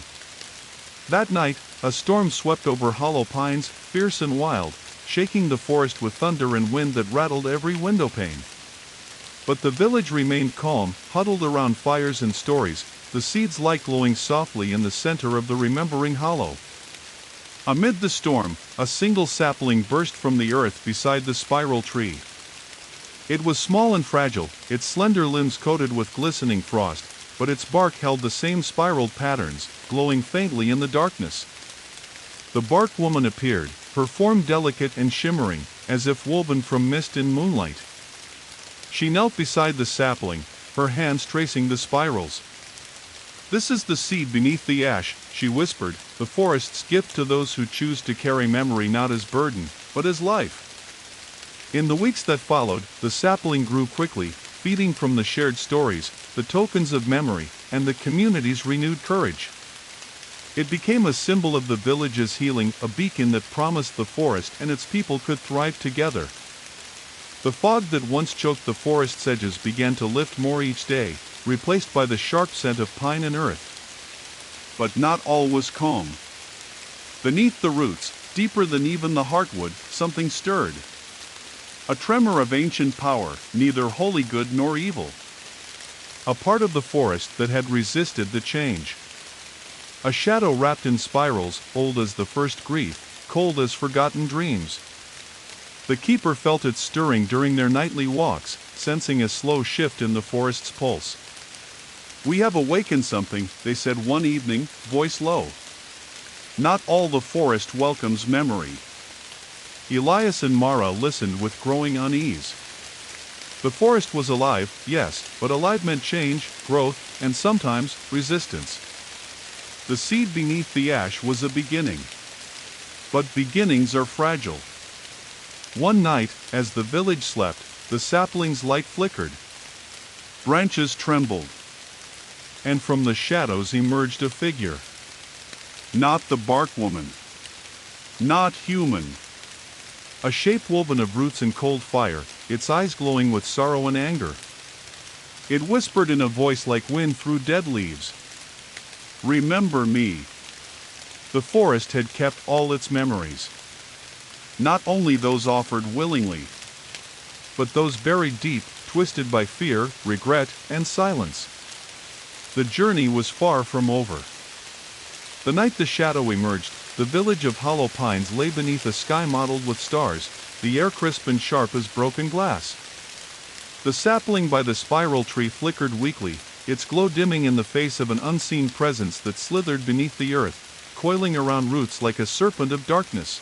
That night, a storm swept over Hollow Pines, fierce and wild, shaking the forest with thunder and wind that rattled every windowpane. But the village remained calm, huddled around fires and stories, the seeds light glowing softly in the center of the remembering hollow. Amid the storm, a single sapling burst from the earth beside the spiral tree. It was small and fragile, its slender limbs coated with glistening frost, but its bark held the same spiraled patterns, glowing faintly in the darkness. The bark woman appeared, her form delicate and shimmering, as if woven from mist and moonlight. She knelt beside the sapling, her hands tracing the spirals. "This is the seed beneath the ash," she whispered, "the forest's gift to those who choose to carry memory not as burden, but as life." In the weeks that followed, the sapling grew quickly, feeding from the shared stories, the tokens of memory, and the community's renewed courage. It became a symbol of the village's healing, a beacon that promised the forest and its people could thrive together. The fog that once choked the forest's edges began to lift more each day, replaced by the sharp scent of pine and earth. But not all was calm. Beneath the roots, deeper than even the heartwood, something stirred. A tremor of ancient power, neither wholly good nor evil. A part of the forest that had resisted the change. A shadow wrapped in spirals, old as the first grief, cold as forgotten dreams. The keeper felt it stirring during their nightly walks, sensing a slow shift in the forest's pulse. "We have awakened something," they said one evening, voice low. "Not all the forest welcomes memory." Elias and Mara listened with growing unease. The forest was alive, yes, but alive meant change, growth, and sometimes resistance. The seed beneath the ash was a beginning. But beginnings are fragile. One night, as the village slept, the sapling's light flickered. Branches trembled. And from the shadows emerged a figure. Not the bark woman. Not human. A shape woven of roots and cold fire, its eyes glowing with sorrow and anger. It whispered in a voice like wind through dead leaves. "Remember me." The forest had kept all its memories. Not only those offered willingly, but those buried deep, twisted by fear, regret, and silence. The journey was far from over. The night the shadow emerged, the village of hollow pines lay beneath a sky mottled with stars, the air crisp and sharp as broken glass. The sapling by the spiral tree flickered weakly, its glow dimming in the face of an unseen presence that slithered beneath the earth, coiling around roots like a serpent of darkness.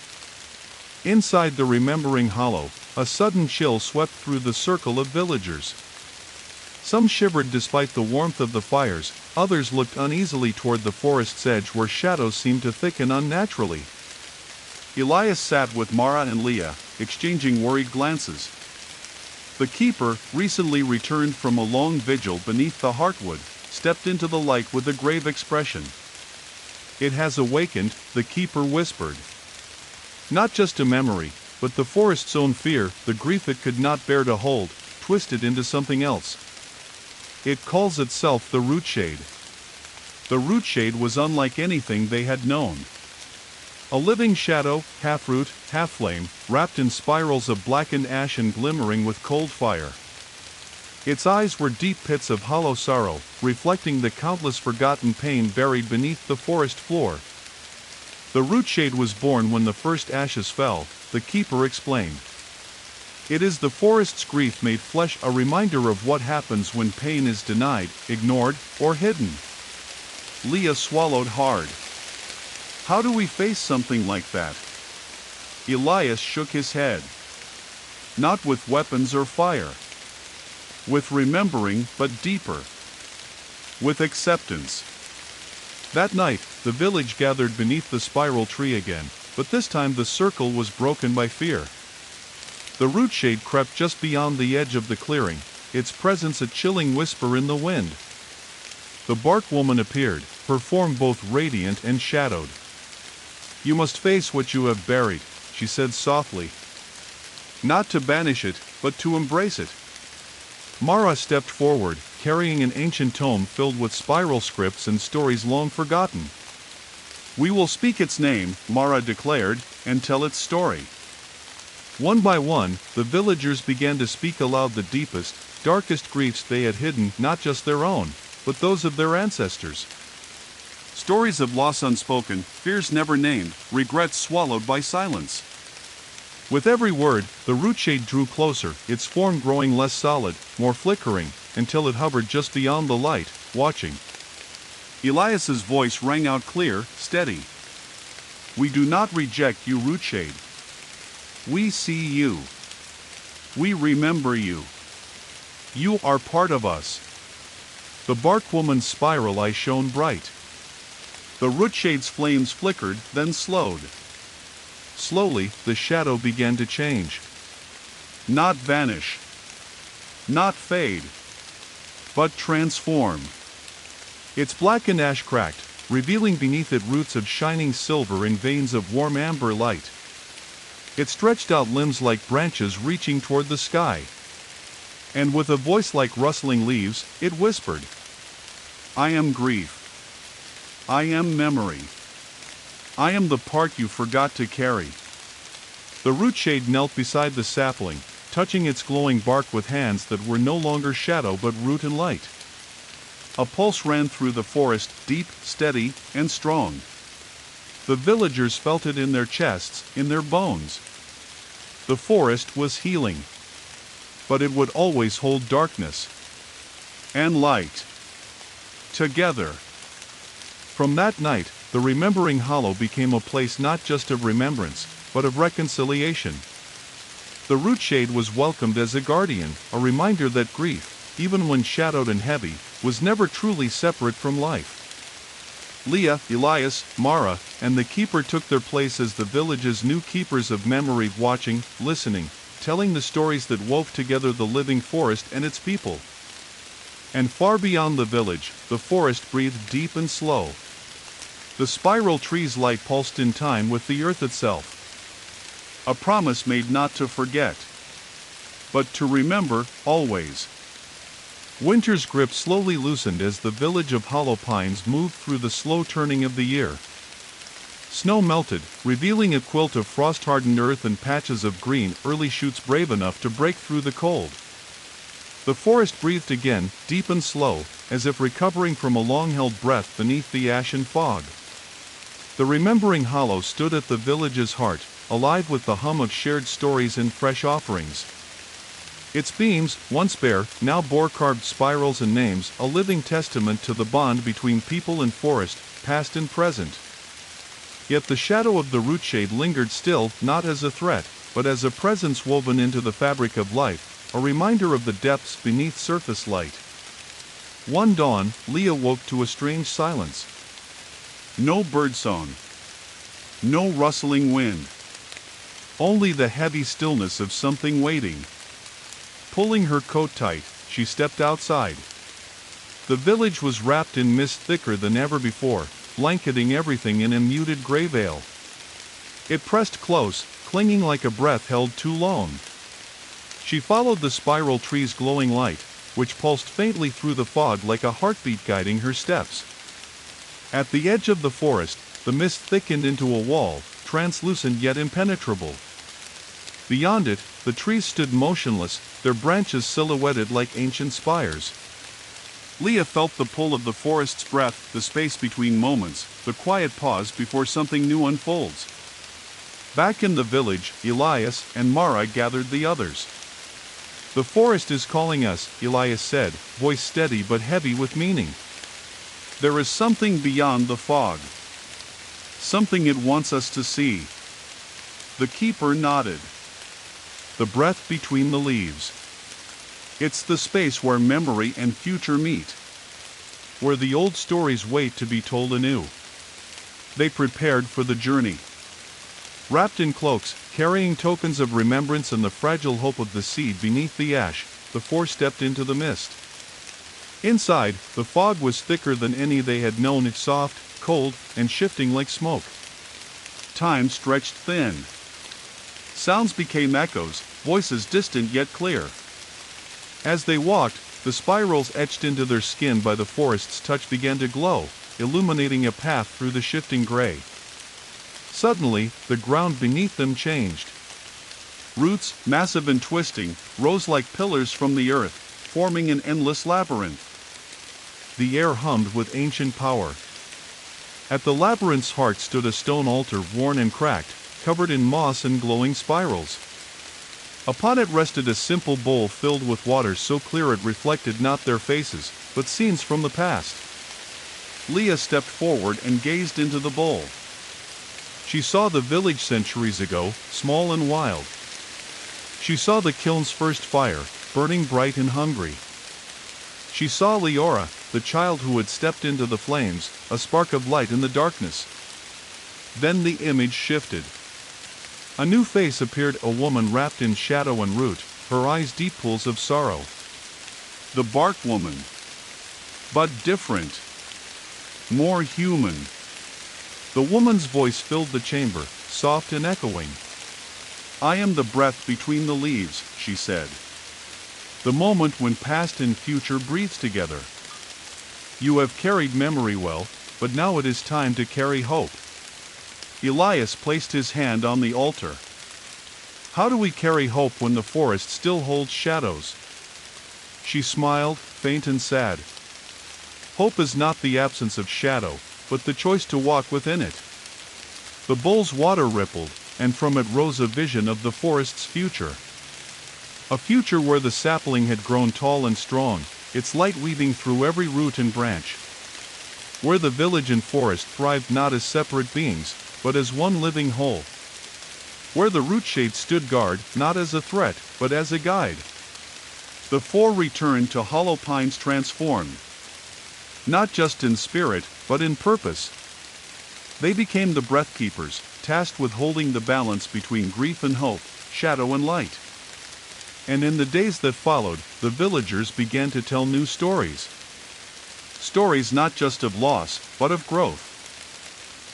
Inside the remembering hollow, a sudden chill swept through the circle of villagers. Some shivered despite the warmth of the fires, others looked uneasily toward the forest's edge where shadows seemed to thicken unnaturally. Elias sat with Mara and Leah, exchanging worried glances. The keeper, recently returned from a long vigil beneath the heartwood, stepped into the light with a grave expression. "It has awakened," the keeper whispered. Not just a memory, but the forest's own fear, the grief it could not bear to hold, twisted into something else. "It calls itself the rootshade." The rootshade was unlike anything they had known. A living shadow, half root, half flame, wrapped in spirals of blackened ash and glimmering with cold fire. Its eyes were deep pits of hollow sorrow, reflecting the countless forgotten pain buried beneath the forest floor. The rootshade was born when the first ashes fell, the keeper explained. It is the forest's grief made flesh, a reminder of what happens when pain is denied, ignored, or hidden. Leah swallowed hard. "How do we face something like that?" Elias shook his head. "Not with weapons or fire. With remembering, but deeper. With acceptance." That night, the village gathered beneath the spiral tree again, but this time the circle was broken by fear. The rootshade crept just beyond the edge of the clearing, its presence a chilling whisper in the wind. The bark woman appeared, her form both radiant and shadowed. "You must face what you have buried," she said softly. "Not to banish it, but to embrace it." Mara stepped forward, carrying an ancient tome filled with spiral scripts and stories long forgotten. "We will speak its name," Mara declared, "and tell its story." One by one, the villagers began to speak aloud the deepest, darkest griefs they had hidden, not just their own, but those of their ancestors. Stories of loss unspoken, fears never named, regrets swallowed by silence. With every word, the root shade drew closer, its form growing less solid, more flickering, until it hovered just beyond the light, watching. Elias's voice rang out clear, steady. We do not reject you, root shade. We see you. We remember you. You are part of us. The bark woman's spiral eye shone bright. The root shade's flames flickered, then slowed. Slowly, the shadow began to change. Not vanish. Not fade. But transform. Its blackened ash cracked, revealing beneath it roots of shining silver and veins of warm amber light. It stretched out limbs like branches reaching toward the sky. And with a voice like rustling leaves, it whispered, I am grief. I am memory. I am the part you forgot to carry. The root shade knelt beside the sapling, touching its glowing bark with hands that were no longer shadow but root and light. A pulse ran through the forest, deep, steady, and strong. The villagers felt it in their chests, in their bones. The forest was healing. But it would always hold darkness and light together. From that night, the Remembering Hollow became a place not just of remembrance, but of reconciliation. The root shade was welcomed as a guardian, a reminder that grief, even when shadowed and heavy, was never truly separate from life. Leah, Elias, Mara, and the keeper took their place as the village's new keepers of memory, watching, listening, telling the stories that wove together the living forest and its people. And far beyond the village, the forest breathed deep and slow. The spiral tree's light pulsed in time with the earth itself. A promise made not to forget, but to remember, always. Winter's grip slowly loosened as the village of hollow pines moved through the slow turning of the year. Snow melted, revealing a quilt of frost-hardened earth and patches of green early shoots brave enough to break through the cold. The forest breathed again, deep and slow, as if recovering from a long-held breath beneath the ashen fog. The Remembering Hollow stood at the village's heart, alive with the hum of shared stories and fresh offerings. Its beams, once bare, now bore carved spirals and names, a living testament to the bond between people and forest, past and present. Yet the shadow of the root shade lingered still, not as a threat, but as a presence woven into the fabric of life, a reminder of the depths beneath surface light. One dawn, Leah woke to a strange silence. No birdsong. No rustling wind. Only the heavy stillness of something waiting. Pulling her coat tight, she stepped outside. The village was wrapped in mist thicker than ever before, blanketing everything in a muted gray veil. It pressed close, clinging like a breath held too long. She followed the spiral tree's glowing light, which pulsed faintly through the fog like a heartbeat guiding her steps. At the edge of the forest, the mist thickened into a wall, translucent yet impenetrable. Beyond it, the trees stood motionless, their branches silhouetted like ancient spires. Leah felt the pull of the forest's breath, the space between moments, the quiet pause before something new unfolds. Back in the village, Elias and Mara gathered the others. The forest is calling us, Elias said, voice steady but heavy with meaning. There is something beyond the fog. Something it wants us to see. The keeper nodded. The breath between the leaves. It's the space where memory and future meet. Where the old stories wait to be told anew. They prepared for the journey. Wrapped in cloaks, carrying tokens of remembrance and the fragile hope of the seed beneath the ash, the four stepped into the mist. Inside, the fog was thicker than any they had known, it soft, cold, and shifting like smoke. Time stretched thin. Sounds became echoes, voices distant yet clear. As they walked, the spirals etched into their skin by the forest's touch began to glow, illuminating a path through the shifting gray. Suddenly, the ground beneath them changed. Roots, massive and twisting, rose like pillars from the earth, forming an endless labyrinth. the air hummed with ancient power. At the labyrinth's heart stood a stone altar worn and cracked, covered in moss and glowing spirals. Upon it rested a simple bowl filled with water so clear it reflected not their faces, but scenes from the past. Leah stepped forward and gazed into the bowl. She saw the village centuries ago, small and wild. She saw the kiln's first fire, burning bright and hungry. She saw Leora, the child who had stepped into the flames, a spark of light in the darkness. Then the image shifted. A new face appeared, a woman wrapped in shadow and root, her eyes deep pools of sorrow. The bark woman. But different. More human. The woman's voice filled the chamber, soft and echoing. I am the breath between the leaves, she said. The moment when past and future breathe together. You have carried memory well, but now it is time to carry hope. Elias placed his hand on the altar. How do we carry hope when the forest still holds shadows? She smiled, faint and sad. Hope is not the absence of shadow, but the choice to walk within it. The bowl's water rippled, and from it rose a vision of the forest's future. A future where the sapling had grown tall and strong, its light weaving through every root and branch. Where the village and forest thrived not as separate beings, but as one living whole. Where the root shade stood guard, not as a threat, but as a guide. The four returned to Hollow Pines transformed. Not just in spirit, but in purpose. They became the breath keepers, tasked with holding the balance between grief and hope, shadow and light. And in the days that followed, the villagers began to tell new stories. Stories not just of loss, but of growth.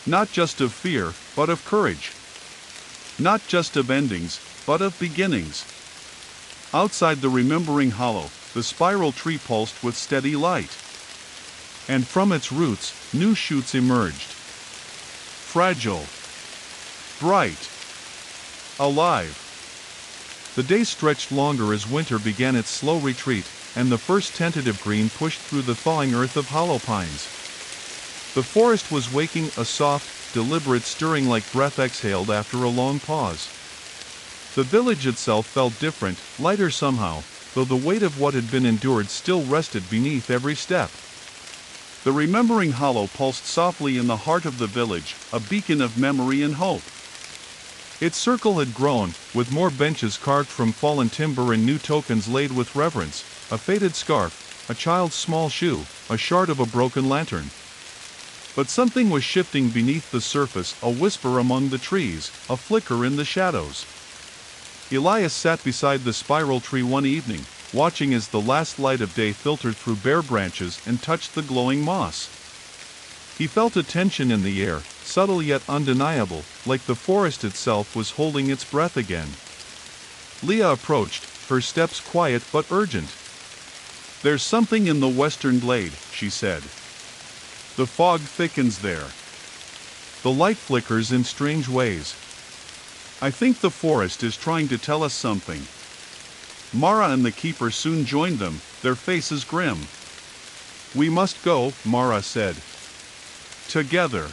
Not just of fear, but of courage. Not just of endings, but of beginnings. Outside the remembering hollow, the spiral tree pulsed with steady light. And from its roots, new shoots emerged. Fragile. Bright. Alive. The days stretched longer as winter began its slow retreat, and the first tentative green pushed through the thawing earth of Hollow Pines. The forest was waking, a soft, deliberate stirring like breath exhaled after a long pause. The village itself felt different, lighter somehow, though the weight of what had been endured still rested beneath every step. The remembering hollow pulsed softly in the heart of the village, a beacon of memory and hope. Its circle had grown, with more benches carved from fallen timber and new tokens laid with reverence, a faded scarf, a child's small shoe, a shard of a broken lantern. But something was shifting beneath the surface, a whisper among the trees, a flicker in the shadows. Elias sat beside the spiral tree one evening, watching as the last light of day filtered through bare branches and touched the glowing moss. He felt a tension in the air, subtle yet undeniable, like the forest itself was holding its breath again. Leah approached, her steps quiet but urgent. There's something in the western glade, she said. The fog thickens there. The light flickers in strange ways. I think the forest is trying to tell us something. Mara and the keeper soon joined them, their faces grim. We must go, Mara said. Together.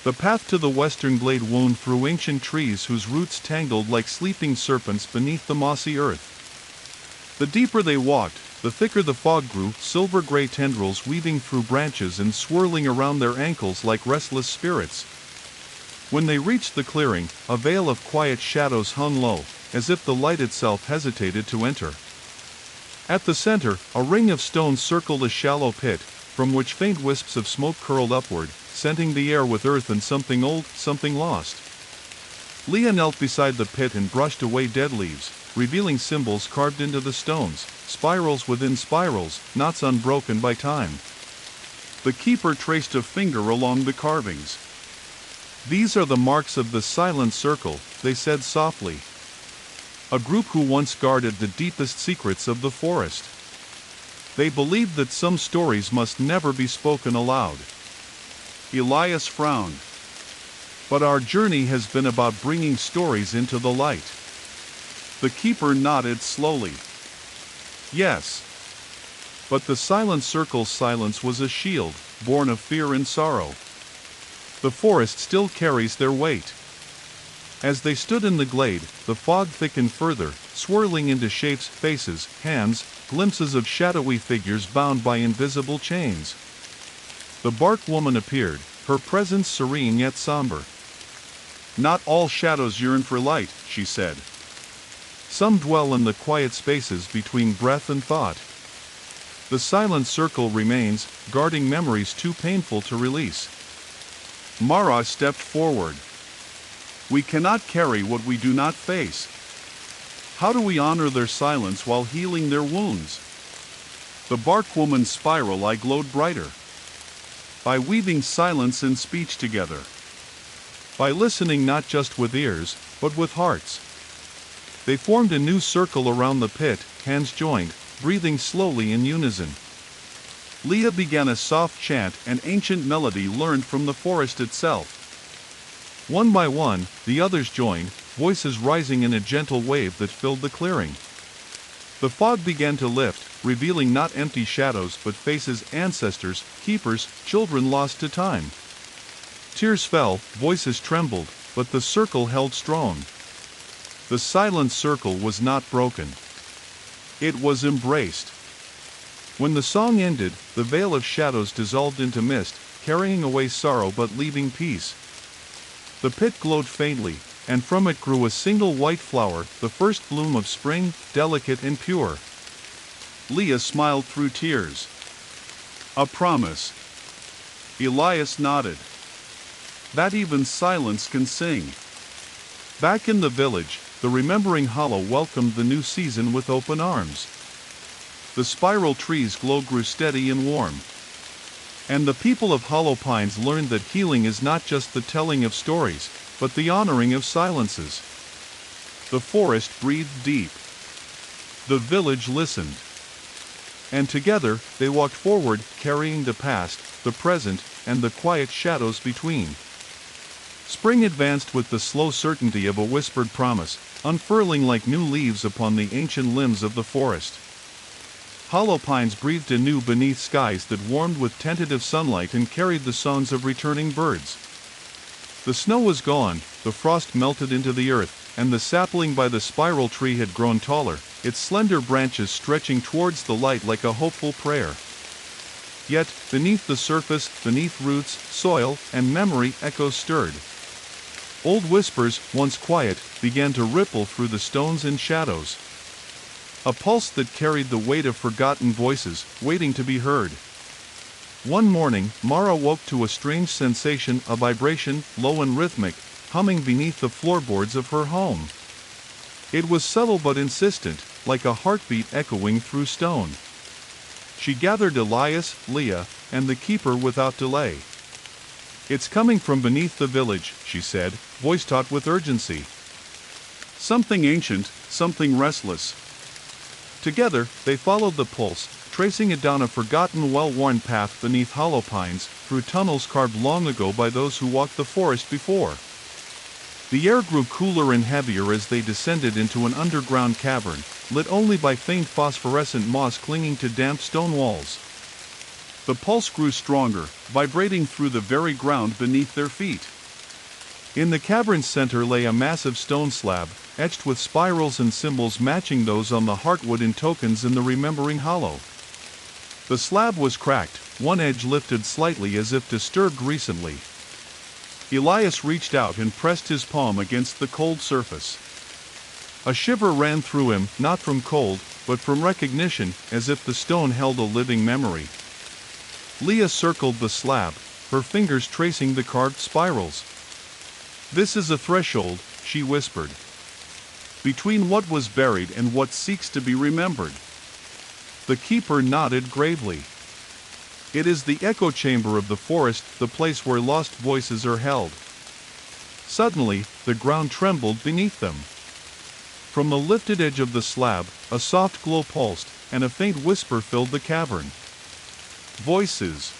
The path to the western glade wound through ancient trees whose roots tangled like sleeping serpents beneath the mossy earth. The deeper they walked, the thicker the fog grew, silver-gray tendrils weaving through branches and swirling around their ankles like restless spirits. When they reached the clearing, a veil of quiet shadows hung low, as if the light itself hesitated to enter. At the center, a ring of stones circled a shallow pit, from which faint wisps of smoke curled upward, scenting the air with earth and something old, something lost. Leah knelt beside the pit and brushed away dead leaves, revealing symbols carved into the stones, spirals within spirals, knots unbroken by time. The keeper traced a finger along the carvings. These are the marks of the silent circle, they said softly. A group who once guarded the deepest secrets of the forest. They believed that some stories must never be spoken aloud. Elias frowned. But our journey has been about bringing stories into the light. The keeper nodded slowly. Yes. But the silent circle's silence was a shield, born of fear and sorrow. The forest still carries their weight. As they stood in the glade, the fog thickened further, swirling into shapes, faces, hands, glimpses of shadowy figures bound by invisible chains. The bark woman appeared, her presence serene yet somber. "Not all shadows yearn for light," she said. "Some dwell in the quiet spaces between breath and thought." The silent circle remains, guarding memories too painful to release. Mara stepped forward. "We cannot carry what we do not face. How do we honor their silence while healing their wounds?" The bark woman's spiral eye glowed brighter. "By weaving silence and speech together. By listening not just with ears, but with hearts." They formed a new circle around the pit, hands joined, breathing slowly in unison. Leah began a soft chant, an ancient melody learned from the forest itself. One by one, the others joined, voices rising in a gentle wave that filled the clearing. The fog began to lift, revealing not empty shadows but faces, ancestors, keepers, children lost to time. Tears fell, voices trembled, but the circle held strong. The silent circle was not broken. It was embraced. When the song ended, the veil of shadows dissolved into mist, carrying away sorrow but leaving peace. The pit glowed faintly, and from it grew a single white flower, the first bloom of spring, delicate and pure. Leah smiled through tears. "A promise." Elias nodded. "That even silence can sing." Back in the village, the remembering hollow welcomed the new season with open arms. The spiral trees' glow grew steady and warm. And the people of Hollow Pines learned that healing is not just the telling of stories, but the honoring of silences. The forest breathed deep. The village listened. And together, they walked forward, carrying the past, the present, and the quiet shadows between. Spring advanced with the slow certainty of a whispered promise, unfurling like new leaves upon the ancient limbs of the forest. Hollow Pines breathed anew beneath skies that warmed with tentative sunlight and carried the songs of returning birds. The snow was gone, the frost melted into the earth, and the sapling by the spiral tree had grown taller, its slender branches stretching towards the light like a hopeful prayer. Yet, beneath the surface, beneath roots, soil, and memory, echoes stirred. Old whispers, once quiet, began to ripple through the stones and shadows. A pulse that carried the weight of forgotten voices, waiting to be heard. One morning, Mara woke to a strange sensation, a vibration, low and rhythmic, humming beneath the floorboards of her home. It was subtle but insistent, like a heartbeat echoing through stone. She gathered Elias, Leah, and the keeper without delay. "It's coming from beneath the village," she said, voice taut with urgency. "Something ancient, something restless." Together, they followed the pulse, tracing it down a forgotten, well-worn path beneath Hollow Pines, through tunnels carved long ago by those who walked the forest before. The air grew cooler and heavier as they descended into an underground cavern, lit only by faint phosphorescent moss clinging to damp stone walls. The pulse grew stronger, vibrating through the very ground beneath their feet. In the cavern's center lay a massive stone slab, etched with spirals and symbols matching those on the heartwood and tokens in the remembering hollow. The slab was cracked, one edge lifted slightly as if disturbed recently. Elias reached out and pressed his palm against the cold surface. A shiver ran through him, not from cold, but from recognition, as if the stone held a living memory. Leah circled the slab, her fingers tracing the carved spirals. "This is a threshold," she whispered. "Between what was buried and what seeks to be remembered." The keeper nodded gravely. "It is the echo chamber of the forest, the place where lost voices are held." Suddenly, the ground trembled beneath them. From the lifted edge of the slab, a soft glow pulsed, and a faint whisper filled the cavern. Voices.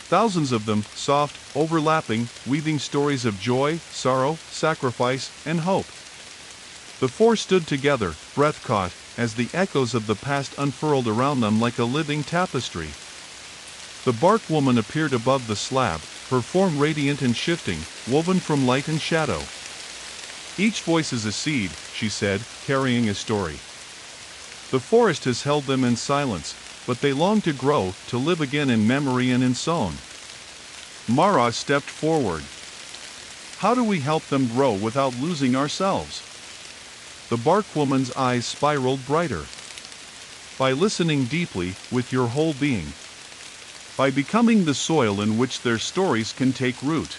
Thousands of them, soft, overlapping, weaving stories of joy, sorrow, sacrifice, and hope. The four stood together, breath caught, as the echoes of the past unfurled around them like a living tapestry. The bark woman appeared above the slab, her form radiant and shifting, woven from light and shadow. "Each voice is a seed," she said, carrying a story. "The forest has held them in silence, but they long to grow, to live again in memory and in song." Mara stepped forward. "How do we help them grow without losing ourselves?" The bark woman's eyes spiraled brighter. "By listening deeply, with your whole being. By becoming the soil in which their stories can take root."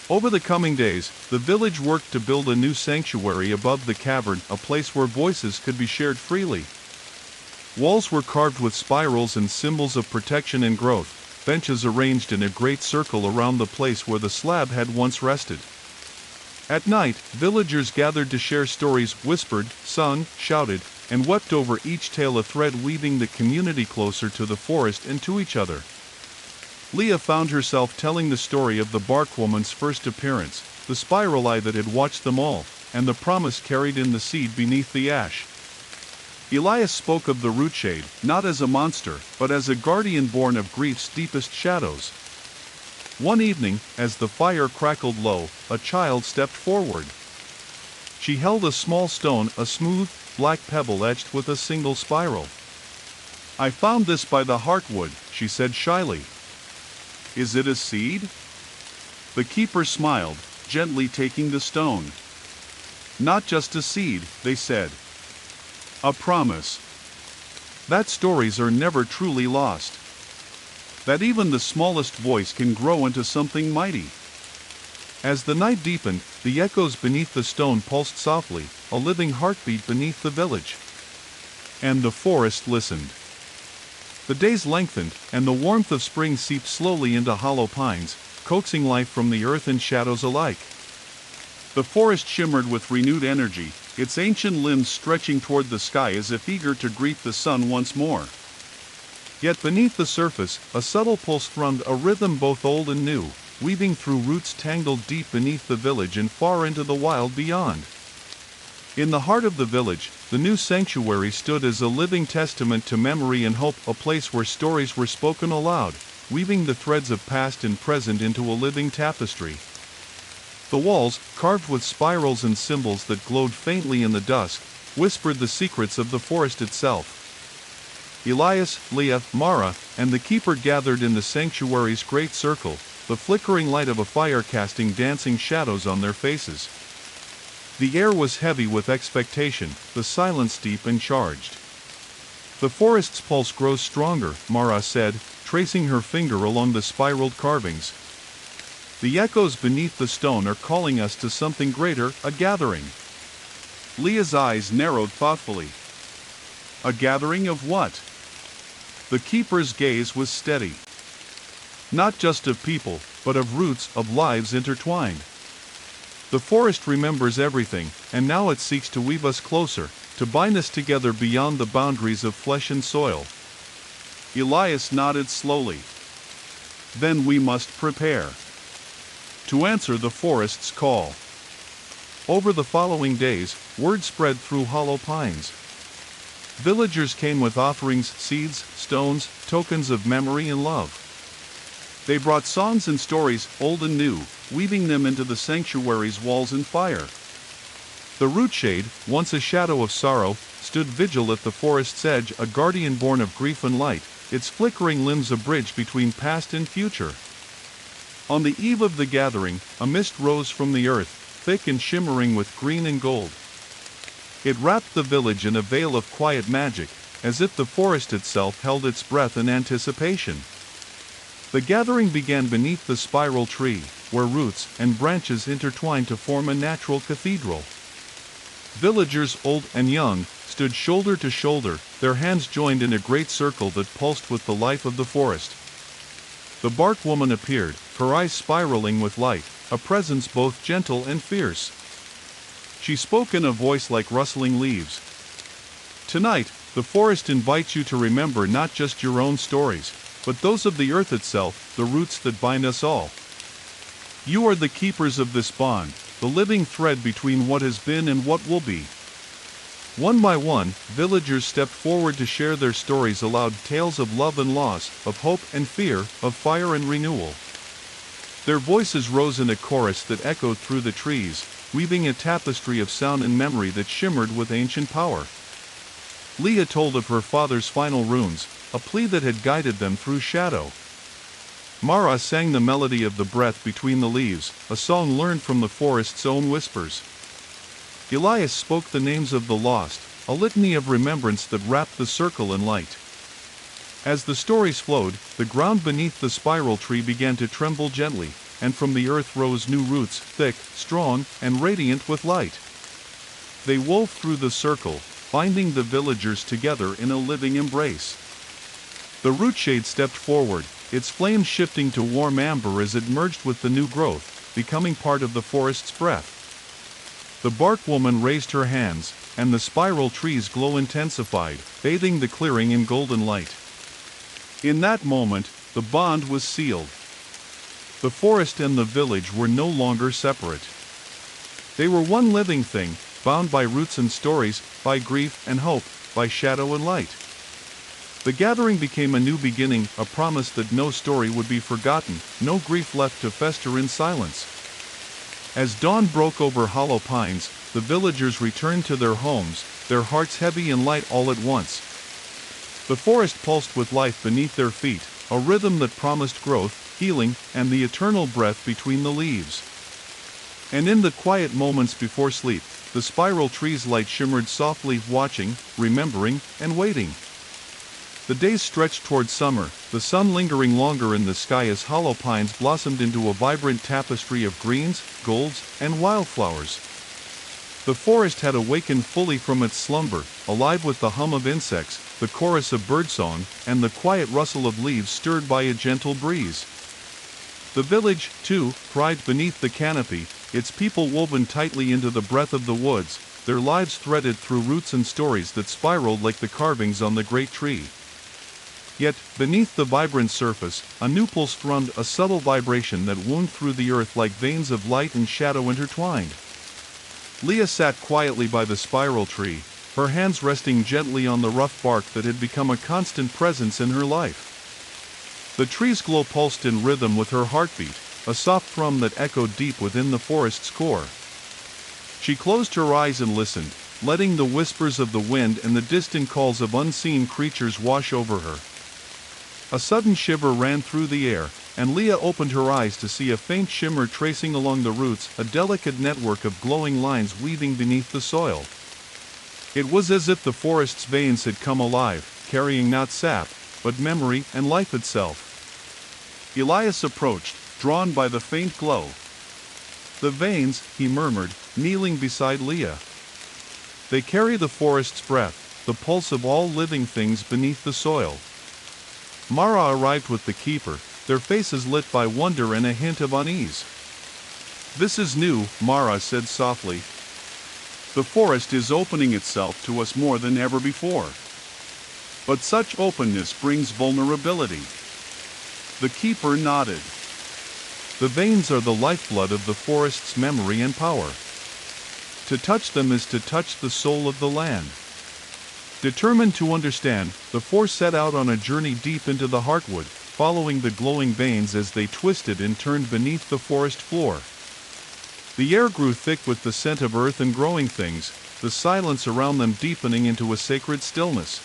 Over the coming days, the village worked to build a new sanctuary above the cavern, a place where voices could be shared freely. Walls were carved with spirals and symbols of protection and growth, benches arranged in a great circle around the place where the slab had once rested. At night, villagers gathered to share stories, whispered, sung, shouted, and wept over each tale, a thread weaving the community closer to the forest and to each other. Leah found herself telling the story of the bark woman's first appearance, the spiral eye that had watched them all, and the promise carried in the seed beneath the ash. Elias spoke of the root shade, not as a monster, but as a guardian born of grief's deepest shadows. One evening, as the fire crackled low, a child stepped forward. She held a small stone, a smooth, black pebble etched with a single spiral. "I found this by the heartwood," she said shyly. "Is it a seed?" The keeper smiled, gently taking the stone. "Not just a seed," they said. "A promise. That stories are never truly lost. That even the smallest voice can grow into something mighty." As the night deepened, the echoes beneath the stone pulsed softly, a living heartbeat beneath the village. And the forest listened. The days lengthened, and the warmth of spring seeped slowly into hollow pines, coaxing life from the earth and shadows alike. The forest shimmered with renewed energy, its ancient limbs stretching toward the sky as if eager to greet the sun once more. Yet beneath the surface, a subtle pulse thrummed, a rhythm both old and new, weaving through roots tangled deep beneath the village and far into the wild beyond. In the heart of the village, the new sanctuary stood as a living testament to memory and hope, a place where stories were spoken aloud, weaving the threads of past and present into a living tapestry. The walls, carved with spirals and symbols that glowed faintly in the dusk, whispered the secrets of the forest itself. Elias, Leah, Mara, and the keeper gathered in the sanctuary's great circle, the flickering light of a fire casting dancing shadows on their faces. The air was heavy with expectation, the silence deep and charged. "The forest's pulse grows stronger," Mara said, tracing her finger along the spiraled carvings. "The echoes beneath the stone are calling us to something greater, a gathering." Leah's eyes narrowed thoughtfully. "A gathering of what?" The keeper's gaze was steady. "Not just of people, but of roots, of lives intertwined. The forest remembers everything, and now it seeks to weave us closer, to bind us together beyond the boundaries of flesh and soil." Elias nodded slowly. "Then we must prepare to answer the forest's call." Over the following days, word spread through hollow pines. Villagers came with offerings, seeds, stones, tokens of memory and love. They brought songs and stories, old and new, weaving them into the sanctuary's walls and fire. The root shade, once a shadow of sorrow, stood vigil at the forest's edge, a guardian born of grief and light, its flickering limbs a bridge between past and future. On the eve of the gathering, a mist rose from the earth, thick and shimmering with green and gold. It wrapped the village in a veil of quiet magic, as if the forest itself held its breath in anticipation. The gathering began beneath the spiral tree, where roots and branches intertwined to form a natural cathedral. Villagers old and young stood shoulder to shoulder, their hands joined in a great circle that pulsed with the life of the forest. The bark woman appeared, her eyes spiraling with light, a presence both gentle and fierce. She spoke in a voice like rustling leaves. "Tonight, the forest invites you to remember not just your own stories, but those of the earth itself, the roots that bind us all. You are the keepers of this bond, the living thread between what has been and what will be. One by one, villagers stepped forward to share their stories aloud, tales of love and loss, of hope and fear, of fire and renewal. Their voices rose in a chorus that echoed through the trees, weaving a tapestry of sound and memory that shimmered with ancient power. Leah told of her father's final runes, a plea that had guided them through shadow. Mara sang the melody of the breath between the leaves, a song learned from the forest's own whispers. Elias spoke the names of the lost, a litany of remembrance that wrapped the circle in light. As the stories flowed, the ground beneath the spiral tree began to tremble gently, and from the earth rose new roots, thick, strong, and radiant with light. They wove through the circle, binding the villagers together in a living embrace. The root shade stepped forward, its flame shifting to warm amber as it merged with the new growth, becoming part of the forest's breath. The bark woman raised her hands, and the spiral tree's glow intensified, bathing the clearing in golden light. In that moment, the bond was sealed. The forest and the village were no longer separate. They were one living thing, bound by roots and stories, by grief and hope, by shadow and light. The gathering became a new beginning, a promise that no story would be forgotten, no grief left to fester in silence. As dawn broke over hollow pines, the villagers returned to their homes, their hearts heavy and light all at once. The forest pulsed with life beneath their feet, a rhythm that promised growth, healing, and the eternal breath between the leaves. And in the quiet moments before sleep, the spiral tree's light shimmered softly, watching, remembering, and waiting. The days stretched toward summer, the sun lingering longer in the sky as hollow pines blossomed into a vibrant tapestry of greens, golds, and wildflowers. The forest had awakened fully from its slumber, alive with the hum of insects, the chorus of birdsong, and the quiet rustle of leaves stirred by a gentle breeze. The village, too, thrived beneath the canopy, its people woven tightly into the breath of the woods, their lives threaded through roots and stories that spiraled like the carvings on the great tree. Yet, beneath the vibrant surface, a new pulse thrummed, a subtle vibration that wound through the earth like veins of light and shadow intertwined. Leah sat quietly by the spiral tree, her hands resting gently on the rough bark that had become a constant presence in her life. The tree's glow pulsed in rhythm with her heartbeat, a soft thrum that echoed deep within the forest's core. She closed her eyes and listened, letting the whispers of the wind and the distant calls of unseen creatures wash over her. A sudden shiver ran through the air, and Leah opened her eyes to see a faint shimmer tracing along the roots, a delicate network of glowing lines weaving beneath the soil. It was as if the forest's veins had come alive, carrying not sap, but memory and life itself. Elias approached, drawn by the faint glow. "The veins," he murmured, kneeling beside Leah. "They carry the forest's breath, the pulse of all living things beneath the soil." Mara arrived with the keeper, their faces lit by wonder and a hint of unease. "This is new," Mara said softly. "The forest is opening itself to us more than ever before. But such openness brings vulnerability." The keeper nodded. "The veins are the lifeblood of the forest's memory and power. To touch them is to touch the soul of the land." Determined to understand, the four set out on a journey deep into the heartwood, following the glowing veins as they twisted and turned beneath the forest floor. The air grew thick with the scent of earth and growing things, the silence around them deepening into a sacred stillness.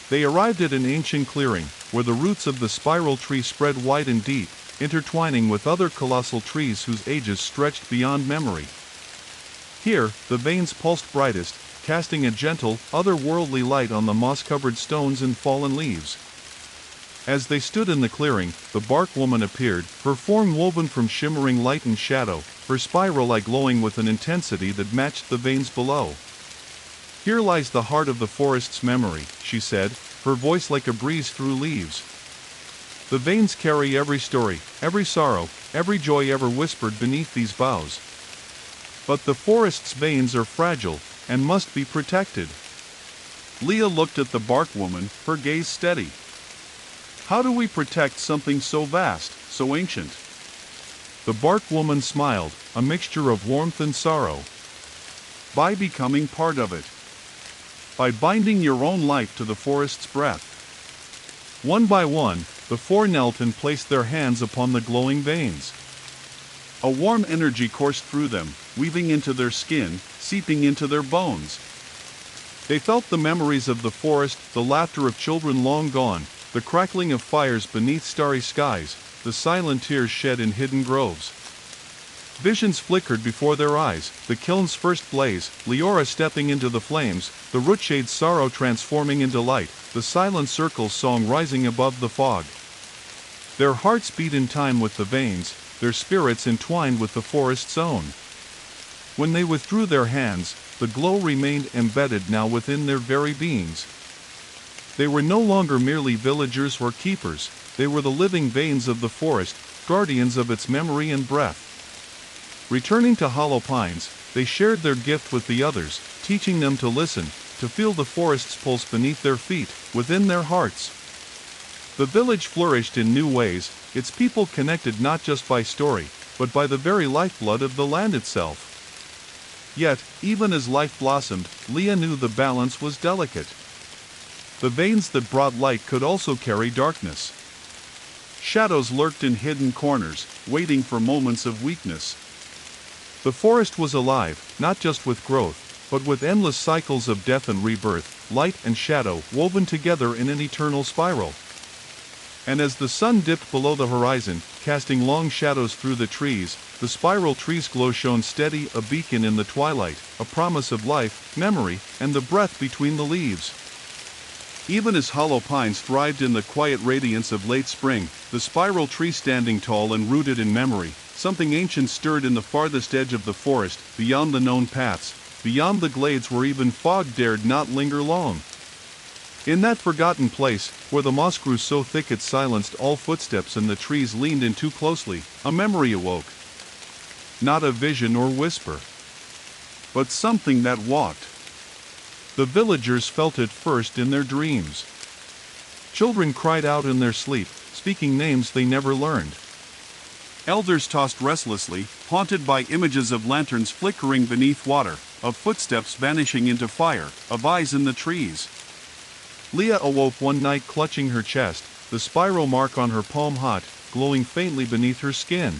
They arrived at an ancient clearing, where the roots of the spiral tree spread wide and deep, intertwining with other colossal trees whose ages stretched beyond memory. Here, the veins pulsed brightest, casting a gentle, otherworldly light on the moss-covered stones and fallen leaves. As they stood in the clearing, the bark woman appeared, her form woven from shimmering light and shadow, her spiral eye glowing with an intensity that matched the veins below. "Here lies the heart of the forest's memory," she said, her voice like a breeze through leaves. "The veins carry every story, every sorrow, every joy ever whispered beneath these boughs. But the forest's veins are fragile, and must be protected." Leah looked at the bark woman, her gaze steady. "How do we protect something so vast, so ancient?" The bark woman smiled, a mixture of warmth and sorrow. "By becoming part of it. by binding your own life to the forest's breath. One by one, the four knelt and placed their hands upon the glowing veins. A warm energy coursed through them, weaving into their skin, seeping into their bones. They felt the memories of the forest, the laughter of children long gone, the crackling of fires beneath starry skies, the silent tears shed in hidden groves. Visions flickered before their eyes, the kiln's first blaze, Leora stepping into the flames, the rootshade's sorrow transforming into light, the silent circle's song rising above the fog. Their hearts beat in time with the veins, their spirits entwined with the forest's own. When they withdrew their hands, the glow remained embedded now within their very beings. They were no longer merely villagers or keepers, they were the living veins of the forest, guardians of its memory and breath. Returning to Hollow Pines, they shared their gift with the others, teaching them to listen, to feel the forest's pulse beneath their feet, within their hearts. The village flourished in new ways, its people connected not just by story, but by the very lifeblood of the land itself. Yet, even as life blossomed, Leah knew the balance was delicate. The veins that brought light could also carry darkness. Shadows lurked in hidden corners, waiting for moments of weakness. The forest was alive, not just with growth, but with endless cycles of death and rebirth, light and shadow woven together in an eternal spiral. And as the sun dipped below the horizon, casting long shadows through the trees, the spiral tree's glow shone steady, a beacon in the twilight, a promise of life, memory, and the breath between the leaves. Even as Hollow Pines thrived in the quiet radiance of late spring, the spiral tree standing tall and rooted in memory, something ancient stirred in the farthest edge of the forest, beyond the known paths, beyond the glades where even fog dared not linger long. In that forgotten place, where the moss grew so thick it silenced all footsteps and the trees leaned in too closely, a memory awoke. Not a vision or whisper, but something that walked. The villagers felt it first in their dreams. Children cried out in their sleep, speaking names they never learned. Elders tossed restlessly, haunted by images of lanterns flickering beneath water, of footsteps vanishing into fire, of eyes in the trees. Leah awoke one night clutching her chest, the spiral mark on her palm hot, glowing faintly beneath her skin.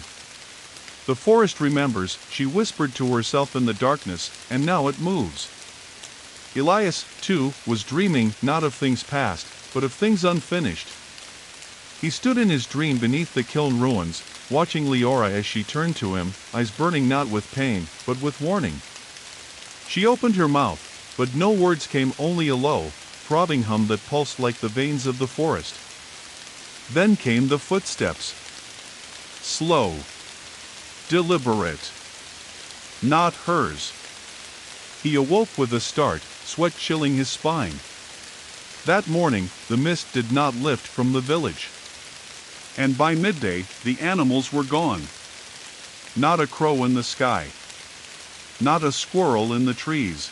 The forest remembers, she whispered to herself in the darkness, and now it moves. Elias, too, was dreaming not of things past, but of things unfinished. He stood in his dream beneath the kiln ruins, watching Leora as she turned to him, eyes burning not with pain, but with warning. She opened her mouth, but no words came, only a low, throbbing hum that pulsed like the veins of the forest. Then came the footsteps. Slow. Deliberate. Not hers. He awoke with a start, sweat chilling his spine. That morning, the mist did not lift from the village. And by midday, the animals were gone. Not a crow in the sky. Not a squirrel in the trees.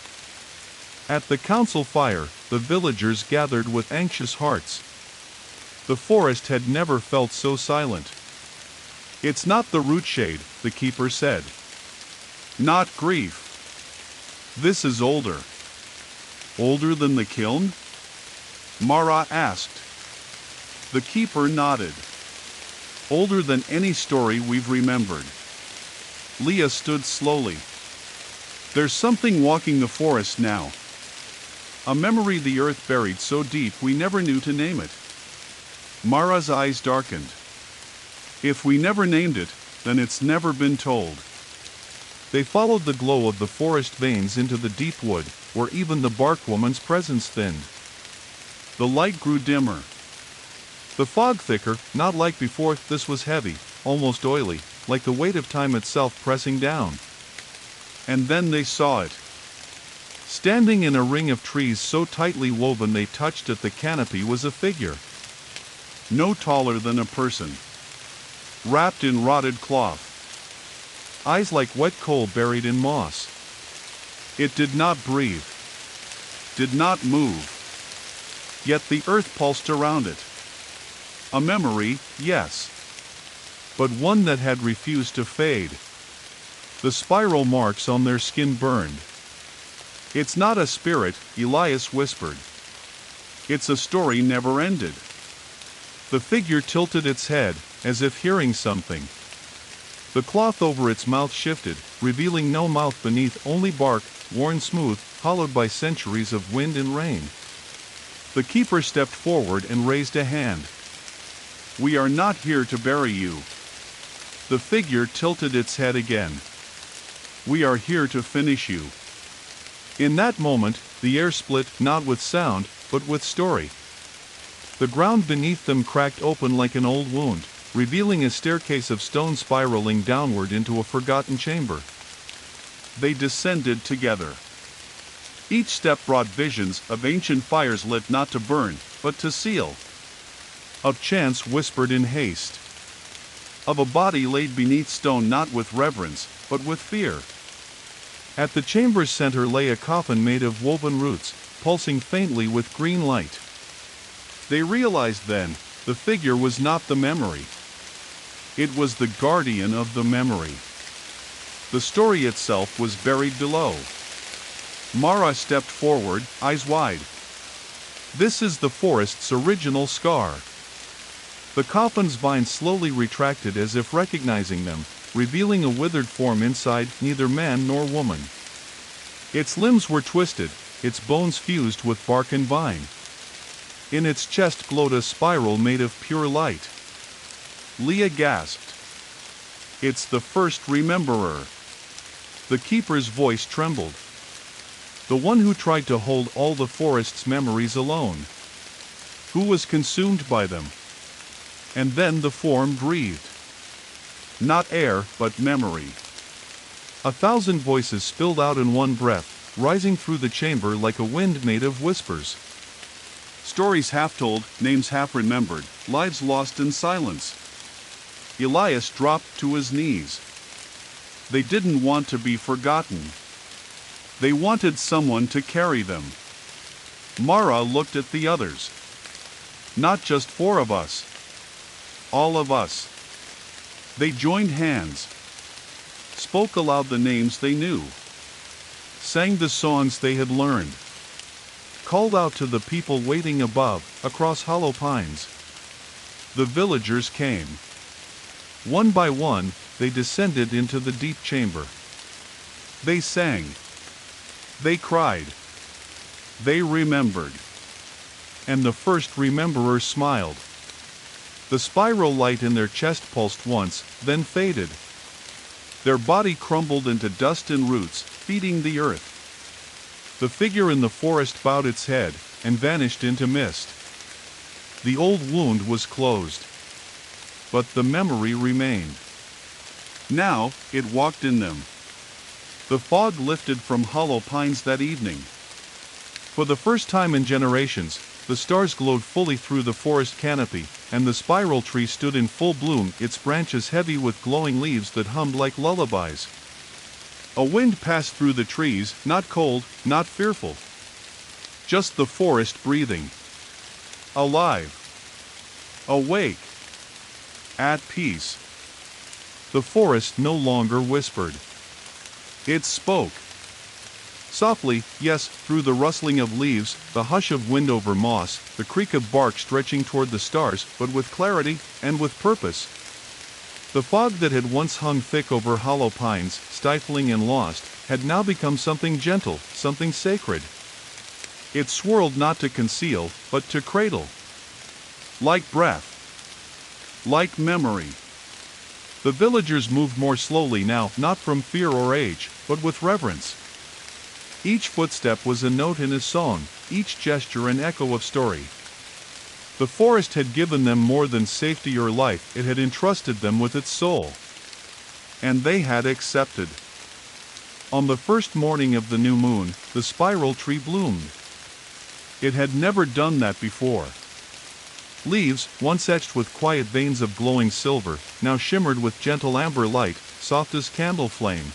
At the council fire, the villagers gathered with anxious hearts. The forest had never felt so silent. It's not the root shade, the keeper said. Not grief. This is older. Older than the kiln? Mara asked. The keeper nodded. Older than any story we've remembered. Leah stood slowly. There's something walking the forest now. A memory the earth buried so deep we never knew to name it. Mara's eyes darkened. If we never named it, then it's never been told. They followed the glow of the forest veins into the deep wood, where even the bark woman's presence thinned. The light grew dimmer. The fog thicker, not like before. This was heavy, almost oily, like the weight of time itself pressing down. And then they saw it. Standing in a ring of trees so tightly woven they touched at the canopy was a figure. No taller than a person. Wrapped in rotted cloth. Eyes like wet coal buried in moss. It did not breathe. Did not move. Yet the earth pulsed around it. A memory, yes. But one that had refused to fade. The spiral marks on their skin burned. "It's not a spirit," Elias whispered. "It's a story never ended." The figure tilted its head, as if hearing something. The cloth over its mouth shifted, revealing no mouth beneath, only bark, worn smooth, hollowed by centuries of wind and rain. The keeper stepped forward and raised a hand. "We are not here to bury you." The figure tilted its head again. "We are here to finish you." In that moment, the air split, not with sound, but with story. The ground beneath them cracked open like an old wound, revealing a staircase of stone spiraling downward into a forgotten chamber. They descended together. Each step brought visions of ancient fires lit not to burn, but to seal. Of chants whispered in haste. Of a body laid beneath stone not with reverence, but with fear. At the chamber's center lay a coffin made of woven roots, pulsing faintly with green light. They realized then, the figure was not the memory. It was the guardian of the memory. The story itself was buried below. Mara stepped forward, eyes wide. "This is the forest's original scar." The coffin's vines slowly retracted as if recognizing them, revealing a withered form inside, neither man nor woman. Its limbs were twisted, its bones fused with bark and vine. In its chest glowed a spiral made of pure light. Leah gasped. "It's the first rememberer." The keeper's voice trembled. "The one who tried to hold all the forest's memories alone. Who was consumed by them." And then the form breathed. Not air, but memory. 1,000 voices spilled out in one breath, rising through the chamber like a wind made of whispers. Stories half told, names half remembered, lives lost in silence. Elias dropped to his knees. They didn't want to be forgotten. They wanted someone to carry them. Mara looked at the others. "Not just 4 of us. All of us." They joined hands. Spoke aloud the names they knew. Sang the songs they had learned. Called out to the people waiting above, across hollow pines. The villagers came. One by one, they descended into the deep chamber. They sang. They cried. They remembered. And the first rememberer smiled. The spiral light in their chest pulsed once, then faded. Their body crumbled into dust and roots, feeding the earth. The figure in the forest bowed its head, and vanished into mist. The old wound was closed. But the memory remained. Now, it walked in them. The fog lifted from hollow pines that evening. For the first time in generations, the stars glowed fully through the forest canopy, and the spiral tree stood in full bloom, its branches heavy with glowing leaves that hummed like lullabies. A wind passed through the trees, not cold, not fearful. Just the forest breathing. Alive. Awake. At peace. The forest no longer whispered. It spoke. Softly, yes, through the rustling of leaves, the hush of wind over moss, the creak of bark stretching toward the stars, but with clarity, and with purpose. The fog that had once hung thick over hollow pines, stifling and lost, had now become something gentle, something sacred. It swirled not to conceal, but to cradle. Like breath. Like memory. The villagers moved more slowly now, not from fear or age, but with reverence. Each footstep was a note in a song, each gesture an echo of story. The forest had given them more than safety or life, it had entrusted them with its soul. And they had accepted. On the first morning of the new moon, the spiral tree bloomed. It had never done that before. Leaves, once etched with quiet veins of glowing silver, now shimmered with gentle amber light, soft as candle flame.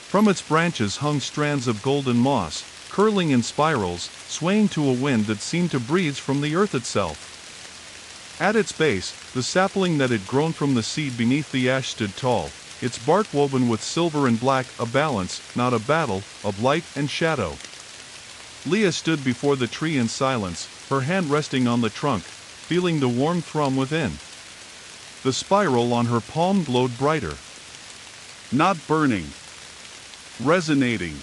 From its branches hung strands of golden moss, curling in spirals, swaying to a wind that seemed to breathe from the earth itself. At its base, the sapling that had grown from the seed beneath the ash stood tall, its bark woven with silver and black, a balance, not a battle, of light and shadow. Leah stood before the tree in silence, her hand resting on the trunk, feeling the warm thrum within. The spiral on her palm glowed brighter. Not burning. Resonating.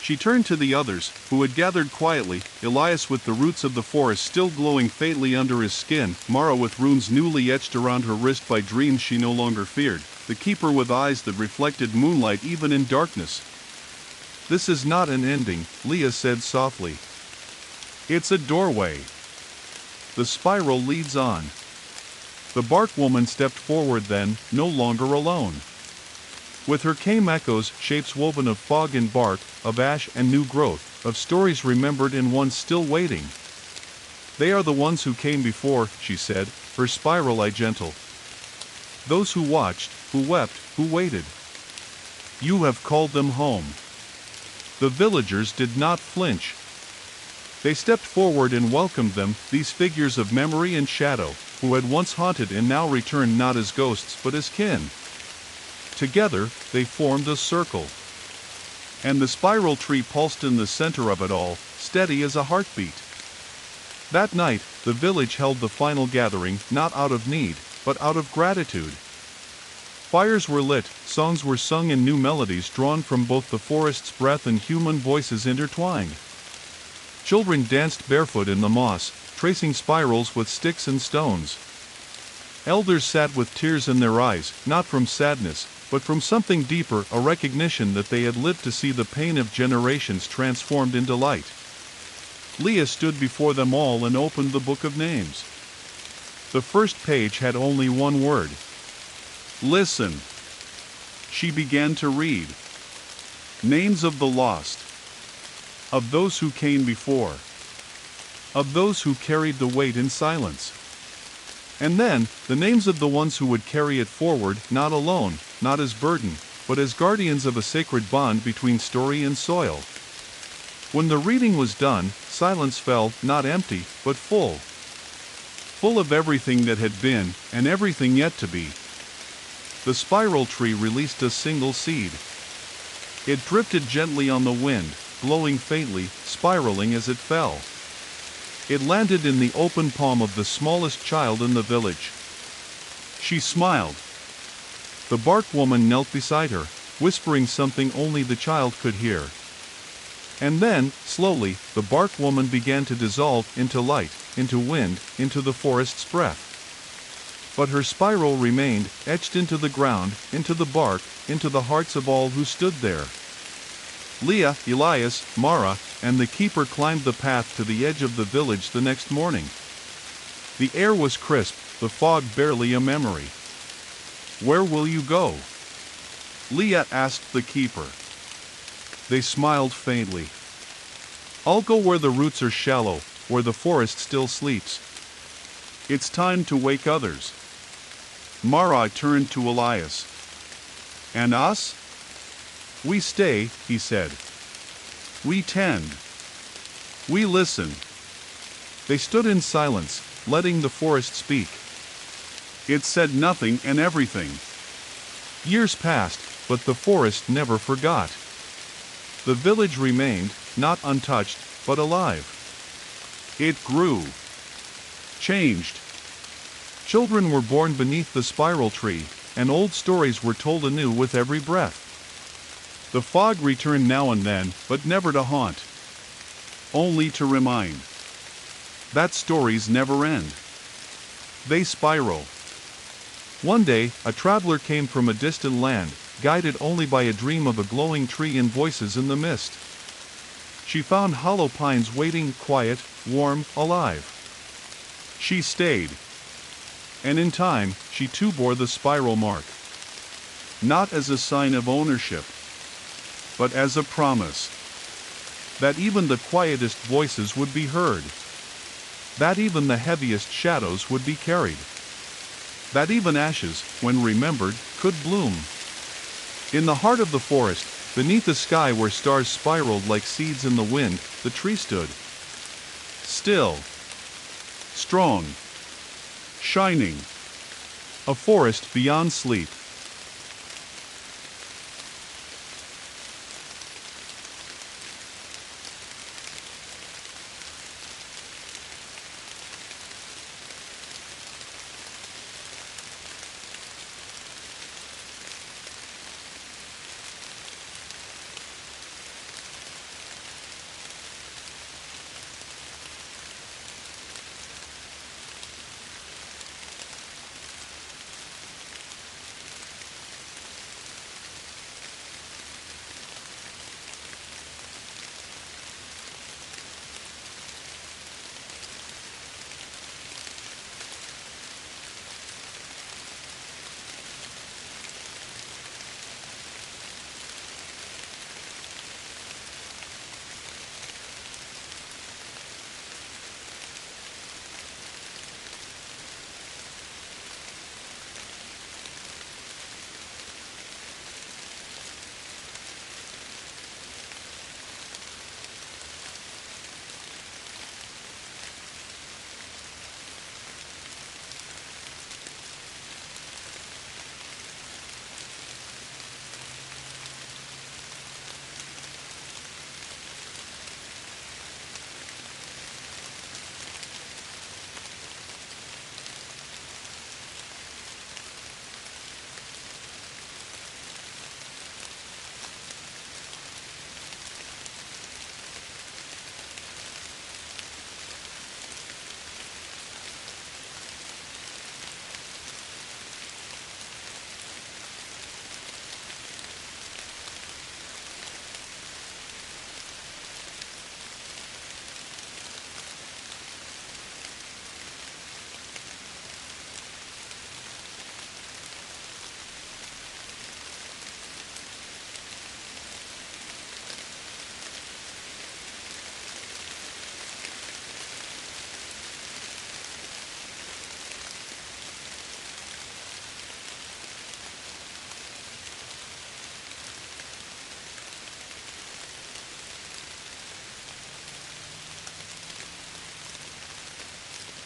She turned to the others, who had gathered quietly, Elias with the roots of the forest still glowing faintly under his skin, Mara with runes newly etched around her wrist by dreams she no longer feared, the keeper with eyes that reflected moonlight even in darkness. "This is not an ending," Leah said softly. "It's a doorway. The spiral leads on." The bark woman stepped forward then, no longer alone. With her came echoes, shapes woven of fog and bark, of ash and new growth, of stories remembered and ones still waiting. "They are the ones who came before," she said, her spiral eye gentle. "Those who watched, who wept, who waited. You have called them home." The villagers did not flinch. They stepped forward and welcomed them, these figures of memory and shadow, who had once haunted and now returned not as ghosts but as kin. Together, they formed a circle. And the spiral tree pulsed in the center of it all, steady as a heartbeat. That night, the village held the final gathering, not out of need, but out of gratitude. Fires were lit, songs were sung and new melodies drawn from both the forest's breath and human voices intertwined. Children danced barefoot in the moss, tracing spirals with sticks and stones. Elders sat with tears in their eyes, not from sadness, but from something deeper, a recognition that they had lived to see the pain of generations transformed into light. Leah stood before them all and opened the book of names. The first page had only one word. "Listen." She began to read. Names of the lost. Of those who came before. Of those who carried the weight in silence. And then, the names of the ones who would carry it forward, not alone, not as burden, but as guardians of a sacred bond between story and soil. When the reading was done, silence fell, not empty, but full. Full of everything that had been, and everything yet to be. The spiral tree released a single seed. It drifted gently on the wind, glowing faintly, spiraling as it fell. It landed in the open palm of the smallest child in the village. She smiled. The bark woman knelt beside her, whispering something only the child could hear. And then, slowly, the bark woman began to dissolve into light, into wind, into the forest's breath. But her spiral remained, etched into the ground, into the bark, into the hearts of all who stood there. Leah, Elias, Mara, and the keeper climbed the path to the edge of the village the next morning. The air was crisp, the fog barely a memory. "Where will you go?" Leah asked the keeper. They smiled faintly. "I'll go where the roots are shallow, where the forest still sleeps. It's time to wake others." Mara turned to Elias. "And us?" "We stay," he said. "We tend. We listen." They stood in silence, letting the forest speak. It said nothing and everything. Years passed, but the forest never forgot. The village remained, not untouched, but alive. It grew. Changed. Children were born beneath the spiral tree, and old stories were told anew with every breath. The fog returned now and then, but never to haunt. Only to remind that stories never end. They spiral. One day, a traveler came from a distant land, guided only by a dream of a glowing tree and voices in the mist. She found hollow pines waiting, quiet, warm, alive. She stayed. And in time, she too bore the spiral mark. Not as a sign of ownership, but as a promise. That even the quietest voices would be heard. That even the heaviest shadows would be carried. That even ashes, when remembered, could bloom. In the heart of the forest, beneath a sky where stars spiraled like seeds in the wind, the tree stood. Still. Strong. Shining. A forest beyond sleep.